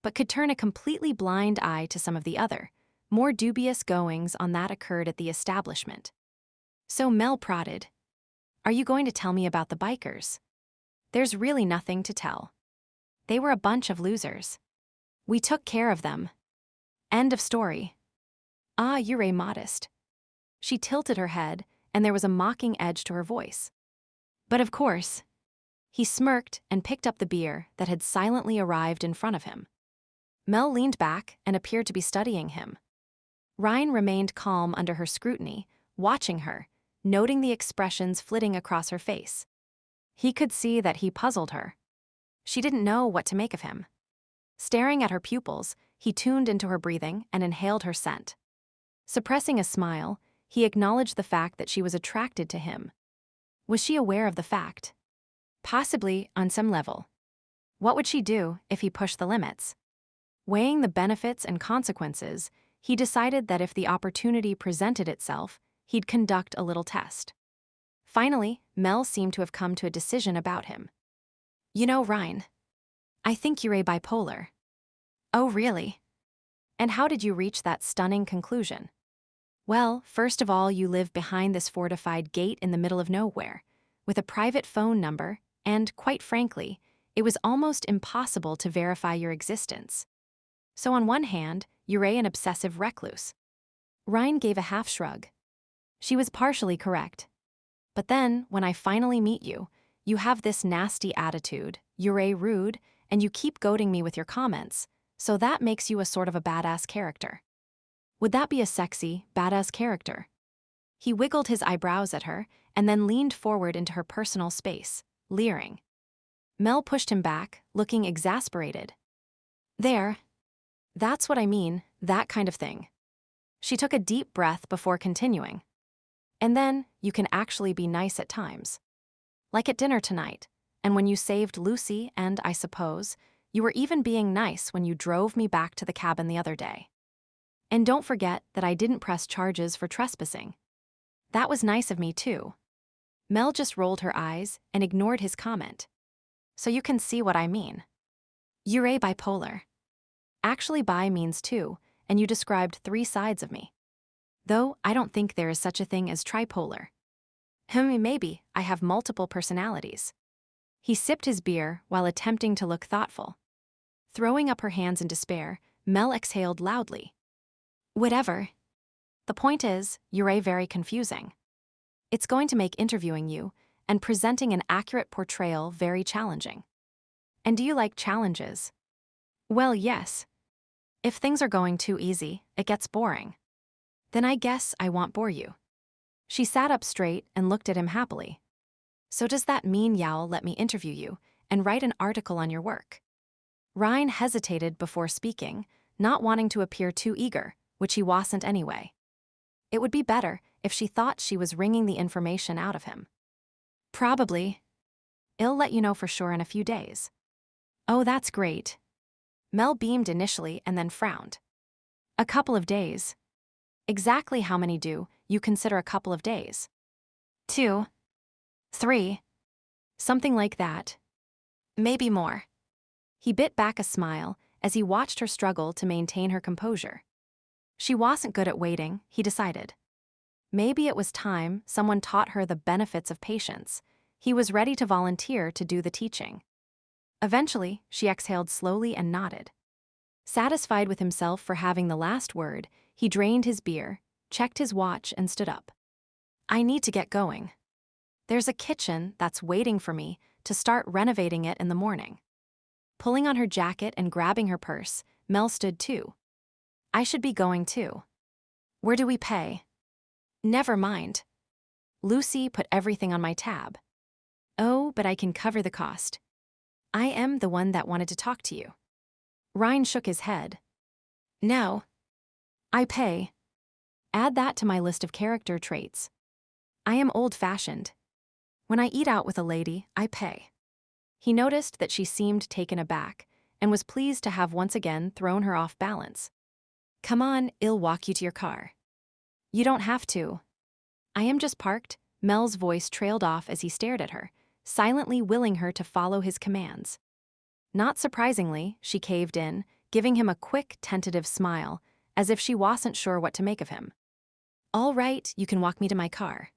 but could turn a completely blind eye to some of the other, More dubious goings on that occurred at the establishment. So Mel prodded, "Are you going to tell me about the bikers?" "There's really nothing to tell. They were a bunch of losers. We took care of them. End of story." "Ah, you're a modest." She tilted her head, and there was a mocking edge to her voice. "But of course." He smirked and picked up the beer that had silently arrived in front of him. Mel leaned back and appeared to be studying him. Ryne remained calm under her scrutiny, watching her, noting the expressions flitting across her face. He could see that he puzzled her. She didn't know what to make of him. Staring at her pupils, he tuned into her breathing and inhaled her scent. Suppressing a smile, he acknowledged the fact that she was attracted to him. Was she aware of the fact? Possibly, on some level. What would she do if he pushed the limits? Weighing the benefits and consequences, he decided that if the opportunity presented itself, he'd conduct a little test. Finally, Mel seemed to have come to a decision about him. "You know, Ryne, I think you're a bipolar." "Oh, really? And how did you reach that stunning conclusion?" "Well, first of all, you live behind this fortified gate in the middle of nowhere, with a private phone number, and, quite frankly, it was almost impossible to verify your existence. So on one hand, you're an obsessive recluse." Ryne gave a half shrug. She was partially correct. "But then, when I finally meet you, you have this nasty attitude, you're rude, and you keep goading me with your comments, so that makes you a sort of a badass character." Would that be a sexy, badass character? He wiggled his eyebrows at her and then leaned forward into her personal space, leering. Mel pushed him back, looking exasperated. "There. That's what I mean, that kind of thing." She took a deep breath before continuing. "And then, you can actually be nice at times. Like at dinner tonight, and when you saved Lucy, and I suppose, you were even being nice when you drove me back to the cabin the other day. And don't forget that I didn't press charges for trespassing. That was nice of me, too." Mel just rolled her eyes and ignored his comment. "So you can see what I mean. You're a bipolar. Actually, bi means two, and you described 3 sides of me. Though I don't think there is such a thing as tripolar. Maybe I have multiple personalities." He sipped his beer while attempting to look thoughtful. Throwing up her hands in despair, Mel exhaled loudly. "Whatever. The point is, you're very confusing. It's going to make interviewing you and presenting an accurate portrayal very challenging." "And do you like challenges?" "Well, yes. If things are going too easy, it gets boring." "Then I guess I won't bore you." She sat up straight and looked at him happily. "So does that mean you'll let me interview you and write an article on your work?" Ryne hesitated before speaking, not wanting to appear too eager, which he wasn't anyway. It would be better if she thought she was wringing the information out of him. "Probably. I'll let you know for sure in a few days." "Oh, that's great." Mel beamed initially and then frowned. "A couple of days. Exactly how many do you consider a couple of days?" 2. 3. Something like that. Maybe more." He bit back a smile as he watched her struggle to maintain her composure. She wasn't good at waiting, he decided. Maybe it was time someone taught her the benefits of patience. He was ready to volunteer to do the teaching. Eventually, she exhaled slowly and nodded. Satisfied with himself for having the last word, he drained his beer, checked his watch, and stood up. "I need to get going. There's a kitchen that's waiting for me to start renovating it in the morning." Pulling on her jacket and grabbing her purse, Mel stood too. "I should be going too. Where do we pay?" "Never mind. Lucy put everything on my tab." "Oh, but I can cover the cost. I am the one that wanted to talk to you." Ryne shook his head. "No. I pay. Add that to my list of character traits. I am old-fashioned. When I eat out with a lady, I pay." He noticed that she seemed taken aback and was pleased to have once again thrown her off balance. "Come on, I'll walk you to your car." "You don't have to. I am just parked." Mel's voice trailed off as he stared at her, silently willing her to follow his commands. Not surprisingly, she caved in, giving him a quick, tentative smile, as if she wasn't sure what to make of him. "All right, you can walk me to my car."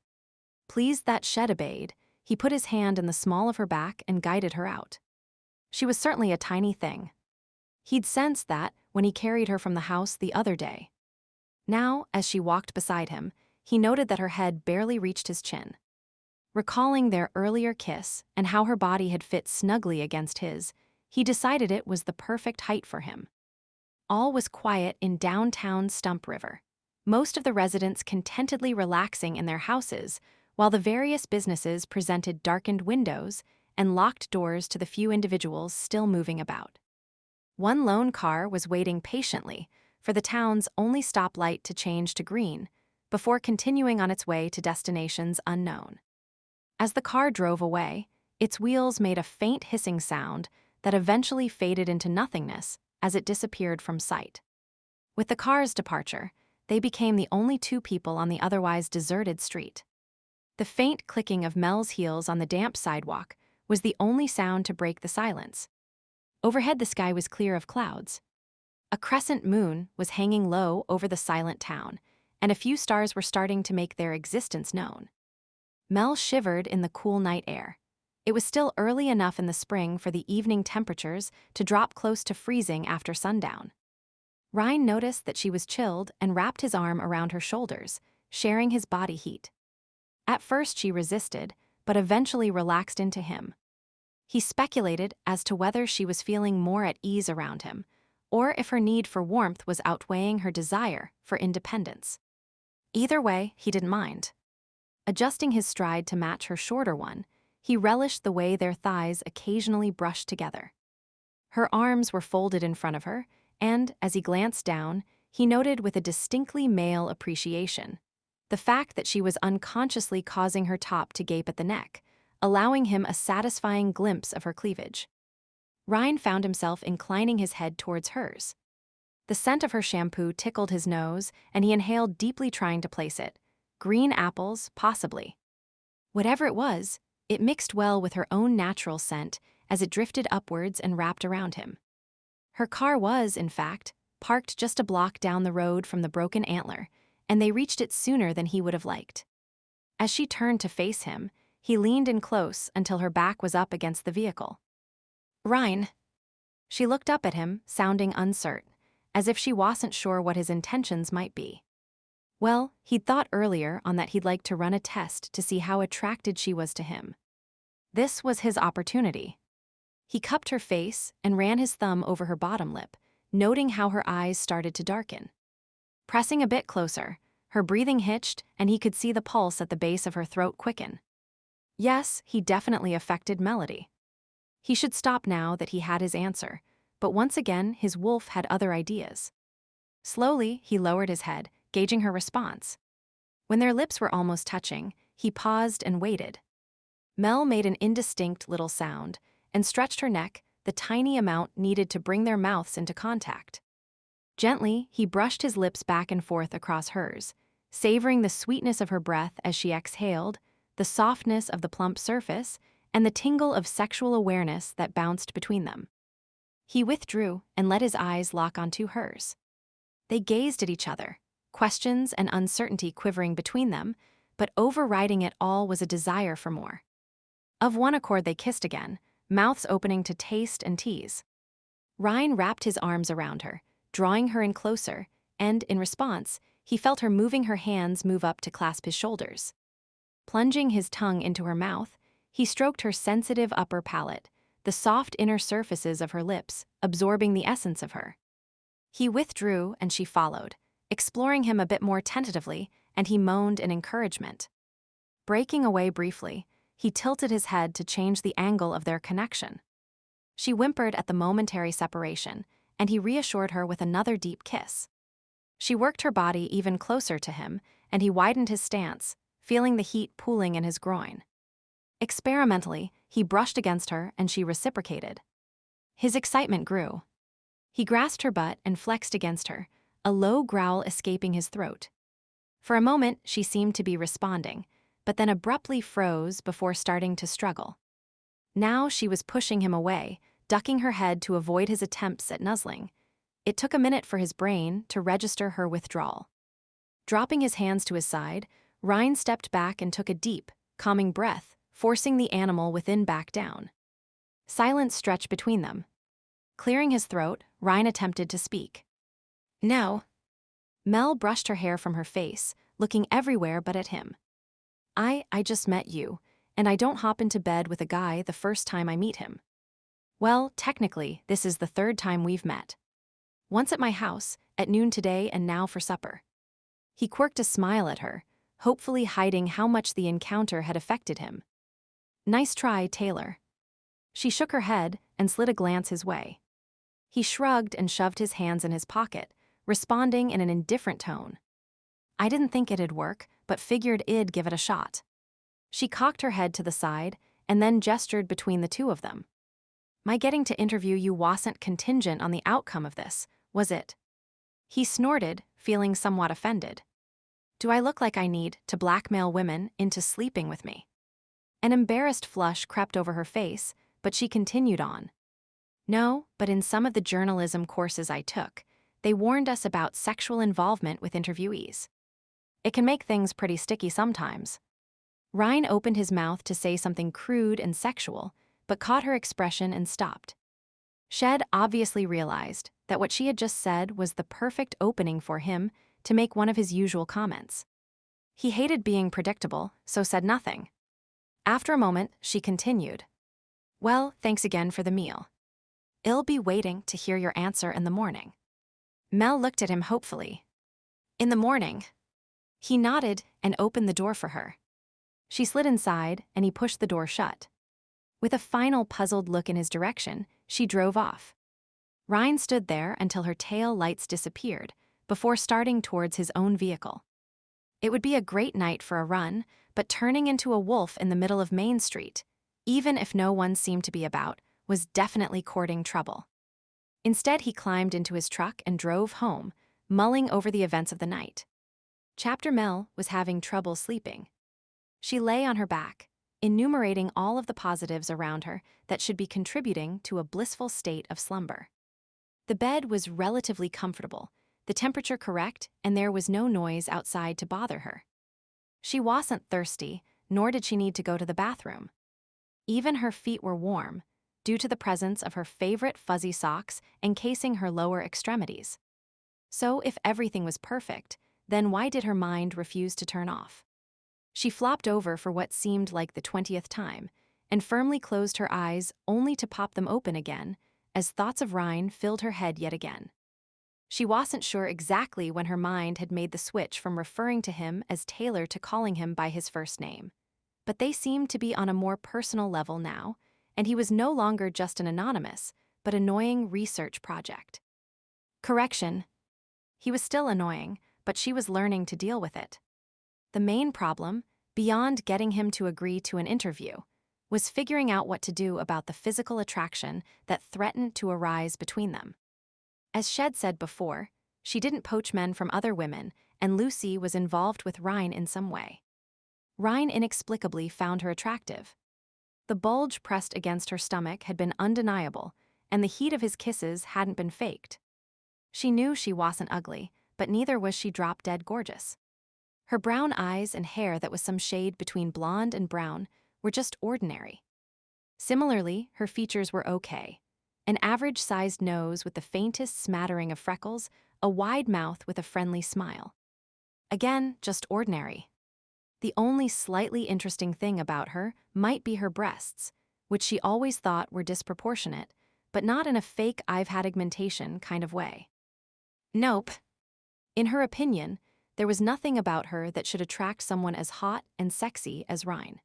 Pleased that Shed obeyed, he put his hand in the small of her back and guided her out. She was certainly a tiny thing. He'd sensed that when he carried her from the house the other day. Now, as she walked beside him, he noted that her head barely reached his chin. Recalling their earlier kiss and how her body had fit snugly against his, he decided it was the perfect height for him. All was quiet in downtown Stump River, most of the residents contentedly relaxing in their houses, while the various businesses presented darkened windows and locked doors to the few individuals still moving about. One lone car was waiting patiently for the town's only stoplight to change to green before continuing on its way to destinations unknown. As the car drove away, its wheels made a faint hissing sound that eventually faded into nothingness as it disappeared from sight. With the car's departure, they became the only two people on the otherwise deserted street. The faint clicking of Mel's heels on the damp sidewalk was the only sound to break the silence. Overhead, the sky was clear of clouds. A crescent moon was hanging low over the silent town, and a few stars were starting to make their existence known. Mel shivered in the cool night air. It was still early enough in the spring for the evening temperatures to drop close to freezing after sundown. Ryne noticed that she was chilled and wrapped his arm around her shoulders, sharing his body heat. At first she resisted, but eventually relaxed into him. He speculated as to whether she was feeling more at ease around him, or if her need for warmth was outweighing her desire for independence. Either way, he didn't mind. Adjusting his stride to match her shorter one, he relished the way their thighs occasionally brushed together. Her arms were folded in front of her, and, as he glanced down, he noted with a distinctly male appreciation the fact that she was unconsciously causing her top to gape at the neck, allowing him a satisfying glimpse of her cleavage. Ryne found himself inclining his head towards hers. The scent of her shampoo tickled his nose, and he inhaled deeply, trying to place it. Green apples, possibly. Whatever it was, it mixed well with her own natural scent as it drifted upwards and wrapped around him. Her car was, in fact, parked just a block down the road from the Broken Antler, and they reached it sooner than he would have liked. As she turned to face him, he leaned in close until her back was up against the vehicle. "Ryne." She looked up at him, sounding uncertain, as if she wasn't sure what his intentions might be. Well, he'd thought earlier on that he'd like to run a test to see how attracted she was to him. This was his opportunity. He cupped her face and ran his thumb over her bottom lip, noting how her eyes started to darken. Pressing a bit closer, her breathing hitched and he could see the pulse at the base of her throat quicken. Yes, he definitely affected Melody. He should stop now that he had his answer, but once again his wolf had other ideas. Slowly, he lowered his head, gauging her response. When their lips were almost touching, he paused and waited. Mel made an indistinct little sound and stretched her neck, the tiny amount needed to bring their mouths into contact. Gently, he brushed his lips back and forth across hers, savoring the sweetness of her breath as she exhaled, the softness of the plump surface, and the tingle of sexual awareness that bounced between them. He withdrew and let his eyes lock onto hers. They gazed at each other, questions and uncertainty quivering between them, but overriding it all was a desire for more. Of one accord they kissed again, mouths opening to taste and tease. Ryne wrapped his arms around her, drawing her in closer, and, in response, he felt her moving her hands move up to clasp his shoulders. Plunging his tongue into her mouth, he stroked her sensitive upper palate, the soft inner surfaces of her lips, absorbing the essence of her. He withdrew and she followed, exploring him a bit more tentatively, and he moaned in encouragement. Breaking away briefly, he tilted his head to change the angle of their connection. She whimpered at the momentary separation, and he reassured her with another deep kiss. She worked her body even closer to him, and he widened his stance, feeling the heat pooling in his groin. Experimentally, he brushed against her and she reciprocated. His excitement grew. He grasped her butt and flexed against her, a low growl escaping his throat. For a moment, she seemed to be responding, but then abruptly froze before starting to struggle. Now she was pushing him away, ducking her head to avoid his attempts at nuzzling. It took a minute for his brain to register her withdrawal. Dropping his hands to his side, Ryne stepped back and took a deep, calming breath, forcing the animal within back down. Silence stretched between them. Clearing his throat, Ryne attempted to speak. "No." Mel brushed her hair from her face, looking everywhere but at him. I just met you, and I don't hop into bed with a guy the first time I meet him." "Well, technically, this is the third time we've met. Once at my house, at noon today, and now for supper." He quirked a smile at her, hopefully hiding how much the encounter had affected him. "Nice try, Taylor." She shook her head and slid a glance his way. He shrugged and shoved his hands in his pocket, responding in an indifferent tone. "I didn't think it'd work, but figured I'd give it a shot." She cocked her head to the side and then gestured between the two of them. "My getting to interview you wasn't contingent on the outcome of this, was it?" He snorted, feeling somewhat offended. "Do I look like I need to blackmail women into sleeping with me?" An embarrassed flush crept over her face, but she continued on. "No, but in some of the journalism courses I took, they warned us about sexual involvement with interviewees. It can make things pretty sticky sometimes." Ryne opened his mouth to say something crude and sexual, but caught her expression and stopped. Shed obviously realized that what she had just said was the perfect opening for him to make one of his usual comments. He hated being predictable, so said nothing. After a moment, she continued. "Well, thanks again for the meal. I'll be waiting to hear your answer in the morning." Mel looked at him hopefully. "In the morning?" He nodded and opened the door for her. She slid inside, and he pushed the door shut. With a final puzzled look in his direction, she drove off. Ryne stood there until her tail lights disappeared, before starting towards his own vehicle. It would be a great night for a run, but turning into a wolf in the middle of Main Street, even if no one seemed to be about, was definitely courting trouble. Instead, he climbed into his truck and drove home, mulling over the events of the night. Chapter Mel was having trouble sleeping. She lay on her back, enumerating all of the positives around her that should be contributing to a blissful state of slumber. The bed was relatively comfortable, the temperature correct, and there was no noise outside to bother her. She wasn't thirsty, nor did she need to go to the bathroom. Even her feet were warm, due to the presence of her favorite fuzzy socks encasing her lower extremities. So if everything was perfect, then why did her mind refuse to turn off? She flopped over for what seemed like the 20th time, and firmly closed her eyes only to pop them open again, as thoughts of Ryne filled her head yet again. She wasn't sure exactly when her mind had made the switch from referring to him as Taylor to calling him by his first name, but they seemed to be on a more personal level now, and he was no longer just an anonymous, but annoying research project. Correction. He was still annoying, but she was learning to deal with it. The main problem, beyond getting him to agree to an interview, was figuring out what to do about the physical attraction that threatened to arise between them. As Shed said before, she didn't poach men from other women, and Lucy was involved with Ryne in some way. Ryne inexplicably found her attractive. The bulge pressed against her stomach had been undeniable, and the heat of his kisses hadn't been faked. She knew she wasn't ugly, but neither was she drop-dead gorgeous. Her brown eyes and hair that was some shade between blonde and brown were just ordinary. Similarly, her features were okay. An average-sized nose with the faintest smattering of freckles, a wide mouth with a friendly smile. Again, just ordinary. The only slightly interesting thing about her might be her breasts, which she always thought were disproportionate, but not in a fake I've had augmentation kind of way. Nope. In her opinion, there was nothing about her that should attract someone as hot and sexy as Ryne.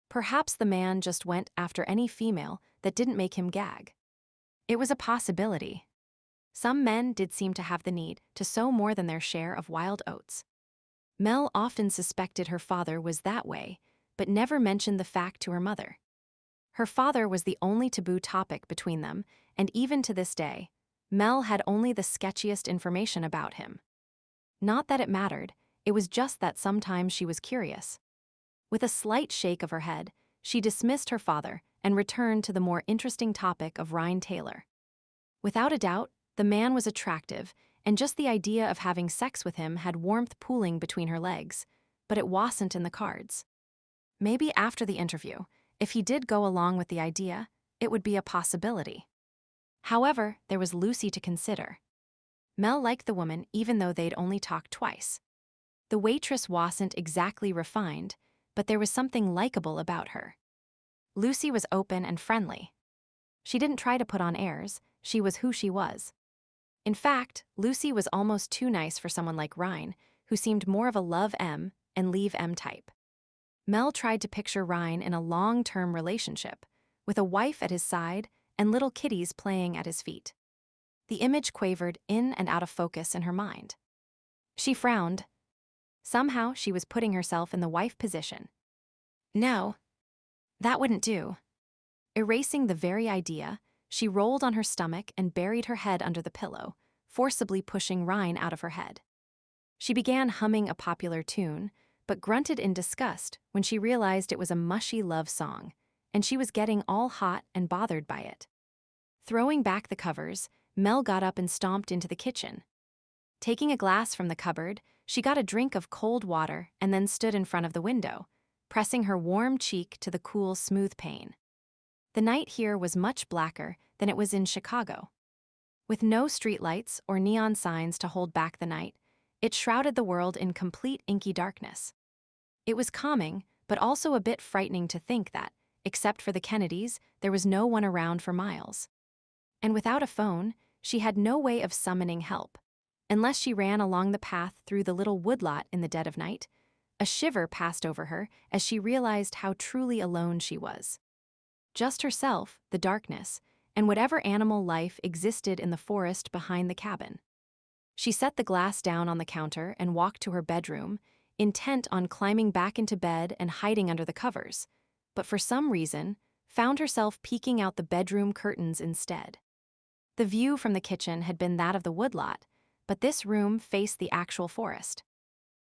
Perhaps the man just went after any female that didn't make him gag. It was a possibility. Some men did seem to have the need to sow more than their share of wild oats. Mel often suspected her father was that way, but never mentioned the fact to her mother. Her father was the only taboo topic between them, and even to this day, Mel had only the sketchiest information about him. Not that it mattered, it was just that sometimes she was curious. With a slight shake of her head, she dismissed her father and returned to the more interesting topic of Ryne Taylor. Without a doubt, The man was attractive, and just the idea of having sex with him had warmth pooling between her legs, but it wasn't in the cards. Maybe after the interview, if he did go along with the idea, it would be a possibility. However, there was Lucy to consider. Mel liked the woman even though they'd only talked twice. The waitress wasn't exactly refined, but there was something likable about her. Lucy was open and friendly. She didn't try to put on airs, she was who she was. In fact, Lucy was almost too nice for someone like Ryne, who seemed more of a love M and leave M type. Mel tried to picture Ryne in a long-term relationship, with a wife at his side and little kitties playing at his feet. The image quavered in and out of focus in her mind. She frowned. Somehow she was putting herself in the wife position. No, that wouldn't do. Erasing the very idea, she rolled on her stomach and buried her head under the pillow, forcibly pushing Ryne out of her head. She began humming a popular tune, but grunted in disgust when she realized it was a mushy love song, and she was getting all hot and bothered by it. Throwing back the covers, Mel got up and stomped into the kitchen. Taking a glass from the cupboard, she got a drink of cold water and then stood in front of the window, pressing her warm cheek to the cool, smooth pane. The night here was much blacker than it was in Chicago. With no streetlights or neon signs to hold back the night, it shrouded the world in complete inky darkness. It was calming, but also a bit frightening to think that, except for the Kennedys, there was no one around for miles. And without a phone, she had no way of summoning help. Unless she ran along the path through the little woodlot in the dead of night, a shiver passed over her as she realized how truly alone she was. Just herself, the darkness, and whatever animal life existed in the forest behind the cabin. She set the glass down on the counter and walked to her bedroom, intent on climbing back into bed and hiding under the covers, but for some reason, found herself peeking out the bedroom curtains instead. The view from the kitchen had been that of the woodlot, but this room faced the actual forest.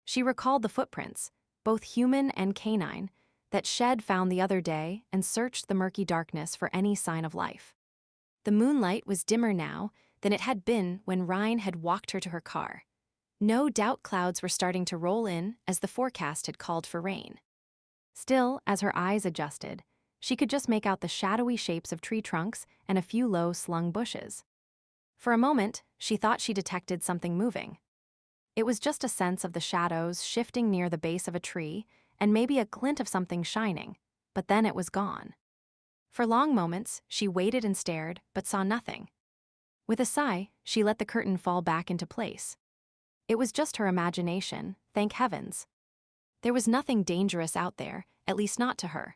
She recalled the footprints, both human and canine, that Shed found the other day and searched the murky darkness for any sign of life. The moonlight was dimmer now than it had been when Ryne had walked her to her car. No doubt clouds were starting to roll in as the forecast had called for rain. Still, as her eyes adjusted, she could just make out the shadowy shapes of tree trunks and a few low-slung bushes. For a moment, she thought she detected something moving. It was just a sense of the shadows shifting near the base of a tree and maybe a glint of something shining, but then it was gone. For long moments, she waited and stared, but saw nothing. With a sigh, she let the curtain fall back into place. It was just her imagination, thank heavens. There was nothing dangerous out there, at least not to her.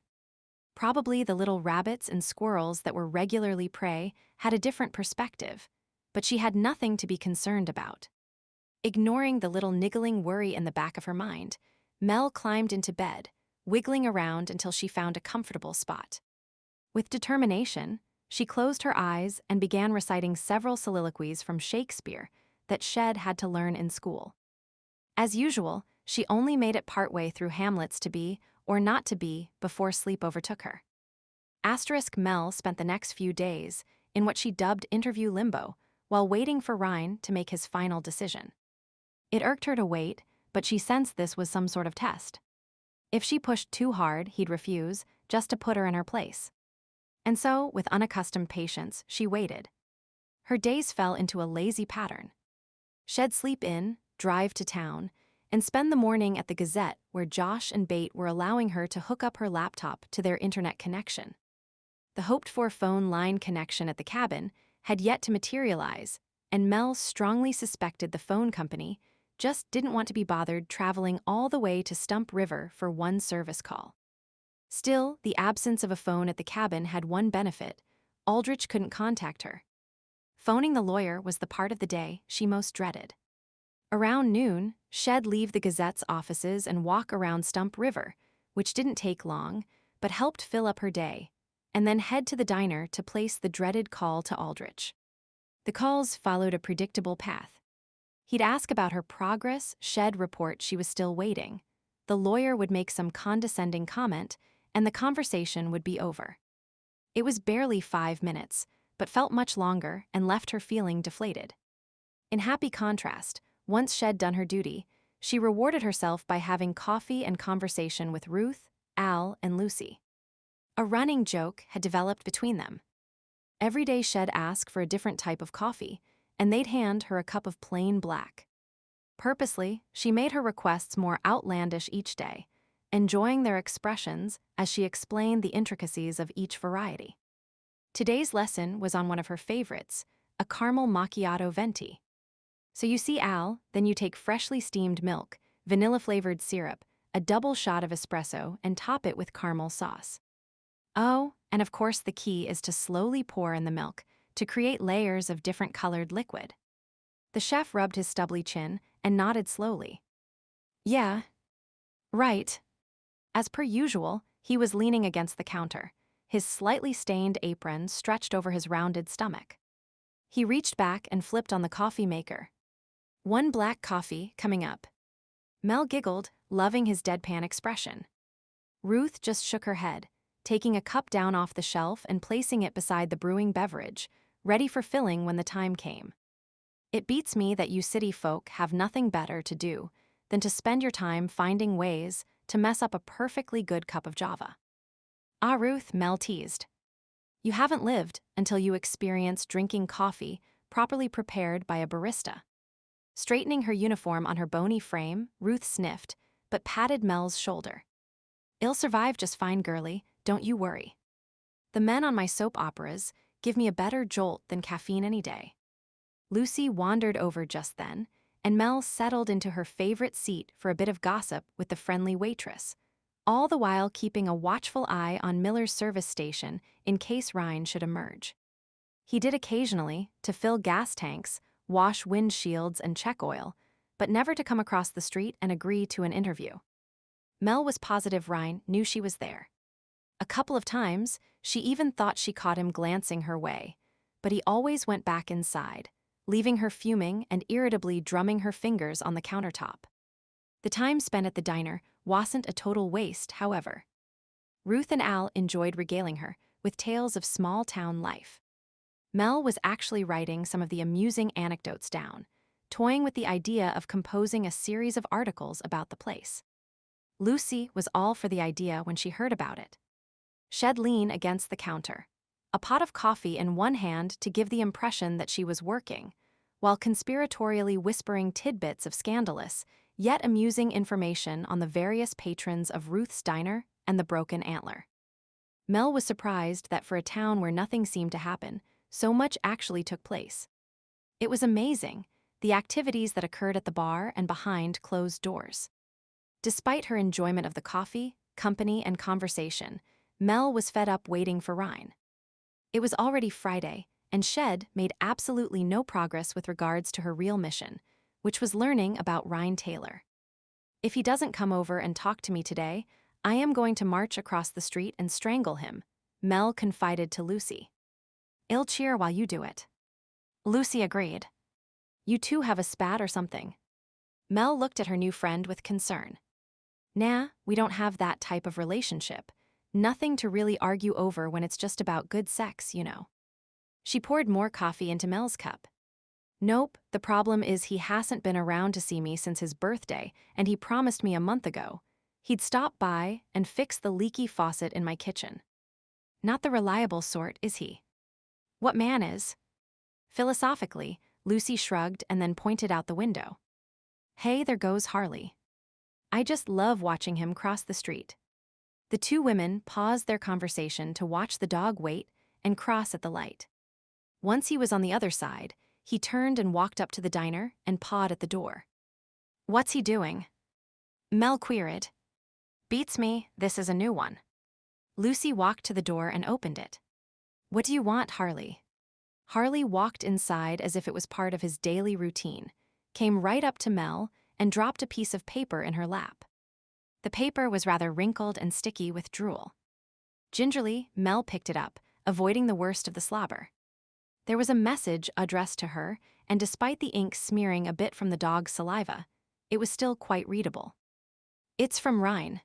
Probably the little rabbits and squirrels that were regularly prey had a different perspective, but she had nothing to be concerned about. Ignoring the little niggling worry in the back of her mind, Mel climbed into bed, wiggling around until she found a comfortable spot. With determination, she closed her eyes and began reciting several soliloquies from Shakespeare that Shed had to learn in school. As usual, she only made it partway through Hamlet's to be or not to be before sleep overtook her. Mel spent the next few days in what she dubbed interview limbo while waiting for Ryne to make his final decision. It irked her to wait, but she sensed this was some sort of test. If she pushed too hard, he'd refuse, just to put her in her place. And so, with unaccustomed patience, she waited. Her days fell into a lazy pattern. She'd sleep in, drive to town, and spend the morning at the Gazette where Josh and Bate were allowing her to hook up her laptop to their internet connection. The hoped-for phone line connection at the cabin had yet to materialize, and Mel strongly suspected the phone company just didn't want to be bothered traveling all the way to Stump River for one service call. Still, the absence of a phone at the cabin had one benefit: Aldrich couldn't contact her. Phoning the lawyer was the part of the day she most dreaded. Around noon, Shed leave the Gazette's offices and walk around Stump River, which didn't take long, but helped fill up her day, and then head to the diner to place the dreaded call to Aldrich. The calls followed a predictable path. He'd ask about her progress, Shed report she was still waiting. The lawyer would make some condescending comment, and the conversation would be over. It was barely 5 minutes, but felt much longer and left her feeling deflated. In happy contrast, once Shed done her duty, she rewarded herself by having coffee and conversation with Ruth, Al, and Lucy. A running joke had developed between them. Every day Shed asked for a different type of coffee, and they'd hand her a cup of plain black. Purposely, she made her requests more outlandish each day, enjoying their expressions as she explained the intricacies of each variety. Today's lesson was on one of her favorites, a caramel macchiato venti. So you see Al, then you take freshly steamed milk, vanilla-flavored syrup, a double shot of espresso, and top it with caramel sauce. Oh, and of course the key is to slowly pour in the milk to create layers of different colored liquid. The chef rubbed his stubbly chin and nodded slowly. Yeah. Right. As per usual, he was leaning against the counter, his slightly stained apron stretched over his rounded stomach. He reached back and flipped on the coffee maker. One black coffee coming up. Mel giggled, loving his deadpan expression. Ruth just shook her head, taking a cup down off the shelf and placing it beside the brewing beverage, ready for filling when the time came. It beats me that you city folk have nothing better to do than to spend your time finding ways to mess up a perfectly good cup of Java. Ah, Ruth, Mel teased. You haven't lived until you experience drinking coffee properly prepared by a barista. Straightening her uniform on her bony frame, Ruth sniffed, but patted Mel's shoulder. I'll survive just fine, girlie, don't you worry. The men on my soap operas give me a better jolt than caffeine any day. Lucy wandered over just then, and Mel settled into her favorite seat for a bit of gossip with the friendly waitress, all the while keeping a watchful eye on Miller's service station in case Ryne should emerge. He did occasionally to fill gas tanks, wash windshields, and check oil, but never to come across the street and agree to an interview. Mel was positive Ryne knew she was there. A couple of times, she even thought she caught him glancing her way, but he always went back inside, leaving her fuming and irritably drumming her fingers on the countertop. The time spent at the diner wasn't a total waste, however. Ruth and Al enjoyed regaling her with tales of small-town life. Mel was actually writing some of the amusing anecdotes down, toying with the idea of composing a series of articles about the place. Lucy was all for the idea when she heard about it. She'd lean against the counter, a pot of coffee in one hand to give the impression that she was working, while conspiratorially whispering tidbits of scandalous, yet amusing information on the various patrons of Ruth's Diner and the Broken Antler. Mel was surprised that for a town where nothing seemed to happen, so much actually took place. It was amazing, the activities that occurred at the bar and behind closed doors. Despite her enjoyment of the coffee, company, and conversation, Mel was fed up waiting for Ryne. It was already Friday, and Shed made absolutely no progress with regards to her real mission, which was learning about Ryne Taylor. If he doesn't come over and talk to me today, I am going to march across the street and strangle him, Mel confided to Lucy. I'll cheer while you do it. Lucy agreed. You two have a spat or something? Mel looked at her new friend with concern. Nah, we don't have that type of relationship. Nothing to really argue over when it's just about good sex, you know. She poured more coffee into Mel's cup. Nope, the problem is he hasn't been around to see me since his birthday, and he promised me a month ago he'd stop by and fix the leaky faucet in my kitchen. Not the reliable sort, is he? What man is? Philosophically, Lucy shrugged and then pointed out the window. Hey, there goes Harley. I just love watching him cross the street. The two women paused their conversation to watch the dog wait and cross at the light. Once he was on the other side, he turned and walked up to the diner and pawed at the door. What's he doing? Mel queried. Beats me, this is a new one. Lucy walked to the door and opened it. What do you want, Harley? Harley walked inside as if it was part of his daily routine, came right up to Mel, and dropped a piece of paper in her lap. The paper was rather wrinkled and sticky with drool. Gingerly, Mel picked it up, avoiding the worst of the slobber. There was a message addressed to her, and despite the ink smearing a bit from the dog's saliva, it was still quite readable. It's from Ryne.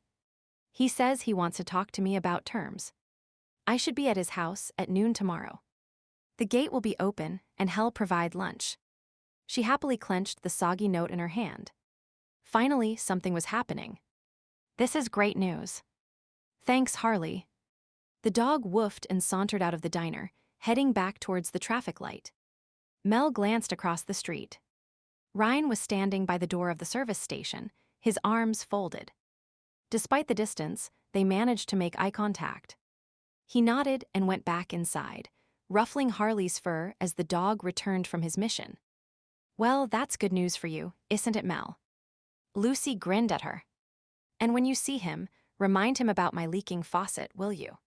He says he wants to talk to me about terms. I should be at his house at noon tomorrow. The gate will be open, and hell provide lunch. She happily clenched the soggy note in her hand. Finally, something was happening. This is great news. Thanks, Harley. The dog woofed and sauntered out of the diner, heading back towards the traffic light. Mel glanced across the street. Ryne was standing by the door of the service station, his arms folded. Despite the distance, they managed to make eye contact. He nodded and went back inside, ruffling Harley's fur as the dog returned from his mission. Well, that's good news for you, isn't it, Mel? Lucy grinned at her. And when you see him, remind him about my leaking faucet, will you?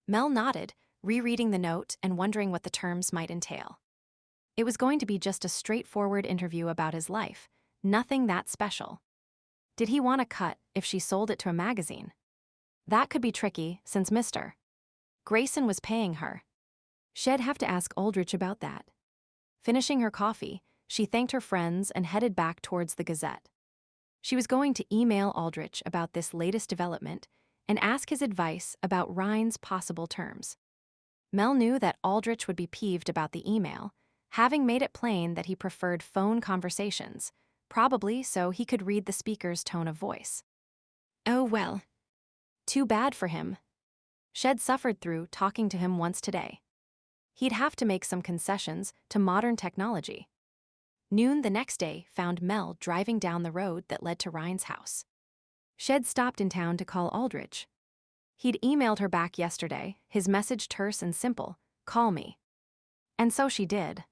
Mel nodded, rereading the note and wondering what the terms might entail. It was going to be just a straightforward interview about his life, nothing that special. Did he want a cut if she sold it to a magazine? That could be tricky, since Mr. Grayson was paying her. She'd have to ask Aldrich about that. Finishing her coffee, she thanked her friends and headed back towards the Gazette. She was going to email Aldrich about this latest development and ask his advice about Ryne's possible terms. Mel knew that Aldrich would be peeved about the email, having made it plain that he preferred phone conversations, probably so he could read the speaker's tone of voice. Oh well. Too bad for him. She'd suffered through talking to him once today. He'd have to make some concessions to modern technology. Noon the next day found Mel driving down the road that led to Ryne's house. She'd stopped in town to call Aldrich. He'd emailed her back yesterday, his message terse and simple, "Call me." And so she did.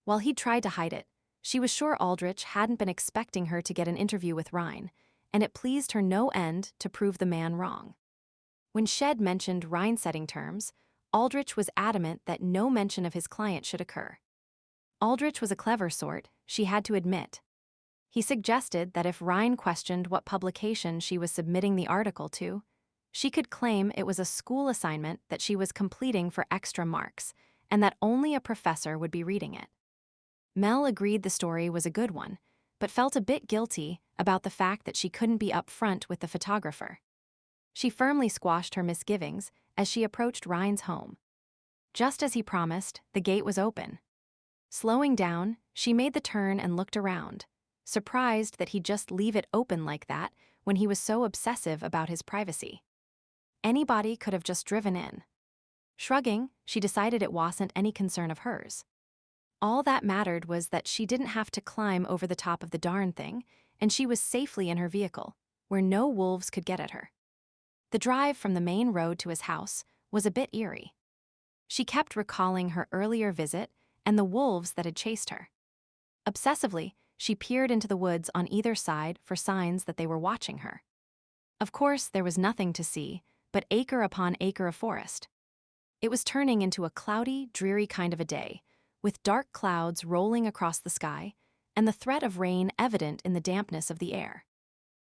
While he'd tried to hide it, she was sure Aldrich hadn't been expecting her to get an interview with Ryne, and it pleased her no end to prove the man wrong. When Shed mentioned Ryne setting terms, Aldrich was adamant that no mention of his client should occur. Aldrich was a clever sort, she had to admit. He suggested that if Ryne questioned what publication she was submitting the article to, she could claim it was a school assignment that she was completing for extra marks, and that only a professor would be reading it. Mel agreed the story was a good one, but felt a bit guilty about the fact that she couldn't be upfront with the photographer. She firmly squashed her misgivings as she approached Ryne's home. Just as he promised, the gate was open. Slowing down, she made the turn and looked around, surprised that he'd just leave it open like that when he was so obsessive about his privacy. Anybody could have just driven in. Shrugging, she decided it wasn't any concern of hers. All that mattered was that she didn't have to climb over the top of the darn thing, and she was safely in her vehicle, where no wolves could get at her. The drive from the main road to his house was a bit eerie. She kept recalling her earlier visit and the wolves that had chased her. Obsessively, she peered into the woods on either side for signs that they were watching her. Of course, there was nothing to see but acre upon acre of forest. It was turning into a cloudy, dreary kind of a day, with dark clouds rolling across the sky and the threat of rain evident in the dampness of the air.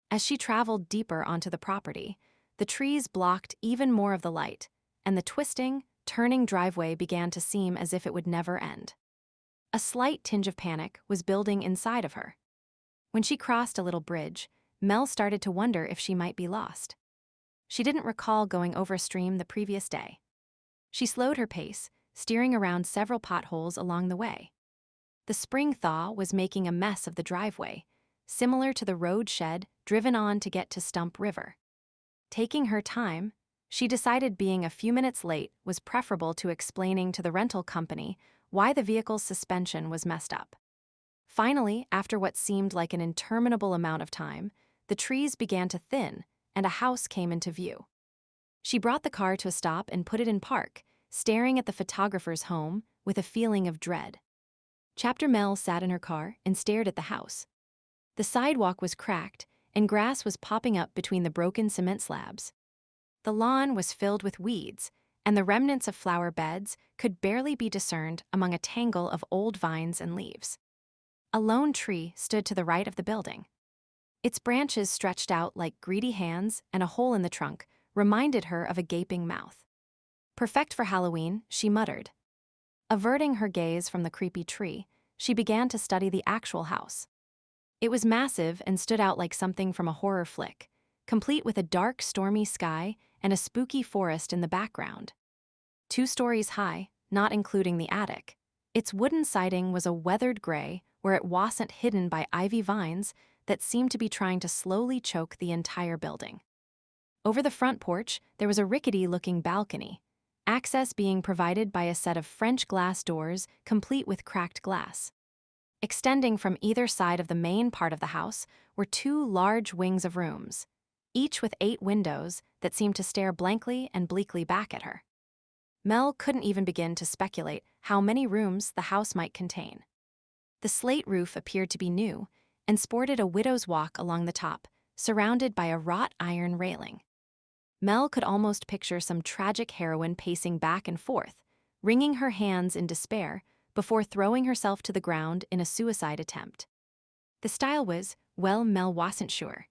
As she traveled deeper onto the property, the trees blocked even more of the light, and the twisting, turning driveway began to seem as if it would never end. A slight tinge of panic was building inside of her. When she crossed a little bridge, Mel started to wonder if she might be lost. She didn't recall going over a stream the previous day. She slowed her pace, steering around several potholes along the way. The spring thaw was making a mess of the driveway, similar to the road Shed driven on to get to Stump River. Taking her time, she decided being a few minutes late was preferable to explaining to the rental company why the vehicle's suspension was messed up. Finally, after what seemed like an interminable amount of time, the trees began to thin and a house came into view. She brought the car to a stop and put it in park, staring at the photographer's home with a feeling of dread. Chapter Mel sat in her car and stared at the house. The sidewalk was cracked, and grass was popping up between the broken cement slabs. The lawn was filled with weeds, and the remnants of flower beds could barely be discerned among a tangle of old vines and leaves. A lone tree stood to the right of the building. Its branches stretched out like greedy hands, and a hole in the trunk reminded her of a gaping mouth. Perfect for Halloween, she muttered. Averting her gaze from the creepy tree, she began to study the actual house. It was massive and stood out like something from a horror flick, complete with a dark, stormy sky and a spooky forest in the background. 2 stories high, not including the attic. Its wooden siding was a weathered gray where it wasn't hidden by ivy vines that seemed to be trying to slowly choke the entire building. Over the front porch, there was a rickety-looking balcony, access being provided by a set of French glass doors complete with cracked glass. Extending from either side of the main part of the house were two large wings of rooms, each with 8 windows that seemed to stare blankly and bleakly back at her. Mel couldn't even begin to speculate how many rooms the house might contain. The slate roof appeared to be new and sported a widow's walk along the top, surrounded by a wrought iron railing. Mel could almost picture some tragic heroine pacing back and forth, wringing her hands in despair before throwing herself to the ground in a suicide attempt. The style was, well, Mel wasn't sure.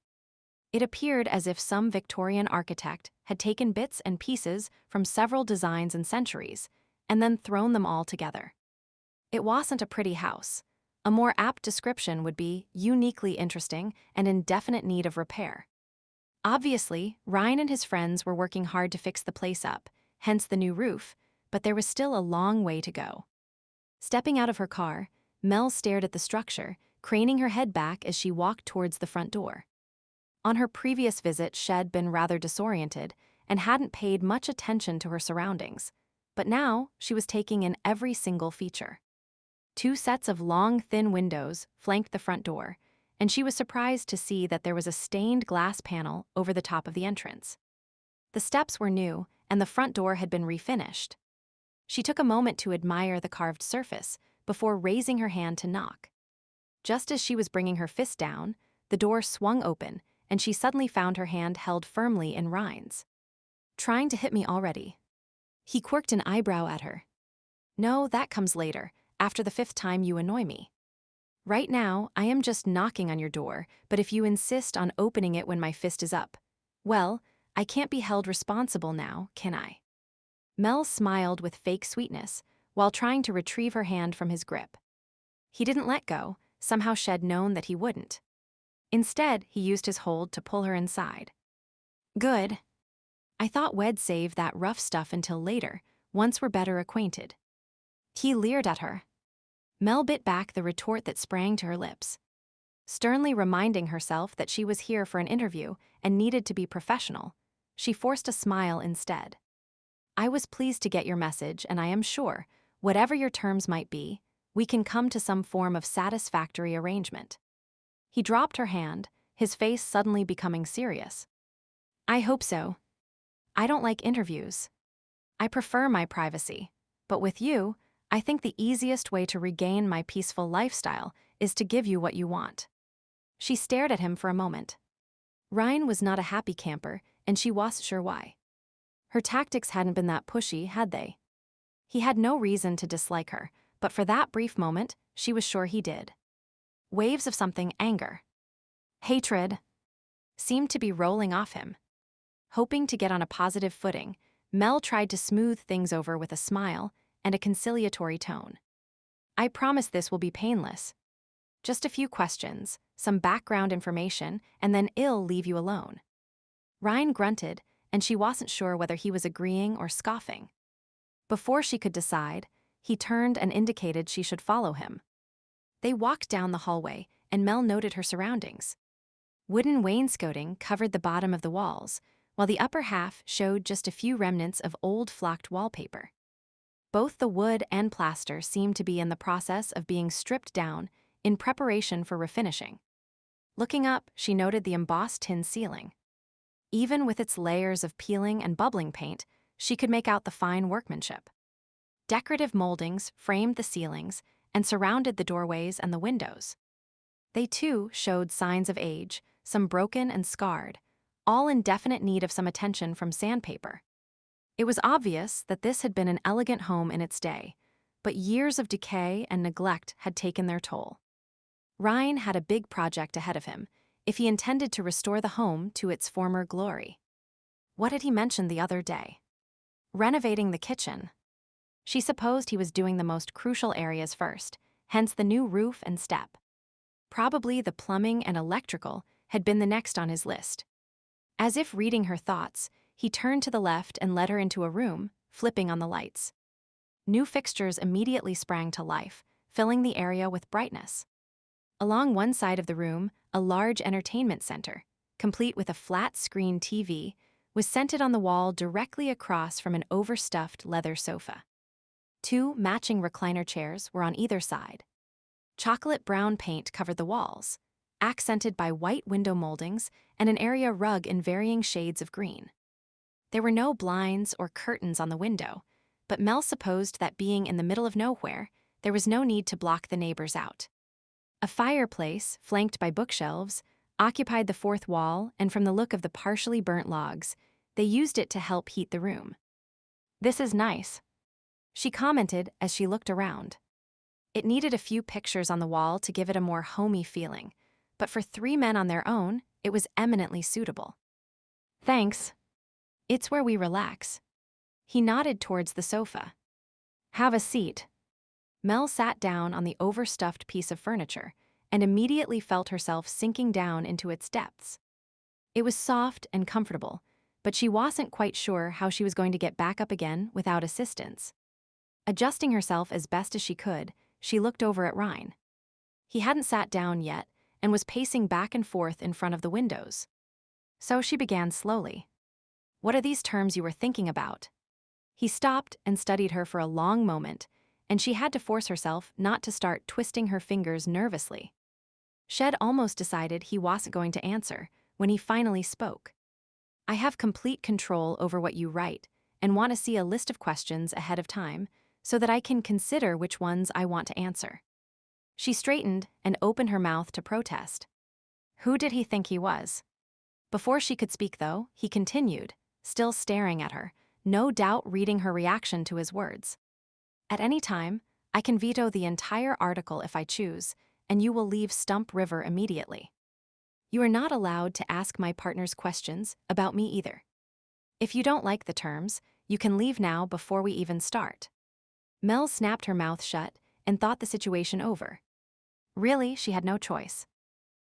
It appeared as if some Victorian architect had taken bits and pieces from several designs and centuries and then thrown them all together. It wasn't a pretty house. A more apt description would be uniquely interesting and in definite need of repair. Obviously, Ryne and his friends were working hard to fix the place up, hence the new roof, but there was still a long way to go. Stepping out of her car, Mel stared at the structure, craning her head back as she walked towards the front door. On her previous visit, she'd been rather disoriented and hadn't paid much attention to her surroundings, but now she was taking in every single feature. 2 sets of long, thin windows flanked the front door, and she was surprised to see that there was a stained glass panel over the top of the entrance. The steps were new, and the front door had been refinished. She took a moment to admire the carved surface before raising her hand to knock. Just as she was bringing her fist down, the door swung open, and she suddenly found her hand held firmly in Ryne's. "Trying to hit me already?" He quirked an eyebrow at her. "No, that comes later, after the 5th time you annoy me. Right now, I am just knocking on your door, but if you insist on opening it when my fist is up, well, I can't be held responsible now, can I?" Mel smiled with fake sweetness while trying to retrieve her hand from his grip. He didn't let go, somehow she'd known that he wouldn't. Instead, he used his hold to pull her inside. "Good. I thought we'd save that rough stuff until later, once we're better acquainted." He leered at her. Mel bit back the retort that sprang to her lips. Sternly reminding herself that she was here for an interview and needed to be professional, she forced a smile instead. "I was pleased to get your message, and I am sure, whatever your terms might be, we can come to some form of satisfactory arrangement." He dropped her hand, his face suddenly becoming serious. "I hope so. I don't like interviews. I prefer my privacy, but with you, I think the easiest way to regain my peaceful lifestyle is to give you what you want." She stared at him for a moment. Ryne was not a happy camper, and she wasn't sure why. Her tactics hadn't been that pushy, had they? He had no reason to dislike her, but for that brief moment, she was sure he did. Waves of something, anger, hatred, seemed to be rolling off him. Hoping to get on a positive footing, Mel tried to smooth things over with a smile and a conciliatory tone. "I promise this will be painless. Just a few questions, some background information, and then I'll leave you alone." Ryne grunted, and she wasn't sure whether he was agreeing or scoffing. Before she could decide, he turned and indicated she should follow him. They walked down the hallway, and Mel noted her surroundings. Wooden wainscoting covered the bottom of the walls, while the upper half showed just a few remnants of old flocked wallpaper. Both the wood and plaster seemed to be in the process of being stripped down in preparation for refinishing. Looking up, she noted the embossed tin ceiling. Even with its layers of peeling and bubbling paint, she could make out the fine workmanship. Decorative moldings framed the ceilings and surrounded the doorways and the windows. They too showed signs of age, some broken and scarred, all in definite need of some attention from sandpaper. It was obvious that this had been an elegant home in its day, but years of decay and neglect had taken their toll. Ryne had a big project ahead of him if he intended to restore the home to its former glory. What had he mentioned the other day? Renovating the kitchen. She supposed he was doing the most crucial areas first, hence the new roof and step. Probably the plumbing and electrical had been the next on his list. As if reading her thoughts, he turned to the left and led her into a room, flipping on the lights. New fixtures immediately sprang to life, filling the area with brightness. Along one side of the room, a large entertainment center, complete with a flat-screen TV, was centered on the wall directly across from an overstuffed leather sofa. 2 matching recliner chairs were on either side. Chocolate brown paint covered the walls, accented by white window moldings and an area rug in varying shades of green. There were no blinds or curtains on the window, but Mel supposed that being in the middle of nowhere, there was no need to block the neighbors out. A fireplace, flanked by bookshelves, occupied the fourth wall, and from the look of the partially burnt logs, they used it to help heat the room. "This is nice," she commented as she looked around. It needed a few pictures on the wall to give it a more homey feeling, but for 3 men on their own, it was eminently suitable. "Thanks. It's where we relax." He nodded towards the sofa. "Have a seat." Mel sat down on the overstuffed piece of furniture and immediately felt herself sinking down into its depths. It was soft and comfortable, but she wasn't quite sure how she was going to get back up again without assistance. Adjusting herself as best as she could, she looked over at Ryne. He hadn't sat down yet and was pacing back and forth in front of the windows. So she began slowly. "What are these terms you were thinking about?" He stopped and studied her for a long moment, and she had to force herself not to start twisting her fingers nervously. Shed almost decided he wasn't going to answer when he finally spoke. "I have complete control over what you write and want to see a list of questions ahead of time so that I can consider which ones I want to answer." She straightened and opened her mouth to protest. Who did he think he was? Before she could speak, though, he continued, still staring at her, no doubt reading her reaction to his words. "At any time, I can veto the entire article if I choose, and you will leave Stump River immediately. You are not allowed to ask my partners questions about me either. If you don't like the terms, you can leave now before we even start." Mel snapped her mouth shut and thought the situation over. Really, she had no choice.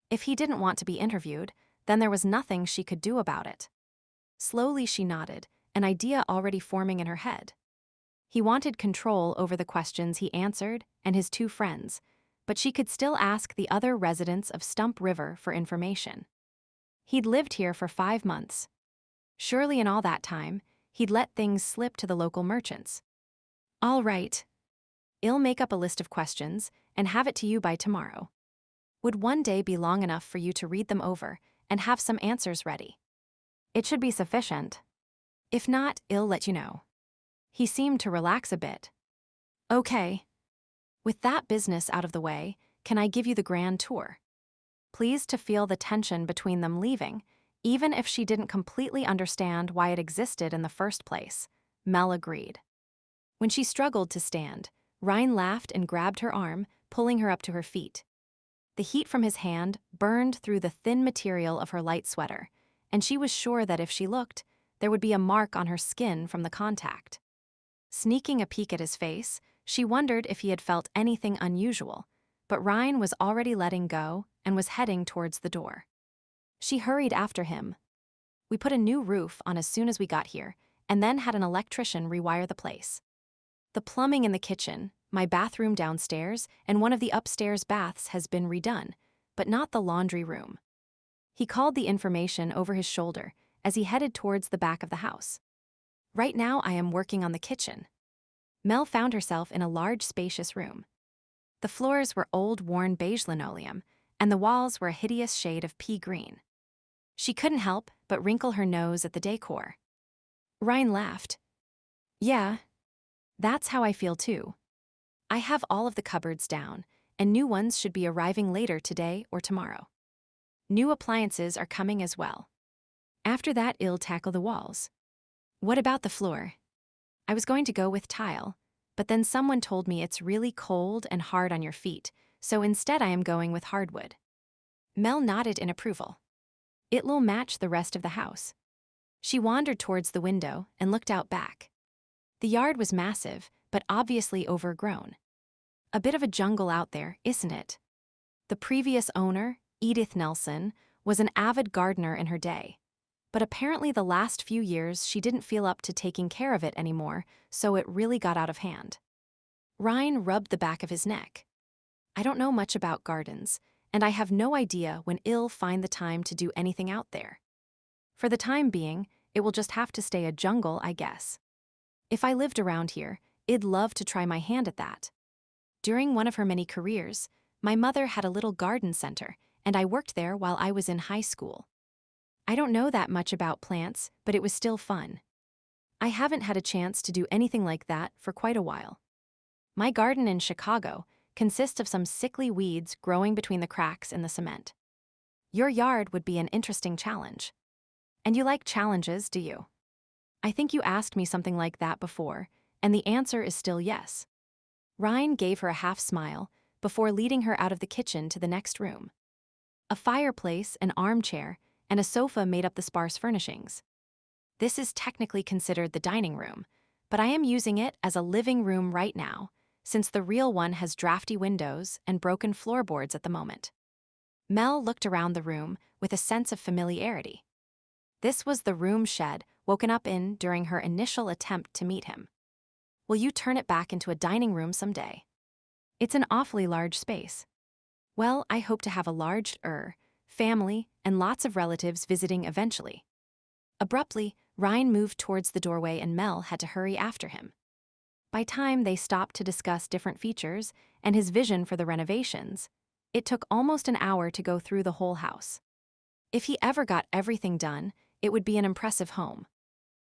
If he didn't want to be interviewed, then there was nothing she could do about it. Slowly she nodded, an idea already forming in her head. He wanted control over the questions he answered and his 2 friends, but she could still ask the other residents of Stump River for information. He'd lived here for 5 months. Surely in all that time, he'd let things slip to the local merchants. "All right. I'll make up a list of questions and have it to you by tomorrow. Would one day be long enough for you to read them over and have some answers ready?" "It should be sufficient. If not, I'll let you know." He seemed to relax a bit. "Okay. With that business out of the way, can I give you the grand tour?" Pleased to feel the tension between them leaving, even if she didn't completely understand why it existed in the first place, Mel agreed. When she struggled to stand, Ryne laughed and grabbed her arm, pulling her up to her feet. The heat from his hand burned through the thin material of her light sweater, and she was sure that if she looked, there would be a mark on her skin from the contact. Sneaking a peek at his face, she wondered if he had felt anything unusual, but Ryne was already letting go and was heading towards the door. She hurried after him. "We put a new roof on as soon as we got here, and then had an electrician rewire the place. The plumbing in the kitchen, my bathroom downstairs, and one of the upstairs baths has been redone, but not the laundry room." He called the information over his shoulder as he headed towards the back of the house. "Right now I am working on the kitchen." Mel found herself in a large, spacious room. The floors were old, worn beige linoleum, and the walls were a hideous shade of pea green. She couldn't help but wrinkle her nose at the decor. Ryne laughed. "Yeah, that's how I feel too. I have all of the cupboards down, and new ones should be arriving later today or tomorrow. New appliances are coming as well. After that, I'll tackle the walls. What about the floor? I was going to go with tile, but then someone told me it's really cold and hard on your feet, so instead I am going with hardwood." Mel nodded in approval. "It'll match the rest of the house." She wandered towards the window and looked out back. The yard was massive, but obviously overgrown. A bit of a jungle out there, isn't it? The previous owner, Edith Nelson, was an avid gardener in her day, but apparently the last few years she didn't feel up to taking care of it anymore, so it really got out of hand. Ryne rubbed the back of his neck. I don't know much about gardens, and I have no idea when I'll find the time to do anything out there. For the time being, it will just have to stay a jungle, I guess. If I lived around here, I'd love to try my hand at that. During one of her many careers, my mother had a little garden center, and I worked there while I was in high school. I don't know that much about plants, but it was still fun. I haven't had a chance to do anything like that for quite a while. My garden in Chicago consists of some sickly weeds growing between the cracks in the cement. Your yard would be an interesting challenge. And you like challenges, do you? I think you asked me something like that before, and the answer is still yes. Ryne gave her a half smile before leading her out of the kitchen to the next room. A fireplace, an armchair, and a sofa made up the sparse furnishings. This is technically considered the dining room, but I am using it as a living room right now, since the real one has drafty windows and broken floorboards at the moment. Mel looked around the room with a sense of familiarity. This was the room she'd woken up in during her initial attempt to meet him. Will you turn it back into a dining room someday? It's an awfully large space. Well, I hope to have a large family and lots of relatives visiting eventually. Abruptly, Ryne moved towards the doorway and Mel had to hurry after him. By time they stopped to discuss different features and his vision for the renovations, it took almost an hour to go through the whole house. If he ever got everything done, it would be an impressive home.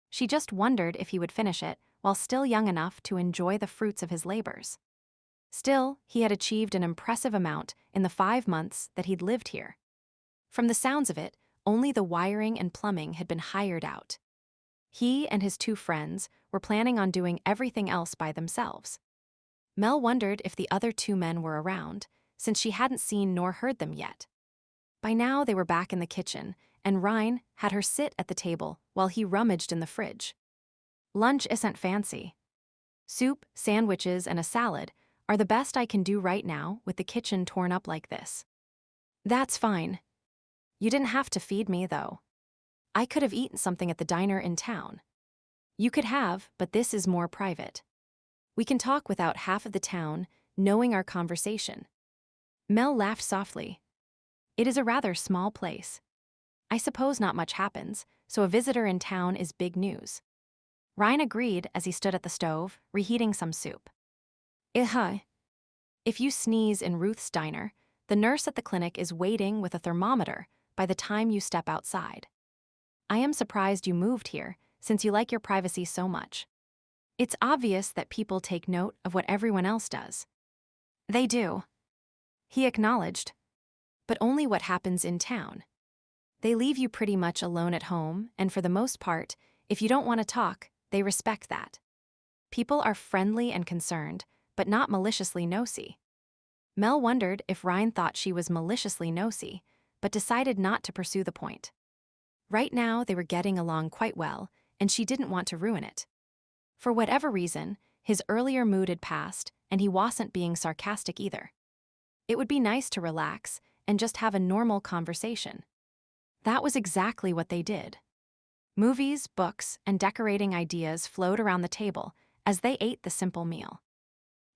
She just wondered if he would finish it while still young enough to enjoy the fruits of his labors. Still, he had achieved an impressive amount in the 5 months that he'd lived here. From the sounds of it, only the wiring and plumbing had been hired out. He and his 2 friends were planning on doing everything else by themselves. Mel wondered if the other 2 men were around, since she hadn't seen nor heard them yet. By now they were back in the kitchen, and Ryne had her sit at the table while he rummaged in the fridge. Lunch isn't fancy. Soup, sandwiches, and a salad are the best I can do right now with the kitchen torn up like this. That's fine. You didn't have to feed me, though. I could have eaten something at the diner in town. You could have, but this is more private. We can talk without half of the town knowing our conversation. Mel laughed softly. It is a rather small place. I suppose not much happens, so a visitor in town is big news. Ryne agreed as he stood at the stove, reheating some soup. If you sneeze in Ruth's diner, the nurse at the clinic is waiting with a thermometer by the time you step outside. I am surprised you moved here, since you like your privacy so much. It's obvious that people take note of what everyone else does. They do. He acknowledged. But only what happens in town. They leave you pretty much alone at home, and for the most part, if you don't want to talk, they respect that. People are friendly and concerned, but not maliciously nosy. Mel wondered if Ryne thought she was maliciously nosy, but decided not to pursue the point. Right now, they were getting along quite well, and she didn't want to ruin it. For whatever reason, his earlier mood had passed, and he wasn't being sarcastic either. It would be nice to relax and just have a normal conversation. That was exactly what they did. Movies, books, and decorating ideas flowed around the table as they ate the simple meal.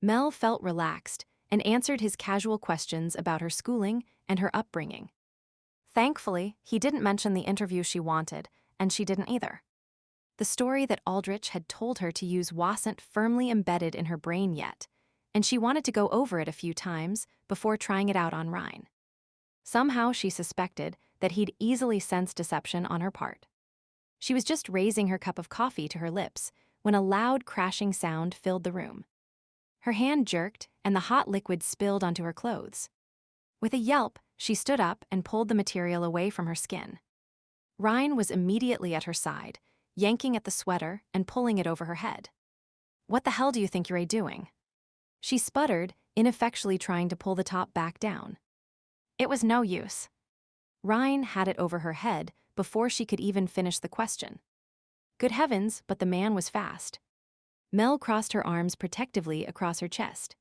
Mel felt relaxed and answered his casual questions about her schooling and her upbringing. Thankfully, he didn't mention the interview she wanted, and she didn't either. The story that Aldrich had told her to use wasn't firmly embedded in her brain yet, and she wanted to go over it a few times before trying it out on Ryne. Somehow she suspected that he'd easily sense deception on her part. She was just raising her cup of coffee to her lips when a loud crashing sound filled the room. Her hand jerked and the hot liquid spilled onto her clothes. With a yelp, she stood up and pulled the material away from her skin. Ryne was immediately at her side, yanking at the sweater and pulling it over her head. What the hell do you think you're doing? She sputtered, ineffectually trying to pull the top back down. It was no use. Ryne had it over her head before she could even finish the question. Good heavens, but the man was fast. Mel crossed her arms protectively across her chest.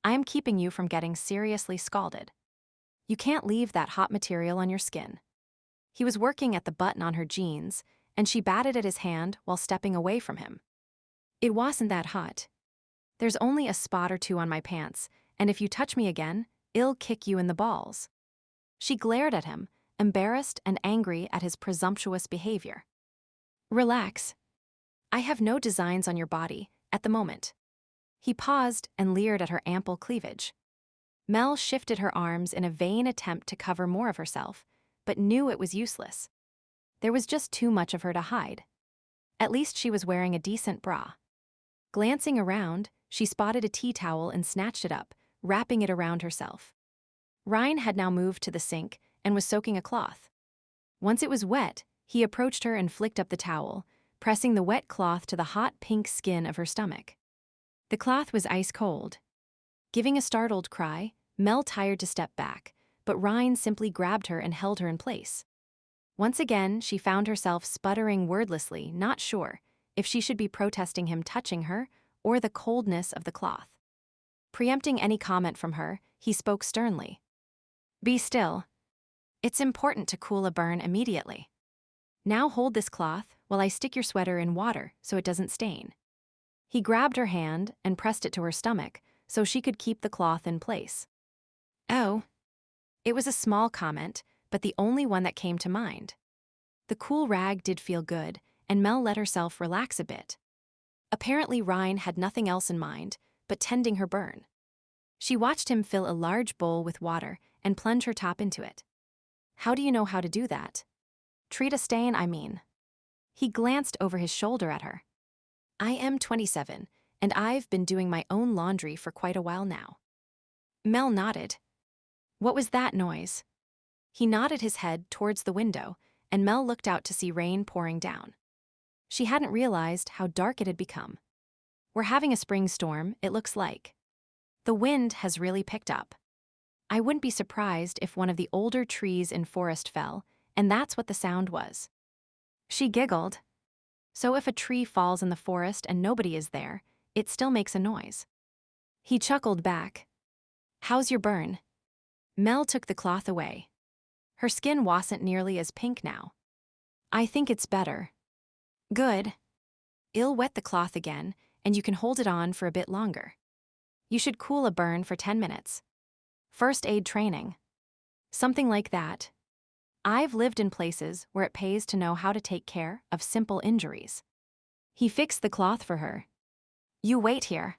I am keeping you from getting seriously scalded. You can't leave that hot material on your skin. He was working at the button on her jeans, and she batted at his hand while stepping away from him. It wasn't that hot. There's only a spot or two on my pants, and if you touch me again, I'll kick you in the balls." She glared at him, embarrassed and angry at his presumptuous behavior. "Relax. I have no designs on your body, at the moment." He paused and leered at her ample cleavage. Mel shifted her arms in a vain attempt to cover more of herself, but knew it was useless. There was just too much of her to hide. At least she was wearing a decent bra. Glancing around, she spotted a tea towel and snatched it up, wrapping it around herself. Ryne had now moved to the sink and was soaking a cloth. Once it was wet, he approached her and flicked up the towel, pressing the wet cloth to the hot pink skin of her stomach. The cloth was ice cold. Giving a startled cry, Mel tired to step back, but Ryne simply grabbed her and held her in place. Once again, she found herself sputtering wordlessly, not sure if she should be protesting him touching her or the coldness of the cloth. Preempting any comment from her, he spoke sternly. "Be still. It's important to cool a burn immediately. Now hold this cloth while I stick your sweater in water so it doesn't stain." He grabbed her hand and pressed it to her stomach so she could keep the cloth in place. "Oh." It was a small comment, but the only one that came to mind. The cool rag did feel good, and Mel let herself relax a bit. Apparently Ryne had nothing else in mind but tending her burn. She watched him fill a large bowl with water and plunge her top into it. "How do you know how to do that? Treat a stain, I mean." He glanced over his shoulder at her. "I am 27, and I've been doing my own laundry for quite a while now." Mel nodded. "What was that noise?" He nodded his head towards the window, and Mel looked out to see rain pouring down. She hadn't realized how dark it had become. "We're having a spring storm, it looks like. The wind has really picked up. I wouldn't be surprised if one of the older trees in forest fell, and that's what the sound was." She giggled. "So if a tree falls in the forest and nobody is there, it still makes a noise." He chuckled back. "How's your burn?" Mel took the cloth away. Her skin wasn't nearly as pink now. "I think it's better." "Good. I'll wet the cloth again, and you can hold it on for a bit longer. You should cool a burn for 10 minutes. First aid training. Something like that. I've lived in places where it pays to know how to take care of simple injuries." He fixed the cloth for her. "You wait here.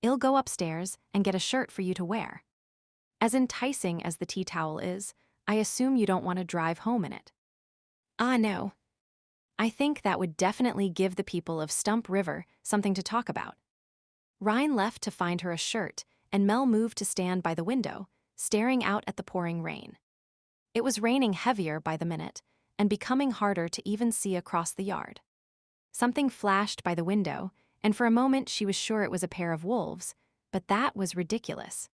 I'll go upstairs and get a shirt for you to wear. As enticing as the tea towel is, I assume you don't want to drive home in it." "Ah, no. I think that would definitely give the people of Stump River something to talk about." Ryne left to find her a shirt, and Mel moved to stand by the window, staring out at the pouring rain. It was raining heavier by the minute, and becoming harder to even see across the yard. Something flashed by the window, and for a moment she was sure it was a pair of wolves, but that was ridiculous.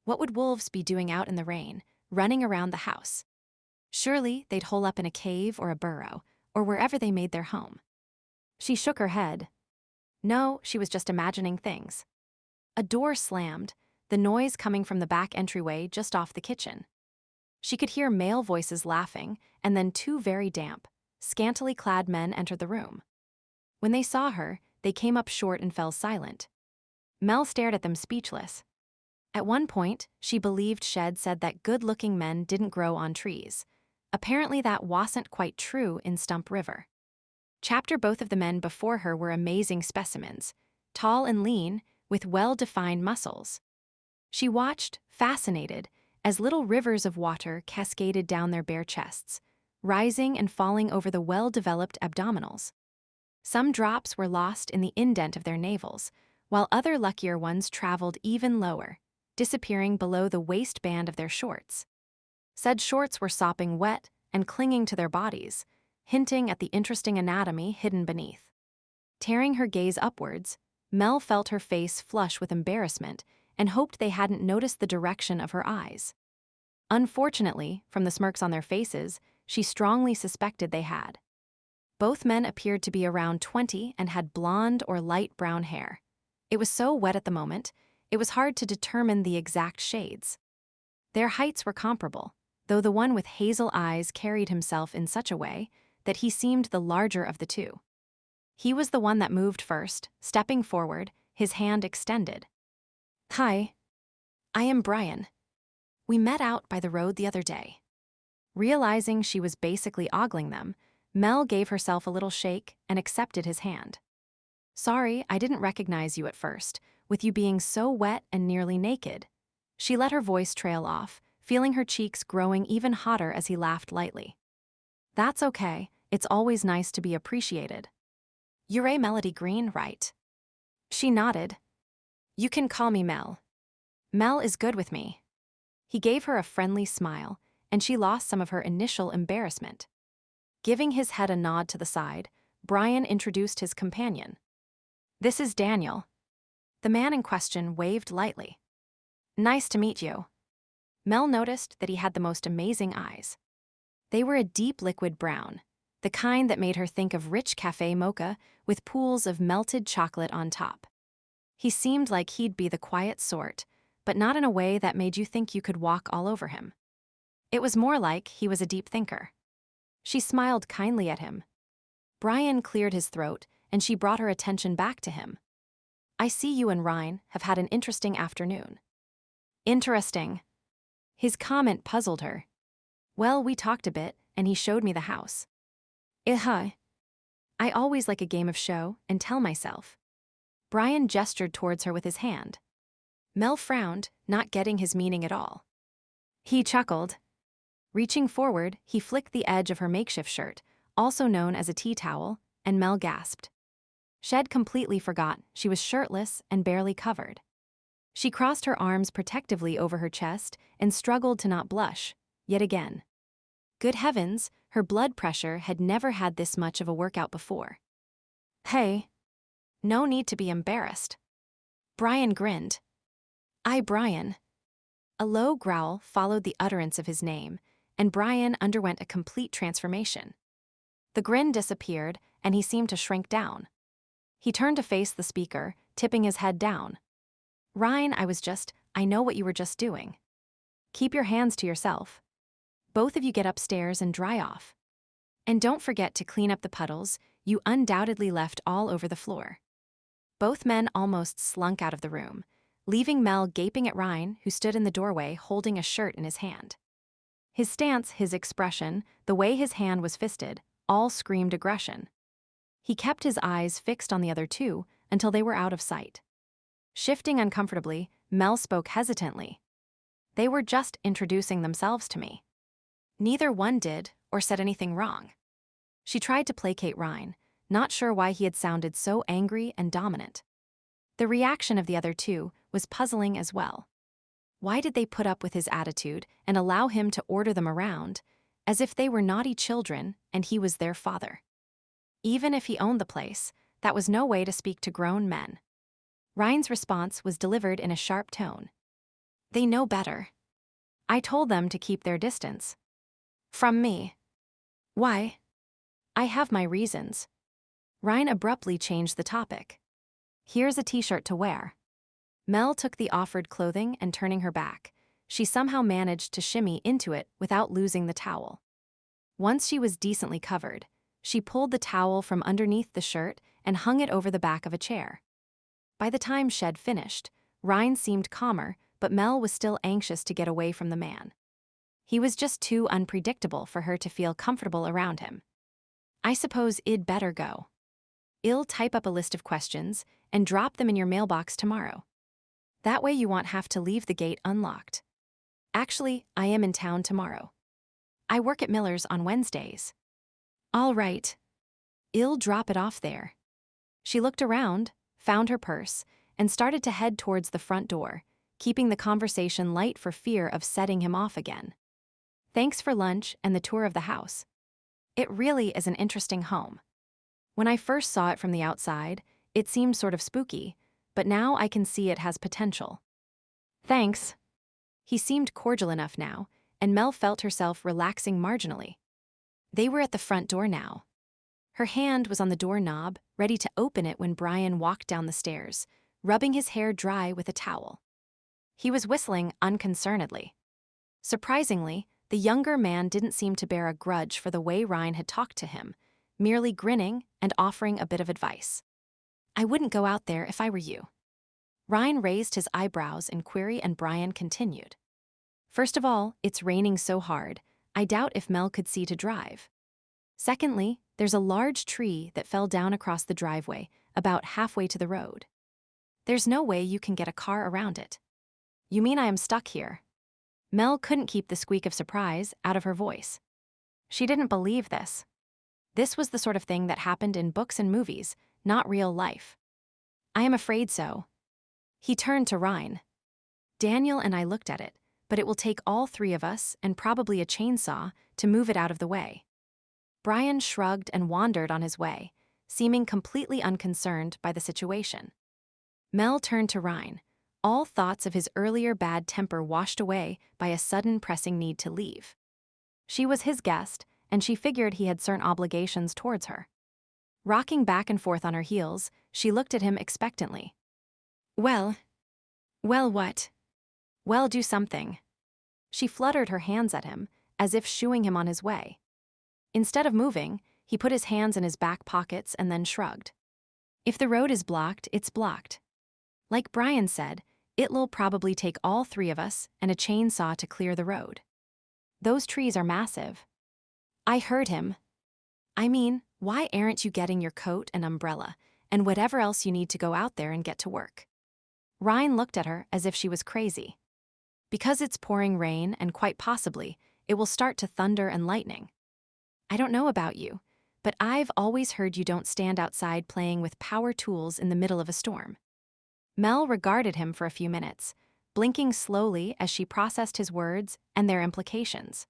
What would wolves be doing out in the rain, running around the house? Surely they'd hole up in a cave or a burrow, or wherever they made their home. She shook her head. No, she was just imagining things. A door slammed, the noise coming from the back entryway just off the kitchen. She could hear male voices laughing, and then two very damp, scantily clad men entered the room. When they saw her, they came up short and fell silent. Mel stared at them speechless. At one point, she believed Shed said that good-looking men didn't grow on trees. Apparently that wasn't quite true in Stump River. Both of the men before her were amazing specimens, tall and lean, with well-defined muscles. She watched, fascinated, as little rivers of water cascaded down their bare chests, rising and falling over the well-developed abdominals. Some drops were lost in the indent of their navels, while other luckier ones traveled even lower, disappearing below the waistband of their shorts. Said shorts were sopping wet and clinging to their bodies, hinting at the interesting anatomy hidden beneath. Tearing her gaze upwards, Mel felt her face flush with embarrassment and hoped they hadn't noticed the direction of her eyes. Unfortunately, from the smirks on their faces, she strongly suspected they had. Both men appeared to be around 20 and had blonde or light brown hair. It was so wet at the moment, it was hard to determine the exact shades. Their heights were comparable, though the one with hazel eyes carried himself in such a way that he seemed the larger of the two. He was the one that moved first, stepping forward, his hand extended. "Hi, I am Brian. We met out by the road the other day." Realizing she was basically ogling them, Mel gave herself a little shake and accepted his hand. "Sorry, I didn't recognize you at first, with you being so wet and nearly naked." She let her voice trail off, feeling her cheeks growing even hotter as he laughed lightly. "That's okay, it's always nice to be appreciated. You're a Melody Greene, right?" She nodded. "You can call me Mel. Mel is good with me." He gave her a friendly smile, and she lost some of her initial embarrassment. Giving his head a nod to the side, Brian introduced his companion. "This is Daniel." The man in question waved lightly. "Nice to meet you." Mel noticed that he had the most amazing eyes. They were a deep liquid brown, the kind that made her think of rich cafe mocha with pools of melted chocolate on top. He seemed like he'd be the quiet sort, but not in a way that made you think you could walk all over him. It was more like he was a deep thinker. She smiled kindly at him. Brian cleared his throat, and she brought her attention back to him. "I see you and Ryne have had an interesting afternoon." "Interesting." His comment puzzled her. "Well, we talked a bit, and he showed me the house." I always like a game of show and tell myself." Brian gestured towards her with his hand. Mel frowned, not getting his meaning at all. He chuckled. Reaching forward, he flicked the edge of her makeshift shirt, also known as a tea towel, and Mel gasped. She'd completely forgot she was shirtless and barely covered. She crossed her arms protectively over her chest and struggled to not blush, yet again. Good heavens, her blood pressure had never had this much of a workout before. "Hey." "No need to be embarrassed." Brian grinned. Brian." A low growl followed the utterance of his name, and Brian underwent a complete transformation. The grin disappeared, and he seemed to shrink down. He turned to face the speaker, tipping his head down. "Ryne, I know what you were just doing. Keep your hands to yourself. Both of you get upstairs and dry off. And don't forget to clean up the puddles you undoubtedly left all over the floor." Both men almost slunk out of the room, leaving Mel gaping at Ryne, who stood in the doorway holding a shirt in his hand. His stance, his expression, the way his hand was fisted, all screamed aggression. He kept his eyes fixed on the other two until they were out of sight. Shifting uncomfortably, Mel spoke hesitantly. "They were just introducing themselves to me. Neither one did or said anything wrong." She tried to placate Ryne, not sure why he had sounded so angry and dominant. The reaction of the other two was puzzling as well. Why did they put up with his attitude and allow him to order them around, as if they were naughty children and he was their father? Even if he owned the place, that was no way to speak to grown men. Ryne's response was delivered in a sharp tone. "They know better. I told them to keep their distance. From me." "Why?" "I have my reasons." Ryne abruptly changed the topic. "Here's a t-shirt to wear." Mel took the offered clothing and turning her back, she somehow managed to shimmy into it without losing the towel. Once she was decently covered, she pulled the towel from underneath the shirt and hung it over the back of a chair. By the time she'd finished, Ryne seemed calmer, but Mel was still anxious to get away from the man. He was just too unpredictable for her to feel comfortable around him. "I suppose I'd better go. I'll type up a list of questions and drop them in your mailbox tomorrow. That way you won't have to leave the gate unlocked. Actually, I am in town tomorrow. I work at Miller's on Wednesdays." "All right. I'll drop it off there." She looked around, found her purse, and started to head towards the front door, keeping the conversation light for fear of setting him off again. "Thanks for lunch and the tour of the house. It really is an interesting home. When I first saw it from the outside, it seemed sort of spooky, but now I can see it has potential." "Thanks." He seemed cordial enough now, and Mel felt herself relaxing marginally. They were at the front door now. Her hand was on the doorknob, ready to open it when Brian walked down the stairs, rubbing his hair dry with a towel. He was whistling unconcernedly. Surprisingly, the younger man didn't seem to bear a grudge for the way Ryne had talked to him, merely grinning and offering a bit of advice. "I wouldn't go out there if I were you. Ryne raised his eyebrows in query and Brian continued. First of all, it's raining so hard, I doubt if Mel could see to drive. Secondly, there's a large tree that fell down across the driveway, about halfway to the road. There's no way you can get a car around it. You mean I am stuck here? Mel couldn't keep the squeak of surprise out of her voice. She didn't believe this. This was the sort of thing that happened in books and movies, not real life. I am afraid so. He turned to Ryne. Daniel and I looked at it, but it will take all three of us and probably a chainsaw to move it out of the way. Brian shrugged and wandered on his way, seeming completely unconcerned by the situation. Mel turned to Ryne, all thoughts of his earlier bad temper washed away by a sudden pressing need to leave. She was his guest, and she figured he had certain obligations towards her. Rocking back and forth on her heels, she looked at him expectantly. Well, what? Well, do something. She fluttered her hands at him, as if shooing him on his way. Instead of moving, he put his hands in his back pockets and then shrugged. If the road is blocked, it's blocked. Like Brian said, it'll probably take all three of us and a chainsaw to clear the road. Those trees are massive. I heard him. I mean, why aren't you getting your coat and umbrella and whatever else you need to go out there and get to work? Ryne looked at her as if she was crazy. Because it's pouring rain and quite possibly, it will start to thunder and lightning. I don't know about you, but I've always heard you don't stand outside playing with power tools in the middle of a storm. Mel regarded him for a few minutes, blinking slowly as she processed his words and their implications.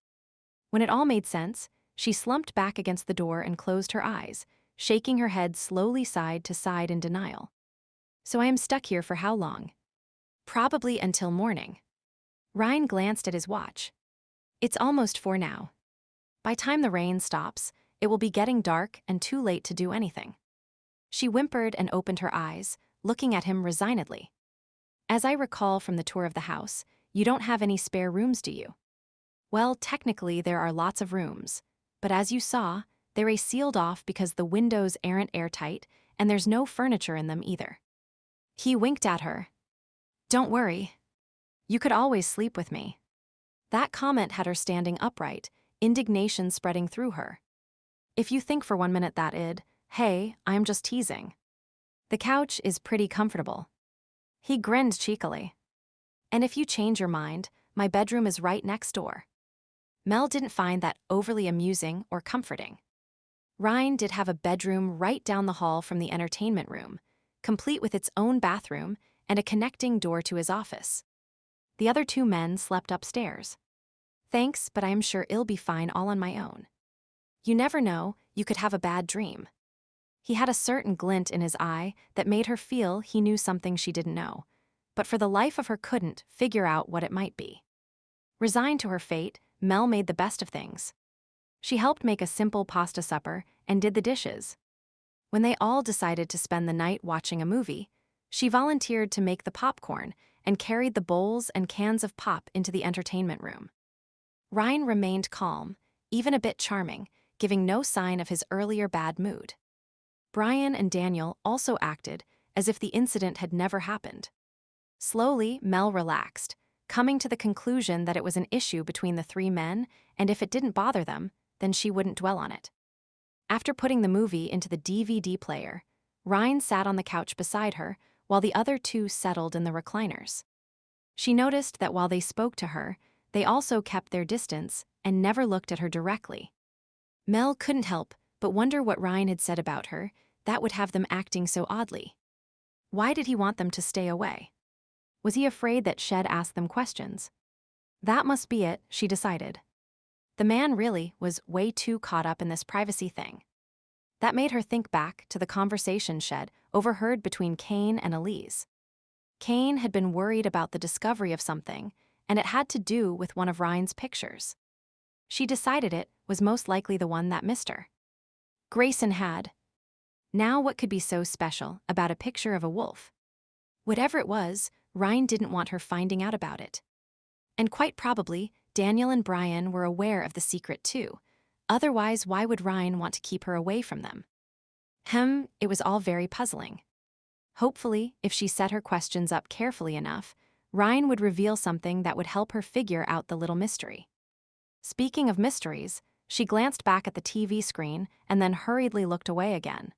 When it all made sense, she slumped back against the door and closed her eyes, shaking her head slowly side to side in denial. So I am stuck here for how long? Probably until morning. Ryne glanced at his watch. It's almost 4 now. By time the rain stops, it will be getting dark and too late to do anything. She whimpered and opened her eyes, looking at him resignedly. As I recall from the tour of the house, you don't have any spare rooms, do you? Well, technically there are lots of rooms, but as you saw, they're sealed off because the windows aren't airtight and there's no furniture in them either. He winked at her. Don't worry. You could always sleep with me. That comment had her standing upright, indignation spreading through her. If you think for 1 minute that hey, I'm just teasing. The couch is pretty comfortable. He grinned cheekily. And if you change your mind, my bedroom is right next door. Mel didn't find that overly amusing or comforting. Ryne did have a bedroom right down the hall from the entertainment room, complete with its own bathroom and a connecting door to his office. The other 2 men slept upstairs. Thanks, but I am sure I'll be fine all on my own. You never know, you could have a bad dream. He had a certain glint in his eye that made her feel he knew something she didn't know, but for the life of her couldn't figure out what it might be. Resigned to her fate, Mel made the best of things. She helped make a simple pasta supper and did the dishes. When they all decided to spend the night watching a movie, she volunteered to make the popcorn and carried the bowls and cans of pop into the entertainment room. Ryne remained calm, even a bit charming, giving no sign of his earlier bad mood. Brian and Daniel also acted as if the incident had never happened. Slowly, Mel relaxed, coming to the conclusion that it was an issue between the 3 men, and if it didn't bother them, then she wouldn't dwell on it. After putting the movie into the DVD player, Ryne sat on the couch beside her while the other 2 settled in the recliners. She noticed that while they spoke to her, they also kept their distance and never looked at her directly. Mel couldn't help but wonder what Ryne had said about her that would have them acting so oddly. Why did he want them to stay away? Was he afraid that she'd ask them questions? That must be it, she decided. The man really was way too caught up in this privacy thing. That made her think back to the conversation she'd overheard between Kane and Elise. Kane had been worried about the discovery of something, and it had to do with one of Ryne's pictures. She decided it was most likely the one that missed her. Grayson had. Now what could be so special about a picture of a wolf? Whatever it was, Ryne didn't want her finding out about it. And quite probably, Daniel and Brian were aware of the secret too. Otherwise, why would Ryne want to keep her away from them? It was all very puzzling. Hopefully, if she set her questions up carefully enough, Ryne would reveal something that would help her figure out the little mystery. Speaking of mysteries, she glanced back at the TV screen and then hurriedly looked away again.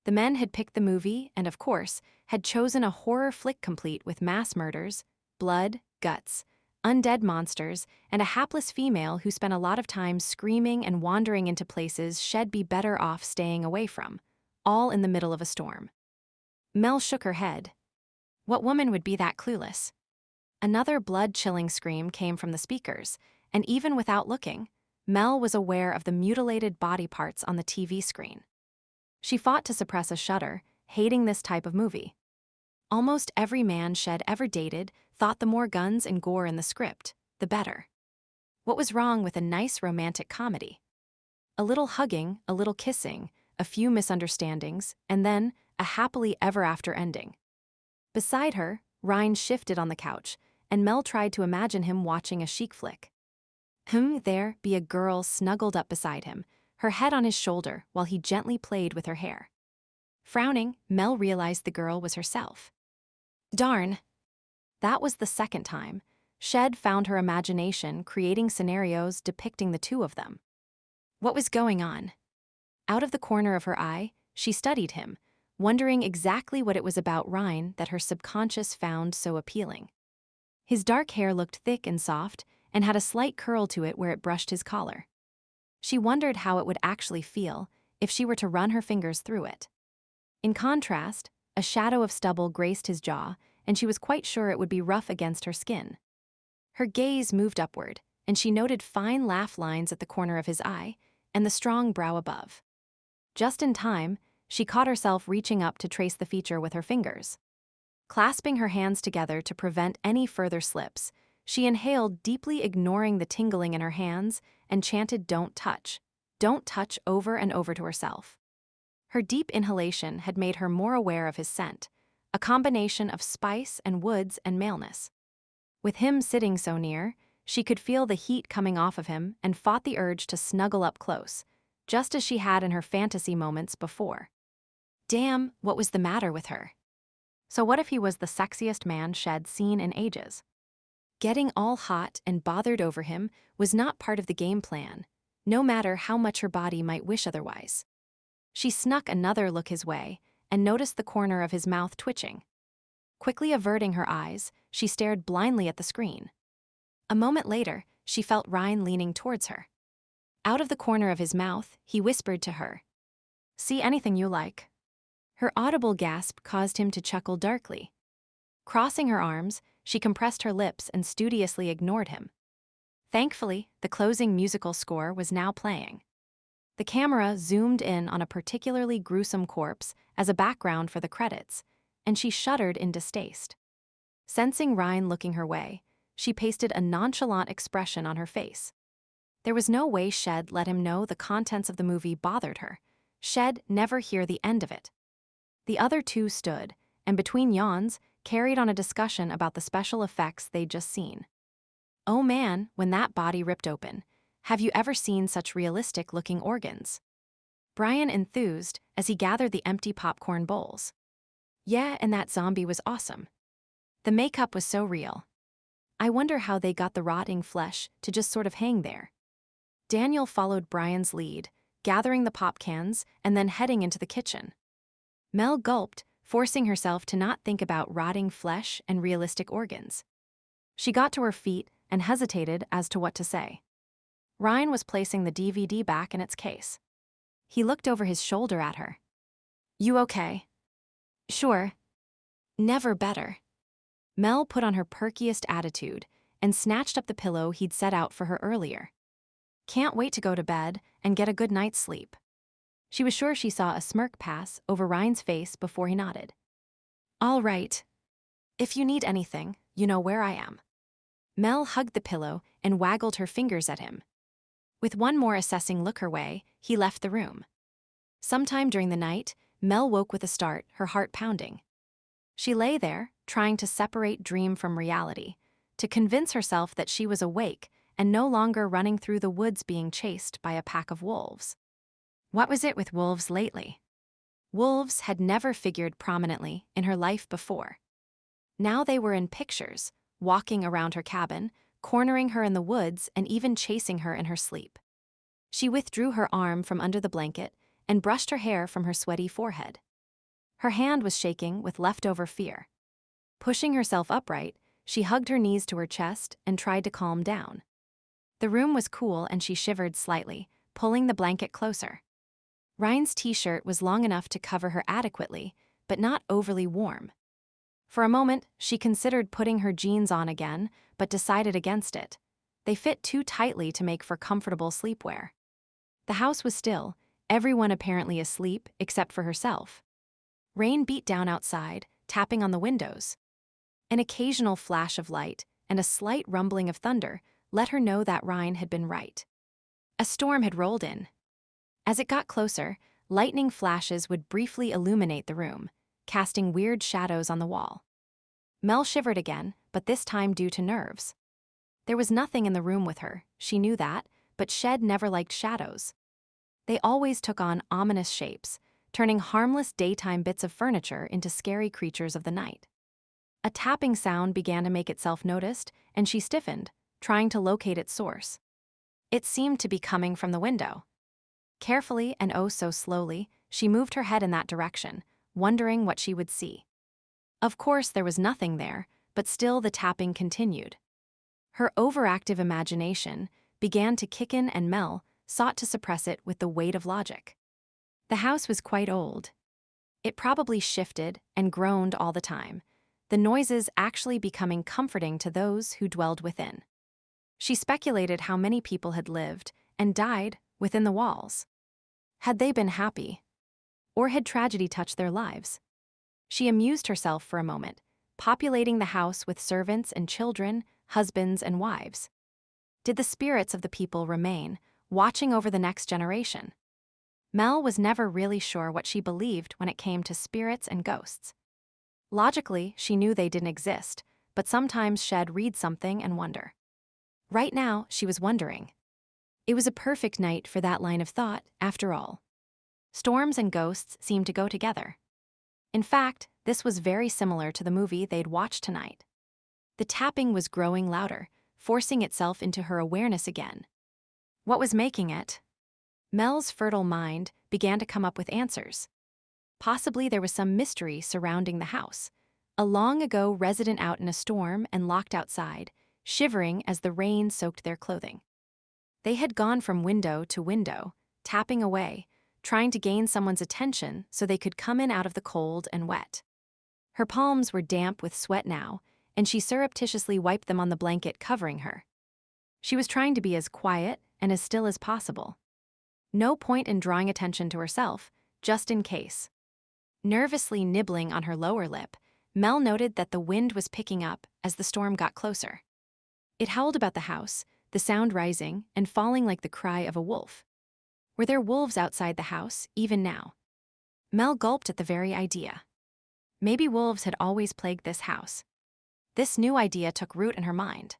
The men had picked the movie and, of course, had chosen a horror flick complete with mass murders, blood, guts, undead monsters, and a hapless female who spent a lot of time screaming and wandering into places she'd be better off staying away from, all in the middle of a storm. Mel shook her head. What woman would be that clueless? Another blood-chilling scream came from the speakers, and even without looking, Mel was aware of the mutilated body parts on the TV screen. She fought to suppress a shudder, hating this type of movie. Almost every man she'd ever dated thought the more guns and gore in the script, the better. What was wrong with a nice romantic comedy? A little hugging, a little kissing, a few misunderstandings, and then a happily ever after ending. Beside her, Ryne shifted on the couch, and Mel tried to imagine him watching a chic flick. There be a girl snuggled up beside him, her head on his shoulder while he gently played with her hair. Frowning, Mel realized the girl was herself. Darn. That was the second time. She'd found her imagination creating scenarios depicting the two of them. What was going on? Out of the corner of her eye, she studied him, wondering exactly what it was about Ryne that her subconscious found so appealing. His dark hair looked thick and soft, and had a slight curl to it where it brushed his collar. She wondered how it would actually feel if she were to run her fingers through it. In contrast, a shadow of stubble graced his jaw, and she was quite sure it would be rough against her skin. Her gaze moved upward, and she noted fine laugh lines at the corner of his eye and the strong brow above. Just in time, she caught herself reaching up to trace the feature with her fingers. Clasping her hands together to prevent any further slips, she inhaled, deeply ignoring the tingling in her hands, and chanted "Don't touch over and over to herself. Her deep inhalation had made her more aware of his scent, a combination of spice and woods and maleness. With him sitting so near, she could feel the heat coming off of him and fought the urge to snuggle up close, just as she had in her fantasy moments before. Damn, what was the matter with her? So what if he was the sexiest man she'd seen in ages? Getting all hot and bothered over him was not part of the game plan, no matter how much her body might wish otherwise. She snuck another look his way and noticed the corner of his mouth twitching. Quickly averting her eyes, she stared blindly at the screen. A moment later, she felt Ryne leaning towards her. Out of the corner of his mouth, he whispered to her, "See anything you like." Her audible gasp caused him to chuckle darkly. Crossing her arms, she compressed her lips and studiously ignored him. Thankfully, the closing musical score was now playing. The camera zoomed in on a particularly gruesome corpse as a background for the credits, and she shuddered in distaste. Sensing Ryne looking her way, she pasted a nonchalant expression on her face. There was no way she'd let him know the contents of the movie bothered her. She'd never hear the end of it. The other two stood, and between yawns, carried on a discussion about the special effects they'd just seen. Oh man, when that body ripped open, have you ever seen such realistic-looking organs? Brian enthused as he gathered the empty popcorn bowls. Yeah, and that zombie was awesome. The makeup was so real. I wonder how they got the rotting flesh to just sort of hang there. Daniel followed Brian's lead, gathering the pop cans and then heading into the kitchen. Mel gulped, forcing herself to not think about rotting flesh and realistic organs. She got to her feet and hesitated as to what to say. Ryne was placing the DVD back in its case. He looked over his shoulder at her. You okay? Sure. Never better. Mel put on her perkiest attitude and snatched up the pillow he'd set out for her earlier. Can't wait to go to bed and get a good night's sleep. She was sure she saw a smirk pass over Ryne's face before he nodded. All right. If you need anything, you know where I am. Mel hugged the pillow and waggled her fingers at him. With one more assessing look her way, he left the room. Sometime during the night, Mel woke with a start, her heart pounding. She lay there, trying to separate dream from reality, to convince herself that she was awake and no longer running through the woods being chased by a pack of wolves. What was it with wolves lately? Wolves had never figured prominently in her life before. Now they were in pictures, walking around her cabin, cornering her in the woods, and even chasing her in her sleep. She withdrew her arm from under the blanket and brushed her hair from her sweaty forehead. Her hand was shaking with leftover fear. Pushing herself upright, she hugged her knees to her chest and tried to calm down. The room was cool and she shivered slightly, pulling the blanket closer. Ryne's t-shirt was long enough to cover her adequately, but not overly warm. For a moment, she considered putting her jeans on again, but decided against it. They fit too tightly to make for comfortable sleepwear. The house was still, everyone apparently asleep except for herself. Rain beat down outside, tapping on the windows. An occasional flash of light and a slight rumbling of thunder let her know that Ryne had been right. A storm had rolled in. As it got closer, lightning flashes would briefly illuminate the room, casting weird shadows on the wall. Mel shivered again, but this time due to nerves. There was nothing in the room with her, she knew that, but Shed never liked shadows. They always took on ominous shapes, turning harmless daytime bits of furniture into scary creatures of the night. A tapping sound began to make itself noticed, and she stiffened, trying to locate its source. It seemed to be coming from the window. Carefully and oh so slowly, she moved her head in that direction, wondering what she would see. Of course, there was nothing there, but still the tapping continued. Her overactive imagination began to kick in, and Mel sought to suppress it with the weight of logic. The house was quite old. It probably shifted and groaned all the time, the noises actually becoming comforting to those who dwelled within. She speculated how many people had lived and died within the walls. Had they been happy? Or had tragedy touched their lives? She amused herself for a moment, populating the house with servants and children, husbands and wives. Did the spirits of the people remain, watching over the next generation? Mel was never really sure what she believed when it came to spirits and ghosts. Logically, she knew they didn't exist, but sometimes she'd read something and wonder. Right now, she was wondering. It was a perfect night for that line of thought, after all. Storms and ghosts seemed to go together. In fact, this was very similar to the movie they'd watched tonight. The tapping was growing louder, forcing itself into her awareness again. What was making it? Mel's fertile mind began to come up with answers. Possibly there was some mystery surrounding the house. A long ago resident out in a storm and locked outside, shivering as the rain soaked their clothing. They had gone from window to window, tapping away, trying to gain someone's attention so they could come in out of the cold and wet. Her palms were damp with sweat now, and she surreptitiously wiped them on the blanket covering her. She was trying to be as quiet and as still as possible. No point in drawing attention to herself, just in case. Nervously nibbling on her lower lip, Mel noted that the wind was picking up as the storm got closer. It howled about the house, the sound rising and falling like the cry of a wolf. Were there wolves outside the house, even now? Mel gulped at the very idea. Maybe wolves had always plagued this house. This new idea took root in her mind.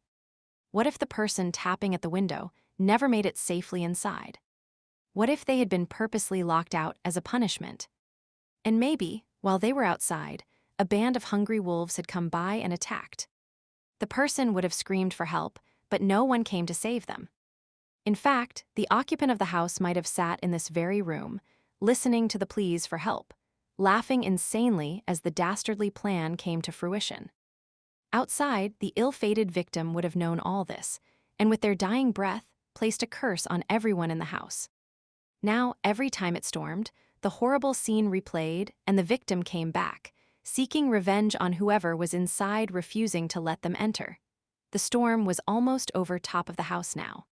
What if the person tapping at the window never made it safely inside? What if they had been purposely locked out as a punishment? And maybe, while they were outside, a band of hungry wolves had come by and attacked. The person would have screamed for help, but no one came to save them. In fact, the occupant of the house might have sat in this very room, listening to the pleas for help, laughing insanely as the dastardly plan came to fruition. Outside, the ill-fated victim would have known all this, and with their dying breath, placed a curse on everyone in the house. Now, every time it stormed, the horrible scene replayed and the victim came back, seeking revenge on whoever was inside, refusing to let them enter. The storm was almost over top of the house now.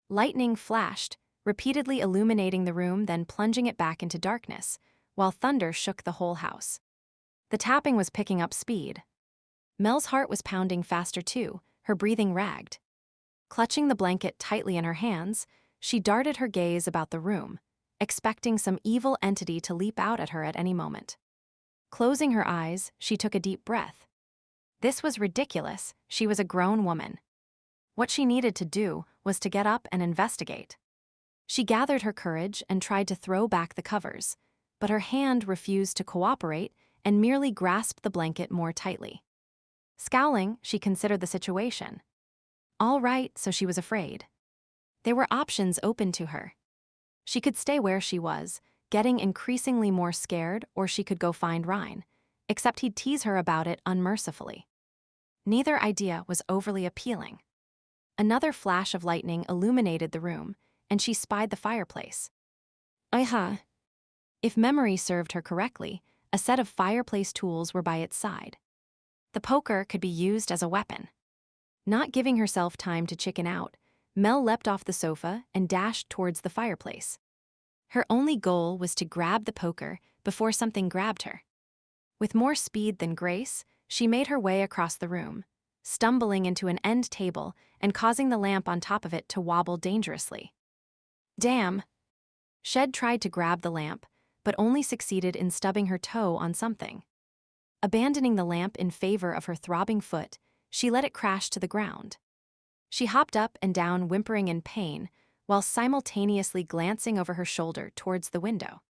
Lightning flashed, repeatedly illuminating the room, then plunging it back into darkness, while thunder shook the whole house. The tapping was picking up speed. Mel's heart was pounding faster too, her breathing ragged. Clutching the blanket tightly in her hands, she darted her gaze about the room, expecting some evil entity to leap out at her at any moment. Closing her eyes, she took a deep breath. This was ridiculous. She was a grown woman. What she needed to do was to get up and investigate. She gathered her courage and tried to throw back the covers, but her hand refused to cooperate and merely grasped the blanket more tightly. Scowling, she considered the situation. All right, so she was afraid. There were options open to her. She could stay where she was, getting increasingly more scared, or she could go find Ryne, except he'd tease her about it unmercifully. Neither idea was overly appealing. Another flash of lightning illuminated the room, and she spied the fireplace. Aha! If memory served her correctly, a set of fireplace tools were by its side. The poker could be used as a weapon. Not giving herself time to chicken out, Mel leapt off the sofa and dashed towards the fireplace. Her only goal was to grab the poker before something grabbed her. With more speed than grace, she made her way across the room, stumbling into an end table and causing the lamp on top of it to wobble dangerously. Damn! Shed tried to grab the lamp, but only succeeded in stubbing her toe on something. Abandoning the lamp in favor of her throbbing foot, she let it crash to the ground. She hopped up and down, whimpering in pain, while simultaneously glancing over her shoulder towards the window.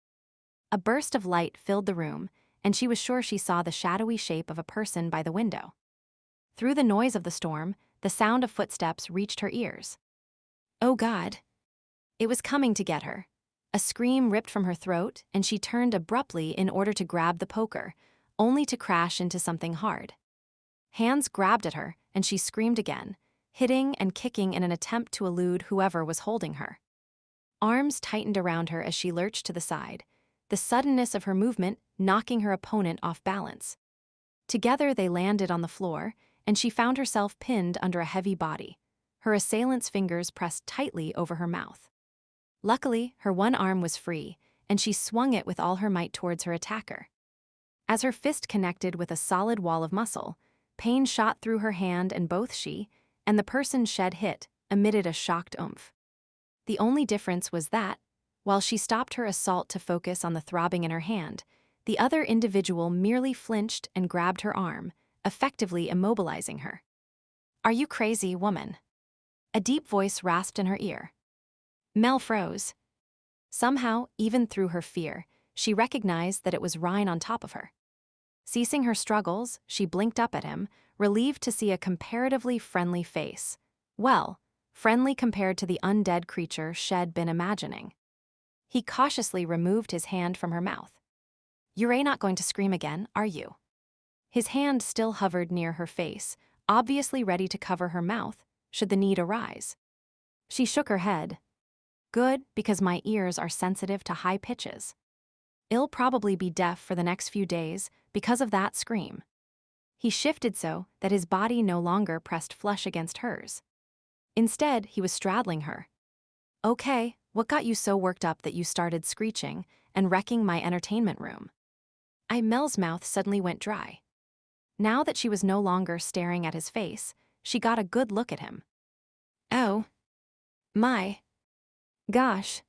A burst of light filled the room, and she was sure she saw the shadowy shape of a person by the window. Through the noise of the storm, the sound of footsteps reached her ears. Oh God! It was coming to get her. A scream ripped from her throat, and she turned abruptly in order to grab the poker, only to crash into something hard. Hands grabbed at her, and she screamed again, hitting and kicking in an attempt to elude whoever was holding her. Arms tightened around her as she lurched to the side, the suddenness of her movement knocking her opponent off balance. Together they landed on the floor, and she found herself pinned under a heavy body, her assailant's fingers pressed tightly over her mouth. Luckily, her one arm was free, and she swung it with all her might towards her attacker. As her fist connected with a solid wall of muscle, pain shot through her hand, and both she and the person Shed hit emitted a shocked oomph. The only difference was that, while she stopped her assault to focus on the throbbing in her hand, the other individual merely flinched and grabbed her arm, effectively immobilizing her. "Are you crazy, woman?" A deep voice rasped in her ear. Mel froze. Somehow, even through her fear, she recognized that it was Ryne on top of her. Ceasing her struggles, she blinked up at him, relieved to see a comparatively friendly face. Well, friendly compared to the undead creature Shed been imagining. He cautiously removed his hand from her mouth. "You're not going to scream again, are you?" His hand still hovered near her face, obviously ready to cover her mouth, should the need arise. She shook her head. "Good, because my ears are sensitive to high pitches. I'll probably be deaf for the next few days because of that scream." He shifted so that his body no longer pressed flush against hers. Instead, he was straddling her. "Okay, what got you so worked up that you started screeching and wrecking my entertainment room?" Mel's mouth suddenly went dry. Now that she was no longer staring at his face, she got a good look at him. Oh. My. Gosh.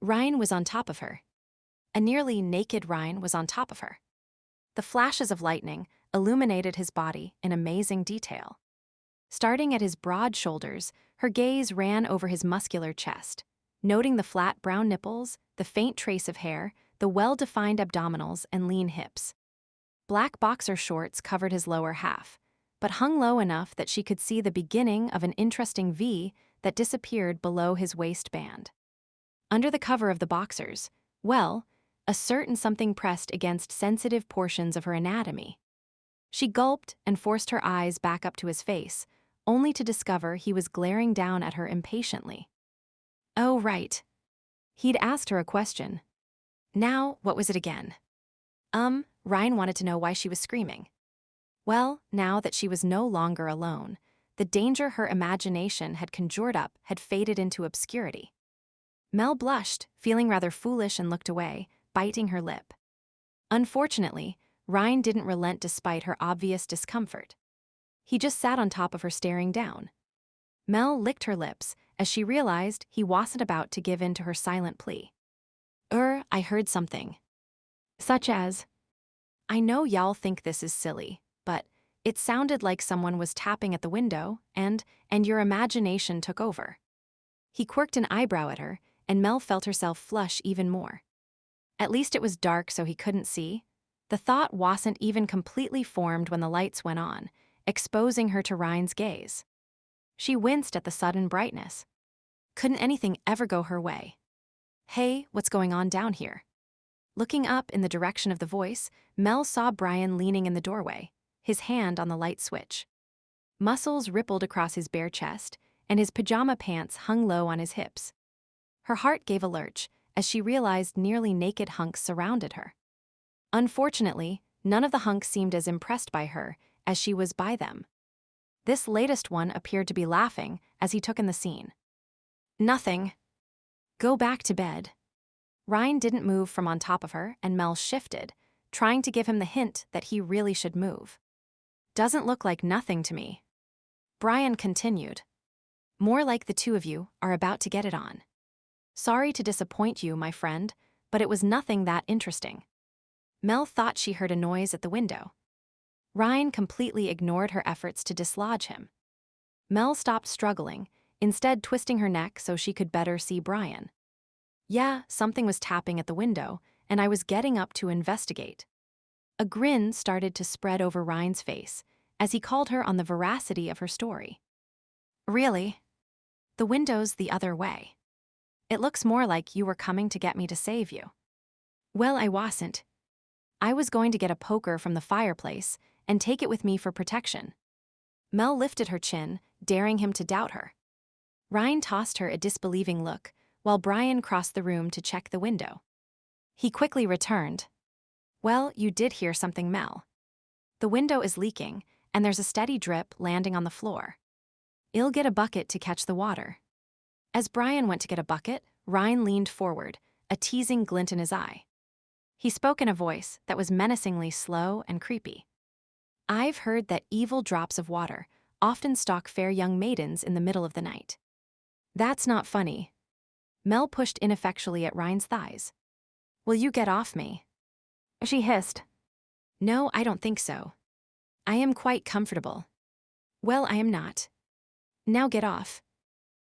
Ryne was on top of her. A nearly naked Ryne was on top of her. The flashes of lightning illuminated his body in amazing detail. Starting at his broad shoulders, her gaze ran over his muscular chest, noting the flat brown nipples, the faint trace of hair, the well-defined abdominals and lean hips. Black boxer shorts covered his lower half, but hung low enough that she could see the beginning of an interesting V that disappeared below his waistband. Under the cover of the boxers, well, a certain something pressed against sensitive portions of her anatomy. She gulped and forced her eyes back up to his face, only to discover he was glaring down at her impatiently. Oh, right. He'd asked her a question. Now, what was it again? Ryne wanted to know why she was screaming. Well, now that she was no longer alone, the danger her imagination had conjured up had faded into obscurity. Mel blushed, feeling rather foolish, and looked away, biting her lip. Unfortunately, Ryne didn't relent despite her obvious discomfort. He just sat on top of her, staring down. Mel licked her lips as she realized he wasn't about to give in to her silent plea. I heard something. Such as, I know y'all think this is silly, but it sounded like someone was tapping at the window, and your imagination took over. He quirked an eyebrow at her, and Mel felt herself flush even more. At least it was dark so he couldn't see. The thought wasn't even completely formed when the lights went on, exposing her to Ryne's gaze. She winced at the sudden brightness. Couldn't anything ever go her way? Hey, what's going on down here? Looking up in the direction of the voice, Mel saw Brian leaning in the doorway, his hand on the light switch. Muscles rippled across his bare chest, and his pajama pants hung low on his hips. Her heart gave a lurch as she realized nearly naked hunks surrounded her. Unfortunately, none of the hunks seemed as impressed by her as she was by them. This latest one appeared to be laughing as he took in the scene. Nothing. Go back to bed. Ryne didn't move from on top of her, and Mel shifted, trying to give him the hint that he really should move. Doesn't look like nothing to me. Brian continued. More like the two of you are about to get it on. Sorry to disappoint you, my friend, but it was nothing that interesting. Mel thought she heard a noise at the window. Ryne completely ignored her efforts to dislodge him. Mel stopped struggling, instead twisting her neck so she could better see Brian. Yeah, something was tapping at the window, and I was getting up to investigate. A grin started to spread over Ryne's face as he called her on the veracity of her story. Really? The window's the other way. It looks more like you were coming to get me to save you. Well, I wasn't. I was going to get a poker from the fireplace and take it with me for protection. Mel lifted her chin, daring him to doubt her. Ryne tossed her a disbelieving look, while Brian crossed the room to check the window. He quickly returned. Well, you did hear something, Mel. The window is leaking, and there's a steady drip landing on the floor. I'll get a bucket to catch the water. As Brian went to get a bucket, Ryne leaned forward, a teasing glint in his eye. He spoke in a voice that was menacingly slow and creepy. I've heard that evil drops of water often stalk fair young maidens in the middle of the night. That's not funny. Mel pushed ineffectually at Ryne's thighs. Will you get off me? She hissed. No, I don't think so. I am quite comfortable. Well, I am not. Now get off.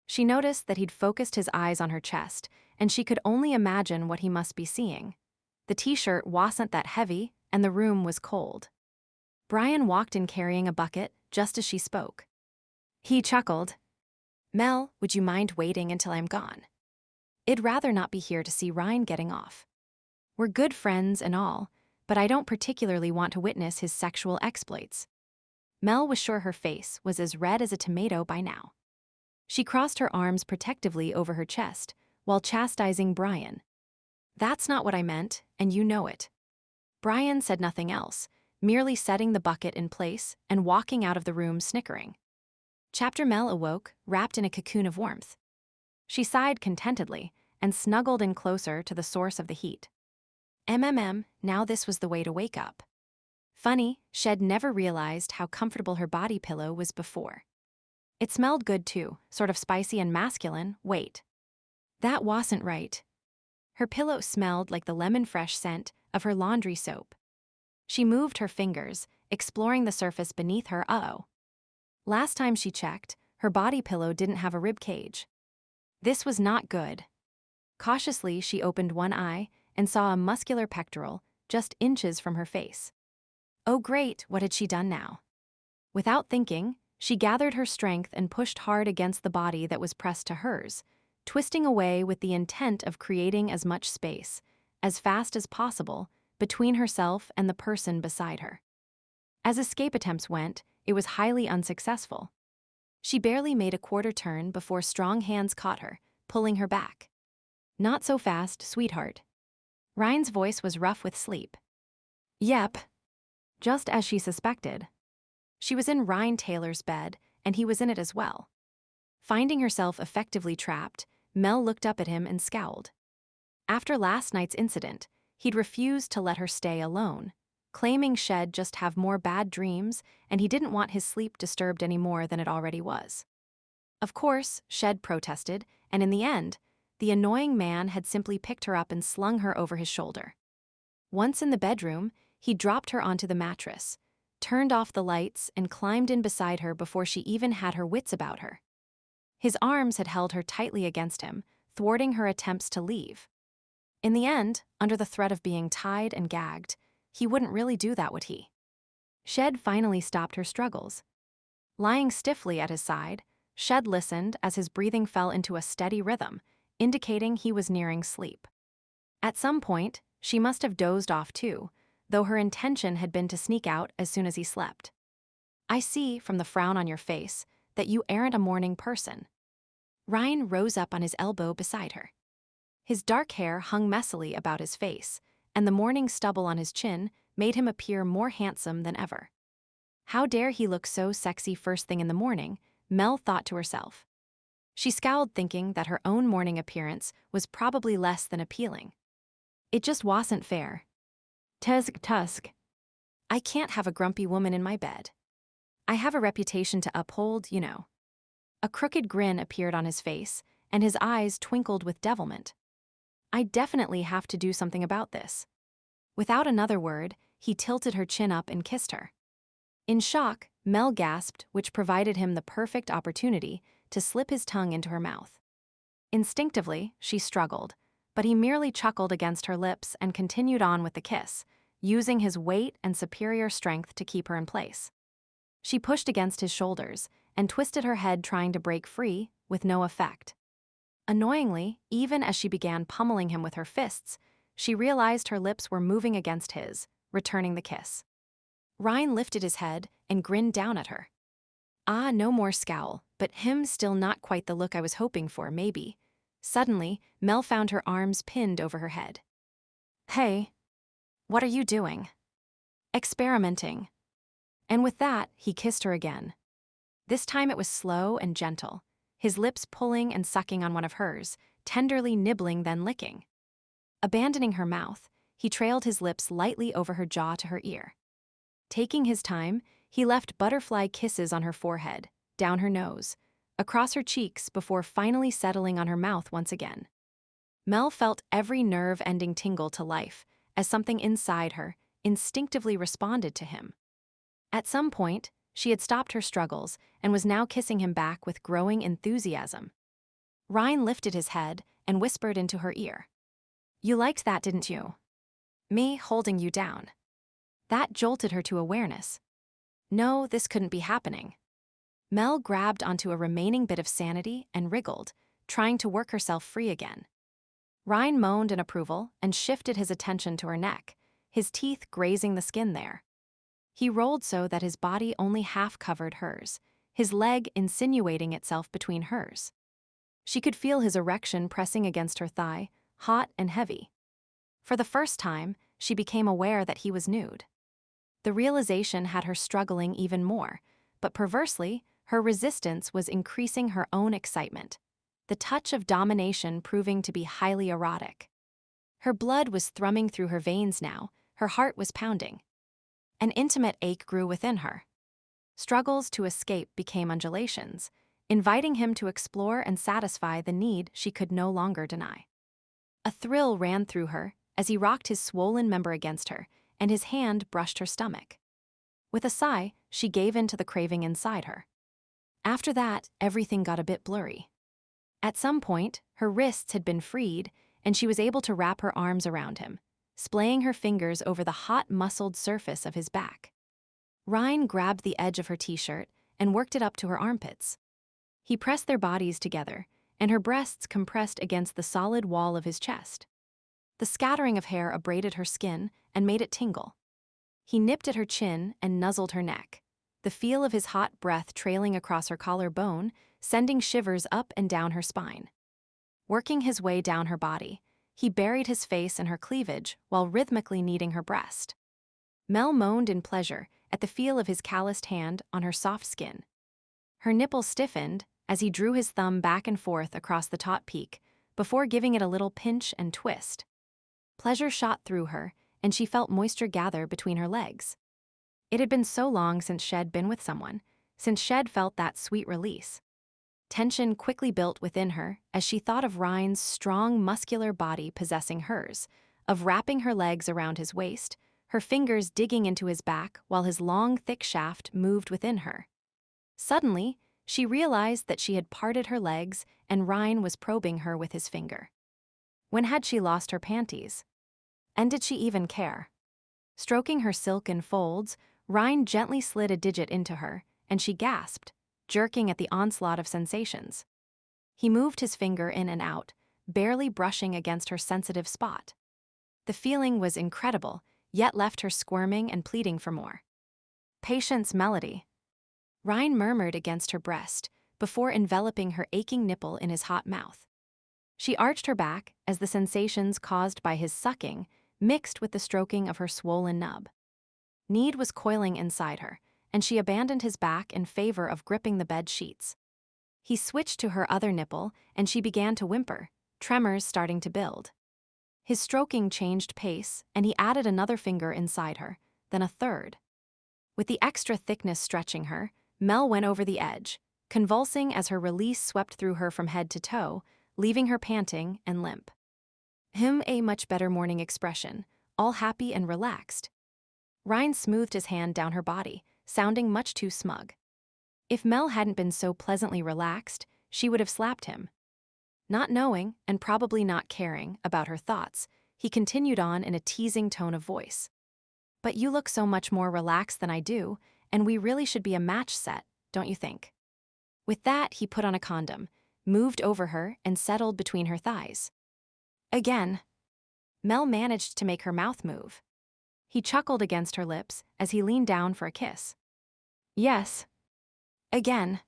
She noticed that he'd focused his eyes on her chest, and she could only imagine what he must be seeing. The t-shirt wasn't that heavy, and the room was cold. Brian walked in carrying a bucket just as she spoke. He chuckled. Mel, would you mind waiting until I'm gone? I'd rather not be here to see Ryne getting off. We're good friends and all, but I don't particularly want to witness his sexual exploits. Mel was sure her face was as red as a tomato by now. She crossed her arms protectively over her chest, while chastising Brian. That's not what I meant, and you know it. Brian said nothing else, merely setting the bucket in place and walking out of the room snickering. Chapter Mel awoke, wrapped in a cocoon of warmth. She sighed contentedly and snuggled in closer to the source of the heat. Now this was the way to wake up. Funny, Shed never realized how comfortable her body pillow was before. It smelled good too, sort of spicy and masculine. Wait. That wasn't right. Her pillow smelled like the lemon-fresh scent of her laundry soap. She moved her fingers, exploring the surface beneath her. Uh-oh. Last time she checked, her body pillow didn't have a rib cage. This was not good. Cautiously, she opened one eye and saw a muscular pectoral just inches from her face. Oh great, what had she done now? Without thinking, she gathered her strength and pushed hard against the body that was pressed to hers, twisting away with the intent of creating as much space, as fast as possible, between herself and the person beside her. As escape attempts went, it was highly unsuccessful. She barely made a quarter turn before strong hands caught her, pulling her back. Not so fast, sweetheart. Ryne's voice was rough with sleep. Yep. Just as she suspected. She was in Ryne Taylor's bed, and he was in it as well. Finding herself effectively trapped, Mel looked up at him and scowled. After last night's incident, he'd refused to let her stay alone, claiming Shed just have more bad dreams and he didn't want his sleep disturbed any more than it already was. Of course, Shed protested, and in the end, the annoying man had simply picked her up and slung her over his shoulder. Once in the bedroom, he dropped her onto the mattress, turned off the lights, and climbed in beside her before she even had her wits about her. His arms had held her tightly against him, thwarting her attempts to leave. In the end, under the threat of being tied and gagged, he wouldn't really do that, would he? Shed finally stopped her struggles. Lying stiffly at his side, Shed listened as his breathing fell into a steady rhythm, indicating he was nearing sleep. At some point, she must have dozed off too, though her intention had been to sneak out as soon as he slept. I see, from the frown on your face, that you aren't a morning person. Ryne rose up on his elbow beside her. His dark hair hung messily about his face, and the morning stubble on his chin made him appear more handsome than ever. How dare he look so sexy first thing in the morning, Mel thought to herself. She scowled, thinking that her own morning appearance was probably less than appealing. It just wasn't fair. Tusk. I can't have a grumpy woman in my bed. I have a reputation to uphold, you know. A crooked grin appeared on his face, and his eyes twinkled with devilment. I definitely have to do something about this. Without another word, he tilted her chin up and kissed her. In shock, Mel gasped, which provided him the perfect opportunity to slip his tongue into her mouth. Instinctively, she struggled, but he merely chuckled against her lips and continued on with the kiss, using his weight and superior strength to keep her in place. She pushed against his shoulders and twisted her head, trying to break free, with no effect. Annoyingly, even as she began pummeling him with her fists, she realized her lips were moving against his, returning the kiss. Ryne lifted his head and grinned down at her. Ah, no more scowl, but him still not quite the look I was hoping for, maybe. Suddenly, Mel found her arms pinned over her head. Hey, what are you doing? Experimenting. And with that, he kissed her again. This time it was slow and gentle, his lips pulling and sucking on one of hers, tenderly nibbling then licking. Abandoning her mouth, he trailed his lips lightly over her jaw to her ear. Taking his time, he left butterfly kisses on her forehead, down her nose, across her cheeks before finally settling on her mouth once again. Mel felt every nerve-ending tingle to life as something inside her instinctively responded to him. At some point, she had stopped her struggles and was now kissing him back with growing enthusiasm. Ryne lifted his head and whispered into her ear. You liked that, didn't you? Me holding you down. That jolted her to awareness. No, this couldn't be happening. Mel grabbed onto a remaining bit of sanity and wriggled, trying to work herself free again. Ryne moaned in approval and shifted his attention to her neck, his teeth grazing the skin there. He rolled so that his body only half covered hers, his leg insinuating itself between hers. She could feel his erection pressing against her thigh, hot and heavy. For the first time, she became aware that he was nude. The realization had her struggling even more, but perversely, her resistance was increasing her own excitement, the touch of domination proving to be highly erotic. Her blood was thrumming through her veins now, her heart was pounding. An intimate ache grew within her. Struggles to escape became undulations, inviting him to explore and satisfy the need she could no longer deny. A thrill ran through her as he rocked his swollen member against her, and his hand brushed her stomach. With a sigh, she gave in to the craving inside her. After that, everything got a bit blurry. At some point, her wrists had been freed, and she was able to wrap her arms around him, splaying her fingers over the hot, muscled surface of his back. Ryne grabbed the edge of her t-shirt and worked it up to her armpits. He pressed their bodies together, and her breasts compressed against the solid wall of his chest. The scattering of hair abraded her skin and made it tingle. He nipped at her chin and nuzzled her neck, the feel of his hot breath trailing across her collarbone, sending shivers up and down her spine. Working his way down her body, he buried his face in her cleavage while rhythmically kneading her breast. Mel moaned in pleasure at the feel of his calloused hand on her soft skin. Her nipples stiffened as he drew his thumb back and forth across the taut peak before giving it a little pinch and twist. Pleasure shot through her, and she felt moisture gather between her legs. It had been so long since she'd been with someone, since she'd felt that sweet release. Tension quickly built within her as she thought of Ryne's strong, muscular body possessing hers, of wrapping her legs around his waist, her fingers digging into his back while his long, thick shaft moved within her. Suddenly, she realized that she had parted her legs and Ryne was probing her with his finger. When had she lost her panties? And did she even care? Stroking her silken folds, Ryne gently slid a digit into her, and she gasped, jerking at the onslaught of sensations. He moved his finger in and out, barely brushing against her sensitive spot. The feeling was incredible, yet left her squirming and pleading for more. "Patience, Melody," Ryne murmured against her breast, before enveloping her aching nipple in his hot mouth. She arched her back as the sensations caused by his sucking mixed with the stroking of her swollen nub. Need was coiling inside her, and she abandoned his back in favor of gripping the bed sheets. He switched to her other nipple, and she began to whimper, tremors starting to build. His stroking changed pace, and he added another finger inside her, then a third. With the extra thickness stretching her, Mel went over the edge, convulsing as her release swept through her from head to toe, leaving her panting and limp. A much better morning expression, all happy and relaxed. Ryne smoothed his hand down her body, sounding much too smug. If Mel hadn't been so pleasantly relaxed, she would have slapped him. Not knowing, and probably not caring, about her thoughts, he continued on in a teasing tone of voice. "But you look so much more relaxed than I do, and we really should be a match set, don't you think?" With that, he put on a condom, moved over her, and settled between her thighs. Again. Mel managed to make her mouth move. He chuckled against her lips as he leaned down for a kiss. Yes. Again.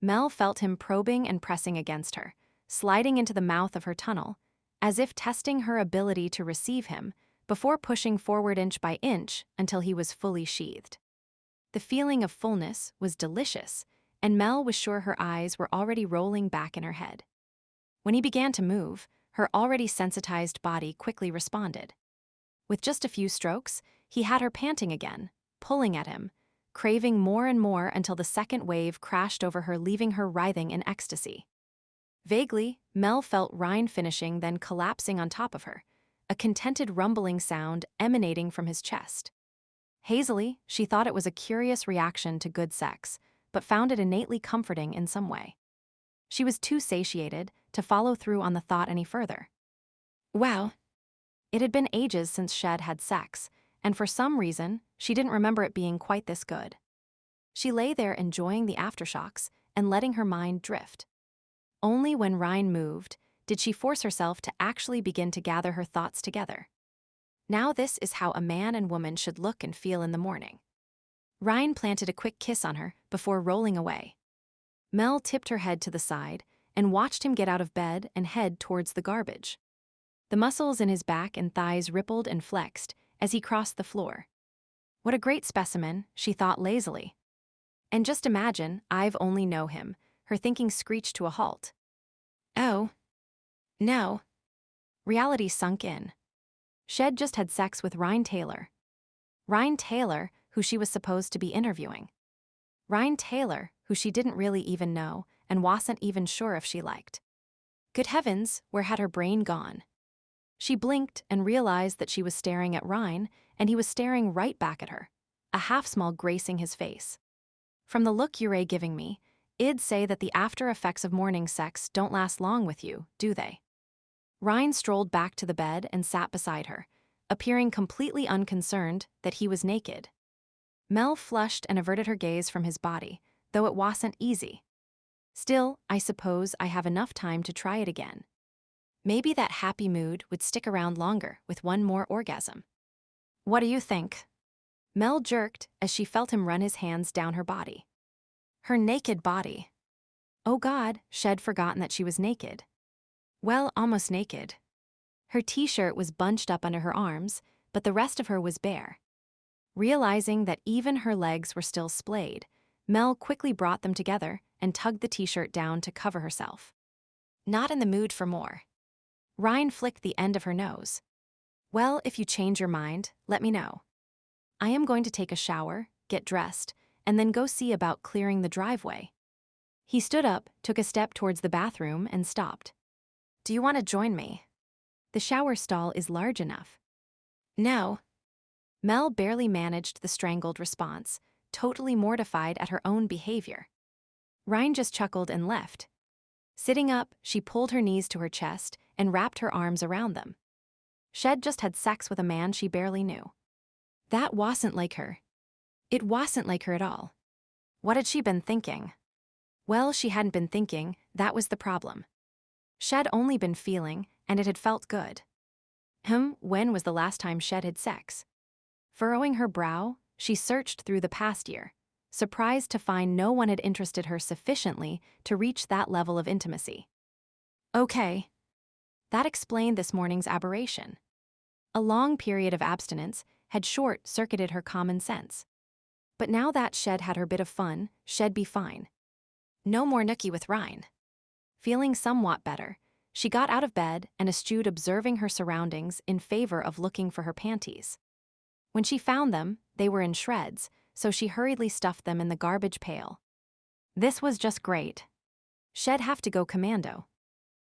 Mel felt him probing and pressing against her, sliding into the mouth of her tunnel, as if testing her ability to receive him, before pushing forward inch by inch until he was fully sheathed. The feeling of fullness was delicious, and Mel was sure her eyes were already rolling back in her head. When he began to move, her already sensitized body quickly responded. With just a few strokes, he had her panting again, pulling at him, craving more and more until the second wave crashed over her, leaving her writhing in ecstasy. Vaguely, Mel felt Ryne finishing, then collapsing on top of her, a contented rumbling sound emanating from his chest. Hazily, she thought it was a curious reaction to good sex, but found it innately comforting in some way. She was too satiated to follow through on the thought any further. Wow. It had been ages since Shed had sex, and for some reason, she didn't remember it being quite this good. She lay there enjoying the aftershocks and letting her mind drift. Only when Ryne moved did she force herself to actually begin to gather her thoughts together. Now this is how a man and woman should look and feel in the morning. Ryne planted a quick kiss on her before rolling away. Mel tipped her head to the side and watched him get out of bed and head towards the garbage. The muscles in his back and thighs rippled and flexed as he crossed the floor. What a great specimen, she thought lazily. And just imagine, I've only know him, her thinking screeched to a halt. Oh. No. Reality sunk in. Shed just had sex with Ryne Taylor. Ryne Taylor, who she was supposed to be interviewing. Ryne Taylor, who she didn't really even know and wasn't even sure if she liked. Good heavens, where had her brain gone? She blinked and realized that she was staring at Ryne, and he was staring right back at her, a half-smile gracing his face. From the look you're giving me, I'd say that the after effects of morning sex don't last long with you, do they? Ryne strolled back to the bed and sat beside her, appearing completely unconcerned that he was naked. Mel flushed and averted her gaze from his body, though it wasn't easy. Still, I suppose I have enough time to try it again. Maybe that happy mood would stick around longer with one more orgasm. What do you think? Mel jerked as she felt him run his hands down her body. Her naked body. Oh God, Shed forgotten that she was naked. Well, almost naked. Her t-shirt was bunched up under her arms, but the rest of her was bare. Realizing that even her legs were still splayed, Mel quickly brought them together and tugged the t-shirt down to cover herself. Not in the mood for more. Ryne flicked the end of her nose. Well, if you change your mind, let me know. I am going to take a shower, get dressed, and then go see about clearing the driveway. He stood up, took a step towards the bathroom, and stopped. Do you want to join me? The shower stall is large enough. No. Mel barely managed the strangled response, totally mortified at her own behavior. Ryne just chuckled and left. Sitting up, she pulled her knees to her chest and wrapped her arms around them. She'd just had sex with a man she barely knew. That wasn't like her. It wasn't like her at all. What had she been thinking? Well, she hadn't been thinking, that was the problem. She'd only been feeling, and it had felt good. When was the last time Shed had sex? Furrowing her brow, she searched through the past year, surprised to find no one had interested her sufficiently to reach that level of intimacy. Okay. That explained this morning's aberration. A long period of abstinence had short-circuited her common sense. But now that Shed had her bit of fun, Shed be fine. No more nookie with Ryne. Feeling somewhat better, she got out of bed and eschewed observing her surroundings in favor of looking for her panties. When she found them, they were in shreds, so she hurriedly stuffed them in the garbage pail. This was just great. She'd have to go commando.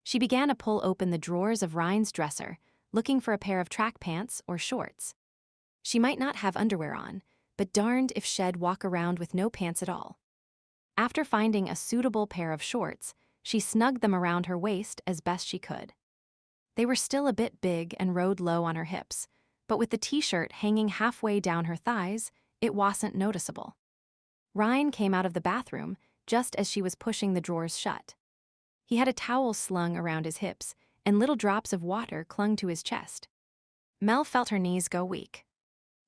She began to pull open the drawers of Ryne's dresser, looking for a pair of track pants or shorts. She might not have underwear on, but darned if she'd walk around with no pants at all. After finding a suitable pair of shorts, she snugged them around her waist as best she could. They were still a bit big and rode low on her hips, but with the t-shirt hanging halfway down her thighs, it wasn't noticeable. Ryne came out of the bathroom just as she was pushing the drawers shut. He had a towel slung around his hips, and little drops of water clung to his chest. Mel felt her knees go weak.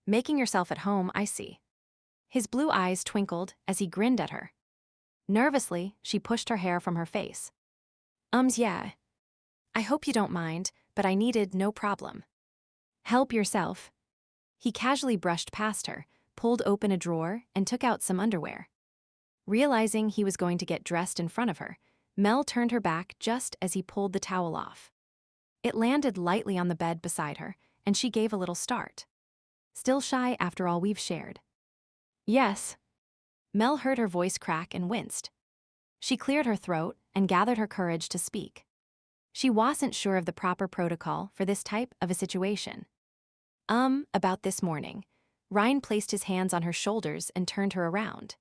Making yourself at home, I see. His blue eyes twinkled as he grinned at her. Nervously, she pushed her hair from her face. Yeah. I hope you don't mind, but I needed no problem. Help yourself. He casually brushed past her, pulled open a drawer, and took out some underwear. Realizing he was going to get dressed in front of her, Mel turned her back just as he pulled the towel off. It landed lightly on the bed beside her, and she gave a little start. Still shy after all we've shared. Yes. Mel heard her voice crack and winced. She cleared her throat and gathered her courage to speak. She wasn't sure of the proper protocol for this type of a situation. About this morning. Ryne placed his hands on her shoulders and turned her around.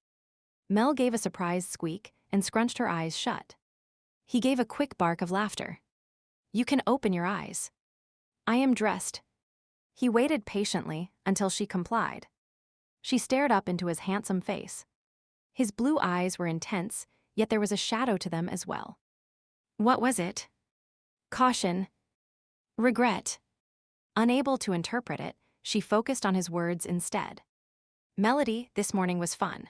Mel gave a surprised squeak and scrunched her eyes shut. He gave a quick bark of laughter. You can open your eyes. I am dressed. He waited patiently until she complied. She stared up into his handsome face. His blue eyes were intense, yet there was a shadow to them as well. What was it? Caution. Regret. Unable to interpret it, she focused on his words instead. Melody, this morning was fun.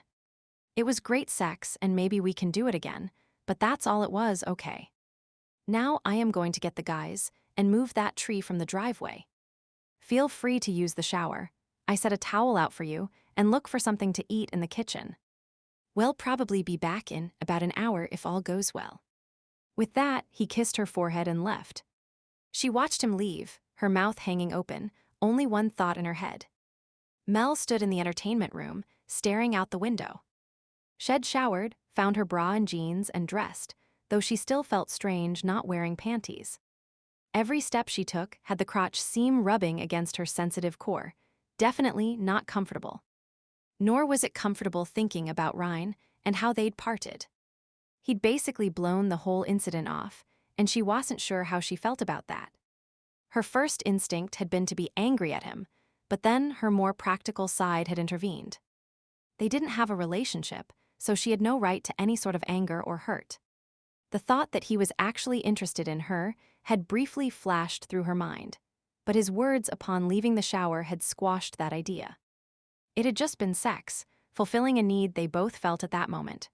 It was great sex and maybe we can do it again, but that's all it was, okay. Now I am going to get the guys and move that tree from the driveway. Feel free to use the shower. I set a towel out for you and look for something to eat in the kitchen. We'll probably be back in about an hour if all goes well. With that, he kissed her forehead and left. She watched him leave, her mouth hanging open, only one thought in her head. Mel stood in the entertainment room, staring out the window. She'd showered, found her bra and jeans, and dressed, though she still felt strange not wearing panties. Every step she took had the crotch seam rubbing against her sensitive core, definitely not comfortable. Nor was it comfortable thinking about Ryne and how they'd parted. He'd basically blown the whole incident off, and she wasn't sure how she felt about that. Her first instinct had been to be angry at him, but then her more practical side had intervened. They didn't have a relationship, so she had no right to any sort of anger or hurt. The thought that he was actually interested in her had briefly flashed through her mind, but his words upon leaving the shower had squashed that idea. It had just been sex, fulfilling a need they both felt at that moment.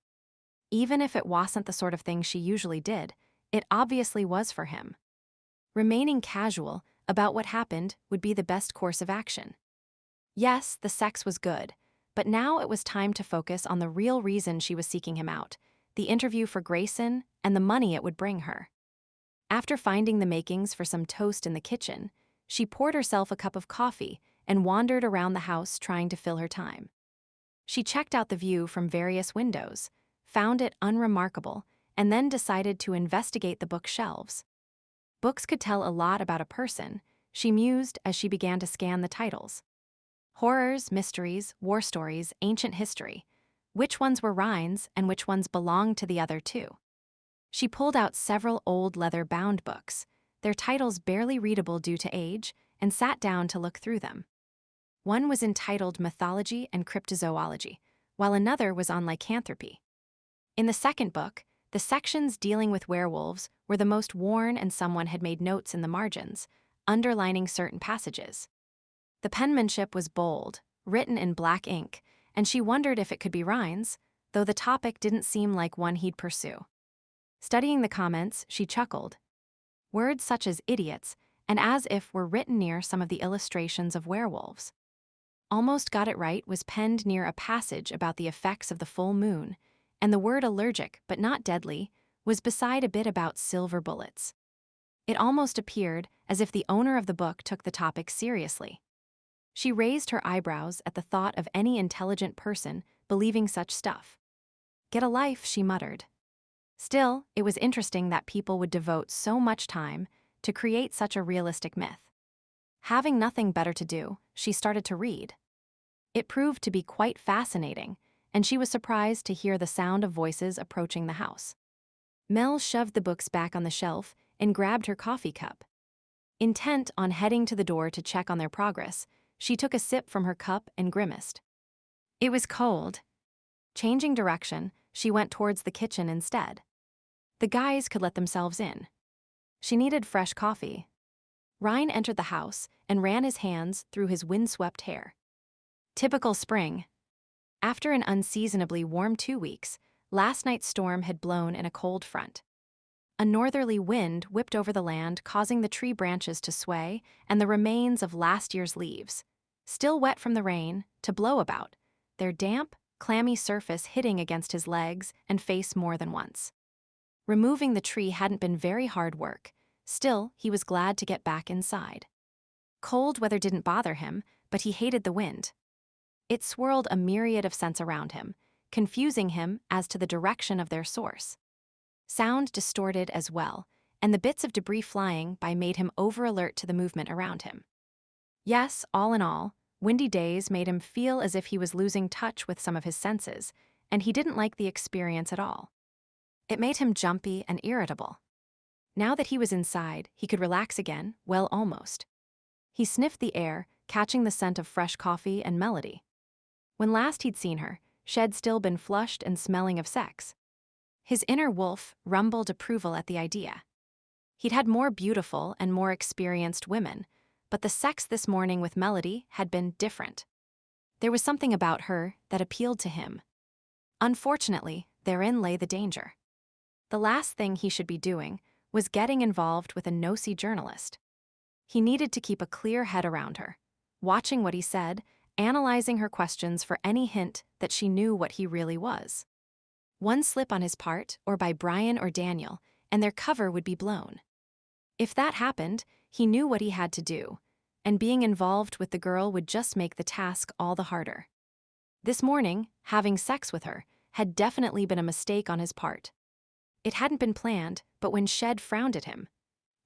Even if it wasn't the sort of thing she usually did, it obviously was for him. Remaining casual about what happened would be the best course of action. Yes, the sex was good, but now it was time to focus on the real reason she was seeking him out, the interview for Grayson and the money it would bring her. After finding the makings for some toast in the kitchen, she poured herself a cup of coffee and wandered around the house trying to fill her time. She checked out the view from various windows, found it unremarkable, and then decided to investigate the bookshelves. Books could tell a lot about a person, she mused as she began to scan the titles. Horrors, mysteries, war stories, ancient history. Which ones were Ryne's and which ones belonged to the other two? She pulled out several old leather-bound books, their titles barely readable due to age, and sat down to look through them. One was entitled Mythology and Cryptozoology, while another was on lycanthropy. In the second book, the sections dealing with werewolves were the most worn, and someone had made notes in the margins, underlining certain passages. The penmanship was bold, written in black ink, and she wondered if it could be Ryne's, though the topic didn't seem like one he'd pursue. Studying the comments, she chuckled. Words such as idiots and as if were written near some of the illustrations of werewolves. Almost Got It Right was penned near a passage about the effects of the full moon, and the word allergic, but not deadly, was beside a bit about silver bullets. It almost appeared as if the owner of the book took the topic seriously. She raised her eyebrows at the thought of any intelligent person believing such stuff. Get a life, she muttered. Still, it was interesting that people would devote so much time to create such a realistic myth. Having nothing better to do, she started to read. It proved to be quite fascinating, and she was surprised to hear the sound of voices approaching the house. Mel shoved the books back on the shelf and grabbed her coffee cup. Intent on heading to the door to check on their progress, she took a sip from her cup and grimaced. It was cold. Changing direction, she went towards the kitchen instead. The guys could let themselves in. She needed fresh coffee. Ryne entered the house and ran his hands through his windswept hair. Typical spring. After an unseasonably warm 2 weeks, last night's storm had blown in a cold front. A northerly wind whipped over the land, causing the tree branches to sway and the remains of last year's leaves, still wet from the rain, to blow about, their damp, clammy surface hitting against his legs and face more than once. Removing the tree hadn't been very hard work. Still, he was glad to get back inside. Cold weather didn't bother him, but he hated the wind. It swirled a myriad of scents around him, confusing him as to the direction of their source. Sound distorted as well, and the bits of debris flying by made him over-alert to the movement around him. Yes, all in all, windy days made him feel as if he was losing touch with some of his senses, and he didn't like the experience at all. It made him jumpy and irritable. Now that he was inside, he could relax again, well, almost. He sniffed the air, catching the scent of fresh coffee and Melody. When last he'd seen her, she'd still been flushed and smelling of sex. His inner wolf rumbled approval at the idea. He'd had more beautiful and more experienced women, but the sex this morning with Melody had been different. There was something about her that appealed to him. Unfortunately, therein lay the danger. The last thing he should be doing was getting involved with a nosy journalist. He needed to keep a clear head around her, watching what he said, analyzing her questions for any hint that she knew what he really was. One slip on his part, or by Brian or Daniel, and their cover would be blown. If that happened, he knew what he had to do, and being involved with the girl would just make the task all the harder. This morning, having sex with her had definitely been a mistake on his part. It hadn't been planned, but when Shed frowned at him,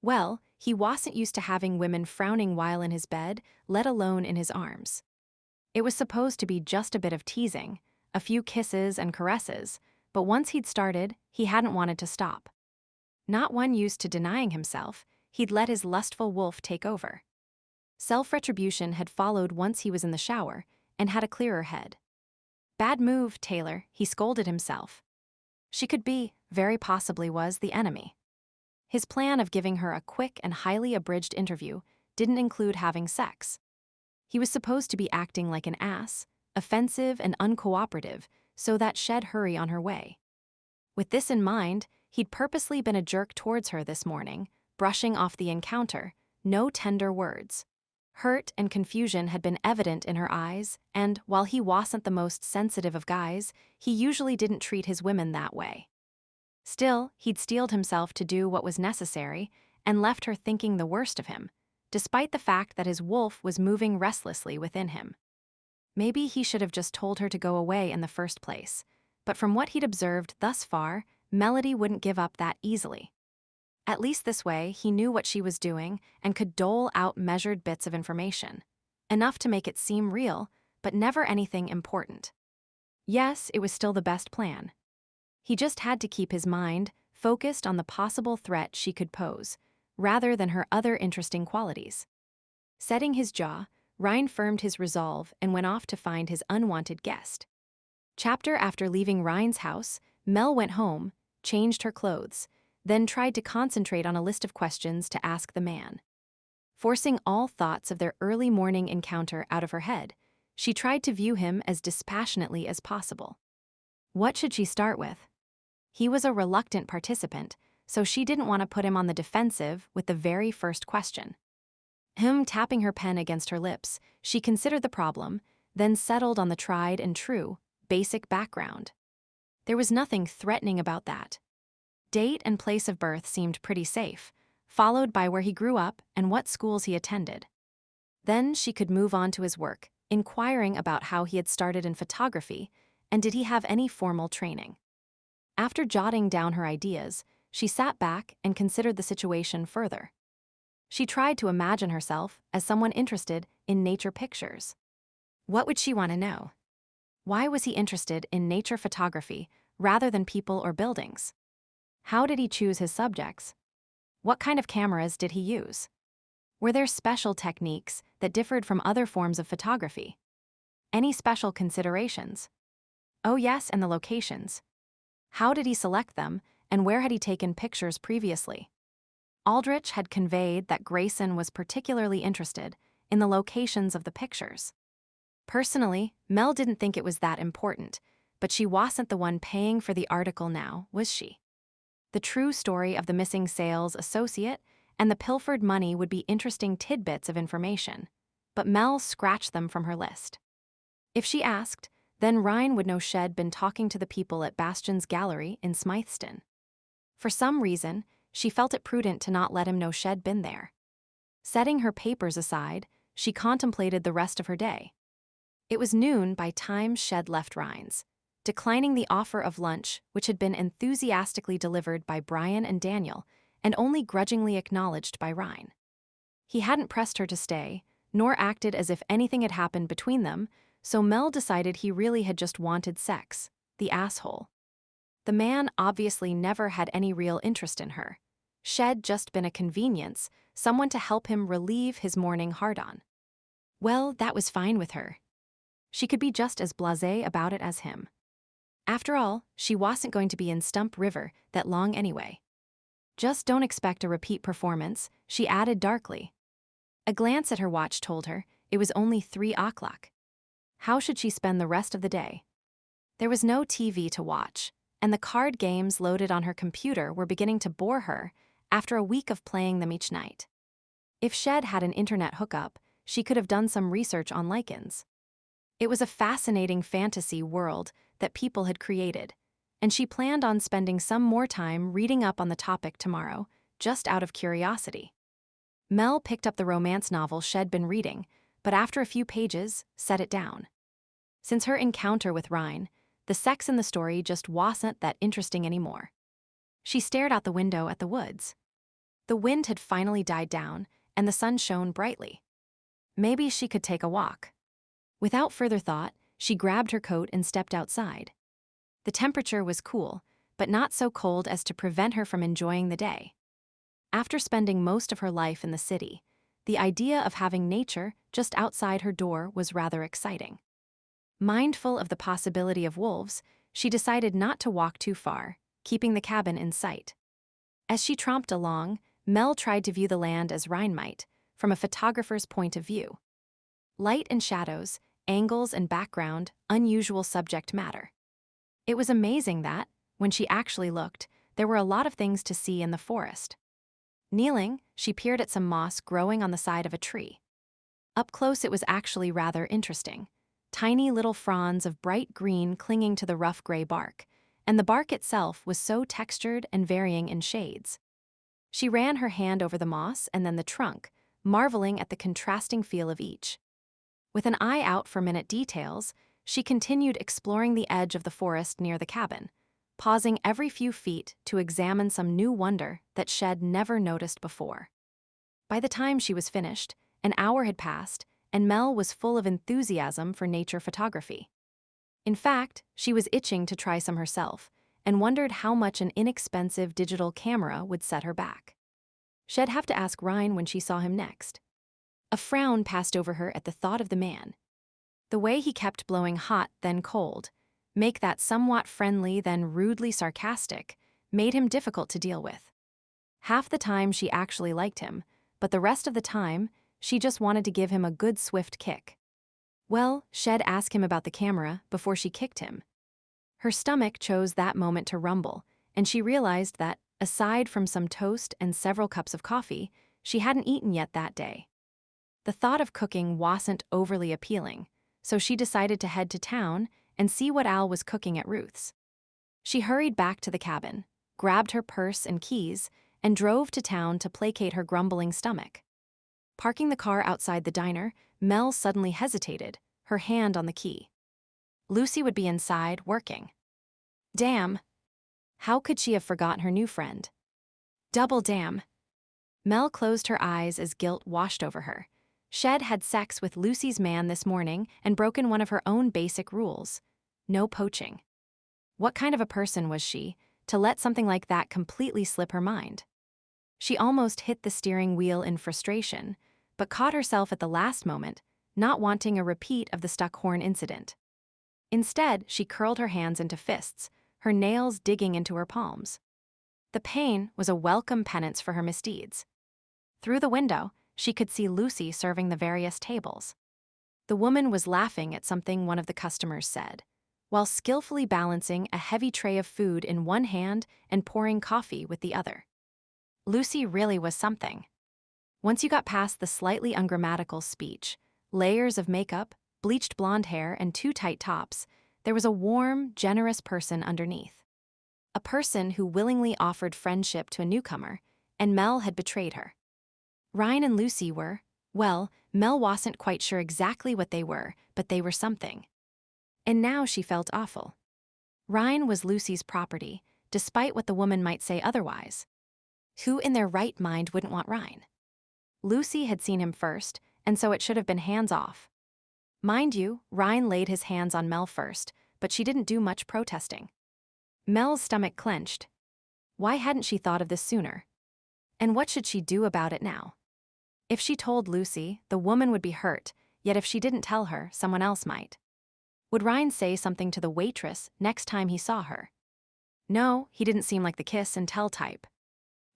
well, he wasn't used to having women frowning while in his bed, let alone in his arms. It was supposed to be just a bit of teasing, a few kisses and caresses, but once he'd started, he hadn't wanted to stop. Not one used to denying himself, he'd let his lustful wolf take over. Self-retribution had followed once he was in the shower and had a clearer head. Bad move, Taylor, he scolded himself. She could be, very possibly was, the enemy. His plan of giving her a quick and highly abridged interview didn't include having sex. He was supposed to be acting like an ass, offensive and uncooperative, so that Shed hurry on her way. With this in mind, he'd purposely been a jerk towards her this morning, brushing off the encounter, no tender words. Hurt and confusion had been evident in her eyes, and while he wasn't the most sensitive of guys, he usually didn't treat his women that way. Still, he'd steeled himself to do what was necessary and left her thinking the worst of him, despite the fact that his wolf was moving restlessly within him. Maybe he should have just told her to go away in the first place, but from what he'd observed thus far, Melody wouldn't give up that easily. At least this way, he knew what she was doing and could dole out measured bits of information. Enough to make it seem real, but never anything important. Yes, it was still the best plan. He just had to keep his mind focused on the possible threat she could pose, rather than her other interesting qualities. Setting his jaw, Ryne firmed his resolve and went off to find his unwanted guest. Chapter after leaving Ryne's house, Mel went home, changed her clothes, then tried to concentrate on a list of questions to ask the man. Forcing all thoughts of their early morning encounter out of her head, she tried to view him as dispassionately as possible. What should she start with? He was a reluctant participant, so she didn't want to put him on the defensive with the very first question. Him tapping her pen against her lips, she considered the problem, then settled on the tried and true, basic background. There was nothing threatening about that. Date and place of birth seemed pretty safe, followed by where he grew up and what schools he attended. Then she could move on to his work, inquiring about how he had started in photography and did he have any formal training. After jotting down her ideas, she sat back and considered the situation further. She tried to imagine herself as someone interested in nature pictures. What would she want to know? Why was he interested in nature photography rather than people or buildings? How did he choose his subjects? What kind of cameras did he use? Were there special techniques that differed from other forms of photography? Any special considerations? Oh yes, and the locations. How did he select them, and where had he taken pictures previously? Aldrich had conveyed that Grayson was particularly interested in the locations of the pictures. Personally, Mel didn't think it was that important, but she wasn't the one paying for the article now, was she? The true story of the missing sales associate and the pilfered money would be interesting tidbits of information, but Mel scratched them from her list. If she asked, then Ryne would know she'd been talking to the people at Bastion's gallery in Smytheston. For some reason, she felt it prudent to not let him know she'd been there. Setting her papers aside, she contemplated the rest of her day. It was noon by time she'd left Ryne's, declining the offer of lunch which had been enthusiastically delivered by Brian and Daniel and only grudgingly acknowledged by Ryne. He hadn't pressed her to stay, nor acted as if anything had happened between them, so Mel decided he really had just wanted sex, the asshole. The man obviously never had any real interest in her. She'd just been a convenience, someone to help him relieve his morning hard-on. Well, that was fine with her. She could be just as blasé about it as him. After all, she wasn't going to be in Stump River that long anyway. Just don't expect a repeat performance, she added darkly. A glance at her watch told her it was only 3 o'clock. How should she spend the rest of the day? There was no TV to watch, and the card games loaded on her computer were beginning to bore her after a week of playing them each night. If she'd had an internet hookup, she could have done some research on Lycans. It was a fascinating fantasy world that people had created, and she planned on spending some more time reading up on the topic tomorrow, just out of curiosity. Mel picked up the romance novel she'd been reading, but after a few pages, set it down. Since her encounter with Ryne, the sex in the story just wasn't that interesting anymore. She stared out the window at the woods. The wind had finally died down, and the sun shone brightly. Maybe she could take a walk. Without further thought, she grabbed her coat and stepped outside. The temperature was cool, but not so cold as to prevent her from enjoying the day. After spending most of her life in the city, the idea of having nature just outside her door was rather exciting. Mindful of the possibility of wolves, she decided not to walk too far, keeping the cabin in sight. As she tromped along, Mel tried to view the land as Ryne might, from a photographer's point of view. Light and shadows, angles and background, unusual subject matter. It was amazing that, when she actually looked, there were a lot of things to see in the forest. Kneeling, she peered at some moss growing on the side of a tree. Up close it was actually rather interesting. Tiny little fronds of bright green clinging to the rough gray bark, and the bark itself was so textured and varying in shades. She ran her hand over the moss and then the trunk, marveling at the contrasting feel of each. With an eye out for minute details, she continued exploring the edge of the forest near the cabin, pausing every few feet to examine some new wonder that she'd never noticed before. By the time she was finished, an hour had passed, and Mel was full of enthusiasm for nature photography. In fact, she was itching to try some herself, and wondered how much an inexpensive digital camera would set her back. She'd have to ask Ryne when she saw him next. A frown passed over her at the thought of the man. The way he kept blowing hot, then cold, make that somewhat friendly, then rudely sarcastic, made him difficult to deal with. Half the time she actually liked him, but the rest of the time, she just wanted to give him a good swift kick. Well, she'd ask him about the camera before she kicked him. Her stomach chose that moment to rumble, and she realized that, aside from some toast and several cups of coffee, she hadn't eaten yet that day. The thought of cooking wasn't overly appealing, so she decided to head to town and see what Al was cooking at Ruth's. She hurried back to the cabin, grabbed her purse and keys, and drove to town to placate her grumbling stomach. Parking the car outside the diner, Mel suddenly hesitated, her hand on the key. Lucy would be inside, working. Damn. How could she have forgotten her new friend? Double damn. Mel closed her eyes as guilt washed over her. She'd had sex with Lucy's man this morning and broken one of her own basic rules. No poaching. What kind of a person was she, to let something like that completely slip her mind? She almost hit the steering wheel in frustration, but caught herself at the last moment, not wanting a repeat of the stuck horn incident. Instead, she curled her hands into fists, her nails digging into her palms. The pain was a welcome penance for her misdeeds. Through the window, she could see Lucy serving the various tables. The woman was laughing at something one of the customers said, while skillfully balancing a heavy tray of food in one hand and pouring coffee with the other. Lucy really was something. Once you got past the slightly ungrammatical speech, layers of makeup, bleached blonde hair, and too tight tops, there was a warm, generous person underneath. A person who willingly offered friendship to a newcomer, and Mel had betrayed her. Ryne and Lucy were, well, Mel wasn't quite sure exactly what they were, but they were something. And now she felt awful. Ryne was Lucy's property, despite what the woman might say otherwise. Who in their right mind wouldn't want Ryne? Lucy had seen him first, and so it should have been hands off. Mind you, Ryne laid his hands on Mel first, but she didn't do much protesting. Mel's stomach clenched. Why hadn't she thought of this sooner? And what should she do about it now? If she told Lucy, the woman would be hurt, yet if she didn't tell her, someone else might. Would Ryne say something to the waitress next time he saw her? No, he didn't seem like the kiss and tell type.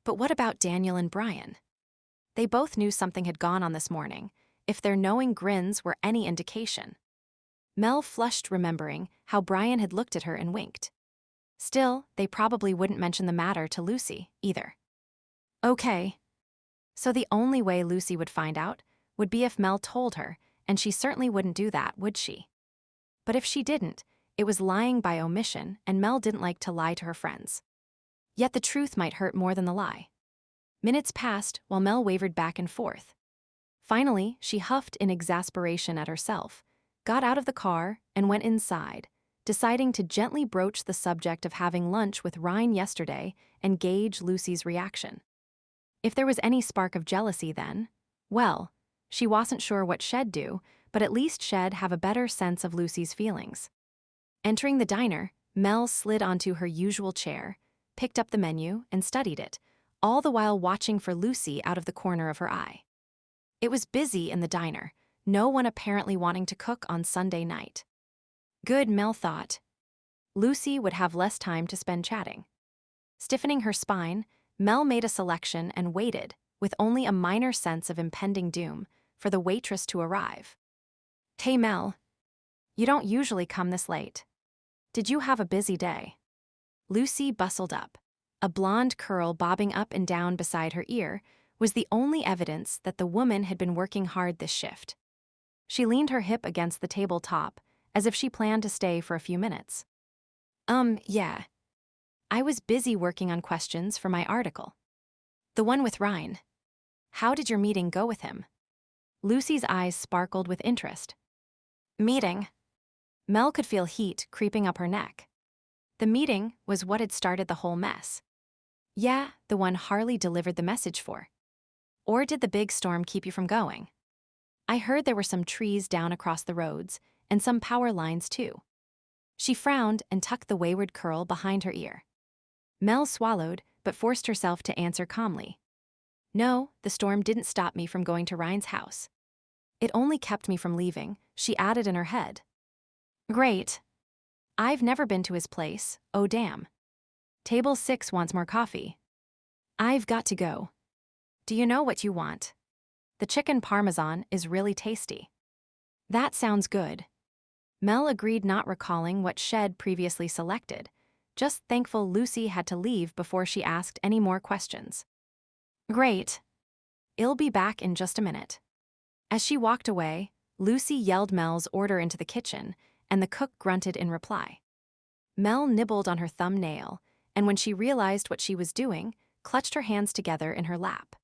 But what about Daniel and Brian? They both knew something had gone on this morning, if their knowing grins were any indication. Mel flushed, remembering how Brian had looked at her and winked. Still, they probably wouldn't mention the matter to Lucy, either. Okay. So the only way Lucy would find out would be if Mel told her, and she certainly wouldn't do that, would she? But if she didn't, it was lying by omission, and Mel didn't like to lie to her friends. Yet the truth might hurt more than the lie. Minutes passed while Mel wavered back and forth. Finally, she huffed in exasperation at herself, got out of the car, and went inside, deciding to gently broach the subject of having lunch with Ryne yesterday and gauge Lucy's reaction. If there was any spark of jealousy then, well, she wasn't sure what she'd do, but at least she'd have a better sense of Lucy's feelings. Entering the diner, Mel slid onto her usual chair, picked up the menu, and studied it, all the while watching for Lucy out of the corner of her eye. It was busy in the diner, no one apparently wanting to cook on Sunday night. Good, Mel thought. Lucy would have less time to spend chatting. Stiffening her spine, Mel made a selection and waited, with only a minor sense of impending doom, for the waitress to arrive. Hey Mel, you don't usually come this late. Did you have a busy day? Lucy bustled up. A blonde curl bobbing up and down beside her ear was the only evidence that the woman had been working hard this shift. She leaned her hip against the table top, as if she planned to stay for a few minutes. Yeah. I was busy working on questions for my article. The one with Ryne. How did your meeting go with him? Lucy's eyes sparkled with interest. Meeting? Mel could feel heat creeping up her neck. The meeting was what had started the whole mess. Yeah, the one Harley delivered the message for. Or did the big storm keep you from going? I heard there were some trees down across the roads, and some power lines too. She frowned and tucked the wayward curl behind her ear. Mel swallowed, but forced herself to answer calmly. No, the storm didn't stop me from going to Ryne's house. It only kept me from leaving, she added in her head. Great. I've never been to his place, oh damn. Table 6 wants more coffee. I've got to go. Do you know what you want? The chicken parmesan is really tasty. That sounds good. Mel agreed, not recalling what she'd previously selected, just thankful Lucy had to leave before she asked any more questions. Great. I'll be back in just a minute. As she walked away, Lucy yelled Mel's order into the kitchen, and the cook grunted in reply. Mel nibbled on her thumbnail, and when she realized what she was doing, clutched her hands together in her lap.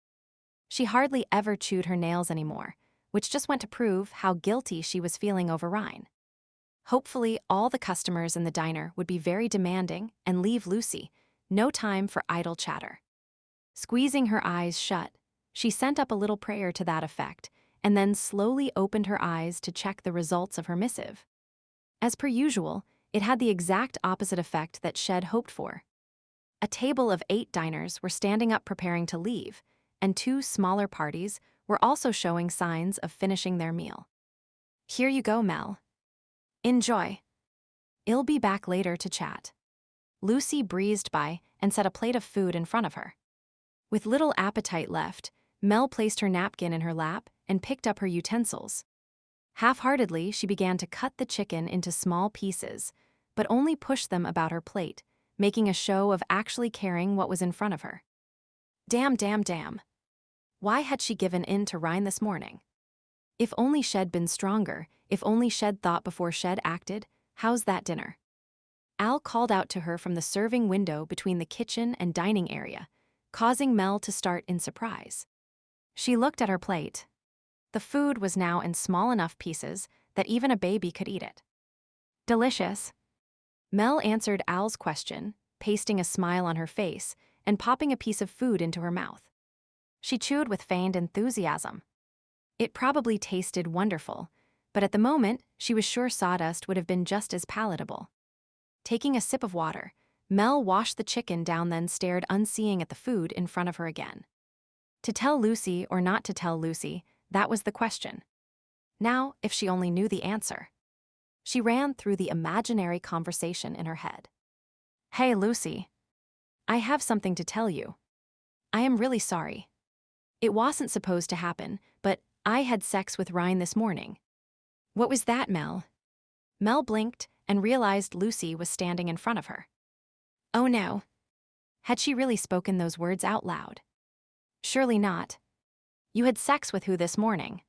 She hardly ever chewed her nails anymore, which just went to prove how guilty she was feeling over Ryne. Hopefully, all the customers in the diner would be very demanding and leave Lucy no time for idle chatter. Squeezing her eyes shut, she sent up a little prayer to that effect, and then slowly opened her eyes to check the results of her missive. As per usual, it had the exact opposite effect that she'd hoped for. A table of 8 diners were standing up preparing to leave, and 2 smaller parties were also showing signs of finishing their meal. Here you go, Mel. Enjoy. I'll be back later to chat. Lucy breezed by and set a plate of food in front of her. With little appetite left, Mel placed her napkin in her lap and picked up her utensils. Half-heartedly, she began to cut the chicken into small pieces, but only pushed them about her plate, making a show of actually caring what was in front of her. Damn. Why had she given in to Ryne this morning? If only she'd been stronger, if only she'd thought before she'd acted. How's that dinner? Al called out to her from the serving window between the kitchen and dining area, causing Mel to start in surprise. She looked at her plate. The food was now in small enough pieces that even a baby could eat it. Delicious. Mel answered Al's question, pasting a smile on her face and popping a piece of food into her mouth. She chewed with feigned enthusiasm. It probably tasted wonderful, but at the moment, she was sure sawdust would have been just as palatable. Taking a sip of water, Mel washed the chicken down, then stared unseeing at the food in front of her again. To tell Lucy or not to tell Lucy, that was the question. Now, if she only knew the answer. She ran through the imaginary conversation in her head. Hey, Lucy. I have something to tell you. I am really sorry. It wasn't supposed to happen, but I had sex with Ryne this morning. What was that, Mel? Mel blinked and realized Lucy was standing in front of her. Oh no. Had she really spoken those words out loud? Surely not. You had sex with who this morning?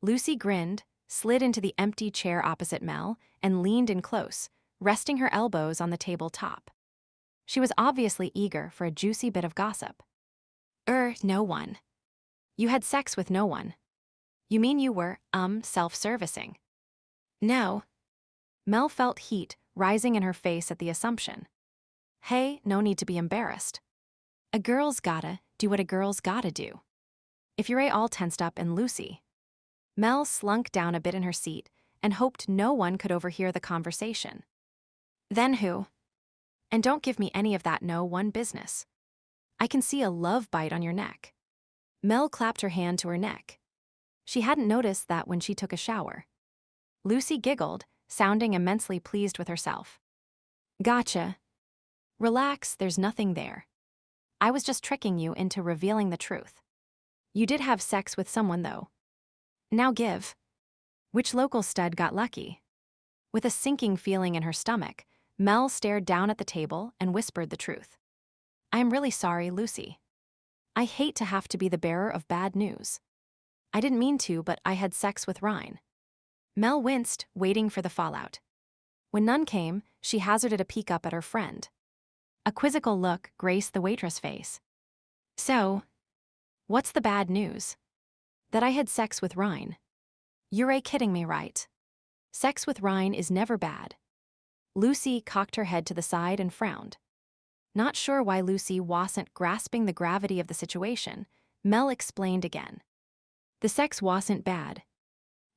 Lucy grinned, slid into the empty chair opposite Mel, and leaned in close, resting her elbows on the table top. She was obviously eager for a juicy bit of gossip. No one. You had sex with no one. You mean you were, self-servicing? No. Mel felt heat rising in her face at the assumption. Hey, no need to be embarrassed. A girl's gotta do what a girl's gotta do. If you're all tensed up and Lucy. Mel slunk down a bit in her seat and hoped no one could overhear the conversation. Then who? And don't give me any of that no one business. I can see a love bite on your neck. Mel clapped her hand to her neck. She hadn't noticed that when she took a shower. Lucy giggled, sounding immensely pleased with herself. Gotcha. Relax, there's nothing there. I was just tricking you into revealing the truth. You did have sex with someone, though. Now give. Which local stud got lucky? With a sinking feeling in her stomach, Mel stared down at the table and whispered the truth. I'm really sorry, Lucy. I hate to have to be the bearer of bad news. I didn't mean to, but I had sex with Ryne. Mel winced, waiting for the fallout. When none came, she hazarded a peek up at her friend. A quizzical look graced the waitress' face. So, what's the bad news? That I had sex with Ryne. You're kidding me, right? Sex with Ryne is never bad. Lucy cocked her head to the side and frowned. Not sure why Lucy wasn't grasping the gravity of the situation, Mel explained again. The sex wasn't bad.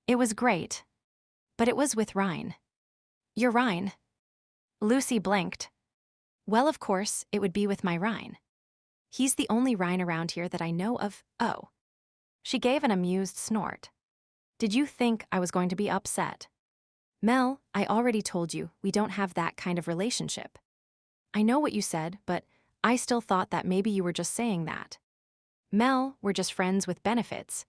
It was great. But it was with Ryne. You're Ryne. Lucy blinked. Well, of course, it would be with my Ryne. He's the only Ryne around here that I know of. Oh. She gave an amused snort. Did you think I was going to be upset? Mel, I already told you we don't have that kind of relationship. I know what you said, but I still thought that maybe you were just saying that. Mel, we're just friends with benefits.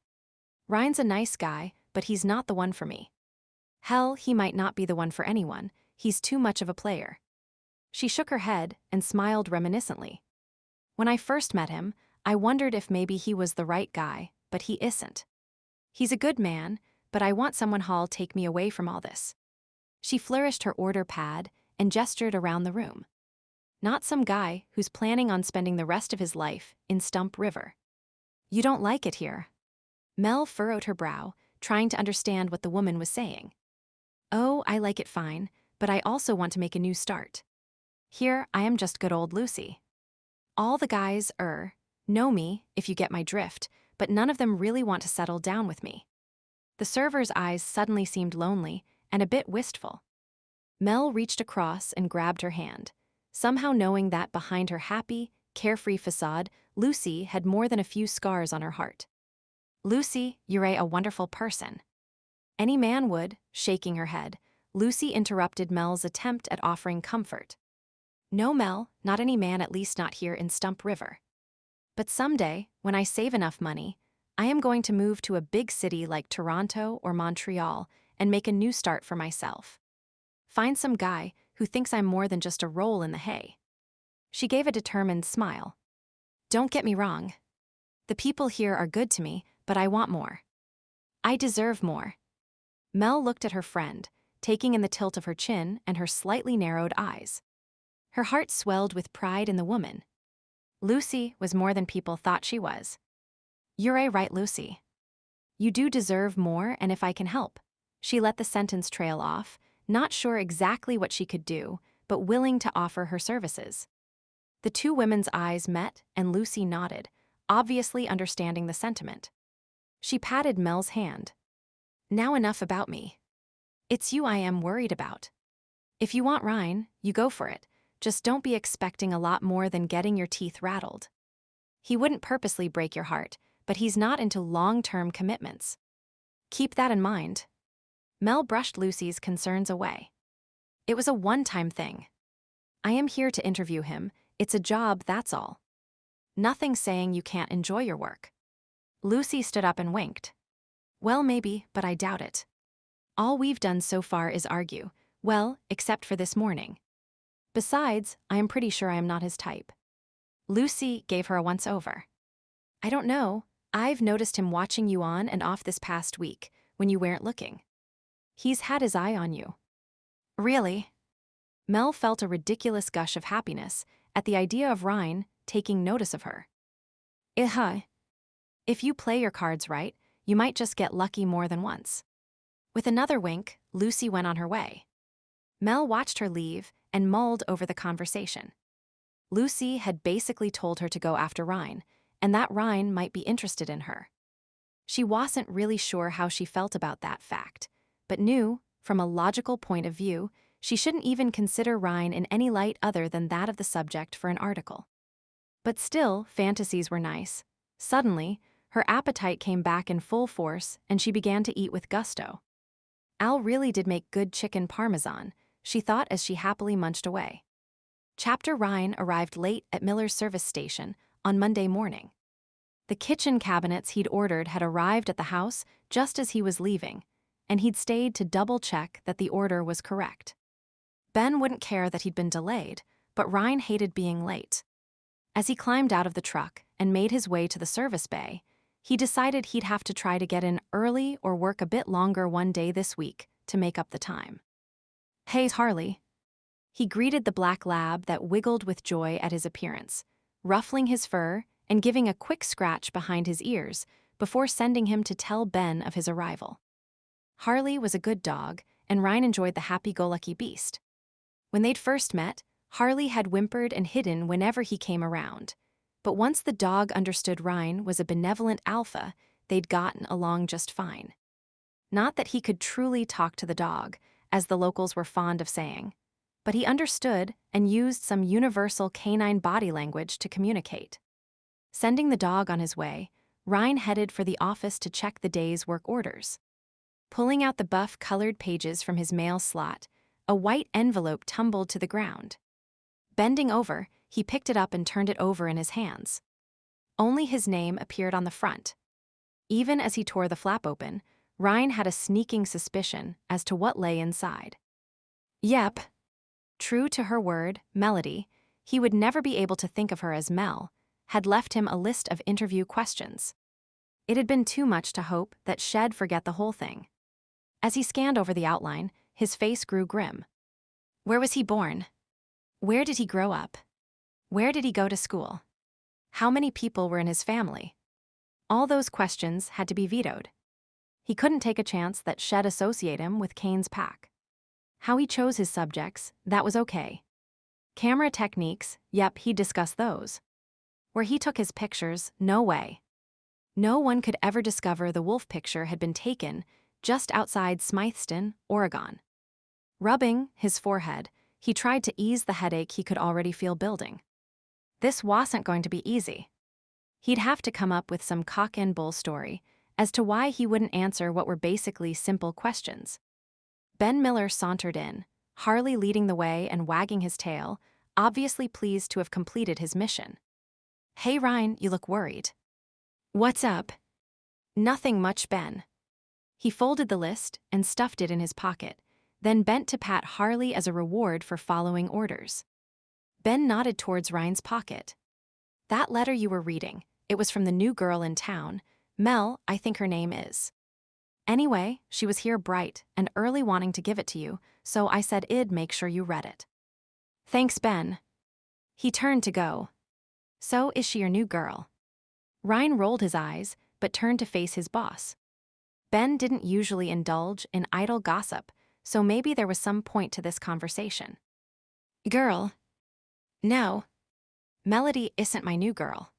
Ryne's a nice guy, but he's not the one for me. Hell, he might not be the one for anyone. He's too much of a player. She shook her head and smiled reminiscently. When I first met him, I wondered if maybe he was the right guy, but he isn't. He's a good man, but I want someone who'll take me away from all this. She flourished her order pad and gestured around the room. Not some guy who's planning on spending the rest of his life in Stump River. You don't like it here. Mel furrowed her brow, trying to understand what the woman was saying. Oh, I like it fine, but I also want to make a new start. Here, I am just good old Lucy. All the guys, know me, if you get my drift, but none of them really want to settle down with me. The server's eyes suddenly seemed lonely and a bit wistful. Mel reached across and grabbed her hand, somehow knowing that behind her happy, carefree facade, Lucy had more than a few scars on her heart. Lucy, you're a wonderful person. Any man would, shaking her head. Lucy interrupted Mel's attempt at offering comfort. No, Mel, not any man, at least not here in Stump River. But someday, when I save enough money, I am going to move to a big city like Toronto or Montreal and make a new start for myself. Find some guy who thinks I'm more than just a roll in the hay. She gave a determined smile. Don't get me wrong. The people here are good to me, but I want more. I deserve more. Mel looked at her friend, taking in the tilt of her chin and her slightly narrowed eyes. Her heart swelled with pride in the woman. Lucy was more than people thought she was. You're right, Lucy. You do deserve more, and if I can help. She let the sentence trail off, not sure exactly what she could do, but willing to offer her services. The two women's eyes met, and Lucy nodded, obviously understanding the sentiment. She patted Mel's hand. Now enough about me. It's you I am worried about. If you want Ryne, you go for it. Just don't be expecting a lot more than getting your teeth rattled. He wouldn't purposely break your heart, but he's not into long-term commitments. Keep that in mind. Mel brushed Lucy's concerns away. It was a one-time thing. I am here to interview him. It's a job, that's all. Nothing saying you can't enjoy your work. Lucy stood up and winked. Well, maybe, but I doubt it. All we've done so far is argue, well, except for this morning. Besides, I am pretty sure I am not his type. Lucy gave her a once-over. I don't know. I've noticed him watching you on and off this past week, when you weren't looking. He's had his eye on you. Really? Mel felt a ridiculous gush of happiness at the idea of Ryne taking notice of her. If you play your cards right, you might just get lucky more than once. With another wink, Lucy went on her way. Mel watched her leave and mulled over the conversation. Lucy had basically told her to go after Ryne, and that Ryne might be interested in her. She wasn't really sure how she felt about that fact, but knew, from a logical point of view, she shouldn't even consider Ryne in any light other than that of the subject for an article. But still, fantasies were nice. Suddenly, her appetite came back in full force, and she began to eat with gusto. Al really did make good chicken parmesan, she thought as she happily munched away. Chapter Ryne arrived late at Miller's service station on Monday morning. The kitchen cabinets he'd ordered had arrived at the house just as he was leaving, and he'd stayed to double-check that the order was correct. Ben wouldn't care that he'd been delayed, but Ryne hated being late. As he climbed out of the truck and made his way to the service bay, he decided he'd have to try to get in early or work a bit longer one day this week to make up the time. Hey, Harley. He greeted the black lab that wiggled with joy at his appearance, ruffling his fur and giving a quick scratch behind his ears before sending him to tell Ben of his arrival. Harley was a good dog, and Ryne enjoyed the happy-go-lucky beast. When they'd first met, Harley had whimpered and hidden whenever he came around, but once the dog understood Ryne was a benevolent alpha, they'd gotten along just fine. Not that he could truly talk to the dog, as the locals were fond of saying. but he understood and used some universal canine body language to communicate. Sending the dog on his way, Ryne headed for the office to check the day's work orders. Pulling out the buff-colored pages from his mail slot, a white envelope tumbled to the ground. Bending over, he picked it up and turned it over in his hands. Only his name appeared on the front. Even as he tore the flap open, Ryne had a sneaking suspicion as to what lay inside. Yep. True to her word, Melody, he would never be able to think of her as Mel, had left him a list of interview questions. It had been too much to hope that she'd forget the whole thing. As he scanned over the outline, his face grew grim. Where was he born? Where did he grow up? Where did he go to school? How many people were in his family? All those questions had to be vetoed. He couldn't take a chance that she'd associate him with Kane's pack. How he chose his subjects, that was okay. Camera techniques, yep, he'd discuss those. Where he took his pictures, no way. No one could ever discover the wolf picture had been taken just outside Smythston, Oregon. Rubbing his forehead, he tried to ease the headache he could already feel building. This wasn't going to be easy. He'd have to come up with some cock-and-bull story as to why he wouldn't answer what were basically simple questions. Ben Miller sauntered in, Harley leading the way and wagging his tail, obviously pleased to have completed his mission. Hey Ryne, you look worried. What's up? Nothing much, Ben. He folded the list and stuffed it in his pocket, then bent to pat Harley as a reward for following orders. Ben nodded towards Ryne's pocket. That letter you were reading, it was from the new girl in town. Mel, I think her name is. Anyway, she was here bright and early wanting to give it to you, so I said I'd make sure you read it. Thanks, Ben. He turned to go. So is she your new girl? Ryne rolled his eyes, but turned to face his boss. Ben didn't usually indulge in idle gossip, so maybe there was some point to this conversation. Girl? No. Melody isn't my new girl.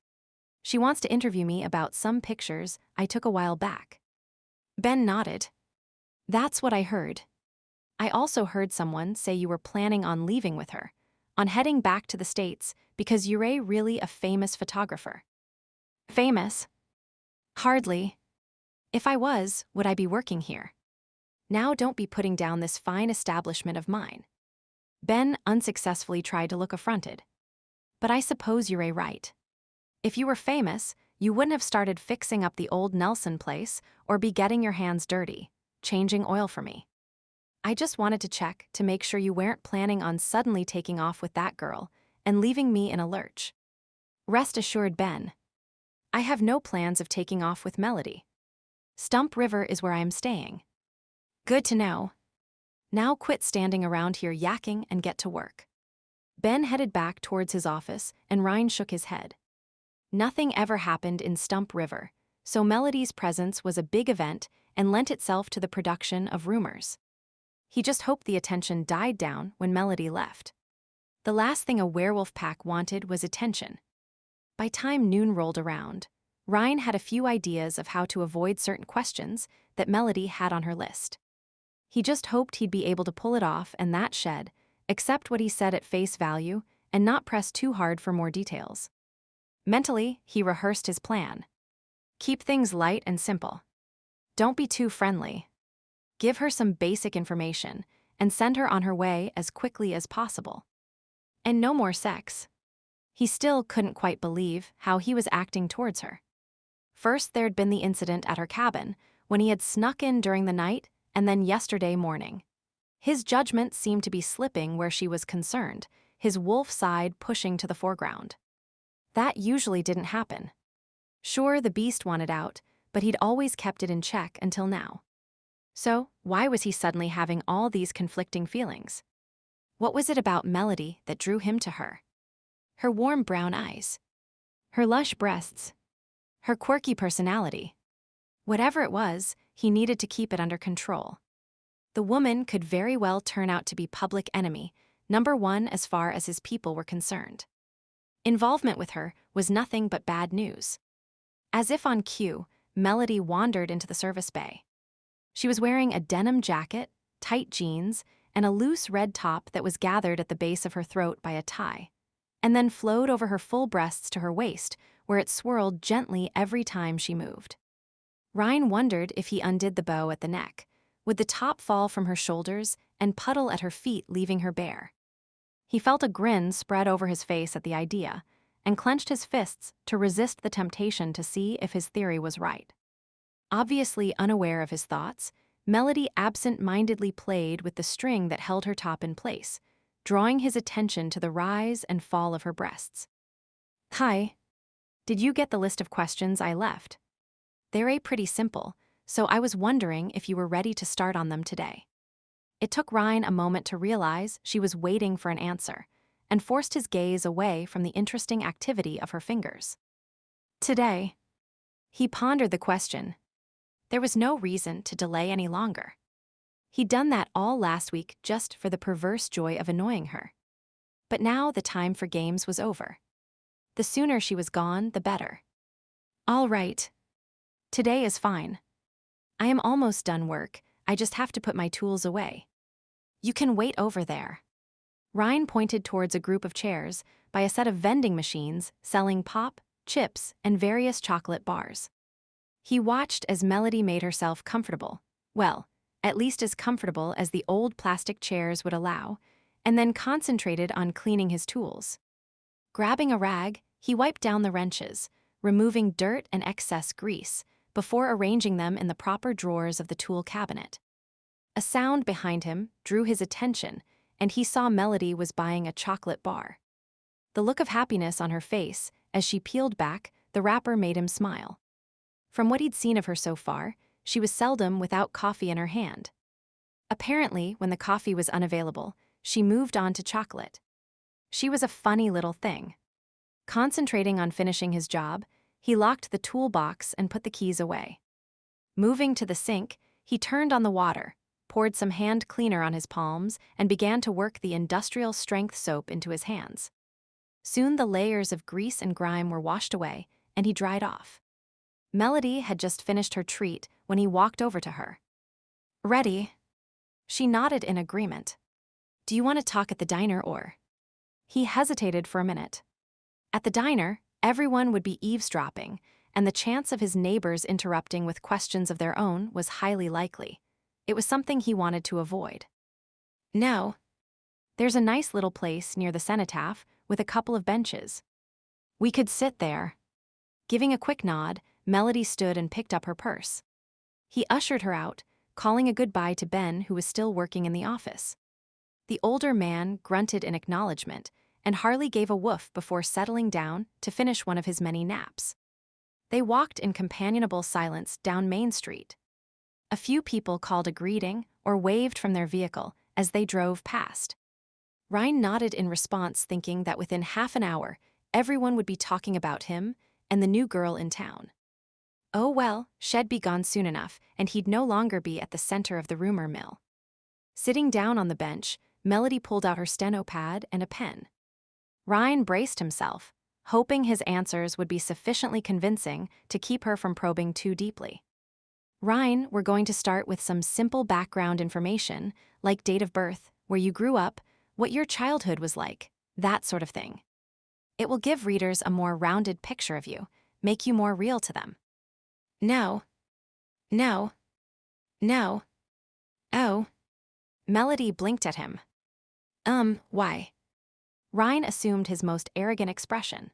She wants to interview me about some pictures I took a while back. Ben nodded. That's what I heard. I also heard someone say you were planning on leaving with her, on heading back to the States because you're really a famous photographer. Famous? Hardly. If I was, would I be working here? Now don't be putting down this fine establishment of mine. Ben unsuccessfully tried to look affronted. But I suppose you're right. If you were famous, you wouldn't have started fixing up the old Nelson place or be getting your hands dirty, changing oil for me. I just wanted to check to make sure you weren't planning on suddenly taking off with that girl and leaving me in a lurch. Rest assured, Ben. I have no plans of taking off with Melody. Stump River is where I am staying. Good to know. Now quit standing around here yakking and get to work. Ben headed back towards his office and Ryne shook his head. Nothing ever happened in Stump River, so Melody's presence was a big event and lent itself to the production of rumors. He just hoped the attention died down when Melody left. The last thing a werewolf pack wanted was attention. By time noon rolled around, Ryne had a few ideas of how to avoid certain questions that Melody had on her list. He just hoped he'd be able to pull it off and that shed, accept what he said at face value, and not press too hard for more details. Mentally, he rehearsed his plan. Keep things light and simple. Don't be too friendly. Give her some basic information and send her on her way as quickly as possible. And no more sex. He still couldn't quite believe how he was acting towards her. First, there'd been the incident at her cabin, when he had snuck in during the night, and then yesterday morning. His judgment seemed to be slipping where she was concerned, his wolf side pushing to the foreground. That usually didn't happen. Sure, the beast wanted out, but he'd always kept it in check until now. So, why was he suddenly having all these conflicting feelings? What was it about Melody that drew him to her? Her warm brown eyes. Her lush breasts. Her quirky personality. Whatever it was, he needed to keep it under control. The woman could very well turn out to be public enemy, number one as far as his people were concerned. Involvement with her was nothing but bad news. As if on cue, Melody wandered into the service bay. She was wearing a denim jacket, tight jeans, and a loose red top that was gathered at the base of her throat by a tie, and then flowed over her full breasts to her waist, where it swirled gently every time she moved. Ryne wondered if he undid the bow at the neck. Would the top fall from her shoulders and puddle at her feet, leaving her bare? He felt a grin spread over his face at the idea, and clenched his fists to resist the temptation to see if his theory was right. Obviously unaware of his thoughts, Melody absent-mindedly played with the string that held her top in place, drawing his attention to the rise and fall of her breasts. "Hi. Did you get the list of questions I left? They're pretty simple, so I was wondering if you were ready to start on them today." It took Ryne a moment to realize she was waiting for an answer, and forced his gaze away from the interesting activity of her fingers. Today? He pondered the question. There was no reason to delay any longer. He'd done that all last week just for the perverse joy of annoying her. But now the time for games was over. The sooner she was gone, the better. "All right. Today is fine. I am almost done work, I just have to put my tools away. You can wait over there." Ryne pointed towards a group of chairs by a set of vending machines selling pop, chips, and various chocolate bars. He watched as Melody made herself comfortable, well, at least as comfortable as the old plastic chairs would allow, and then concentrated on cleaning his tools. Grabbing a rag, he wiped down the wrenches, removing dirt and excess grease, before arranging them in the proper drawers of the tool cabinet. A sound behind him drew his attention, and he saw Melody was buying a chocolate bar. The look of happiness on her face, as she peeled back the wrapper, made him smile. From what he'd seen of her so far, she was seldom without coffee in her hand. Apparently, when the coffee was unavailable, she moved on to chocolate. She was a funny little thing. Concentrating on finishing his job, he locked the toolbox and put the keys away. Moving to the sink, he turned on the water, poured some hand cleaner on his palms, and began to work the industrial-strength soap into his hands. Soon the layers of grease and grime were washed away, and he dried off. Melody had just finished her treat when he walked over to her. "Ready?" She nodded in agreement. "Do you want to talk at the diner or?" He hesitated for a minute. At the diner, everyone would be eavesdropping, and the chance of his neighbors interrupting with questions of their own was highly likely. It was something he wanted to avoid. "No. There's a nice little place near the cenotaph with a couple of benches. We could sit there." Giving a quick nod, Melody stood and picked up her purse. He ushered her out, calling a goodbye to Ben, who was still working in the office. The older man grunted in acknowledgement, and Harley gave a woof before settling down to finish one of his many naps. They walked in companionable silence down Main Street. A few people called a greeting or waved from their vehicle as they drove past. Ryne nodded in response, thinking that within half an hour, everyone would be talking about him and the new girl in town. Oh well, she'd be gone soon enough, and he'd no longer be at the center of the rumor mill. Sitting down on the bench, Melody pulled out her steno pad and a pen. Ryne braced himself, hoping his answers would be sufficiently convincing to keep her from probing too deeply. "Ryne, we're going to start with some simple background information, like date of birth, where you grew up, what your childhood was like, that sort of thing. It will give readers a more rounded picture of you, make you more real to them." No. No. No. Oh. Melody blinked at him. Why?" Ryne assumed his most arrogant expression.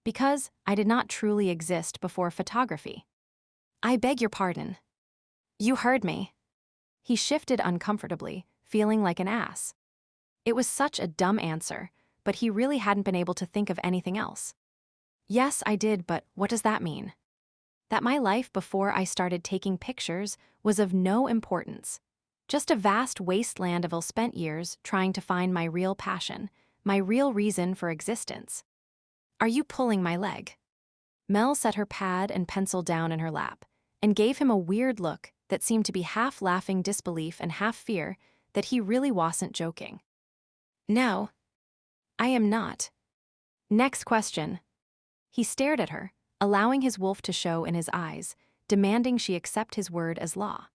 "Because I did not truly exist before photography." "I beg your pardon." "You heard me." He shifted uncomfortably, feeling like an ass. It was such a dumb answer, but he really hadn't been able to think of anything else. "Yes, I did, but what does that mean?" "That my life before I started taking pictures was of no importance. Just a vast wasteland of ill-spent years trying to find my real passion, my real reason for existence." "Are you pulling my leg?" Mel set her pad and pencil down in her lap, and gave him a weird look that seemed to be half laughing disbelief and half fear that he really wasn't joking. "No. I am not." "Next question." He stared at her, allowing his wolf to show in his eyes, demanding she accept his word as law.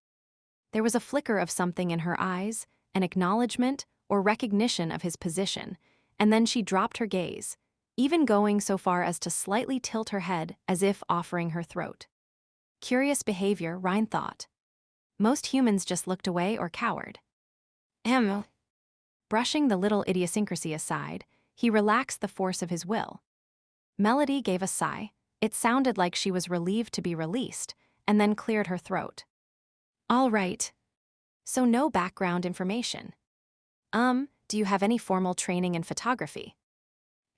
There was a flicker of something in her eyes, an acknowledgement, or recognition of his position, and then she dropped her gaze, even going so far as to slightly tilt her head as if offering her throat. Curious behavior, Ryne thought. Most humans just looked away or cowered. Brushing the little idiosyncrasy aside, he relaxed the force of his will. Melody gave a sigh. It sounded like she was relieved to be released, and then cleared her throat. All right. So no background information. Do you have any formal training in photography?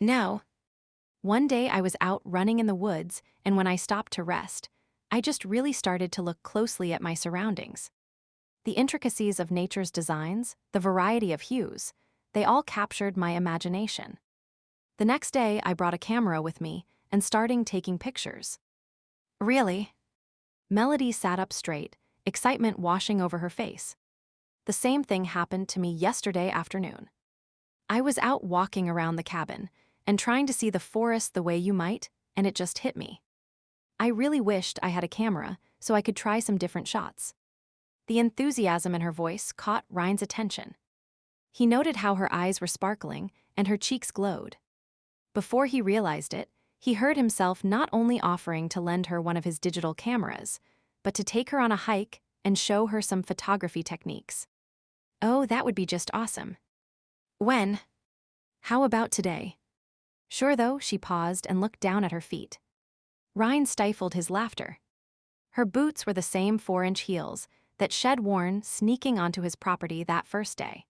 No. One day I was out running in the woods, and when I stopped to rest, I just really started to look closely at my surroundings. The intricacies of nature's designs, the variety of hues, they all captured my imagination. The next day I brought a camera with me and started taking pictures. Really? Melody sat up straight, excitement washing over her face. The same thing happened to me yesterday afternoon. I was out walking around the cabin and trying to see the forest the way you might, and it just hit me. I really wished I had a camera so I could try some different shots. The enthusiasm in her voice caught Ryne's attention. He noted how her eyes were sparkling and her cheeks glowed. Before he realized it, he heard himself not only offering to lend her one of his digital cameras, but to take her on a hike and show her some photography techniques. Oh, that would be just awesome. When? How about today? Sure though, she paused and looked down at her feet. Ryne stifled his laughter. Her boots were the same 4-inch heels that Shed worn sneaking onto his property that first day.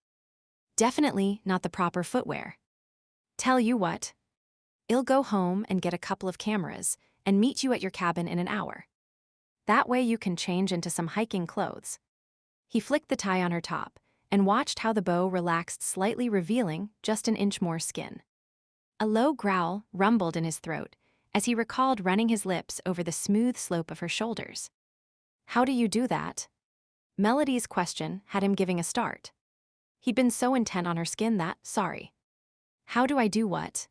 Definitely not the proper footwear. Tell you what. I'll go home and get a couple of cameras and meet you at your cabin in an hour. That way you can change into some hiking clothes. He flicked the tie on her top and watched how the bow relaxed slightly, revealing just an inch more skin. A low growl rumbled in his throat as he recalled running his lips over the smooth slope of her shoulders. How do you do that? Melody's question had him giving a start. He'd been so intent on her skin that, sorry. How do I do what?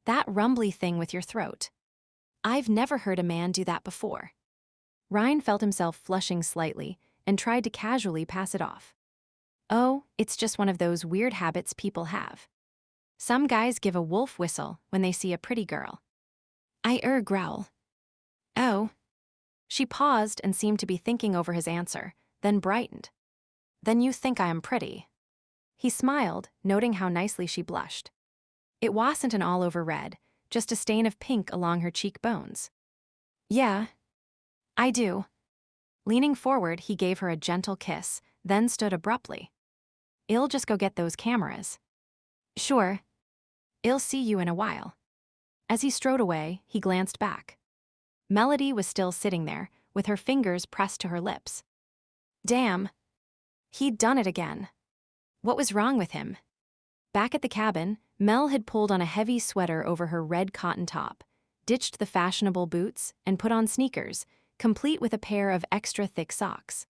That rumbly thing with your throat. I've never heard a man do that before. Ryne felt himself flushing slightly and tried to casually pass it off. Oh, it's just one of those weird habits people have. Some guys give a wolf whistle when they see a pretty girl. I growl. Oh. She paused and seemed to be thinking over his answer, then brightened. Then you think I am pretty. He smiled, noting how nicely she blushed. It wasn't an all-over red, just a stain of pink along her cheekbones. Yeah. I do. Leaning forward, he gave her a gentle kiss, then stood abruptly. I'll just go get those cameras. Sure. I'll see you in a while. As he strode away, he glanced back. Melody was still sitting there, with her fingers pressed to her lips. Damn. He'd done it again. What was wrong with him? Back at the cabin, Mel had pulled on a heavy sweater over her red cotton top, ditched the fashionable boots, and put on sneakers, complete with a pair of extra thick socks.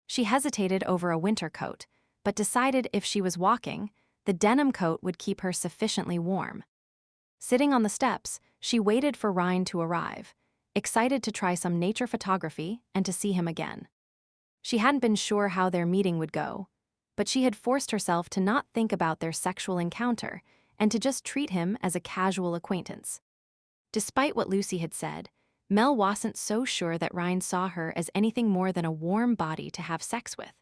She hesitated over a winter coat, but decided if she was walking, the denim coat would keep her sufficiently warm. Sitting on the steps, she waited for Ryne to arrive, excited to try some nature photography and to see him again. She hadn't been sure how their meeting would go, but she had forced herself to not think about their sexual encounter and to just treat him as a casual acquaintance. Despite what Lucy had said, Mel wasn't so sure that Ryne saw her as anything more than a warm body to have sex with.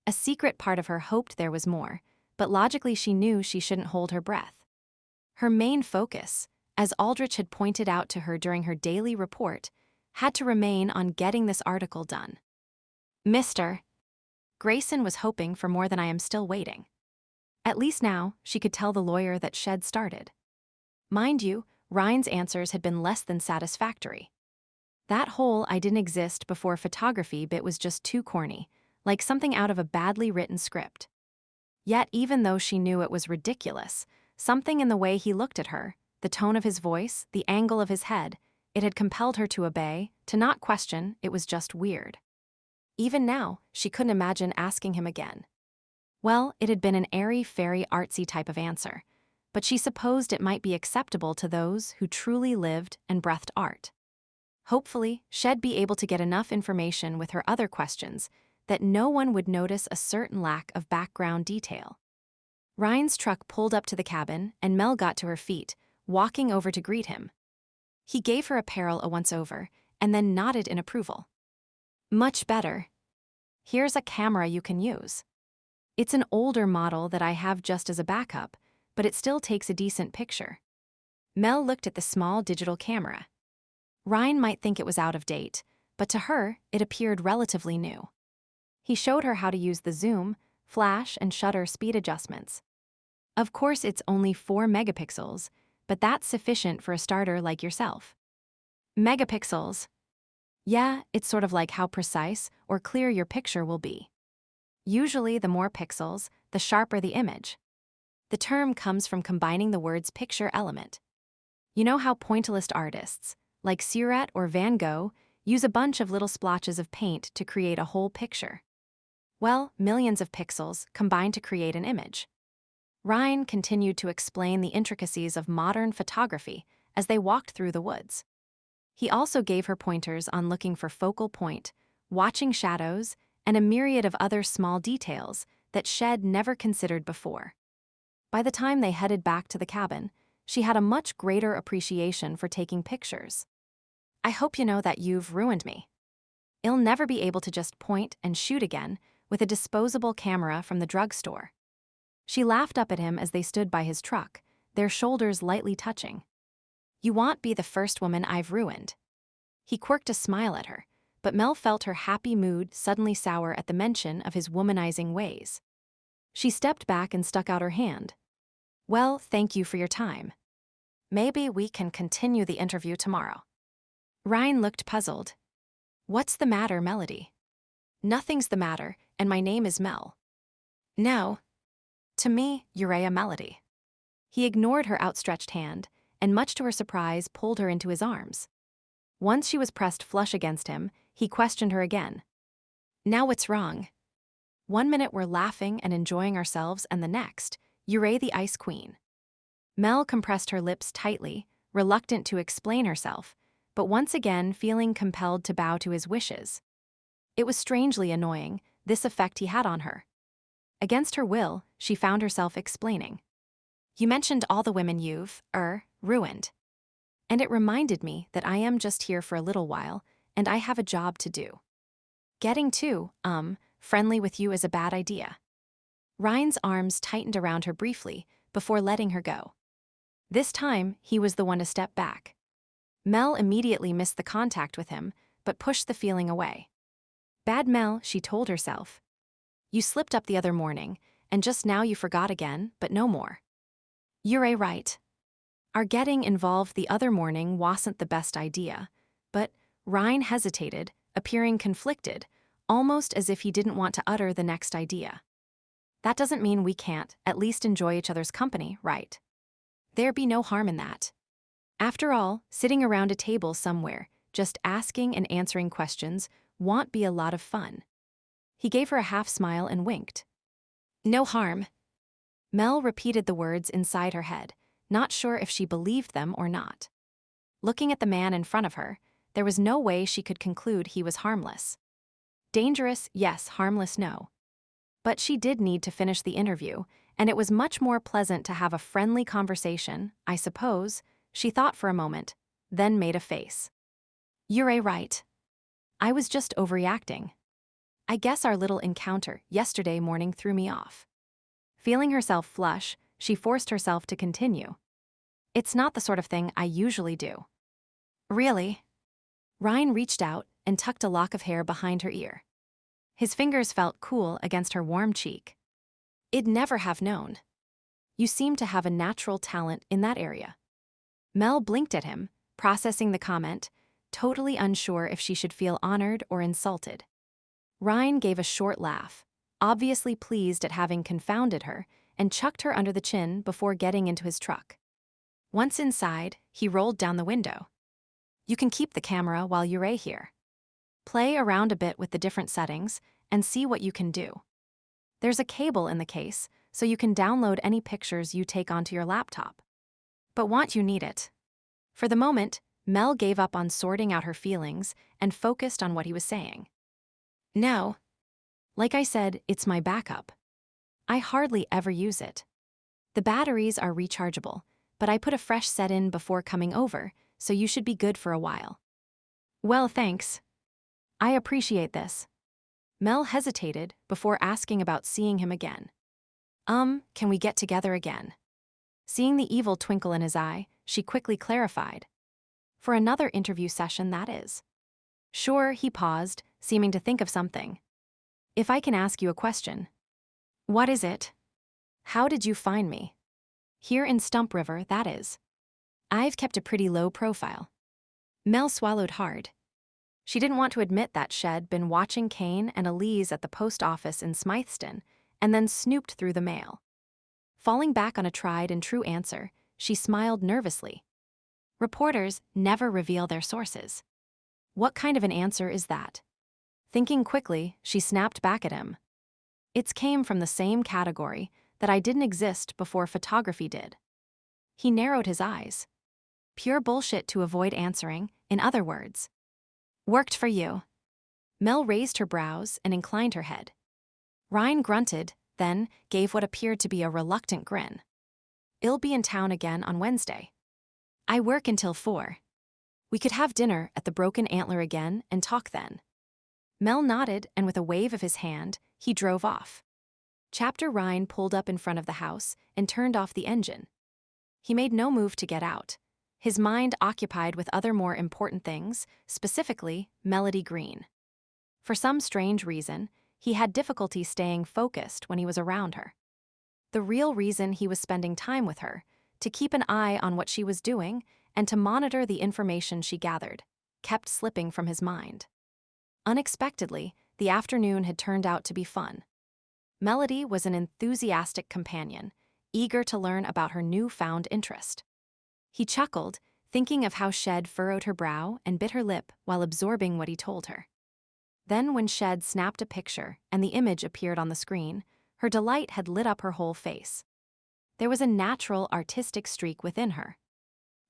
A secret part of her hoped there was more, but logically she knew she shouldn't hold her breath. Her main focus, as Aldrich had pointed out to her during her daily report, had to remain on getting this article done. Mr. Grayson was hoping for more than I am still waiting. At least now, she could tell the lawyer that Shed started. Mind you, Ryne's answers had been less than satisfactory. That whole I didn't exist before photography bit was just too corny, like something out of a badly written script. Yet even though she knew it was ridiculous, something in the way he looked at her, the tone of his voice, the angle of his head, it had compelled her to obey, to not question. It was just weird. Even now, she couldn't imagine asking him again. Well, it had been an airy-fairy artsy type of answer, but she supposed it might be acceptable to those who truly lived and breathed art. Hopefully, Shed be able to get enough information with her other questions that no one would notice a certain lack of background detail. Ryne's truck pulled up to the cabin, and Mel got to her feet, walking over to greet him. He gave her apparel a once-over, and then nodded in approval. "Much better. Here's a camera you can use. It's an older model that I have just as a backup, but it still takes a decent picture." Mel looked at the small digital camera. Ryne might think it was out of date, but to her, it appeared relatively new. He showed her how to use the zoom, flash, and shutter speed adjustments. Of course, it's only 4 megapixels, but that's sufficient for a starter like yourself. Megapixels. Yeah, it's sort of like how precise or clear your picture will be. Usually, the more pixels, the sharper the image. The term comes from combining the words picture element. You know how pointillist artists, like Seurat or Van Gogh, use a bunch of little splotches of paint to create a whole picture? Well, millions of pixels combine to create an image. Ryne continued to explain the intricacies of modern photography as they walked through the woods. He also gave her pointers on looking for focal point, watching shadows, and a myriad of other small details that Shed never considered before. By the time they headed back to the cabin, she had a much greater appreciation for taking pictures. "I hope you know that you've ruined me. I'll never be able to just point and shoot again with a disposable camera from the drugstore." She laughed up at him as they stood by his truck, their shoulders lightly touching. "You won't be the first woman I've ruined." He quirked a smile at her, but Mel felt her happy mood suddenly sour at the mention of his womanizing ways. She stepped back and stuck out her hand. "Well, thank you for your time. Maybe we can continue the interview tomorrow." Ryne looked puzzled. "What's the matter, Melody?" "Nothing's the matter, and my name is Mel." "No. To me, you're Melody." He ignored her outstretched hand, and much to her surprise, pulled her into his arms. Once she was pressed flush against him, he questioned her again. "Now what's wrong? One minute we're laughing and enjoying ourselves, and the next, you're the Ice Queen." Mel compressed her lips tightly, reluctant to explain herself, but once again feeling compelled to bow to his wishes. It was strangely annoying, this effect he had on her. Against her will, she found herself explaining. "You mentioned all the women you've, ruined. And it reminded me that I am just here for a little while, and I have a job to do. Getting too, friendly with you is a bad idea." Ryne's arms tightened around her briefly before letting her go. This time, he was the one to step back. Mel immediately missed the contact with him, but pushed the feeling away. Bad Mel, she told herself. You slipped up the other morning, and just now you forgot again, but no more. You're right. Our getting involved the other morning wasn't the best idea, but Ryne hesitated, appearing conflicted, almost as if he didn't want to utter the next idea. That doesn't mean we can't at least enjoy each other's company, right? There'd be no harm in that. After all, sitting around a table somewhere, just asking and answering questions, won't be a lot of fun. He gave her a half smile and winked. No harm. Mel repeated the words inside her head, not sure if she believed them or not. Looking at the man in front of her, there was no way she could conclude he was harmless. Dangerous, yes, harmless, no. But she did need to finish the interview, and it was much more pleasant to have a friendly conversation, I suppose, she thought for a moment, then made a face. You're right. I was just overreacting. I guess our little encounter yesterday morning threw me off. Feeling herself flush, she forced herself to continue. It's not the sort of thing I usually do. Really? Ryne reached out and tucked a lock of hair behind her ear. His fingers felt cool against her warm cheek. I'd never have known. You seem to have a natural talent in that area. Mel blinked at him, processing the comment, totally unsure if she should feel honored or insulted. Ryne gave a short laugh, obviously pleased at having confounded her, and chucked her under the chin before getting into his truck. Once inside, he rolled down the window. You can keep the camera while you're here. Play around a bit with the different settings and see what you can do. There's a cable in the case, so you can download any pictures you take onto your laptop. But won't you need it? For the moment, Mel gave up on sorting out her feelings and focused on what he was saying. No. Like I said, it's my backup. I hardly ever use it. The batteries are rechargeable, but I put a fresh set in before coming over, so you should be good for a while. Well, thanks. I appreciate this. Mel hesitated before asking about seeing him again. Can we get together again? Seeing the evil twinkle in his eye, she quickly clarified. For another interview session, that is. Sure, he paused, seeming to think of something. If I can ask you a question. What is it? How did you find me? Here in Stump River, that is. I've kept a pretty low profile. Mel swallowed hard. She didn't want to admit that she'd been watching Kane and Elise at the post office in Smythston and then snooped through the mail. Falling back on a tried and true answer, she smiled nervously. Reporters never reveal their sources. What kind of an answer is that? Thinking quickly, she snapped back at him. It came from the same category that I didn't exist before photography did. He narrowed his eyes. Pure bullshit to avoid answering, in other words. Worked for you. Mel raised her brows and inclined her head. Ryne grunted, then gave what appeared to be a reluctant grin. I'll be in town again on Wednesday. I work until 4. We could have dinner at the Broken Antler again and talk then. Mel nodded, and with a wave of his hand, he drove off. Chapter Ryne pulled up in front of the house and turned off the engine. He made no move to get out, his mind occupied with other more important things, specifically Melody Greene. For some strange reason, he had difficulty staying focused when he was around her. The real reason he was spending time with her, to keep an eye on what she was doing and to monitor the information she gathered, kept slipping from his mind. Unexpectedly, the afternoon had turned out to be fun. Melody was an enthusiastic companion, eager to learn about her newfound interest. He chuckled, thinking of how Shed furrowed her brow and bit her lip while absorbing what he told her. Then when Shed snapped a picture and the image appeared on the screen, her delight had lit up her whole face. There was a natural artistic streak within her.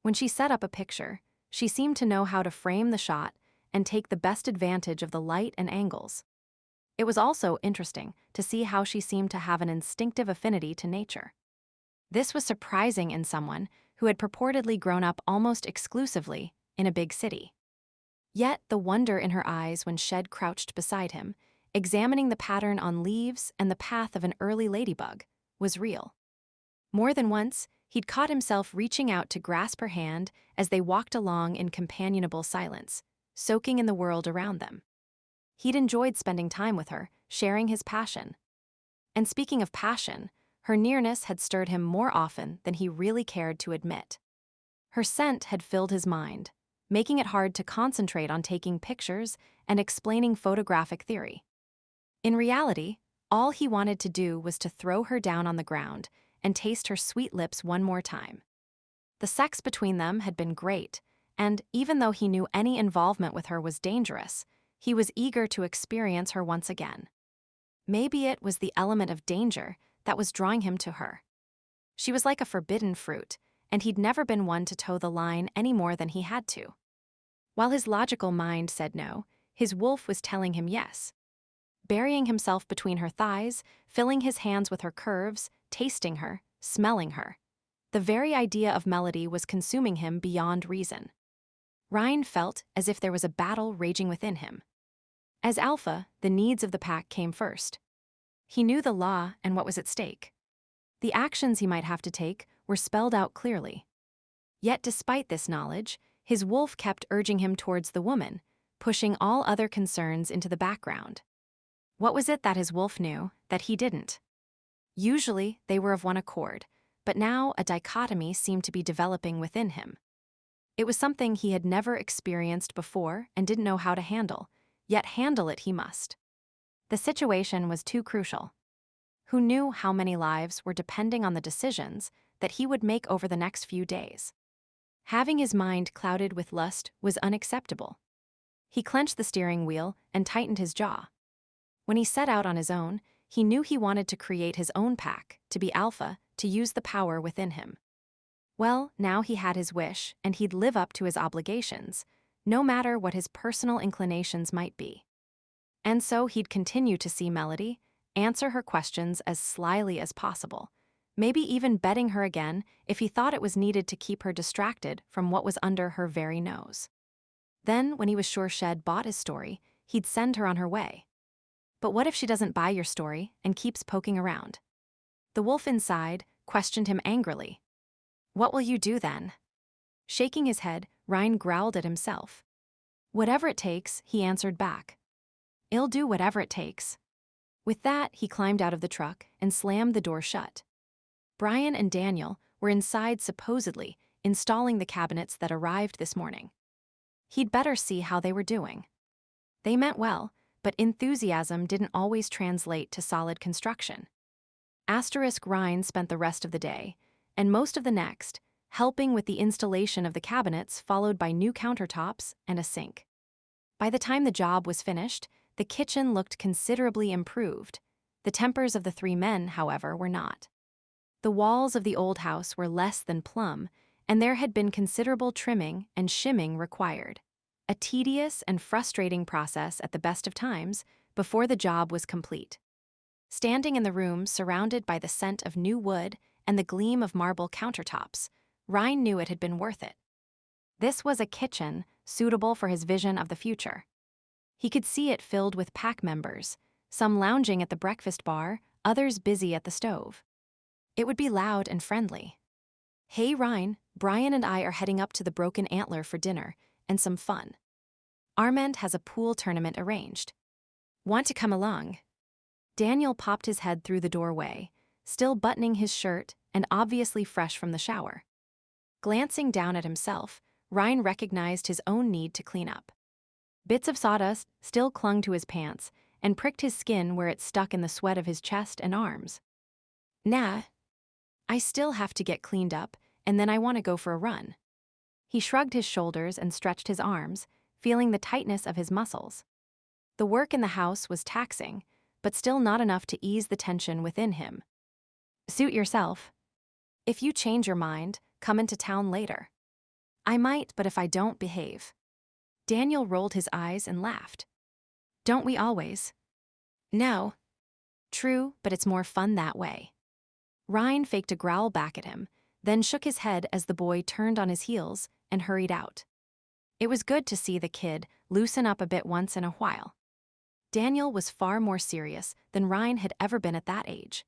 When she set up a picture, she seemed to know how to frame the shot and take the best advantage of the light and angles. It was also interesting to see how she seemed to have an instinctive affinity to nature. This was surprising in someone who had purportedly grown up almost exclusively in a big city. Yet the wonder in her eyes when Shed crouched beside him, examining the pattern on leaves and the path of an early ladybug, was real. More than once, he'd caught himself reaching out to grasp her hand as they walked along in companionable silence, soaking in the world around them. He'd enjoyed spending time with her, sharing his passion. And speaking of passion, her nearness had stirred him more often than he really cared to admit. Her scent had filled his mind, making it hard to concentrate on taking pictures and explaining photographic theory. In reality, all he wanted to do was to throw her down on the ground and taste her sweet lips one more time. The sex between them had been great, and even though he knew any involvement with her was dangerous, he was eager to experience her once again. Maybe it was the element of danger that was drawing him to her. She was like a forbidden fruit, and he'd never been one to toe the line any more than he had to. While his logical mind said no, his wolf was telling him yes. Burying himself between her thighs, filling his hands with her curves, tasting her, smelling her. The very idea of Melody was consuming him beyond reason. Ryne felt as if there was a battle raging within him. As alpha, the needs of the pack came first. He knew the law and what was at stake. The actions he might have to take were spelled out clearly. Yet despite this knowledge, his wolf kept urging him towards the woman, pushing all other concerns into the background. What was it that his wolf knew that he didn't? Usually, they were of one accord, but now a dichotomy seemed to be developing within him. It was something he had never experienced before and didn't know how to handle, yet handle it he must. The situation was too crucial. Who knew how many lives were depending on the decisions that he would make over the next few days? Having his mind clouded with lust was unacceptable. He clenched the steering wheel and tightened his jaw. When he set out on his own, he knew he wanted to create his own pack, to be alpha, to use the power within him. Well, now he had his wish, and he'd live up to his obligations, no matter what his personal inclinations might be. And so he'd continue to see Melody, answer her questions as slyly as possible, maybe even betting her again if he thought it was needed to keep her distracted from what was under her very nose. Then, when he was sure Shed bought his story, he'd send her on her way. But what if she doesn't buy your story and keeps poking around? The wolf inside questioned him angrily. What will you do then? Shaking his head, Ryne growled at himself. Whatever it takes, he answered back. I'll do whatever it takes. With that, he climbed out of the truck and slammed the door shut. Brian and Daniel were inside supposedly installing the cabinets that arrived this morning. He'd better see how they were doing. They meant well, but enthusiasm didn't always translate to solid construction. Ryne spent the rest of the day, and most of the next, helping with the installation of the cabinets, followed by new countertops and a sink. By the time the job was finished, the kitchen looked considerably improved. The tempers of the three men, however, were not. The walls of the old house were less than plumb, and there had been considerable trimming and shimming required. A tedious and frustrating process at the best of times before the job was complete. Standing in the room surrounded by the scent of new wood and the gleam of marble countertops, Ryne knew it had been worth it. This was a kitchen suitable for his vision of the future. He could see it filled with pack members, some lounging at the breakfast bar, others busy at the stove. It would be loud and friendly. Hey Ryne, Brian and I are heading up to the Broken Antler for dinner and some fun. Armand has a pool tournament arranged. Want to come along? Daniel popped his head through the doorway, still buttoning his shirt and obviously fresh from the shower. Glancing down at himself, Ryne recognized his own need to clean up. Bits of sawdust still clung to his pants and pricked his skin where it stuck in the sweat of his chest and arms. Nah, I still have to get cleaned up, and then I want to go for a run. He shrugged his shoulders and stretched his arms, feeling the tightness of his muscles. The work in the house was taxing, but still not enough to ease the tension within him. Suit yourself. If you change your mind, come into town later. I might, but if I don't behave. Daniel rolled his eyes and laughed. Don't we always? No. True, but it's more fun that way. Ryne faked a growl back at him, then shook his head as the boy turned on his heels and hurried out. It was good to see the kid loosen up a bit once in a while. Daniel was far more serious than Ryne had ever been at that age.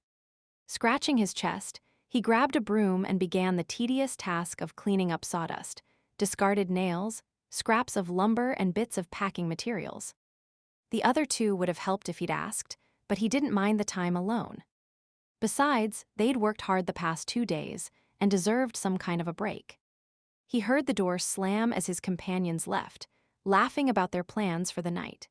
Scratching his chest, he grabbed a broom and began the tedious task of cleaning up sawdust, discarded nails, scraps of lumber, and bits of packing materials. The other two would have helped if he'd asked, but he didn't mind the time alone. Besides, they'd worked hard the past 2 days and deserved some kind of a break. He heard the door slam as his companions left, laughing about their plans for the night.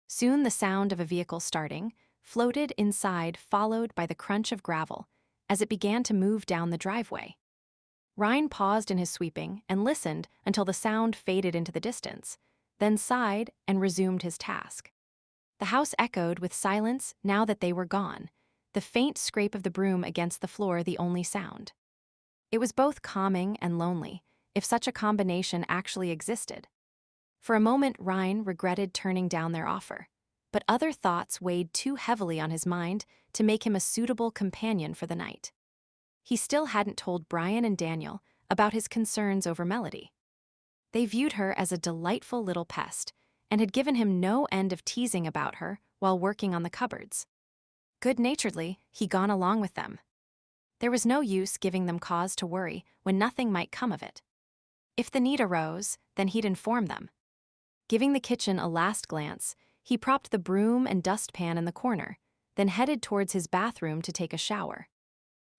Soon the sound of a vehicle starting floated inside, followed by the crunch of gravel as it began to move down the driveway. Ryne paused in his sweeping and listened until the sound faded into the distance, then sighed and resumed his task. The house echoed with silence now that they were gone, the faint scrape of the broom against the floor the only sound. It was both calming and lonely, if such a combination actually existed. For a moment, Ryne regretted turning down their offer, but other thoughts weighed too heavily on his mind to make him a suitable companion for the night. He still hadn't told Brian and Daniel about his concerns over Melody. They viewed her as a delightful little pest and had given him no end of teasing about her while working on the cupboards. Good-naturedly, he'd gone along with them. There was no use giving them cause to worry when nothing might come of it. If the need arose, then he'd inform them. Giving the kitchen a last glance, he propped the broom and dustpan in the corner, then headed towards his bathroom to take a shower.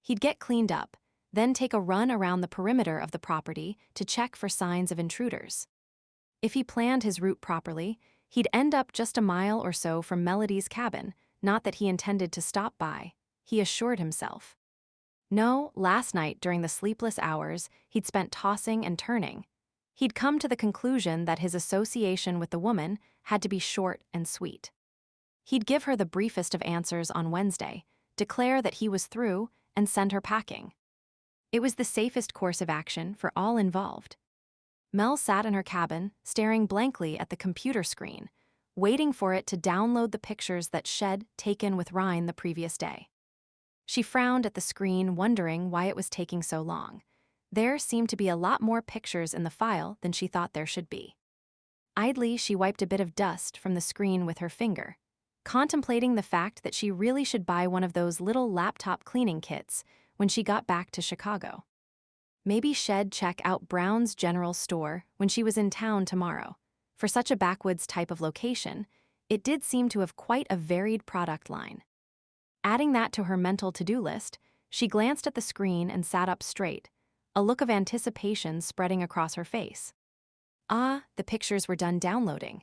He'd get cleaned up, then take a run around the perimeter of the property to check for signs of intruders. If he planned his route properly, he'd end up just a mile or so from Melody's cabin, not that he intended to stop by, he assured himself. No, last night during the sleepless hours he'd spent tossing and turning, he'd come to the conclusion that his association with the woman had to be short and sweet. He'd give her the briefest of answers on Wednesday, declare that he was through, and send her packing. It was the safest course of action for all involved. Mel sat in her cabin, staring blankly at the computer screen, waiting for it to download the pictures that Shed taken with Ryne the previous day. She frowned at the screen, wondering why it was taking so long. There seemed to be a lot more pictures in the file than she thought there should be. Idly, she wiped a bit of dust from the screen with her finger, contemplating the fact that she really should buy one of those little laptop cleaning kits when she got back to Chicago. Maybe Shed check out Brown's General Store when she was in town tomorrow. For such a backwoods type of location, it did seem to have quite a varied product line. Adding that to her mental to-do list, she glanced at the screen and sat up straight, a look of anticipation spreading across her face. Ah, the pictures were done downloading.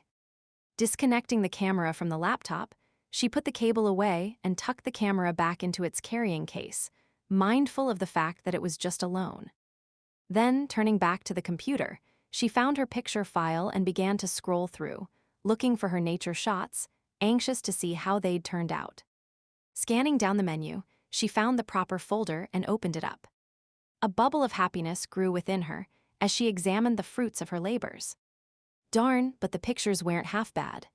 Disconnecting the camera from the laptop, she put the cable away and tucked the camera back into its carrying case, mindful of the fact that it was just alone. Then, turning back to the computer, she found her picture file and began to scroll through, looking for her nature shots, anxious to see how they'd turned out. Scanning down the menu, she found the proper folder and opened it up. A bubble of happiness grew within her as she examined the fruits of her labors. Darn, but the pictures weren't half bad.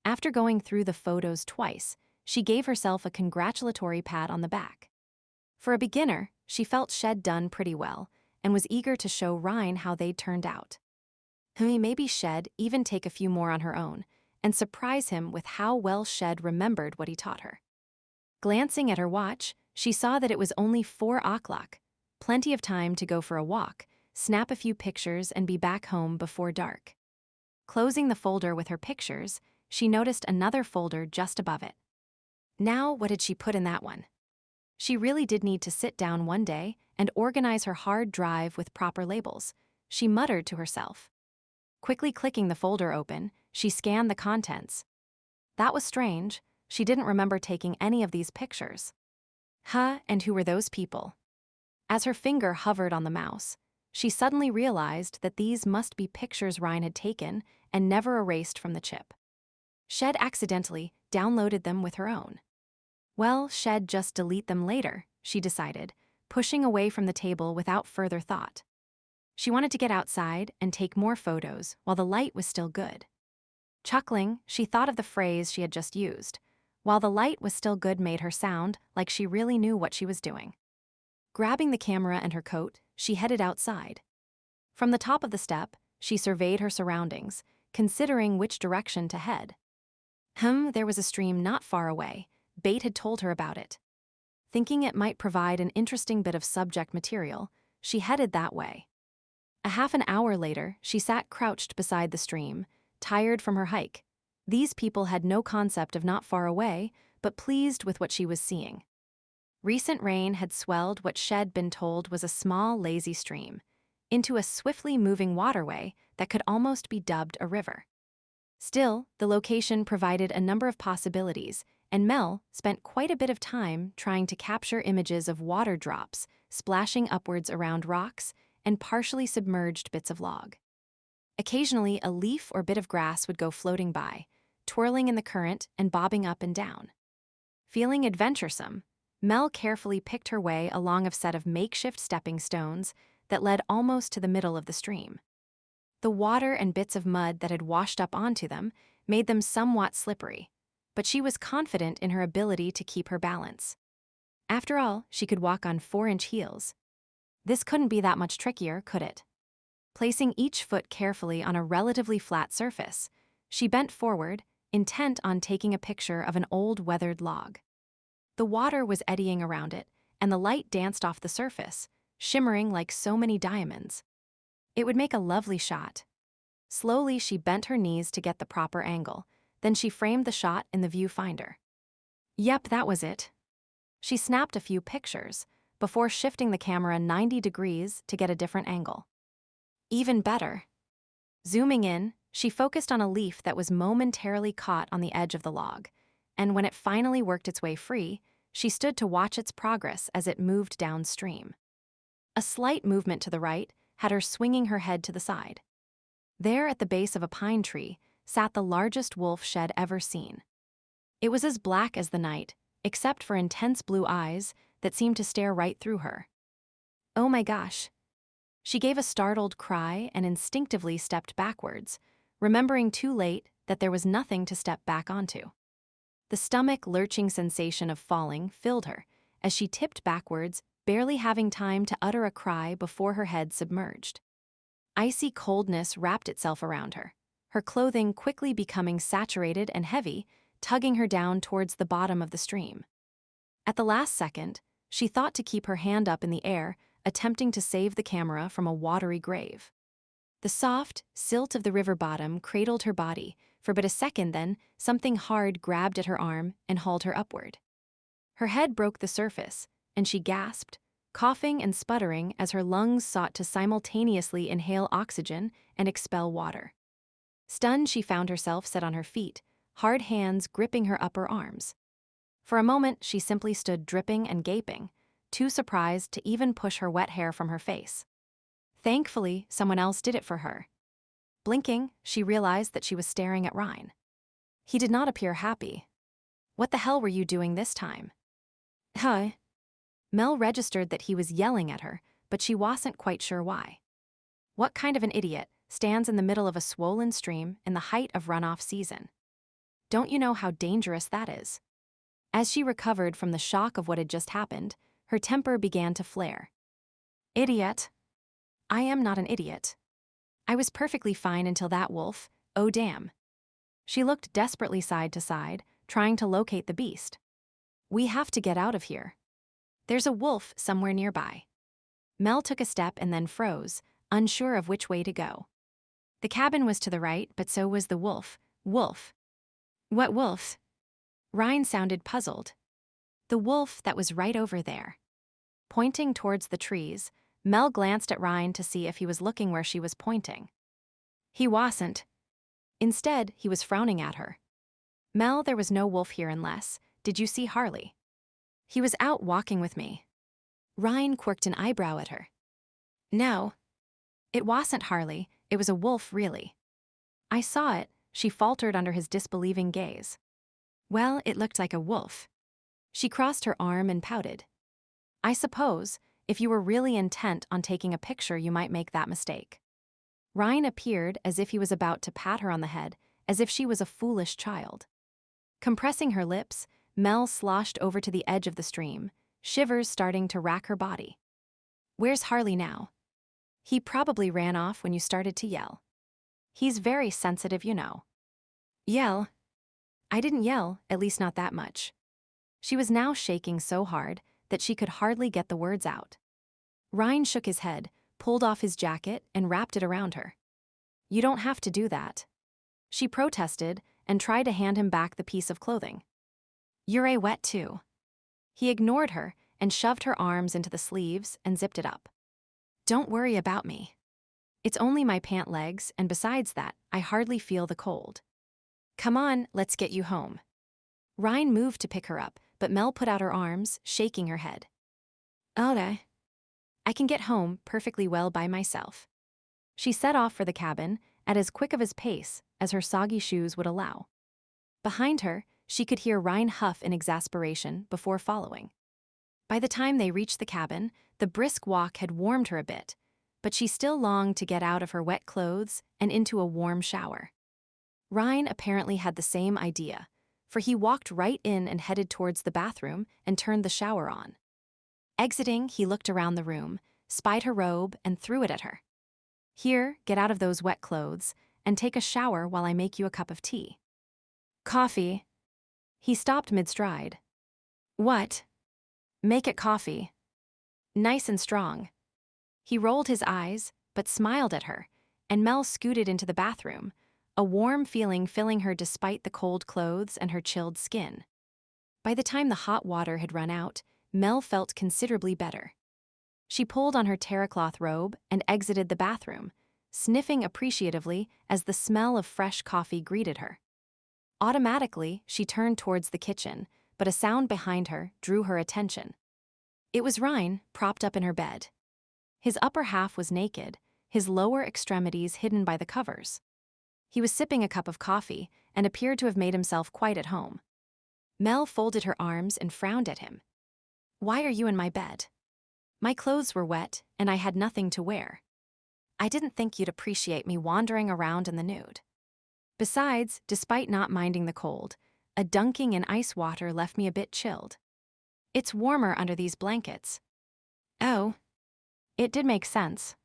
After going through the photos twice, she gave herself a congratulatory pat on the back. For a beginner, she felt Shed done pretty well and was eager to show Ryne how they'd turned out. Maybe Shed even take a few more on her own and surprise him with how well Shed remembered what he taught her. Glancing at her watch, she saw that it was only 4 o'clock, plenty of time to go for a walk, snap a few pictures, and be back home before dark. Closing the folder with her pictures, she noticed another folder just above it. Now, what had she put in that one? She really did need to sit down one day and organize her hard drive with proper labels, she muttered to herself. Quickly clicking the folder open, she scanned the contents. That was strange. She didn't remember taking any of these pictures. And who were those people? As her finger hovered on the mouse, she suddenly realized that these must be pictures Ryne had taken and never erased from the chip. Shed accidentally downloaded them with her own. Well, Shed just delete them later, she decided, pushing away from the table without further thought. She wanted to get outside and take more photos while the light was still good. Chuckling, she thought of the phrase she had just used. While the light was still good made her sound like she really knew what she was doing. Grabbing the camera and her coat, she headed outside. From the top of the step, she surveyed her surroundings, considering which direction to head. There was a stream not far away. Bate had told her about it. Thinking it might provide an interesting bit of subject material, she headed that way. A half an hour later, she sat crouched beside the stream, tired from her hike. These people had no concept of not far away, but pleased with what she was seeing. Recent rain had swelled what Shed been told was a small, lazy stream into a swiftly moving waterway that could almost be dubbed a river. Still, the location provided a number of possibilities, and Mel spent quite a bit of time trying to capture images of water drops splashing upwards around rocks and partially submerged bits of log. Occasionally, a leaf or bit of grass would go floating by, twirling in the current and bobbing up and down. Feeling adventuresome, Mel carefully picked her way along a set of makeshift stepping stones that led almost to the middle of the stream. The water and bits of mud that had washed up onto them made them somewhat slippery, but she was confident in her ability to keep her balance. After all, she could walk on 4-inch heels. This couldn't be that much trickier, could it? Placing each foot carefully on a relatively flat surface, she bent forward, intent on taking a picture of an old weathered log. The water was eddying around it, and the light danced off the surface, shimmering like so many diamonds. It would make a lovely shot. Slowly, she bent her knees to get the proper angle, then she framed the shot in the viewfinder. Yep, that was it. She snapped a few pictures before shifting the camera 90 degrees to get a different angle. Even better. Zooming in, she focused on a leaf that was momentarily caught on the edge of the log, and when it finally worked its way free, she stood to watch its progress as it moved downstream. A slight movement to the right had her swinging her head to the side. There at the base of a pine tree sat the largest wolf Shed ever seen. It was as black as the night, except for intense blue eyes that seemed to stare right through her. Oh my gosh. She gave a startled cry and instinctively stepped backwards, remembering too late that there was nothing to step back onto. The stomach-lurching sensation of falling filled her as she tipped backwards, barely having time to utter a cry before her head submerged. Icy coldness wrapped itself around her clothing quickly becoming saturated and heavy, tugging her down towards the bottom of the stream. At the last second, she thought to keep her hand up in the air, attempting to save the camera from a watery grave. The soft silt of the river bottom cradled her body. For but a second then, something hard grabbed at her arm and hauled her upward. Her head broke the surface, and she gasped, coughing and sputtering as her lungs sought to simultaneously inhale oxygen and expel water. Stunned, she found herself set on her feet, hard hands gripping her upper arms. For a moment, she simply stood dripping and gaping, too surprised to even push her wet hair from her face. Thankfully, someone else did it for her. Blinking, she realized that she was staring at Ryne. He did not appear happy. "What the hell were you doing this time?" "Huh?" Mel registered that he was yelling at her, but she wasn't quite sure why. What kind of an idiot stands in the middle of a swollen stream in the height of runoff season? Don't you know how dangerous that is? As she recovered from the shock of what had just happened, her temper began to flare. "Idiot? I am not an idiot. I was perfectly fine until that wolf, oh damn." She looked desperately side to side, trying to locate the beast. "We have to get out of here. There's a wolf somewhere nearby." Mel took a step and then froze, unsure of which way to go. The cabin was to the right, but so was the wolf. Wolf? What wolf? Ryne sounded puzzled. The wolf that was right over there. Pointing towards the trees, Mel glanced at Ryne to see if he was looking where she was pointing. He wasn't. Instead, he was frowning at her. "Mel, there was no wolf here unless, did you see Harley? He was out walking with me." Ryne quirked an eyebrow at her. "No. It wasn't Harley, it was a wolf really." "I saw it," she faltered under his disbelieving gaze. "Well, it looked like a wolf." She crossed her arm and pouted. "I suppose, if you were really intent on taking a picture, you might make that mistake." Ryne appeared as if he was about to pat her on the head, as if she was a foolish child. Compressing her lips, Mel sloshed over to the edge of the stream, shivers starting to rack her body. "Where's Harley now?" "He probably ran off when you started to yell. He's very sensitive, you know." "Yell? I didn't yell, at least not that much." She was now shaking so hard that she could hardly get the words out. Ryne shook his head, pulled off his jacket, and wrapped it around her. "You don't have to do that." She protested and tried to hand him back the piece of clothing. "You're wet too." He ignored her and shoved her arms into the sleeves and zipped it up. "Don't worry about me. It's only my pant legs, and besides that, I hardly feel the cold. Come on, let's get you home." Ryne moved to pick her up, but Mel put out her arms, shaking her head. "Okay. I can get home perfectly well by myself." She set off for the cabin at as quick of a pace as her soggy shoes would allow. Behind her, she could hear Ryne huff in exasperation before following. By the time they reached the cabin, the brisk walk had warmed her a bit, but she still longed to get out of her wet clothes and into a warm shower. Ryne apparently had the same idea, for he walked right in and headed towards the bathroom and turned the shower on. Exiting, he looked around the room, spied her robe, and threw it at her. "Here, get out of those wet clothes, and take a shower while I make you a cup of tea." "Coffee." He stopped mid-stride. "What?" "Make it coffee. Nice and strong." He rolled his eyes, but smiled at her, and Mel scooted into the bathroom, a warm feeling filling her despite the cold clothes and her chilled skin. By the time the hot water had run out, Mel felt considerably better. She pulled on her terracloth robe and exited the bathroom, sniffing appreciatively as the smell of fresh coffee greeted her. Automatically, she turned towards the kitchen, but a sound behind her drew her attention. It was Ryne, propped up in her bed. His upper half was naked, his lower extremities hidden by the covers. He was sipping a cup of coffee and appeared to have made himself quite at home. Mel folded her arms and frowned at him. "Why are you in my bed?" "My clothes were wet, and I had nothing to wear. I didn't think you'd appreciate me wandering around in the nude." Besides, despite not minding the cold, a dunking in ice water left me a bit chilled. It's warmer under these blankets. Oh. It did make sense.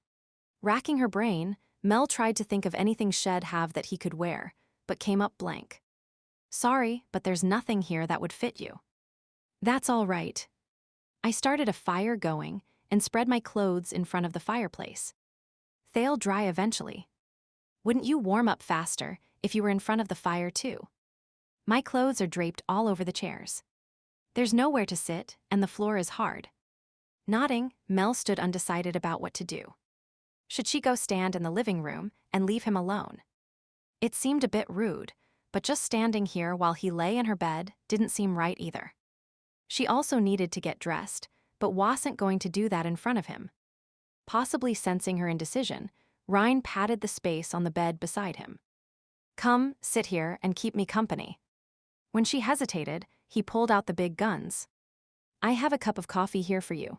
Racking her brain, Mel tried to think of anything Shed have that he could wear, but came up blank. Sorry, but there's nothing here that would fit you. That's all right. I started a fire going and spread my clothes in front of the fireplace. They'll dry eventually. Wouldn't you warm up faster if you were in front of the fire too? My clothes are draped all over the chairs. There's nowhere to sit, and the floor is hard. Nodding, Mel stood undecided about what to do. Should she go stand in the living room and leave him alone? It seemed a bit rude, but just standing here while he lay in her bed didn't seem right either. She also needed to get dressed, but wasn't going to do that in front of him. Possibly sensing her indecision, Ryne patted the space on the bed beside him. Come, sit here and keep me company. When she hesitated, he pulled out the big guns. I have a cup of coffee here for you.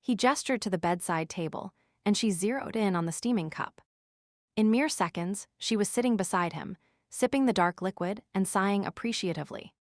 He gestured to the bedside table, and she zeroed in on the steaming cup. In mere seconds, she was sitting beside him, sipping the dark liquid and sighing appreciatively.